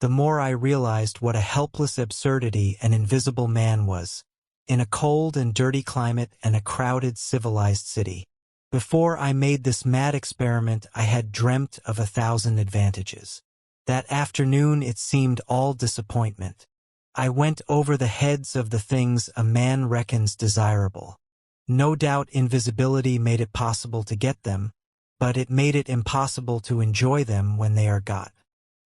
Speaker 1: the more I realized what a helpless absurdity an invisible man was, in a cold and dirty climate and a crowded civilized city. Before I made this mad experiment, I had dreamt of 1,000 advantages. That afternoon it seemed all disappointment. I went over the heads of the things a man reckons desirable. No doubt invisibility made it possible to get them, but it made it impossible to enjoy them when they are got.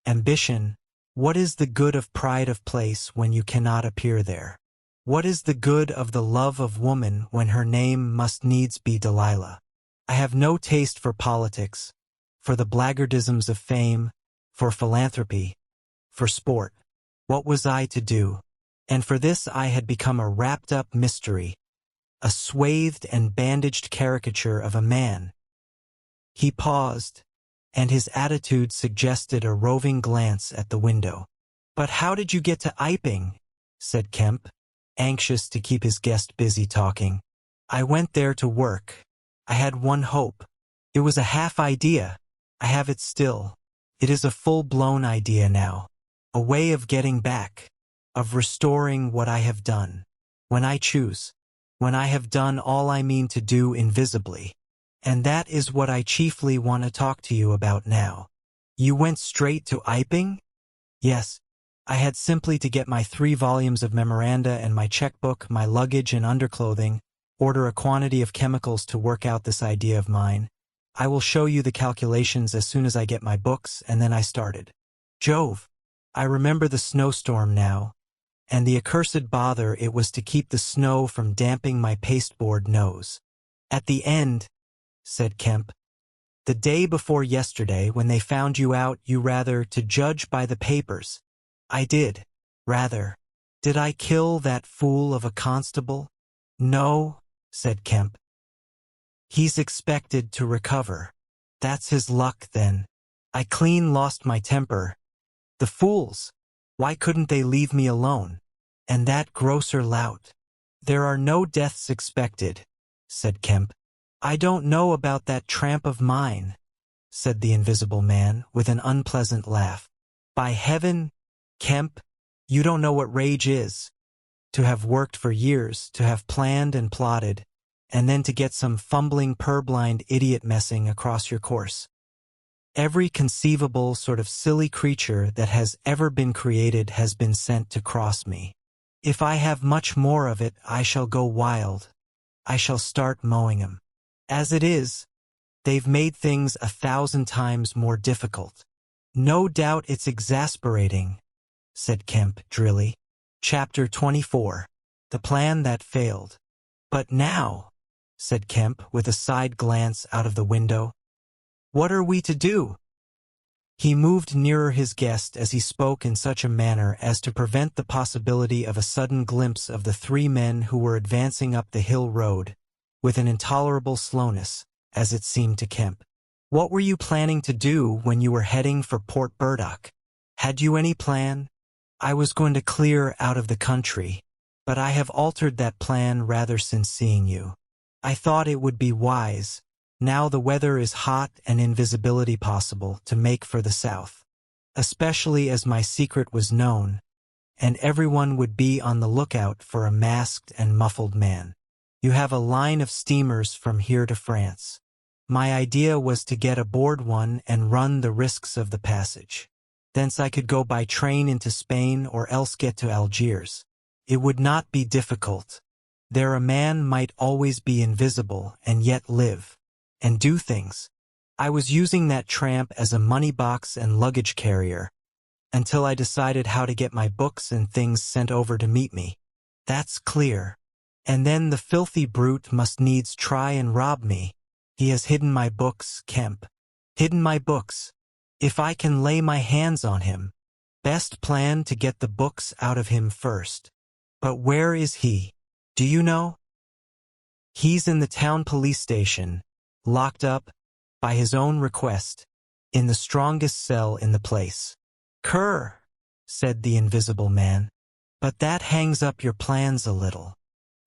Speaker 1: Ambition. What is the good of pride of place when you cannot appear there? What is the good of the love of woman when her name must needs be Delilah? I have no taste for politics, for the blackguardisms of fame, for philanthropy, for sport. What was I to do? And for this I had become a wrapped-up mystery, a swathed and bandaged caricature of a man. He paused, and his attitude suggested a roving glance at the window. "But how did you get to Iping?" said Kemp, anxious to keep his guest busy talking. "I went there to work. I had one hope. It was a half idea. I have it still. It is a full-blown idea now. A way of getting back, of restoring what I have done. When I choose. When I have done all I mean to do invisibly. And that is what I chiefly want to talk to you about now." "You went straight to Iping?" "Yes. I had simply to get my 3 volumes of memoranda and my checkbook, my luggage and underclothing, order a quantity of chemicals to work out this idea of mine. I will show you the calculations as soon as I get my books, and then I started. Jove! I remember the snowstorm now, and the accursed bother it was to keep the snow from damping my pasteboard nose. At the end, said Kemp, the day before yesterday when they found you out, you rather, to judge by the papers. I did, rather. Did I kill that fool of a constable? No, said Kemp. He's expected to recover. That's his luck, then. I clean lost my temper. The fools! Why couldn't they leave me alone? And that grocer lout. There are no deaths expected, said Kemp. I don't know about that tramp of mine, said the invisible man with an unpleasant laugh. By heaven, Kemp, you don't know what rage is. To have worked for years, to have planned and plotted, and then to get some fumbling purblind idiot messing across your course. Every conceivable sort of silly creature that has ever been created has been sent to cross me. If I have much more of it, I shall go wild. I shall start mowing 'em. As it is, they've made things 1,000 times more difficult. No doubt it's exasperating, said Kemp drily. Chapter 24. The Plan That Failed. But now, said Kemp with a side glance out of the window, what are we to do? He moved nearer his guest as he spoke in such a manner as to prevent the possibility of a sudden glimpse of the 3 men who were advancing up the hill road, with an intolerable slowness, as it seemed to Kemp. What were you planning to do when you were heading for Port Burdock? Had you any plan? I was going to clear out of the country, but I have altered that plan rather since seeing you. I thought it would be wise, now the weather is hot and invisibility possible, to make for the south. Especially as my secret was known, and everyone would be on the lookout for a masked and muffled man. You have a line of steamers from here to France. My idea was to get aboard one and run the risks of the passage. Thence I could go by train into Spain or else get to Algiers. It would not be difficult. There a man might always be invisible and yet live, and do things. I was using that tramp as a money box and luggage carrier, until I decided how to get my books and things sent over to meet me. That's clear. And then the filthy brute must needs try and rob me. He has hidden my books, Kemp. Hidden my books. If I can lay my hands on him, best plan to get the books out of him first. But where is he? Do you know? He's in the town police station, locked up, by his own request, in the strongest cell in the place. Cur, said the invisible man. But that hangs up your plans a little.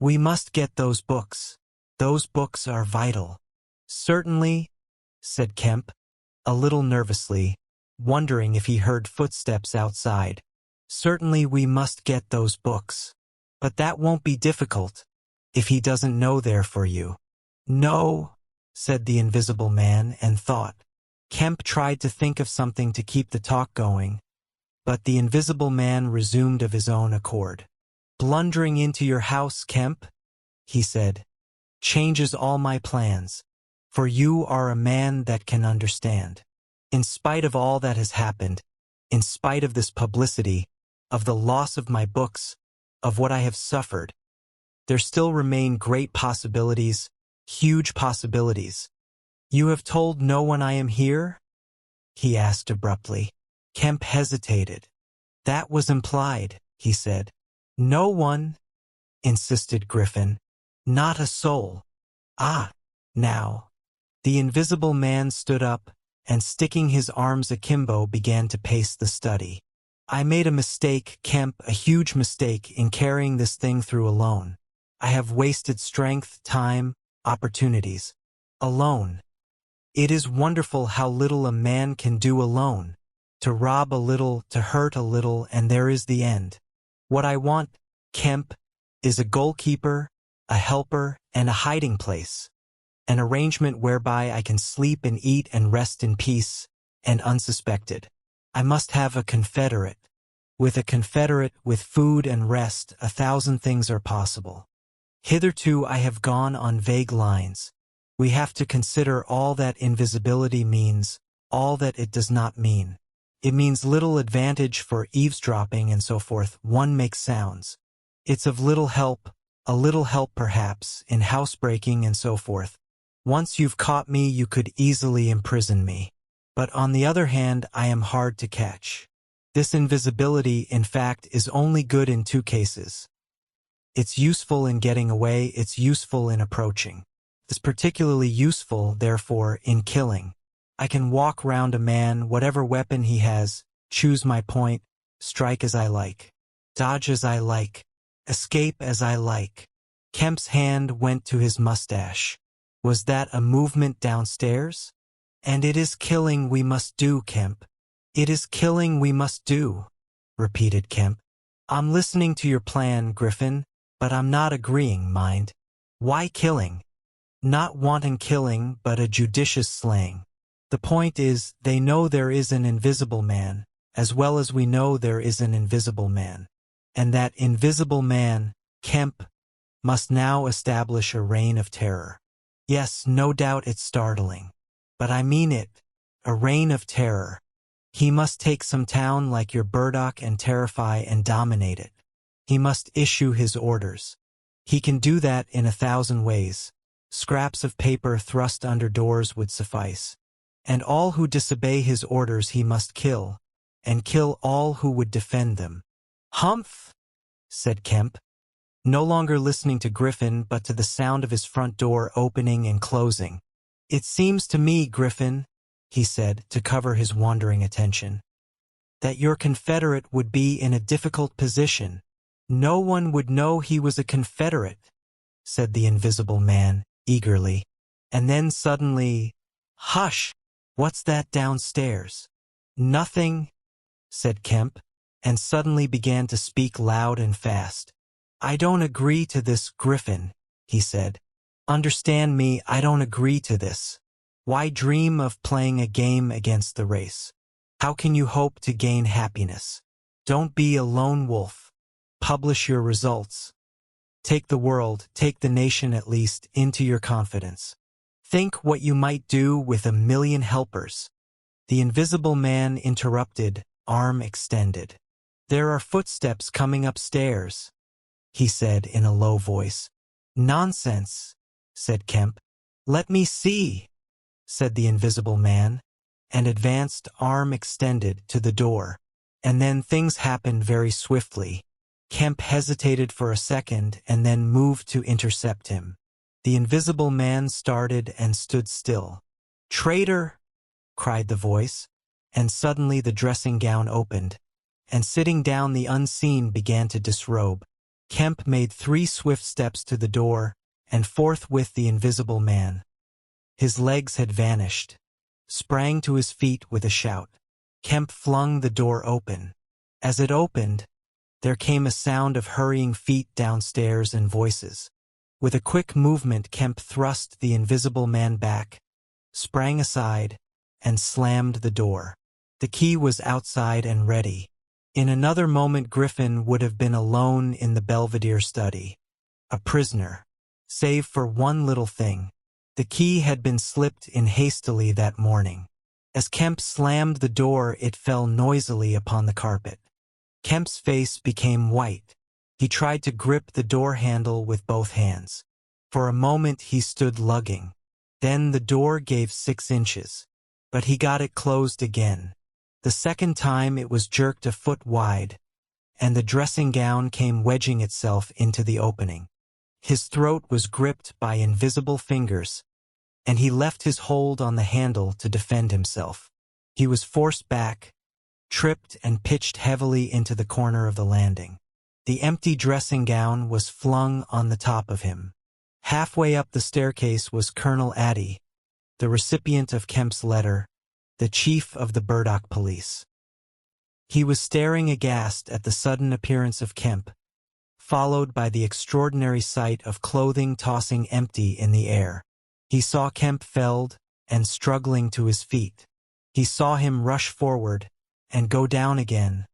Speaker 1: We must get those books. Those books are vital. Certainly, said Kemp, a little nervously, wondering if he heard footsteps outside. Certainly we must get those books. But that won't be difficult, if he doesn't know they're for you. No, said the invisible man, and thought. Kemp tried to think of something to keep the talk going, but the invisible man resumed of his own accord. Blundering into your house, Kemp, he said, changes all my plans, for you are a man that can understand. In spite of all that has happened, in spite of this publicity, of the loss of my books, of what I have suffered, there still remain great possibilities, huge possibilities. You have told no one I am here? He asked abruptly. Kemp hesitated. That was implied, he said. No one, insisted Griffin. Not a soul. Ah, now. The invisible man stood up, and sticking his arms akimbo began to pace the study. I made a mistake, Kemp, a huge mistake, in carrying this thing through alone. I have wasted strength, time, opportunities. Alone. It is wonderful how little a man can do alone. To rob a little, to hurt a little, and there is the end. What I want, Kemp, is a goalkeeper, a helper, and a hiding place. An arrangement whereby I can sleep and eat and rest in peace, and unsuspected. I must have a confederate. With a confederate, with food and rest, 1,000 things are possible. Hitherto I have gone on vague lines. We have to consider all that invisibility means, all that it does not mean. It means little advantage for eavesdropping and so forth. One makes sounds. It's of little help, a little help perhaps, in housebreaking and so forth. Once you've caught me, you could easily imprison me. But on the other hand, I am hard to catch. This invisibility, in fact, is only good in 2 cases. It's useful in getting away, it's useful in approaching. It's particularly useful, therefore, in killing. I can walk round a man, whatever weapon he has, choose my point, strike as I like, dodge as I like, escape as I like. Kemp's hand went to his mustache. Was that a movement downstairs? And it is killing we must do, Kemp. It is killing we must do, repeated Kemp. I'm listening to your plan, Griffin, but I'm not agreeing, mind. Why killing? Not wanton killing, but a judicious slaying. The point is, they know there is an invisible man, as well as we know there is an invisible man. And that invisible man, Kemp, must now establish a reign of terror. Yes, no doubt it's startling. But I mean it, a reign of terror. He must take some town like your Burdock and terrify and dominate it. He must issue his orders. He can do that in 1,000 ways. Scraps of paper thrust under doors would suffice. And all who disobey his orders he must kill, and kill all who would defend them. Humph, said Kemp, no longer listening to Griffin but to the sound of his front door opening and closing. It seems to me, Griffin, he said, to cover his wandering attention, that your Confederate would be in a difficult position. No one would know he was a Confederate, said the Invisible Man, eagerly. And then suddenly, hush! What's that downstairs? Nothing, said Kemp, and suddenly began to speak loud and fast. I don't agree to this, Griffin, he said. Understand me, I don't agree to this. Why dream of playing a game against the race? How can you hope to gain happiness? Don't be a lone wolf. Publish your results. Take the world, take the nation at least, into your confidence. Think what you might do with 1,000,000 helpers. The Invisible Man interrupted, arm extended. There are footsteps coming upstairs, he said in a low voice. Nonsense, said Kemp. Let me see, said the Invisible Man, and advanced, arm extended, to the door. And then things happened very swiftly. Kemp hesitated for a second and then moved to intercept him. The Invisible Man started and stood still. Traitor! Cried the voice, and suddenly the dressing gown opened, and sitting down the unseen began to disrobe. Kemp made 3 swift steps to the door, and forthwith the Invisible Man. His legs had vanished. Sprang to his feet with a shout. Kemp flung the door open. As it opened, there came a sound of hurrying feet downstairs and voices. With a quick movement, Kemp thrust the Invisible Man back, sprang aside, and slammed the door. The key was outside and ready. In another moment Griffin would have been alone in the Belvedere study, a prisoner, save for one little thing. The key had been slipped in hastily that morning. As Kemp slammed the door, it fell noisily upon the carpet. Kemp's face became white. He tried to grip the door handle with both hands. For a moment he stood lugging. Then the door gave 6 inches. But he got it closed again. The second time it was jerked a foot wide, and the dressing gown came wedging itself into the opening. His throat was gripped by invisible fingers, and he left his hold on the handle to defend himself. He was forced back, tripped and pitched heavily into the corner of the landing. The empty dressing gown was flung on the top of him. Halfway up the staircase was Colonel Addy, the recipient of Kemp's letter, the chief of the Burdock police. He was staring aghast at the sudden appearance of Kemp, followed by the extraordinary sight of clothing tossing empty in the air. He saw Kemp felled and struggling to his feet. He saw him rush forward and go down again,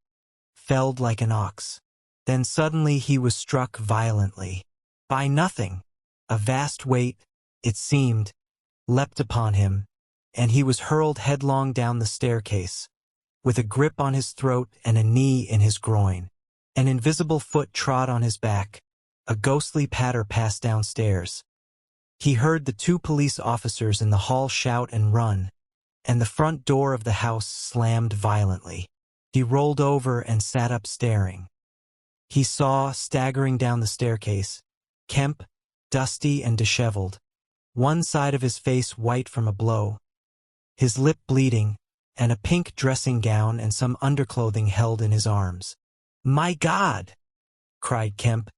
Speaker 1: felled like an ox. Then suddenly he was struck violently. By nothing. A vast weight, it seemed, leapt upon him, and he was hurled headlong down the staircase, with a grip on his throat and a knee in his groin. An invisible foot trod on his back. A ghostly patter passed downstairs. He heard the 2 police officers in the hall shout and run, and the front door of the house slammed violently. He rolled over and sat up staring. He saw, staggering down the staircase, Kemp, dusty and disheveled, one side of his face white from a blow, his lip bleeding, and a pink dressing gown and some underclothing held in his arms. "My God!" cried Kemp.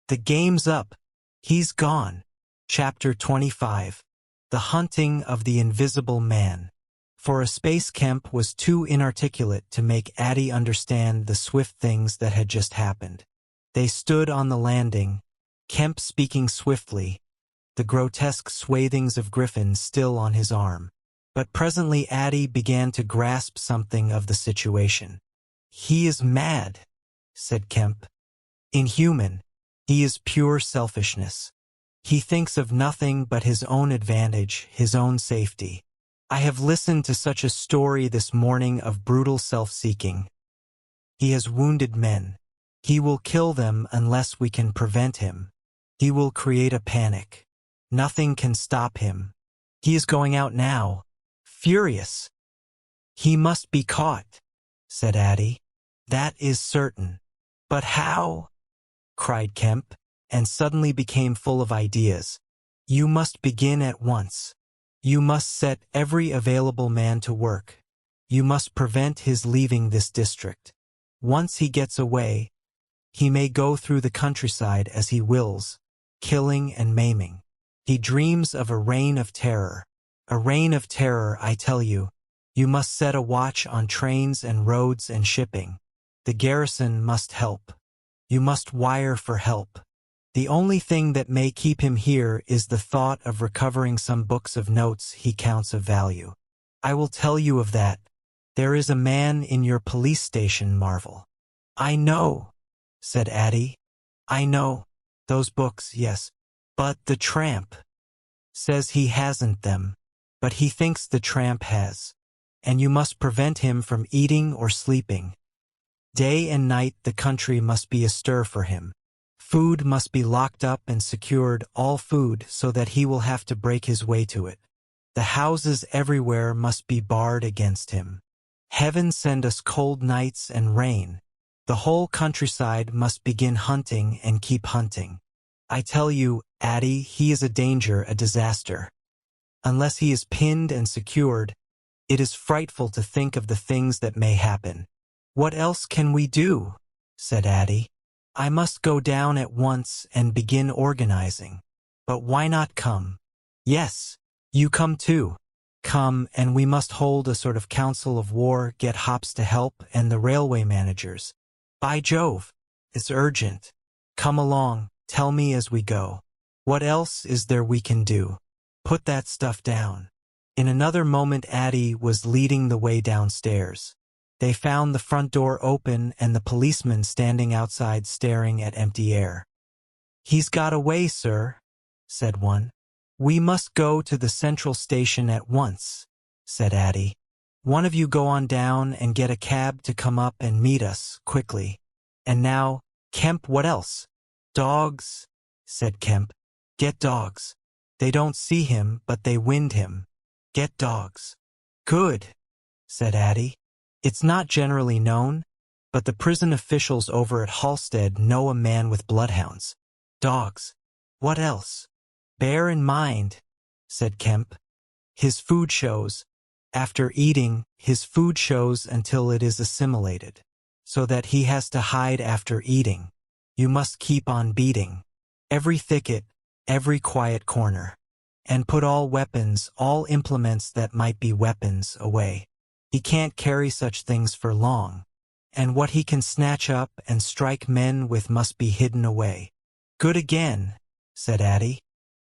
Speaker 1: "The game's up. He's gone." Chapter 25. The Hunting of the Invisible Man. For a space Kemp was too inarticulate to make Addy understand the swift things that had just happened. They stood on the landing, Kemp speaking swiftly, the grotesque swathings of Griffin still on his arm. But presently Addy began to grasp something of the situation. "He is mad," said Kemp. "Inhuman. He is pure selfishness. He thinks of nothing but his own advantage, his own safety. I have listened to such a story this morning of brutal self-seeking. He has wounded men. He will kill them unless we can prevent him. He will create a panic. Nothing can stop him. He is going out now, furious. He must be caught," said Addy. "That is certain." "But how?" cried Kemp, and suddenly became full of ideas. "You must begin at once. You must set every available man to work. You must prevent his leaving this district. Once he gets away, he may go through the countryside as he wills, killing and maiming. He dreams of a reign of terror. A reign of terror, I tell you. You must set a watch on trains and roads and shipping. The garrison must help. You must wire for help. The only thing that may keep him here is the thought of recovering some books of notes he counts of value. I will tell you of that. There is a man in your police station, Marvel. I know, said Addie. I know. Those books, yes. But the tramp says he hasn't them. But he thinks the tramp has. And you must prevent him from eating or sleeping. Day and night the country must be astir for him. Food must be locked up and secured, all food, so that he will have to break his way to it. The houses everywhere must be barred against him. Heaven send us cold nights and rain. The whole countryside must begin hunting and keep hunting. I tell you, Addie, he is a danger, a disaster. Unless he is pinned and secured, it is frightful to think of the things that may happen. What else can we do? Said Addie. I must go down at once and begin organizing. But why not come? Yes, you come too. Come, and we must hold a sort of council of war, get Hops to help, and the railway managers. By Jove, it's urgent. Come along, tell me as we go. What else is there we can do? Put that stuff down. In another moment Addie was leading the way downstairs. They found the front door open and the policeman standing outside staring at empty air. He's got away, sir, said one. We must go to the central station at once, said Addie. One of you go on down and get a cab to come up and meet us, quickly. And now, Kemp, what else? Dogs, said Kemp. Get dogs. They don't see him, but they wind him. Get dogs. Good, said Addie. It's not generally known, but the prison officials over at Halstead know a man with bloodhounds. Dogs. What else? Bear in mind, said Kemp. His food shows. After eating, his food shows until it is assimilated, so that he has to hide after eating. You must keep on beating. Every thicket, every quiet corner. And put all weapons, all implements that might be weapons, away. He can't carry such things for long. And what he can snatch up and strike men with must be hidden away. Good again, said Addie.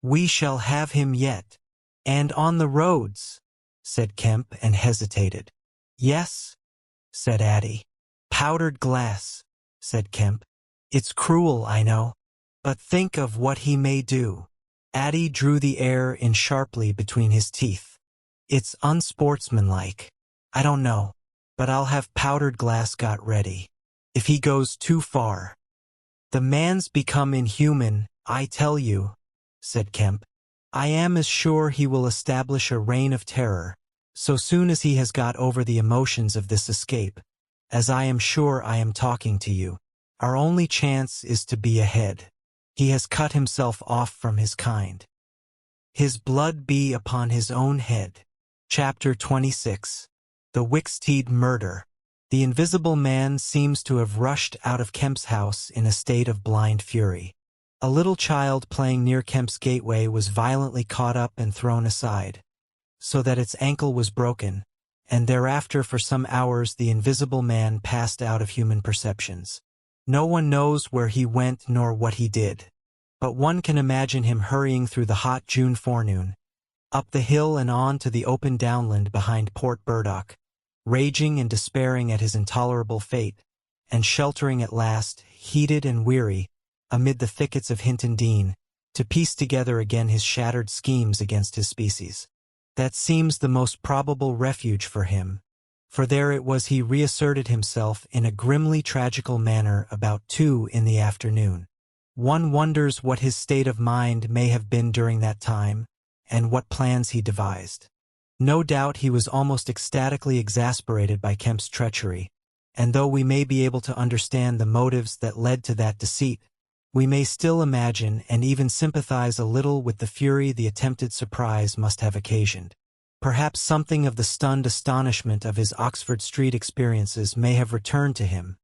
Speaker 1: We shall have him yet. And on the roads, said Kemp and hesitated. Yes, said Addie. Powdered glass, said Kemp. It's cruel, I know. But think of what he may do. Addie drew the air in sharply between his teeth. It's unsportsmanlike. I don't know, but I'll have powdered glass got ready. If he goes too far. The man's become inhuman, I tell you, said Kemp. I am as sure he will establish a reign of terror, so soon as he has got over the emotions of this escape, as I am sure I am talking to you. Our only chance is to be ahead. He has cut himself off from his kind. His blood be upon his own head. Chapter 26. The Wicksteed Murder. The invisible man seems to have rushed out of Kemp's house in a state of blind fury. A little child playing near Kemp's gateway was violently caught up and thrown aside, so that its ankle was broken, and thereafter for some hours the invisible man passed out of human perceptions. No one knows where he went nor what he did, but one can imagine him hurrying through the hot June forenoon, up the hill and on to the open downland behind Port Burdock, raging and despairing at his intolerable fate, and sheltering at last, heated and weary, amid the thickets of Hinton Dean, to piece together again his shattered schemes against his species. That seems the most probable refuge for him, for there it was he reasserted himself in a grimly tragical manner about 2 in the afternoon. One wonders what his state of mind may have been during that time, and what plans he devised. No doubt he was almost ecstatically exasperated by Kemp's treachery, and though we may be able to understand the motives that led to that deceit, we may still imagine and even sympathize a little with the fury the attempted surprise must have occasioned. Perhaps something of the stunned astonishment of his Oxford Street experiences may have returned to him,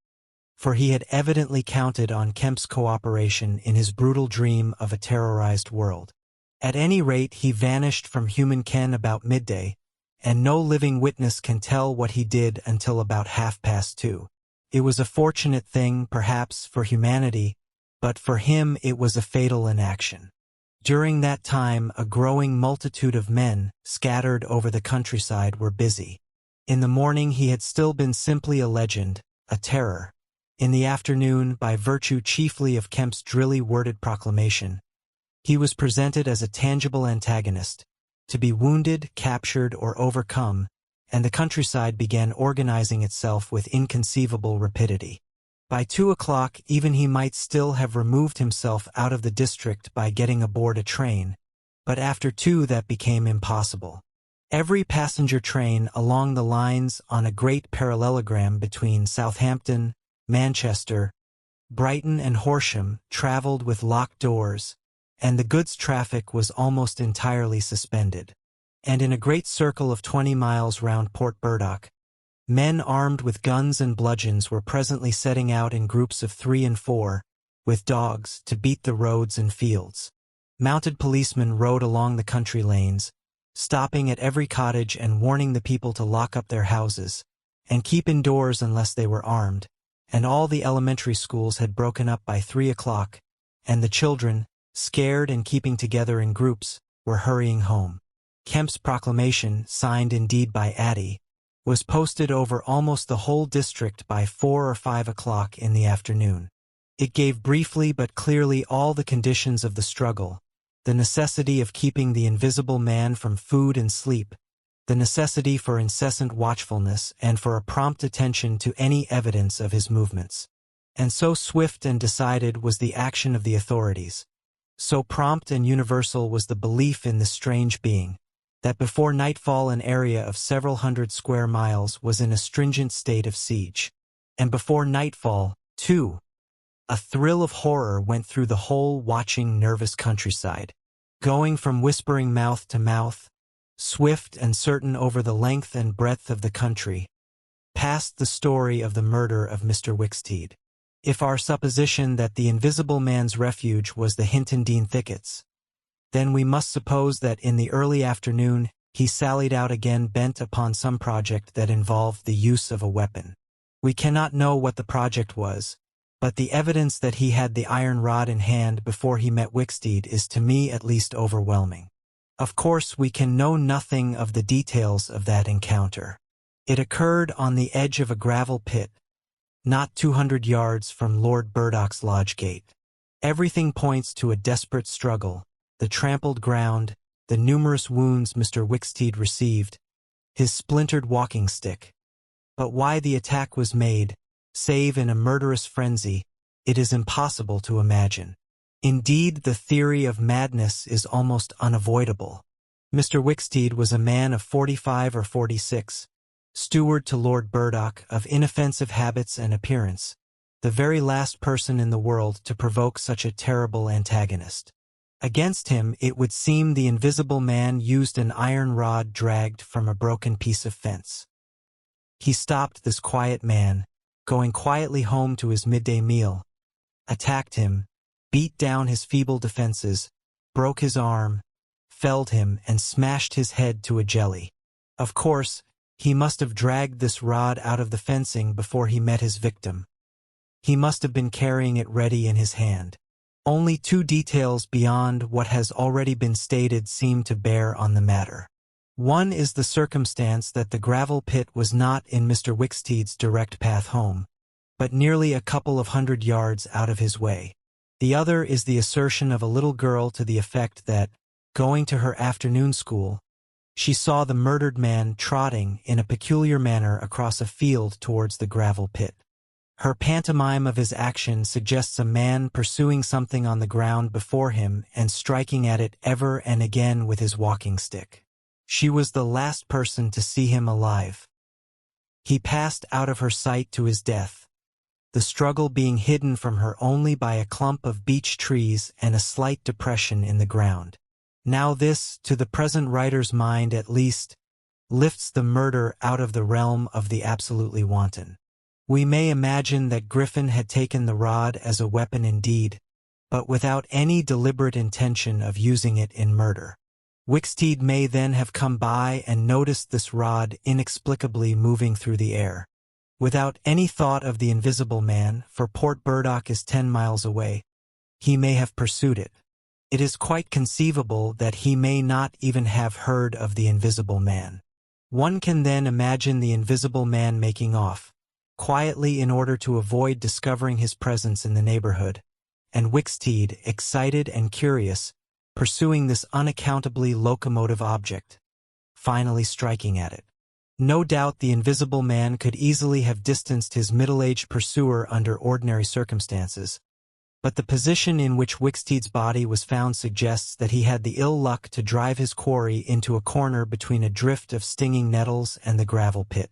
Speaker 1: for he had evidently counted on Kemp's cooperation in his brutal dream of a terrorized world. At any rate, he vanished from human ken about midday, and no living witness can tell what he did until about 2:30. It was a fortunate thing, perhaps, for humanity, but for him it was a fatal inaction. During that time, a growing multitude of men, scattered over the countryside, were busy. In the morning he had still been simply a legend, a terror. In the afternoon, by virtue chiefly of Kemp's drilly worded proclamation, he was presented as a tangible antagonist, to be wounded, captured, or overcome, and the countryside began organizing itself with inconceivable rapidity. By 2 o'clock even he might still have removed himself out of the district by getting aboard a train, but after 2 that became impossible. Every passenger train along the lines on a great parallelogram between Southampton, Manchester, Brighton and Horsham traveled with locked doors, and the goods traffic was almost entirely suspended. And in a great circle of 20 miles round Port Burdock, men armed with guns and bludgeons were presently setting out in groups of 3 and 4, with dogs, to beat the roads and fields. Mounted policemen rode along the country lanes, stopping at every cottage and warning the people to lock up their houses, and keep indoors unless they were armed, and all the elementary schools had broken up by 3 o'clock, and the children, scared and keeping together in groups, were hurrying home. Kemp's proclamation, signed indeed by Addie, was posted over almost the whole district by 4 or 5 o'clock in the afternoon. It gave briefly but clearly all the conditions of the struggle: the necessity of keeping the invisible man from food and sleep, the necessity for incessant watchfulness and for a prompt attention to any evidence of his movements. And so swift and decided was the action of the authorities, so prompt and universal was the belief in this strange being, that before nightfall an area of several hundred square miles was in a stringent state of siege. And before nightfall, too, a thrill of horror went through the whole watching, nervous countryside, going from whispering mouth to mouth, swift and certain over the length and breadth of the country, past the story of the murder of Mr. Wicksteed. If our supposition that the invisible man's refuge was the Hinton Dean thickets, then we must suppose that in the early afternoon he sallied out again bent upon some project that involved the use of a weapon. We cannot know what the project was, but the evidence that he had the iron rod in hand before he met Wicksteed is to me at least overwhelming. Of course we can know nothing of the details of that encounter. It occurred on the edge of a gravel pit, not 200 yards from Lord Burdock's lodge gate. Everything points to a desperate struggle: the trampled ground, the numerous wounds Mr. Wicksteed received, his splintered walking stick. But why the attack was made, save in a murderous frenzy, it is impossible to imagine. Indeed, the theory of madness is almost unavoidable. Mr. Wicksteed was a man of 45 or 46, steward to Lord Burdock, of inoffensive habits and appearance, the very last person in the world to provoke such a terrible antagonist. Against him, it would seem, the invisible man used an iron rod dragged from a broken piece of fence. He stopped this quiet man, going quietly home to his midday meal, attacked him, beat down his feeble defenses, broke his arm, felled him, and smashed his head to a jelly. Of course, he must have dragged this rod out of the fencing before he met his victim. He must have been carrying it ready in his hand. Only 2 details beyond what has already been stated seem to bear on the matter. One is the circumstance that the gravel pit was not in Mr. Wicksteed's direct path home, but nearly a couple of 100 yards out of his way. The other is the assertion of a little girl to the effect that, going to her afternoon school, she saw the murdered man trotting in a peculiar manner across a field towards the gravel pit. Her pantomime of his action suggests a man pursuing something on the ground before him and striking at it ever and again with his walking stick. She was the last person to see him alive. He passed out of her sight to his death, the struggle being hidden from her only by a clump of beech trees and a slight depression in the ground. Now this, to the present writer's mind at least, lifts the murder out of the realm of the absolutely wanton. We may imagine that Griffin had taken the rod as a weapon indeed, but without any deliberate intention of using it in murder. Wicksteed may then have come by and noticed this rod inexplicably moving through the air. Without any thought of the invisible man, for Port Burdock is 10 miles away, he may have pursued it. It is quite conceivable that he may not even have heard of the invisible man. One can then imagine the invisible man making off, quietly in order to avoid discovering his presence in the neighborhood, and Wicksteed, excited and curious, pursuing this unaccountably locomotive object, finally striking at it. No doubt the invisible man could easily have distanced his middle-aged pursuer under ordinary circumstances, but the position in which Wicksteed's body was found suggests that he had the ill luck to drive his quarry into a corner between a drift of stinging nettles and the gravel pit.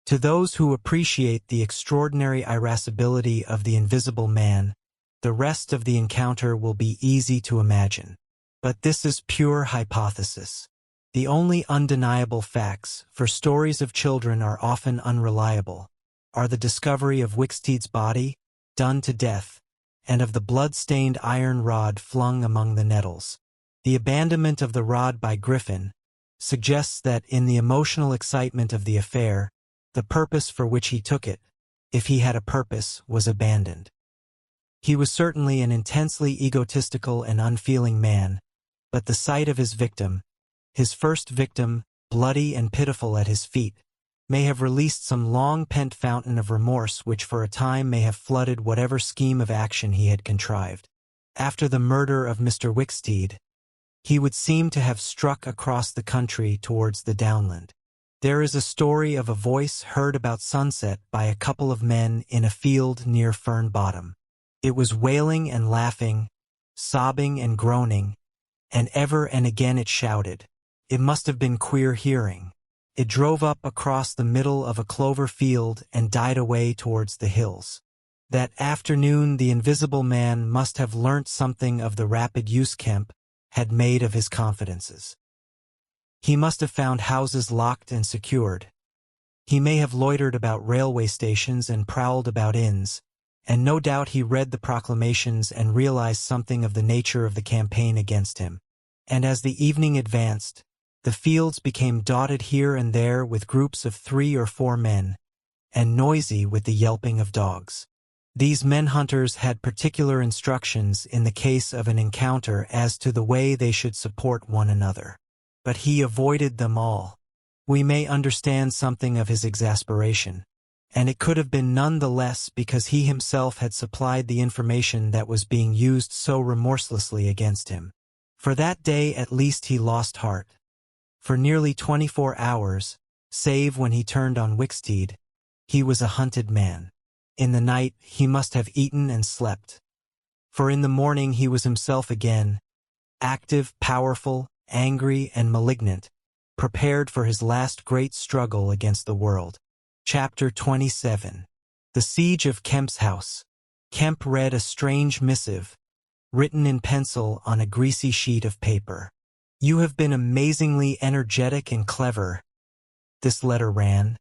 Speaker 1: To those who appreciate the extraordinary irascibility of the invisible man, the rest of the encounter will be easy to imagine. But this is pure hypothesis. The only undeniable facts, for stories of children are often unreliable, are the discovery of Wicksteed's body, done to death, and of the blood-stained iron rod flung among the nettles. The abandonment of the rod by Griffin suggests that in the emotional excitement of the affair, the purpose for which he took it, if he had a purpose, was abandoned. He was certainly an intensely egotistical and unfeeling man, but the sight of his victim, his first victim, bloody and pitiful at his feet, may have released some long-pent fountain of remorse which for a time may have flooded whatever scheme of action he had contrived. After the murder of Mr. Wicksteed, he would seem to have struck across the country towards the downland. There is a story of a voice heard about sunset by a couple of men in a field near Fern Bottom. It was wailing and laughing, sobbing and groaning, and ever and again it shouted. It must have been queer hearing. It drove up across the middle of a clover field and died away towards the hills. That afternoon the invisible man must have learnt something of the rapid use Kemp had made of his confidences. He must have found houses locked and secured. He may have loitered about railway stations and prowled about inns, and no doubt he read the proclamations and realized something of the nature of the campaign against him. And as the evening advanced, the fields became dotted here and there with groups of 3 or 4 men, and noisy with the yelping of dogs. These men-hunters had particular instructions in the case of an encounter as to the way they should support one another. But he avoided them all. We may understand something of his exasperation, and it could have been none the less because he himself had supplied the information that was being used so remorselessly against him. For that day at least he lost heart. For nearly 24 hours, save when he turned on Wicksteed, he was a hunted man. In the night he must have eaten and slept. For in the morning he was himself again, active, powerful, angry, and malignant, prepared for his last great struggle against the world. Chapter 27. The Siege of Kemp's House. Kemp read a strange missive, written in pencil on a greasy sheet of paper. "You have been amazingly energetic and clever," this letter ran.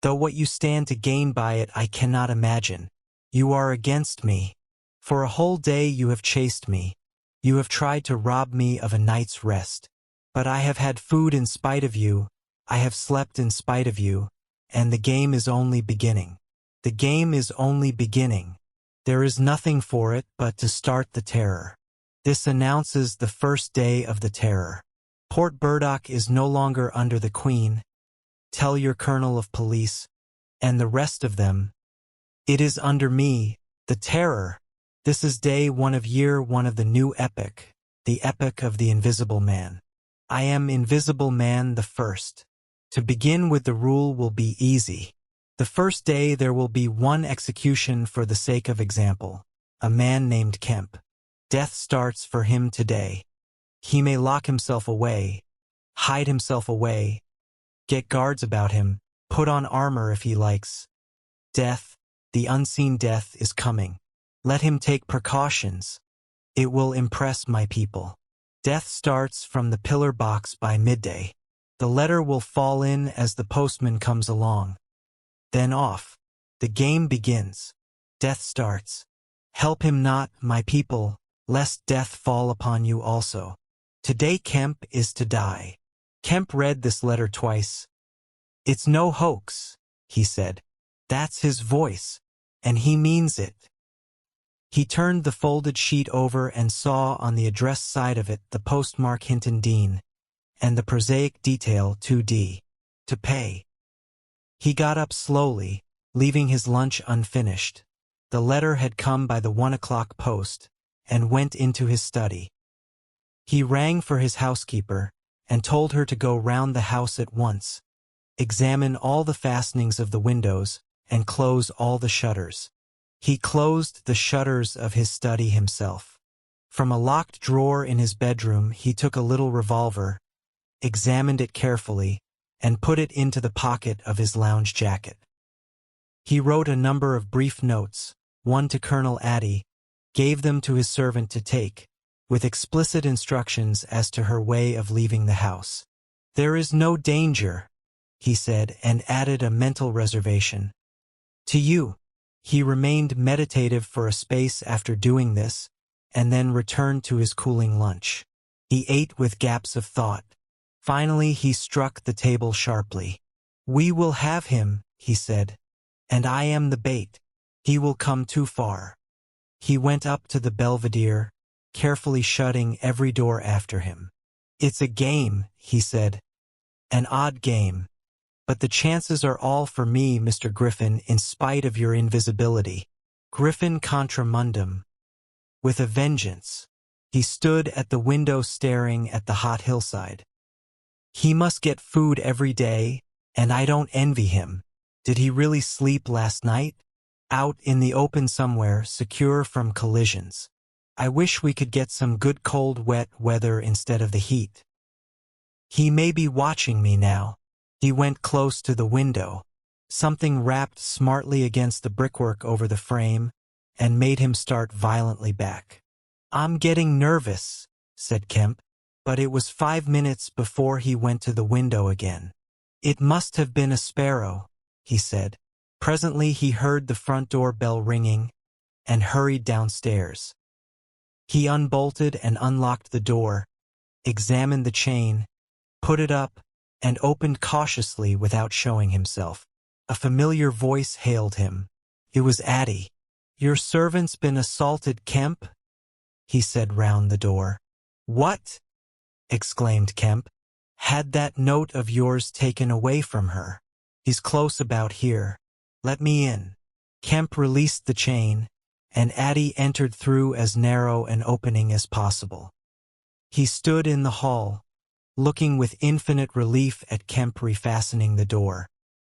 Speaker 1: "Though what you stand to gain by it I cannot imagine. You are against me. For a whole day you have chased me. You have tried to rob me of a night's rest. But I have had food in spite of you, I have slept in spite of you, and the game is only beginning. The game is only beginning. There is nothing for it but to start the terror. This announces the first day of the terror. Port Burdock is no longer under the Queen. Tell your colonel of police, and the rest of them. It is under me, the terror. This is day 1 of year 1 of the new epoch, the epoch of the invisible man. I am invisible man the first. To begin with the rule will be easy. The first day there will be one execution for the sake of example, a man named Kemp. Death starts for him today. He may lock himself away, hide himself away, get guards about him, put on armor if he likes. Death, the unseen death, is coming. Let him take precautions. It will impress my people. Death starts from the pillar box by midday. The letter will fall in as the postman comes along. Then off. The game begins. Death starts. Help him not, my people, lest death fall upon you also. Today Kemp is to die. Kemp read this letter twice. It's no hoax, he said. That's his voice, and he means it. He turned the folded sheet over and saw on the address side of it the postmark Hinton Dean, and the prosaic detail 2D. To pay. He got up slowly, leaving his lunch unfinished. The letter had come by the 1 o'clock post, and went into his study. He rang for his housekeeper, and told her to go round the house at once, examine all the fastenings of the windows, and close all the shutters. He closed the shutters of his study himself. From a locked drawer in his bedroom he took a little revolver, examined it carefully, and put it into the pocket of his lounge jacket. He wrote a number of brief notes, one to Colonel Addie, gave them to his servant to take, with explicit instructions as to her way of leaving the house. There is no danger, he said, and added a mental reservation. To you. He remained meditative for a space after doing this, and then returned to his cooling lunch. He ate with gaps of thought. Finally he struck the table sharply. We will have him, he said, and I am the bait. He will come too far. He went up to the belvedere, carefully shutting every door after him. It's a game, he said. An odd game. But the chances are all for me, Mr. Griffin, in spite of your invisibility. Griffin contra mundum. With a vengeance. He stood at the window staring at the hot hillside. He must get food every day, and I don't envy him. Did he really sleep last night? Out in the open somewhere, secure from collisions. I wish we could get some good cold wet weather instead of the heat. He may be watching me now. He went close to the window. Something rapped smartly against the brickwork over the frame, and made him start violently back. I'm getting nervous, said Kemp, but it was 5 minutes before he went to the window again. It must have been a sparrow, he said. Presently he heard the front door bell ringing, and hurried downstairs. He unbolted and unlocked the door, examined the chain, put it up, and opened cautiously without showing himself. A familiar voice hailed him. It was Addie. Your servant's been assaulted, Kemp, he said round the door. What? Exclaimed Kemp. Had that note of yours taken away from her. He's close about here. Let me in. Kemp released the chain, and Addie entered through as narrow an opening as possible. He stood in the hall, looking with infinite relief at Kemp refastening the door.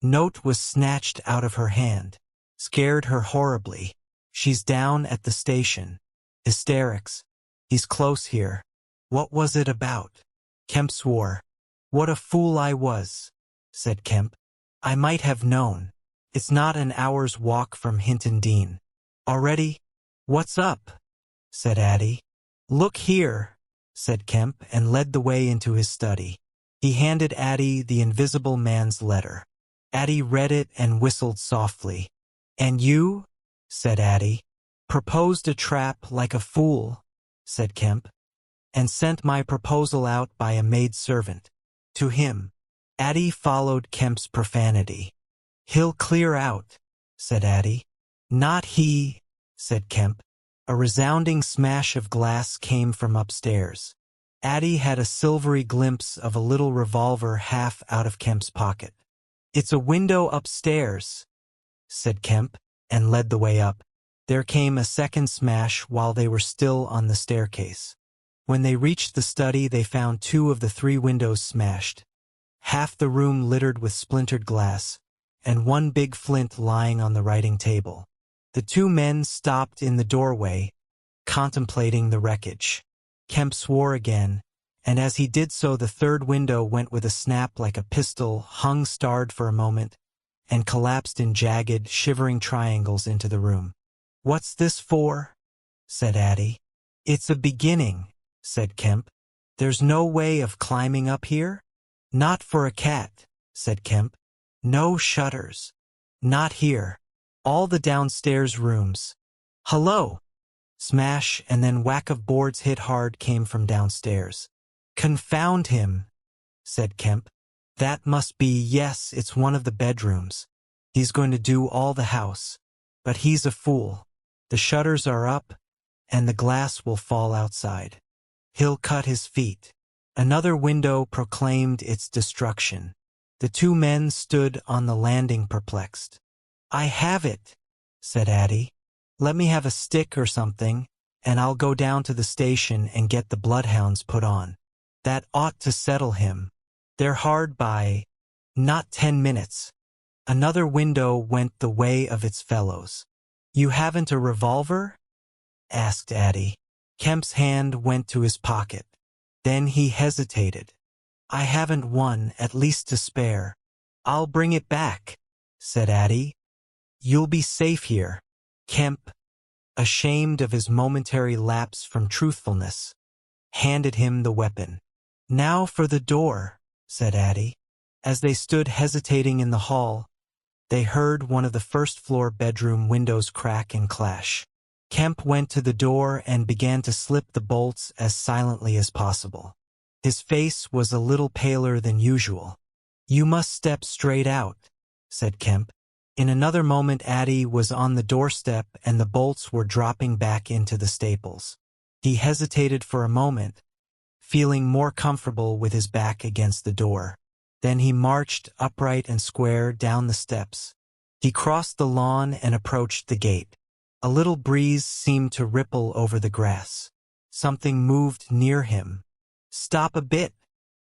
Speaker 1: Note was snatched out of her hand. Scared her horribly. She's down at the station. Hysterics. He's close here. What was it about? Kemp swore. What a fool I was, said Kemp. I might have known. It's not an hour's walk from Hinton Dean. Already? What's up? Said Addie. Look here, said Kemp, and led the way into his study. He handed Addie the invisible man's letter. Addie read it and whistled softly. And you, said Addie, proposed a trap like a fool, said Kemp, and sent my proposal out by a maid-servant. To him. Addie followed Kemp's profanity. He'll clear out, said Addie. Not he, said Kemp. A resounding smash of glass came from upstairs. Addie had a silvery glimpse of a little revolver half out of Kemp's pocket. It's a window upstairs, said Kemp, and led the way up. There came a second smash while they were still on the staircase. When they reached the study, they found 2 of the 3 windows smashed, half the room littered with splintered glass, and one big flint lying on the writing table. The 2 men stopped in the doorway, contemplating the wreckage. Kemp swore again, and as he did so the 3rd window went with a snap like a pistol, hung starred for a moment, and collapsed in jagged, shivering triangles into the room. What's this for? Said Addie. It's a beginning, said Kemp. There's no way of climbing up here? Not for a cat, said Kemp. No shutters. Not here. All the downstairs rooms. Hello! Smash and then whack of boards hit hard came from downstairs. Confound him, said Kemp. That must be, yes, it's one of the bedrooms. He's going to do all the house. But he's a fool. The shutters are up, and the glass will fall outside. He'll cut his feet. Another window proclaimed its destruction. The two men stood on the landing perplexed. I have it, said Addie. Let me have a stick or something, and I'll go down to the station and get the bloodhounds put on. That ought to settle him. They're hard by, not 10 minutes. Another window went the way of its fellows. You haven't a revolver? Asked Addie. Kemp's hand went to his pocket. Then he hesitated. I haven't one, at least to spare. I'll bring it back, said Addie. You'll be safe here. Kemp, ashamed of his momentary lapse from truthfulness, handed him the weapon. Now for the door, said Addie. As they stood hesitating in the hall, they heard one of the first-floor bedroom windows crack and clash. Kemp went to the door and began to slip the bolts as silently as possible. His face was a little paler than usual. You must step straight out, said Kemp. In another moment Addie was on the doorstep and the bolts were dropping back into the staples. He hesitated for a moment, feeling more comfortable with his back against the door. Then he marched upright and square down the steps. He crossed the lawn and approached the gate. A little breeze seemed to ripple over the grass. Something moved near him. Stop a bit,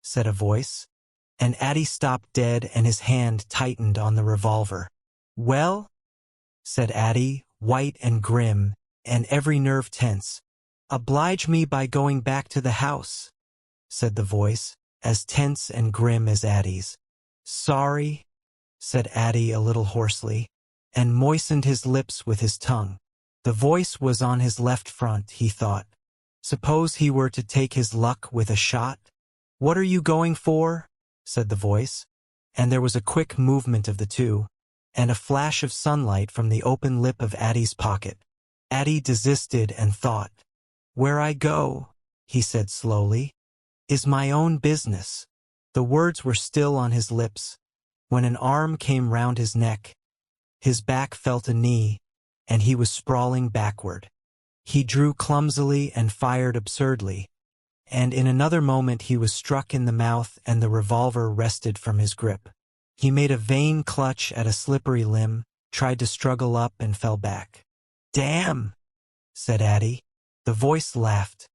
Speaker 1: said a voice, and Addie stopped dead and his hand tightened on the revolver. Well, said Addie, white and grim, and every nerve tense. Oblige me by going back to the house, said the voice, as tense and grim as Addie's. Sorry, said Addie a little hoarsely, and moistened his lips with his tongue. The voice was on his left front, he thought. Suppose he were to take his luck with a shot? What are you going for? Said the voice, and there was a quick movement of the two, and a flash of sunlight from the open lip of Addie's pocket. Addie desisted and thought. Where I go, he said slowly, is my own business. The words were still on his lips, when an arm came round his neck. His back felt a knee, and he was sprawling backward. He drew clumsily and fired absurdly, and in another moment he was struck in the mouth and the revolver wrested from his grip. He made a vain clutch at a slippery limb, tried to struggle up and fell back. Damn, said Addie. The voice laughed.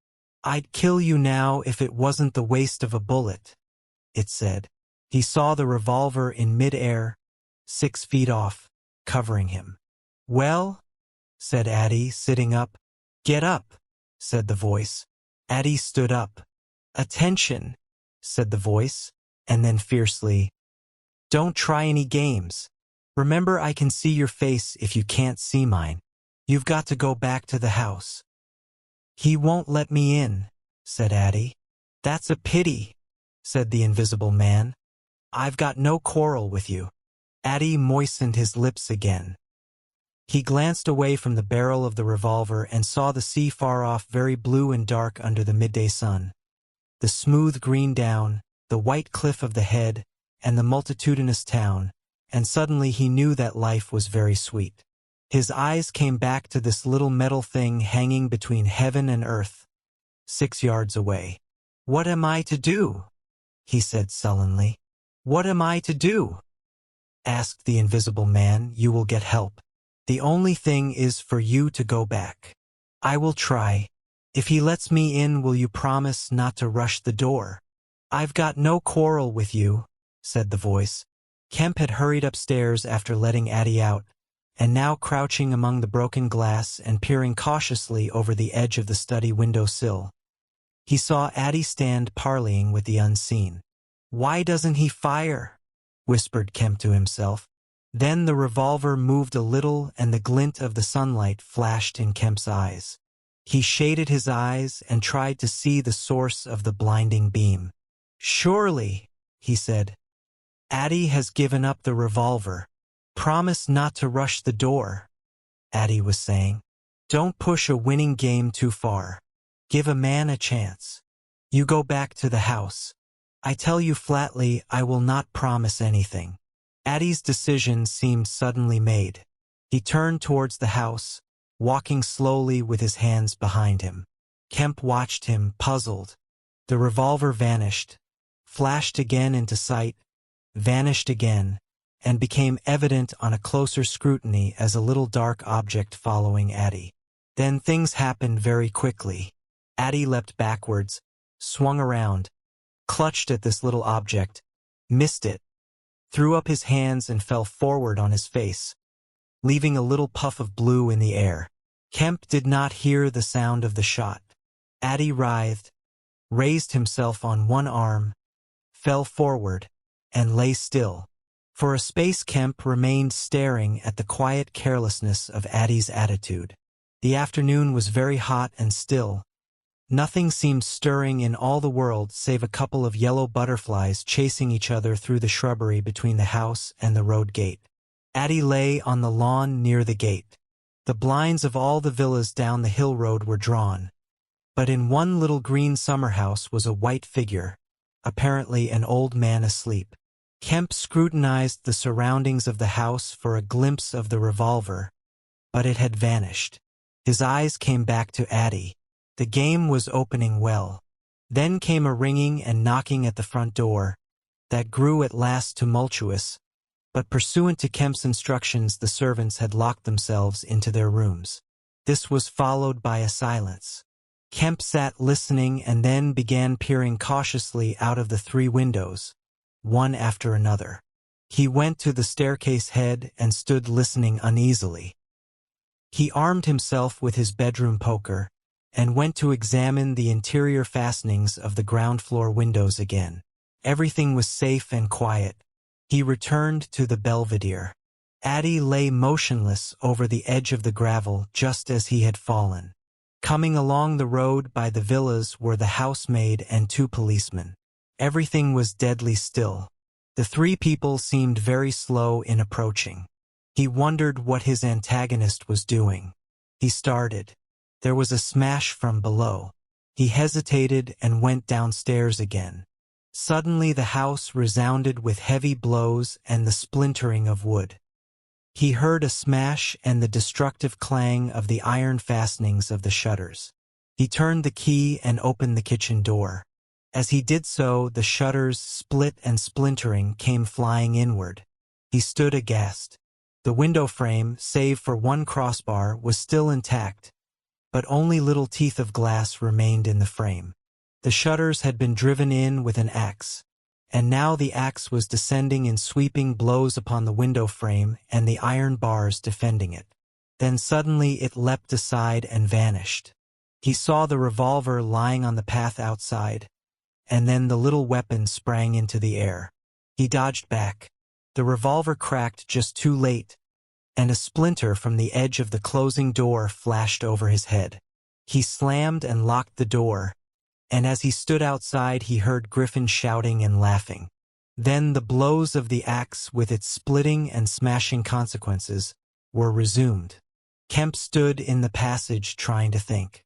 Speaker 1: I'd kill you now if it wasn't the waste of a bullet, it said. He saw the revolver in mid-air, 6 feet off, covering him. Well, said Addie, sitting up. Get up, said the voice. Addie stood up. Attention, said the voice, and then fiercely, don't try any games. Remember, I can see your face if you can't see mine. You've got to go back to the house. He won't let me in, said Addie. That's a pity, said the invisible man. I've got no quarrel with you. Addie moistened his lips again. He glanced away from the barrel of the revolver and saw the sea far off, very blue and dark under the midday sun. The smooth green down, the white cliff of the head, and the multitudinous town, and suddenly he knew that life was very sweet. His eyes came back to this little metal thing hanging between heaven and earth, 6 yards away. What am I to do? He said sullenly. What am I to do? Asked the invisible man. You will get help. The only thing is for you to go back. I will try. If he lets me in, will you promise not to rush the door? I've got no quarrel with you, said the voice. Kemp had hurried upstairs after letting Addie out, and now crouching among the broken glass and peering cautiously over the edge of the study window sill. He saw Addie stand parleying with the unseen. Why doesn't he fire? Whispered Kemp to himself. Then the revolver moved a little and the glint of the sunlight flashed in Kemp's eyes. He shaded his eyes and tried to see the source of the blinding beam. Surely, he said. "Addie has given up the revolver. Promise not to rush the door," Addie was saying. "Don't push a winning game too far. Give a man a chance. You go back to the house. I tell you flatly, I will not promise anything." Addie's decision seemed suddenly made. He turned towards the house, walking slowly with his hands behind him. Kemp watched him, puzzled. The revolver vanished, flashed again into sight, vanished again, and became evident on a closer scrutiny as a little dark object following Addie. Then things happened very quickly. Addie leapt backwards, swung around, clutched at this little object, missed it, threw up his hands and fell forward on his face, leaving a little puff of blue in the air. Kemp did not hear the sound of the shot. Addie writhed, raised himself on one arm, fell forward, and lay still. For a space Kemp remained staring at the quiet carelessness of Addie's attitude. The afternoon was very hot and still. Nothing seemed stirring in all the world save a couple of yellow butterflies chasing each other through the shrubbery between the house and the road gate. Addie lay on the lawn near the gate. The blinds of all the villas down the hill road were drawn, but in one little green summer house was a white figure, apparently an old man asleep. Kemp scrutinized the surroundings of the house for a glimpse of the revolver, but it had vanished. His eyes came back to Addie. The game was opening well. Then came a ringing and knocking at the front door, that grew at last tumultuous, but pursuant to Kemp's instructions the servants had locked themselves into their rooms. This was followed by a silence. Kemp sat listening and then began peering cautiously out of the 3 windows, one after another. He went to the staircase head and stood listening uneasily. He armed himself with his bedroom poker and went to examine the interior fastenings of the ground floor windows again. Everything was safe and quiet. He returned to the belvedere. Addie lay motionless over the edge of the gravel just as he had fallen. Coming along the road by the villas were the housemaid and 2 policemen. Everything was deadly still. The 3 people seemed very slow in approaching. He wondered what his antagonist was doing. He started. There was a smash from below. He hesitated and went downstairs again. Suddenly the house resounded with heavy blows and the splintering of wood. He heard a smash and the destructive clang of the iron fastenings of the shutters. He turned the key and opened the kitchen door. As he did so, the shutters, split and splintering, came flying inward. He stood aghast. The window frame, save for one crossbar, was still intact, but only little teeth of glass remained in the frame. The shutters had been driven in with an axe, and now the axe was descending in sweeping blows upon the window frame and the iron bars defending it. Then suddenly it leapt aside and vanished. He saw the revolver lying on the path outside, and then the little weapon sprang into the air. He dodged back. The revolver cracked just too late, and a splinter from the edge of the closing door flashed over his head. He slammed and locked the door, and as he stood outside he heard Griffin shouting and laughing. Then the blows of the axe, with its splitting and smashing consequences, were resumed. Kemp stood in the passage trying to think.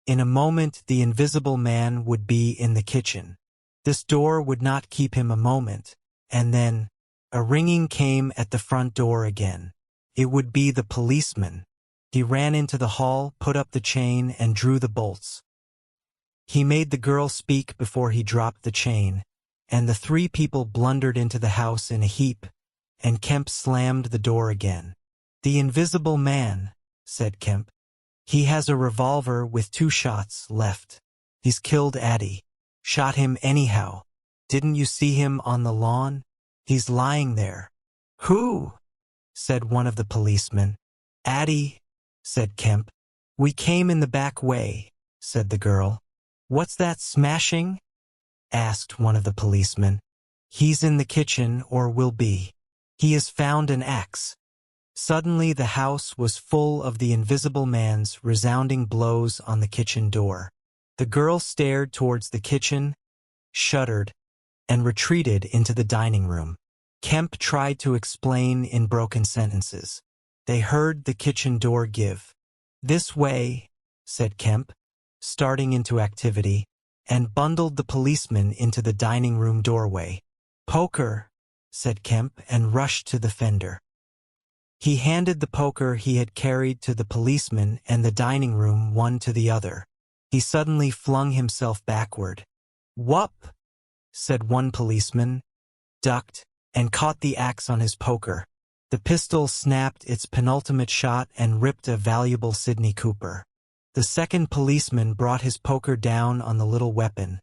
Speaker 1: In a moment the invisible man would be in the kitchen. This door would not keep him a moment, and then a ringing came at the front door again. It would be the policeman. He ran into the hall, put up the chain, and drew the bolts. He made the girl speak before he dropped the chain, and the 3 people blundered into the house in a heap, and Kemp slammed the door again. "The invisible man," said Kemp. "He has a revolver with 2 shots left. He's killed Addie. Shot him anyhow. Didn't you see him on the lawn? He's lying there." "Who?" said one of the policemen. "Addie," said Kemp. "We came in the back way," said the girl. "What's that smashing?" asked one of the policemen. "He's in the kitchen, or will be. He has found an axe." Suddenly the house was full of the invisible man's resounding blows on the kitchen door. The girl stared towards the kitchen, shuddered, and retreated into the dining room. Kemp tried to explain in broken sentences. They heard the kitchen door give. "This way," said Kemp, starting into activity, and bundled the policeman into the dining room doorway. "Poker," said Kemp, and rushed to the fender. He handed the poker he had carried to the policeman and the dining room one to the other. He suddenly flung himself backward. "Whup!" said one policeman, ducked, and caught the axe on his poker. The pistol snapped its penultimate shot and ripped a valuable Sidney Cooper. The second policeman brought his poker down on the little weapon,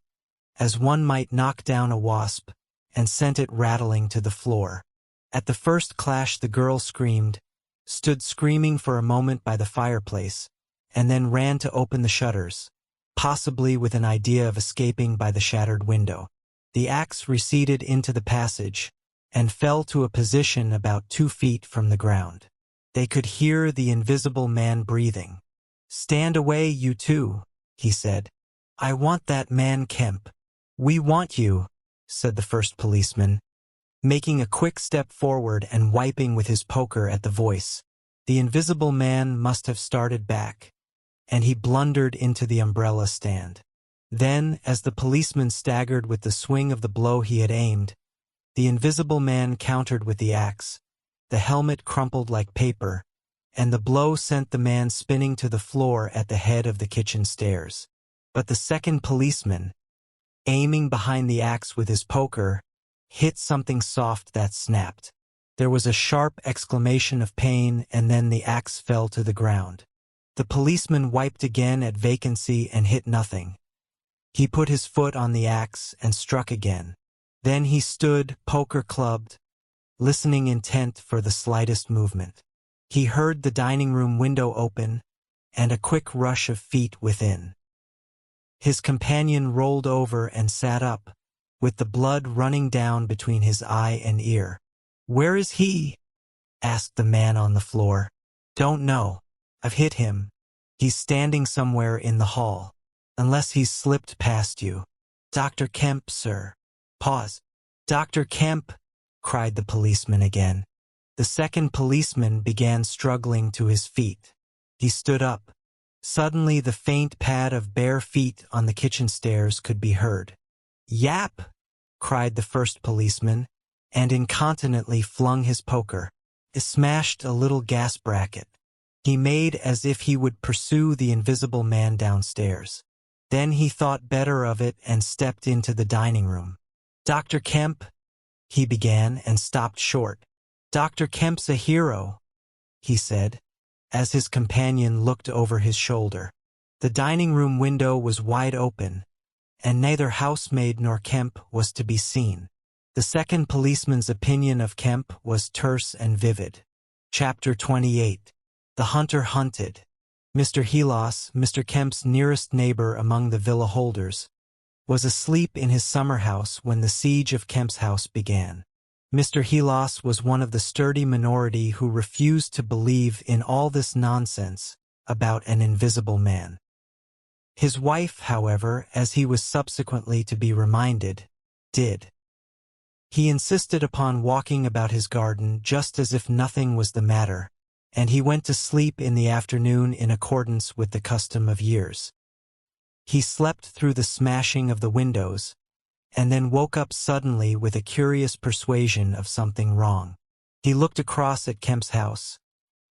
Speaker 1: as one might knock down a wasp, and sent it rattling to the floor. At the first clash the girl screamed, stood screaming for a moment by the fireplace, and then ran to open the shutters, possibly with an idea of escaping by the shattered window. The axe receded into the passage, and fell to a position about 2 feet from the ground. They could hear the invisible man breathing. "Stand away, you two," he said. "I want that man Kemp." "We want you," said the first policeman, making a quick step forward and wiping with his poker at the voice. The invisible man must have started back, and he blundered into the umbrella stand. Then, as the policeman staggered with the swing of the blow he had aimed, the invisible man countered with the axe. The helmet crumpled like paper, and the blow sent the man spinning to the floor at the head of the kitchen stairs. But the second policeman, aiming behind the axe with his poker, hit something soft that snapped. There was a sharp exclamation of pain, and then the axe fell to the ground. The policeman wiped again at vacancy and hit nothing. He put his foot on the axe and struck again. Then he stood, poker clubbed, listening intent for the slightest movement. He heard the dining room window open and a quick rush of feet within. His companion rolled over and sat up, with the blood running down between his eye and ear. "Where is he?" asked the man on the floor. "Don't know. I've hit him. He's standing somewhere in the hall, unless he's slipped past you." "Dr. Kemp, sir." Pause. "Dr. Kemp," cried the policeman again. The second policeman began struggling to his feet. He stood up. Suddenly the faint pad of bare feet on the kitchen stairs could be heard. "Yap!" cried the first policeman, and incontinently flung his poker. It smashed a little gas bracket. He made as if he would pursue the invisible man downstairs. Then he thought better of it and stepped into the dining room. "Dr. Kemp," he began, and stopped short. "Dr. Kemp's a hero," he said, as his companion looked over his shoulder. The dining room window was wide open, and neither housemaid nor Kemp was to be seen. The second policeman's opinion of Kemp was terse and vivid. Chapter 28. The Hunter Hunted. Mr. Helos, Mr. Kemp's nearest neighbor among the villa holders, was asleep in his summer house when the siege of Kemp's house began. Mr. Helos was one of the sturdy minority who refused to believe in all this nonsense about an invisible man. His wife, however, as he was subsequently to be reminded, did. He insisted upon walking about his garden just as if nothing was the matter, and he went to sleep in the afternoon in accordance with the custom of years. He slept through the smashing of the windows, and then woke up suddenly with a curious persuasion of something wrong. He looked across at Kemp's house,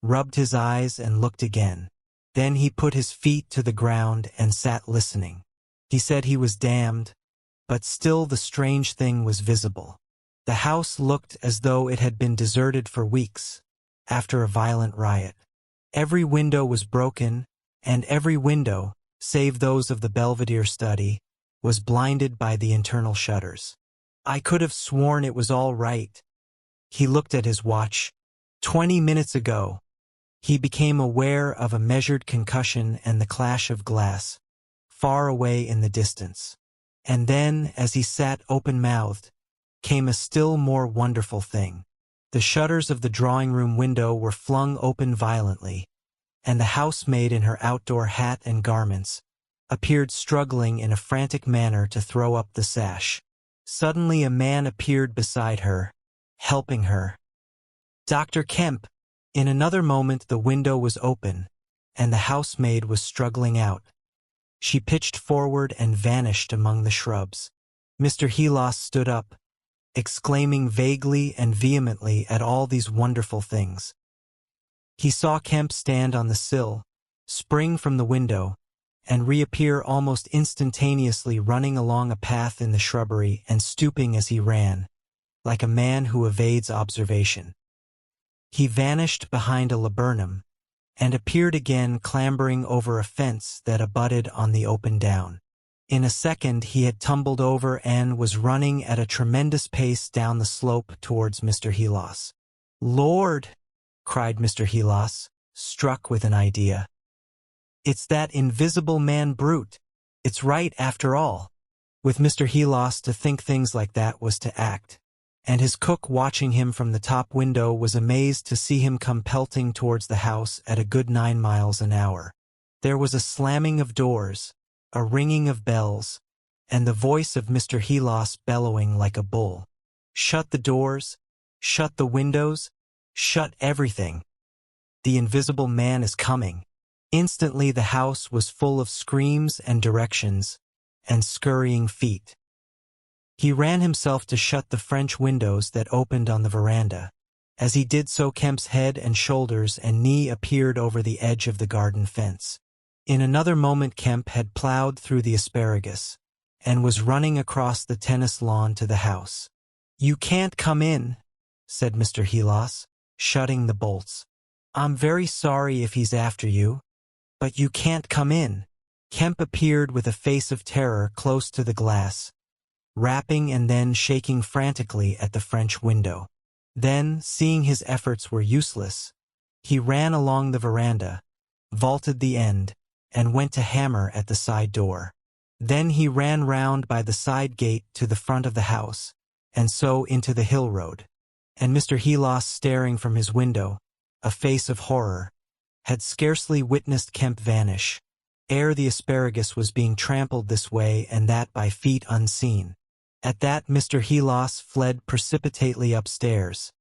Speaker 1: rubbed his eyes and looked again. Then he put his feet to the ground and sat listening. He said he was damned, but still the strange thing was visible. The house looked as though it had been deserted for weeks, after a violent riot. Every window was broken, and every window, save those of the Belvedere study, was blinded by the internal shutters. "I could have sworn it was all right." He looked at his watch. 20 minutes ago. He became aware of a measured concussion and the clash of glass, far away in the distance. And then, as he sat open-mouthed, came a still more wonderful thing. The shutters of the drawing-room window were flung open violently, and the housemaid in her outdoor hat and garments appeared struggling in a frantic manner to throw up the sash. Suddenly a man appeared beside her, helping her. Dr. Kemp! In another moment the window was open, and the housemaid was struggling out. She pitched forward and vanished among the shrubs. Mr. Helos stood up, exclaiming vaguely and vehemently at all these wonderful things. He saw Kemp stand on the sill, spring from the window, and reappear almost instantaneously running along a path in the shrubbery and stooping as he ran, like a man who evades observation. He vanished behind a laburnum, and appeared again clambering over a fence that abutted on the open down. In a second he had tumbled over and was running at a tremendous pace down the slope towards Mr. Helos. "Lord!" cried Mr. Helos, struck with an idea. "It's that invisible man brute. It's right after all." With Mr. Helos, to think things like that was to act, and his cook watching him from the top window was amazed to see him come pelting towards the house at a good 9 miles an hour. There was a slamming of doors, a ringing of bells, and the voice of Mr. Helos bellowing like a bull. "Shut the doors, shut the windows, shut everything. The invisible man is coming." Instantly the house was full of screams and directions, and scurrying feet. He ran himself to shut the French windows that opened on the veranda. As he did so, Kemp's head and shoulders and knee appeared over the edge of the garden fence. In another moment Kemp had plowed through the asparagus, and was running across the tennis lawn to the house. "You can't come in," said Mr. Helos, shutting the bolts. "I'm very sorry if he's after you, but you can't come in." Kemp appeared with a face of terror close to the glass, rapping and then shaking frantically at the French window. Then, seeing his efforts were useless, he ran along the veranda, vaulted the end, and went to hammer at the side door. Then he ran round by the side gate to the front of the house, and so into the hill road. And Mr. Helos, staring from his window, a face of horror, had scarcely witnessed Kemp vanish, ere the asparagus was being trampled this way and that by feet unseen. At that Mr. Helos fled precipitately upstairs,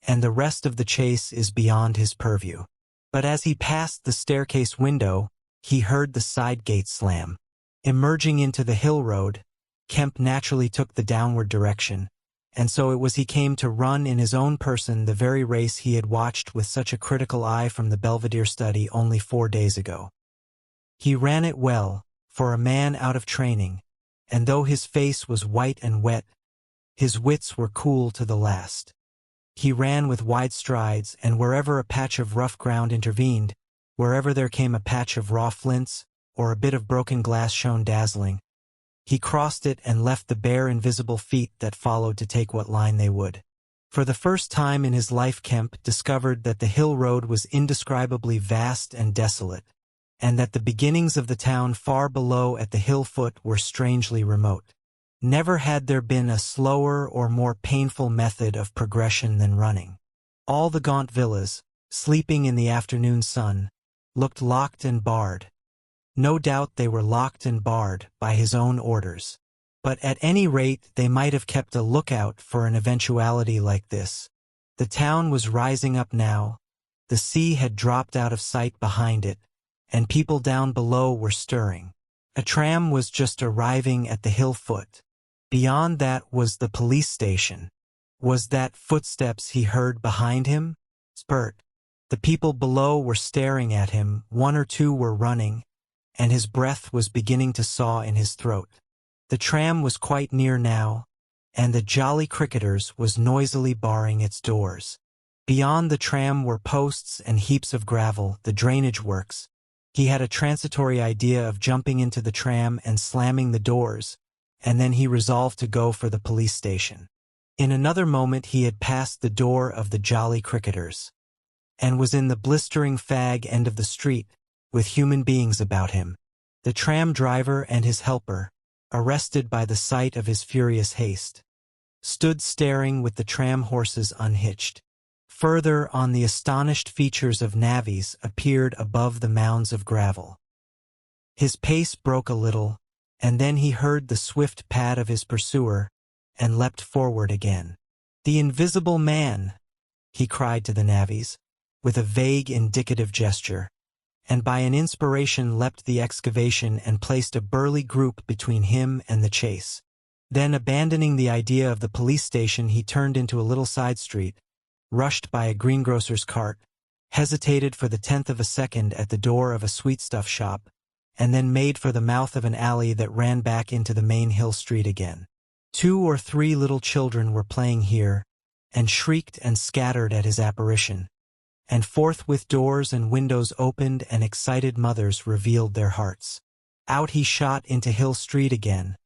Speaker 1: and the rest of the chase is beyond his purview. But as he passed the staircase window, he heard the side gate slam. Emerging into the hill road, Kemp naturally took the downward direction, and so it was he came to run in his own person the very race he had watched with such a critical eye from the Belvedere study only 4 days ago. He ran it well, for a man out of training, and though his face was white and wet, his wits were cool to the last. He ran with wide strides, and wherever a patch of rough ground intervened, wherever there came a patch of raw flints, or a bit of broken glass shone dazzling, he crossed it and left the bare invisible feet that followed to take what line they would. For the first time in his life Kemp discovered that the hill road was indescribably vast and desolate, and that the beginnings of the town far below at the hill foot were strangely remote. Never had there been a slower or more painful method of progression than running. All the gaunt villas, sleeping in the afternoon sun, looked locked and barred. No doubt they were locked and barred by his own orders. But at any rate they might have kept a lookout for an eventuality like this. The town was rising up now, the sea had dropped out of sight behind it, and people down below were stirring. A tram was just arriving at the hill foot. Beyond that was the police station. Was that footsteps he heard behind him? Spurt. The people below were staring at him, 1 or 2 were running, and his breath was beginning to saw in his throat. The tram was quite near now, and the Jolly Cricketers was noisily barring its doors. Beyond the tram were posts and heaps of gravel, the drainage works. He had a transitory idea of jumping into the tram and slamming the doors, and then he resolved to go for the police station. In another moment he had passed the door of the Jolly Cricketers, and was in the blistering fag end of the street, with human beings about him. The tram driver and his helper, arrested by the sight of his furious haste, stood staring with the tram horses unhitched. Further on, the astonished features of navvies appeared above the mounds of gravel. His pace broke a little, and then he heard the swift pad of his pursuer, and leapt forward again. "The invisible man!" he cried to the navvies, with a vague indicative gesture, and by an inspiration leapt the excavation and placed a burly group between him and the chase. Then, abandoning the idea of the police station, he turned into a little side street, rushed by a greengrocer's cart, hesitated for the 10th of a second at the door of a sweetstuff shop, and then made for the mouth of an alley that ran back into the main hill street again. 2 or 3 little children were playing here, and shrieked and scattered at his apparition, and forthwith doors and windows opened and excited mothers revealed their hearts. Out he shot into Hill Street again,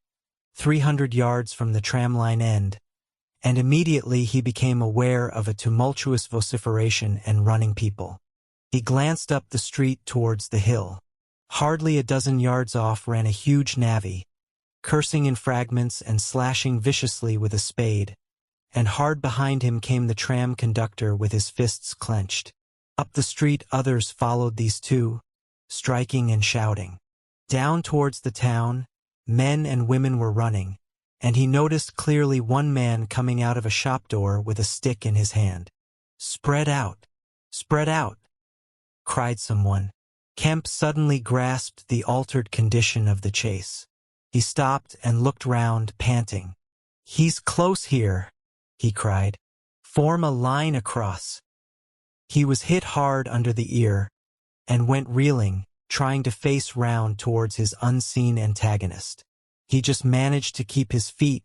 Speaker 1: 300 yards from the tramline end, and immediately he became aware of a tumultuous vociferation and running people. He glanced up the street towards the hill. Hardly a dozen yards off ran a huge navvy, cursing in fragments and slashing viciously with a spade, and hard behind him came the tram conductor with his fists clenched. Up the street others followed these two, striking and shouting. Down towards the town, men and women were running, and he noticed clearly one man coming out of a shop door with a stick in his hand. "Spread out! Spread out!" cried someone. Kemp suddenly grasped the altered condition of the chase. He stopped and looked round, panting. "He's close here," he cried. "Form a line across." He was hit hard under the ear, and went reeling, trying to face round towards his unseen antagonist. He just managed to keep his feet,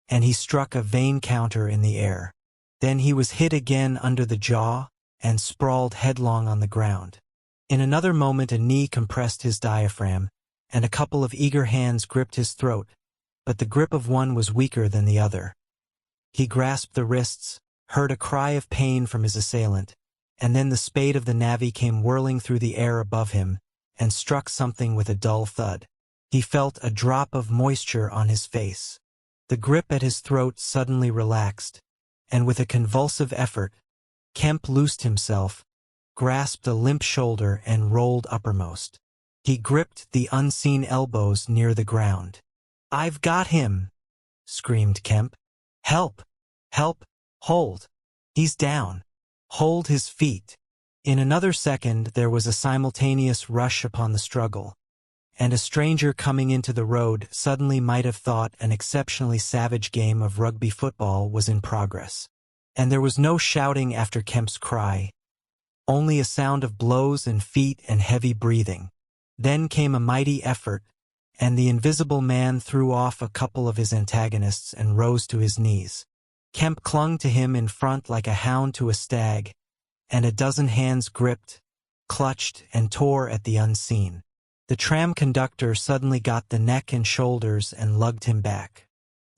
Speaker 1: and he struck a vain counter in the air. Then he was hit again under the jaw, and sprawled headlong on the ground. In another moment a knee compressed his diaphragm, and a couple of eager hands gripped his throat, but the grip of one was weaker than the other. He grasped the wrists, heard a cry of pain from his assailant, and then the spade of the navvy came whirling through the air above him, and struck something with a dull thud. He felt a drop of moisture on his face. The grip at his throat suddenly relaxed, and with a convulsive effort, Kemp loosed himself, grasped a limp shoulder and rolled uppermost. He gripped the unseen elbows near the ground. "I've got him!" screamed Kemp. "Help! Help! Hold! He's down! Hold his feet!" In another second there was a simultaneous rush upon the struggle, and a stranger coming into the road suddenly might have thought an exceptionally savage game of rugby football was in progress. And there was no shouting after Kemp's cry, only a sound of blows and feet and heavy breathing. Then came a mighty effort, and the invisible man threw off a couple of his antagonists and rose to his knees. Kemp clung to him in front like a hound to a stag, and a dozen hands gripped, clutched, and tore at the unseen. The tram conductor suddenly got the neck and shoulders and lugged him back.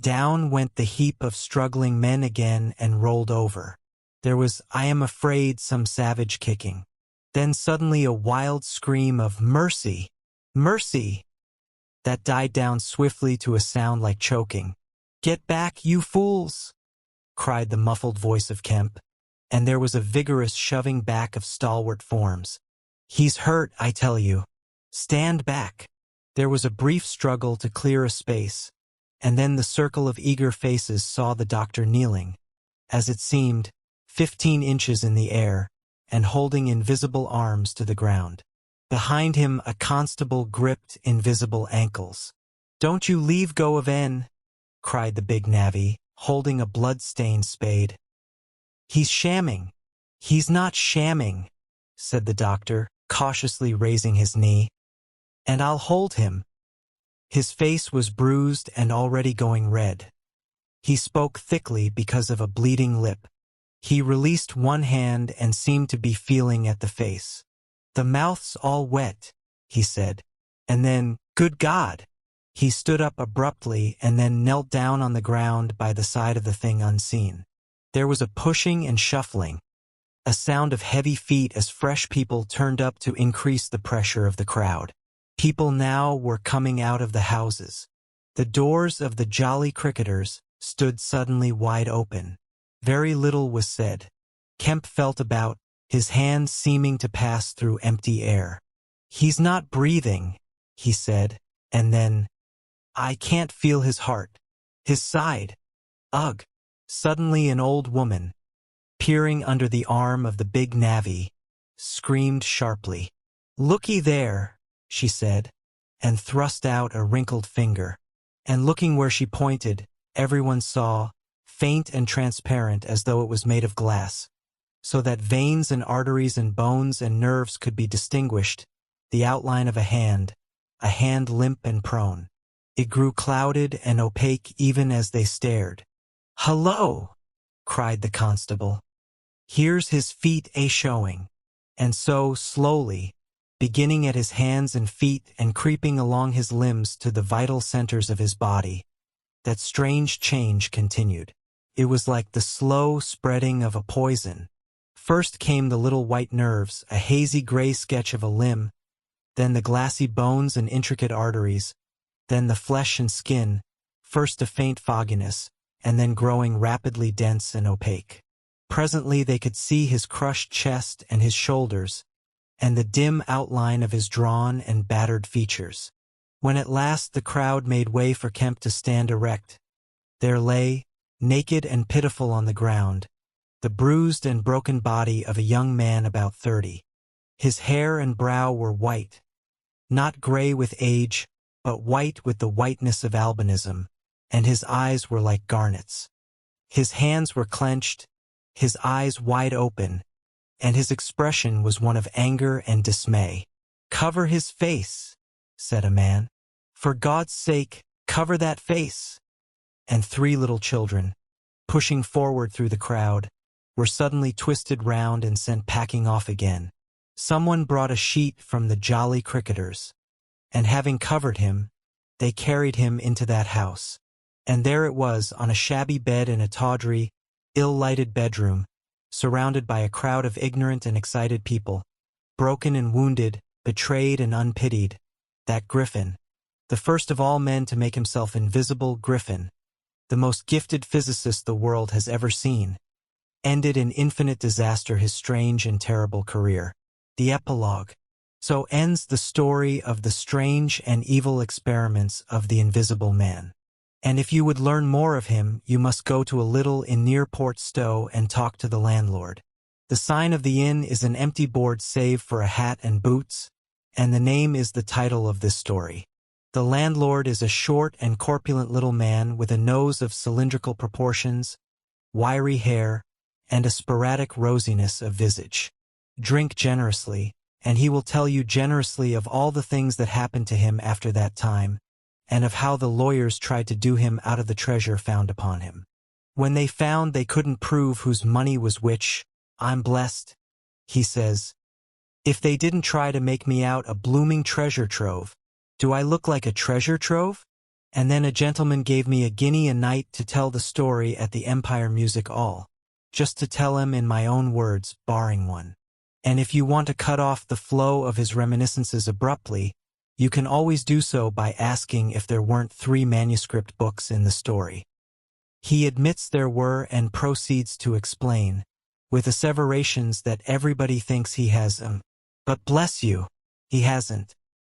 Speaker 1: Down went the heap of struggling men again and rolled over. There was, I am afraid, some savage kicking. Then suddenly a wild scream of "Mercy! Mercy!" that died down swiftly to a sound like choking. "Get back, you fools!" cried the muffled voice of Kemp, and there was a vigorous shoving back of stalwart forms. "He's hurt, I tell you. Stand back!" There was a brief struggle to clear a space, and then the circle of eager faces saw the doctor kneeling, as it seemed, 15 inches in the air, and holding invisible arms to the ground. Behind him a constable gripped invisible ankles. "Don't you leave go of N!" cried the big navvy, holding a blood-stained spade. "He's shamming." "He's not shamming," said the doctor, cautiously raising his knee. "And I'll hold him." His face was bruised and already going red. He spoke thickly because of a bleeding lip. He released one hand and seemed to be feeling at the face. "The mouth's all wet," he said, and then, "Good God!" He stood up abruptly and then knelt down on the ground by the side of the thing unseen. There was a pushing and shuffling, a sound of heavy feet as fresh people turned up to increase the pressure of the crowd. People now were coming out of the houses. The doors of the Jolly Cricketers stood suddenly wide open. Very little was said. Kemp felt about, his hand seeming to pass through empty air. "He's not breathing," he said, and then, "I can't feel his heart. His side. Ugh! Suddenly an old woman, peering under the arm of the big navvy, screamed sharply. "Looky there," she said, and thrust out a wrinkled finger. And looking where she pointed, everyone saw, faint and transparent as though it was made of glass, so that veins and arteries and bones and nerves could be distinguished, the outline of a hand limp and prone. It grew clouded and opaque even as they stared. "Hullo!" cried the constable. "Here's his feet a-showing." And so, slowly, beginning at his hands and feet and creeping along his limbs to the vital centers of his body, that strange change continued. It was like the slow spreading of a poison. First came the little white nerves, a hazy gray sketch of a limb, then the glassy bones and intricate arteries, then the flesh and skin, first a faint fogginess, and then growing rapidly dense and opaque. Presently they could see his crushed chest and his shoulders, and the dim outline of his drawn and battered features. When at last the crowd made way for Kemp to stand erect, there lay, naked and pitiful on the ground, the bruised and broken body of a young man about 30. His hair and brow were white, not gray with age, but white with the whiteness of albinism, and his eyes were like garnets. His hands were clenched, his eyes wide open, and his expression was one of anger and dismay. "Cover his face," said a man. "For God's sake, cover that face." And 3 little children, pushing forward through the crowd, were suddenly twisted round and sent packing off again. Someone brought a sheet from the Jolly Cricketers, and having covered him, they carried him into that house. And there it was, on a shabby bed in a tawdry, ill-lighted bedroom, surrounded by a crowd of ignorant and excited people, broken and wounded, betrayed and unpitied, that Griffin, the first of all men to make himself invisible, Griffin, the most gifted physicist the world has ever seen, ended in infinite disaster his strange and terrible career. The epilogue. So ends the story of the strange and evil experiments of the Invisible Man. And if you would learn more of him, you must go to a little inn near Port Stowe and talk to the landlord. The sign of the inn is an empty board save for a hat and boots, and the name is the title of this story. The landlord is a short and corpulent little man with a nose of cylindrical proportions, wiry hair, and a sporadic rosiness of visage. Drink generously, and he will tell you generously of all the things that happened to him after that time, and of how the lawyers tried to do him out of the treasure found upon him. When they found they couldn't prove whose money was which, "I'm blessed," he says, "if they didn't try to make me out a blooming treasure trove. Do I look like a treasure trove?" And then a gentleman gave me a guinea a night to tell the story at the Empire Music Hall, just to tell him in my own words, barring one. And if you want to cut off the flow of his reminiscences abruptly, you can always do so by asking if there weren't 3 manuscript books in the story. He admits there were and proceeds to explain, with asseverations that everybody thinks he has them. But bless you, he hasn't.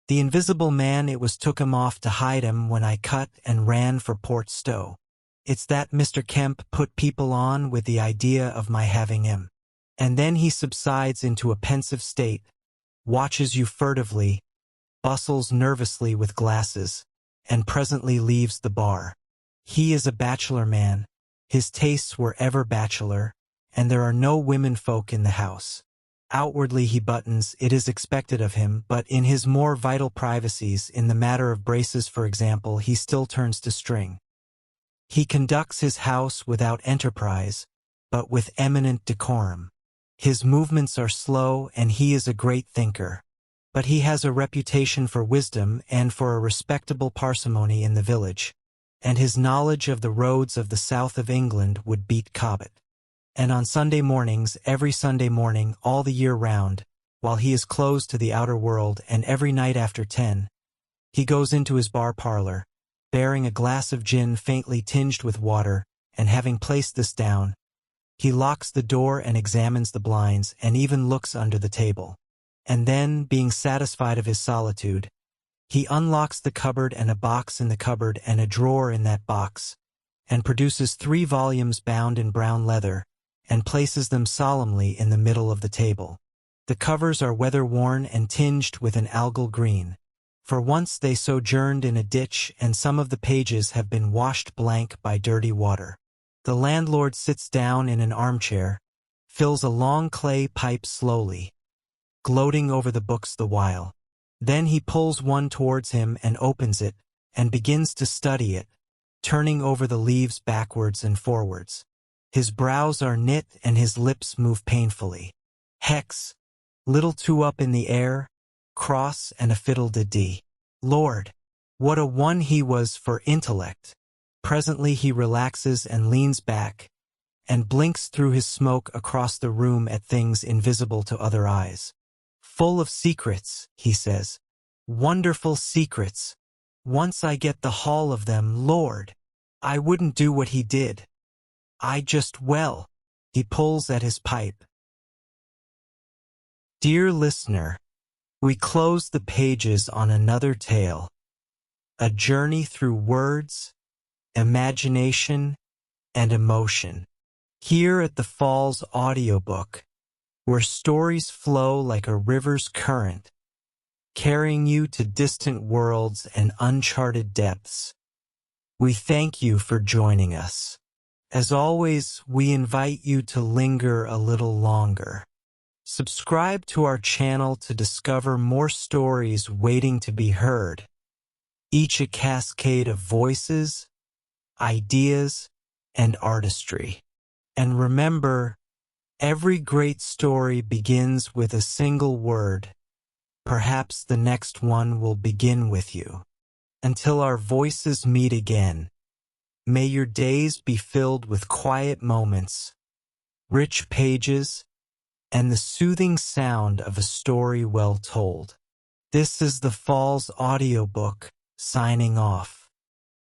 Speaker 1: The Invisible Man, it was took him off to hide him when I cut and ran for Port Stowe. It's that Mr. Kemp put people on with the idea of my having him. And then he subsides into a pensive state, watches you furtively, bustles nervously with glasses, and presently leaves the bar. He is a bachelor man, his tastes were ever bachelor, and there are no women folk in the house. Outwardly he buttons, it is expected of him, but in his more vital privacies, in the matter of braces for example, he still turns to string. He conducts his house without enterprise, but with eminent decorum. His movements are slow, and he is a great thinker. But he has a reputation for wisdom and for a respectable parsimony in the village, and his knowledge of the roads of the south of England would beat Cobbett. And on Sunday mornings, every Sunday morning, all the year round, while he is closed to the outer world, and every night after 10, he goes into his bar parlor, bearing a glass of gin faintly tinged with water, and having placed this down, he locks the door and examines the blinds and even looks under the table. And then, being satisfied of his solitude, he unlocks the cupboard and a box in the cupboard and a drawer in that box, and produces 3 volumes bound in brown leather, and places them solemnly in the middle of the table. The covers are weather-worn and tinged with an algal green, for once they sojourned in a ditch and some of the pages have been washed blank by dirty water. The landlord sits down in an armchair, fills a long clay pipe slowly, gloating over the books the while. Then he pulls one towards him and opens it, and begins to study it, turning over the leaves backwards and forwards. His brows are knit and his lips move painfully. Hex, little two up in the air, cross and a fiddle-de-dee. Lord, what a one he was for intellect. Presently he relaxes and leans back, and blinks through his smoke across the room at things invisible to other eyes. Full of secrets, he says. Wonderful secrets. Once I get the haul of them, Lord, I wouldn't do what he did. I just He pulls at his pipe. Dear listener, we close the pages on another tale, a journey through words, imagination, and emotion. Here at the Falls audiobook, where stories flow like a river's current, carrying you to distant worlds and uncharted depths. We thank you for joining us. As always, we invite you to linger a little longer. Subscribe to our channel to discover more stories waiting to be heard, each a cascade of voices, ideas, and artistry. And remember, every great story begins with a single word. Perhaps the next one will begin with you. Until our voices meet again, may your days be filled with quiet moments, rich pages, and the soothing sound of a story well told. This is the Falls audiobook, signing off.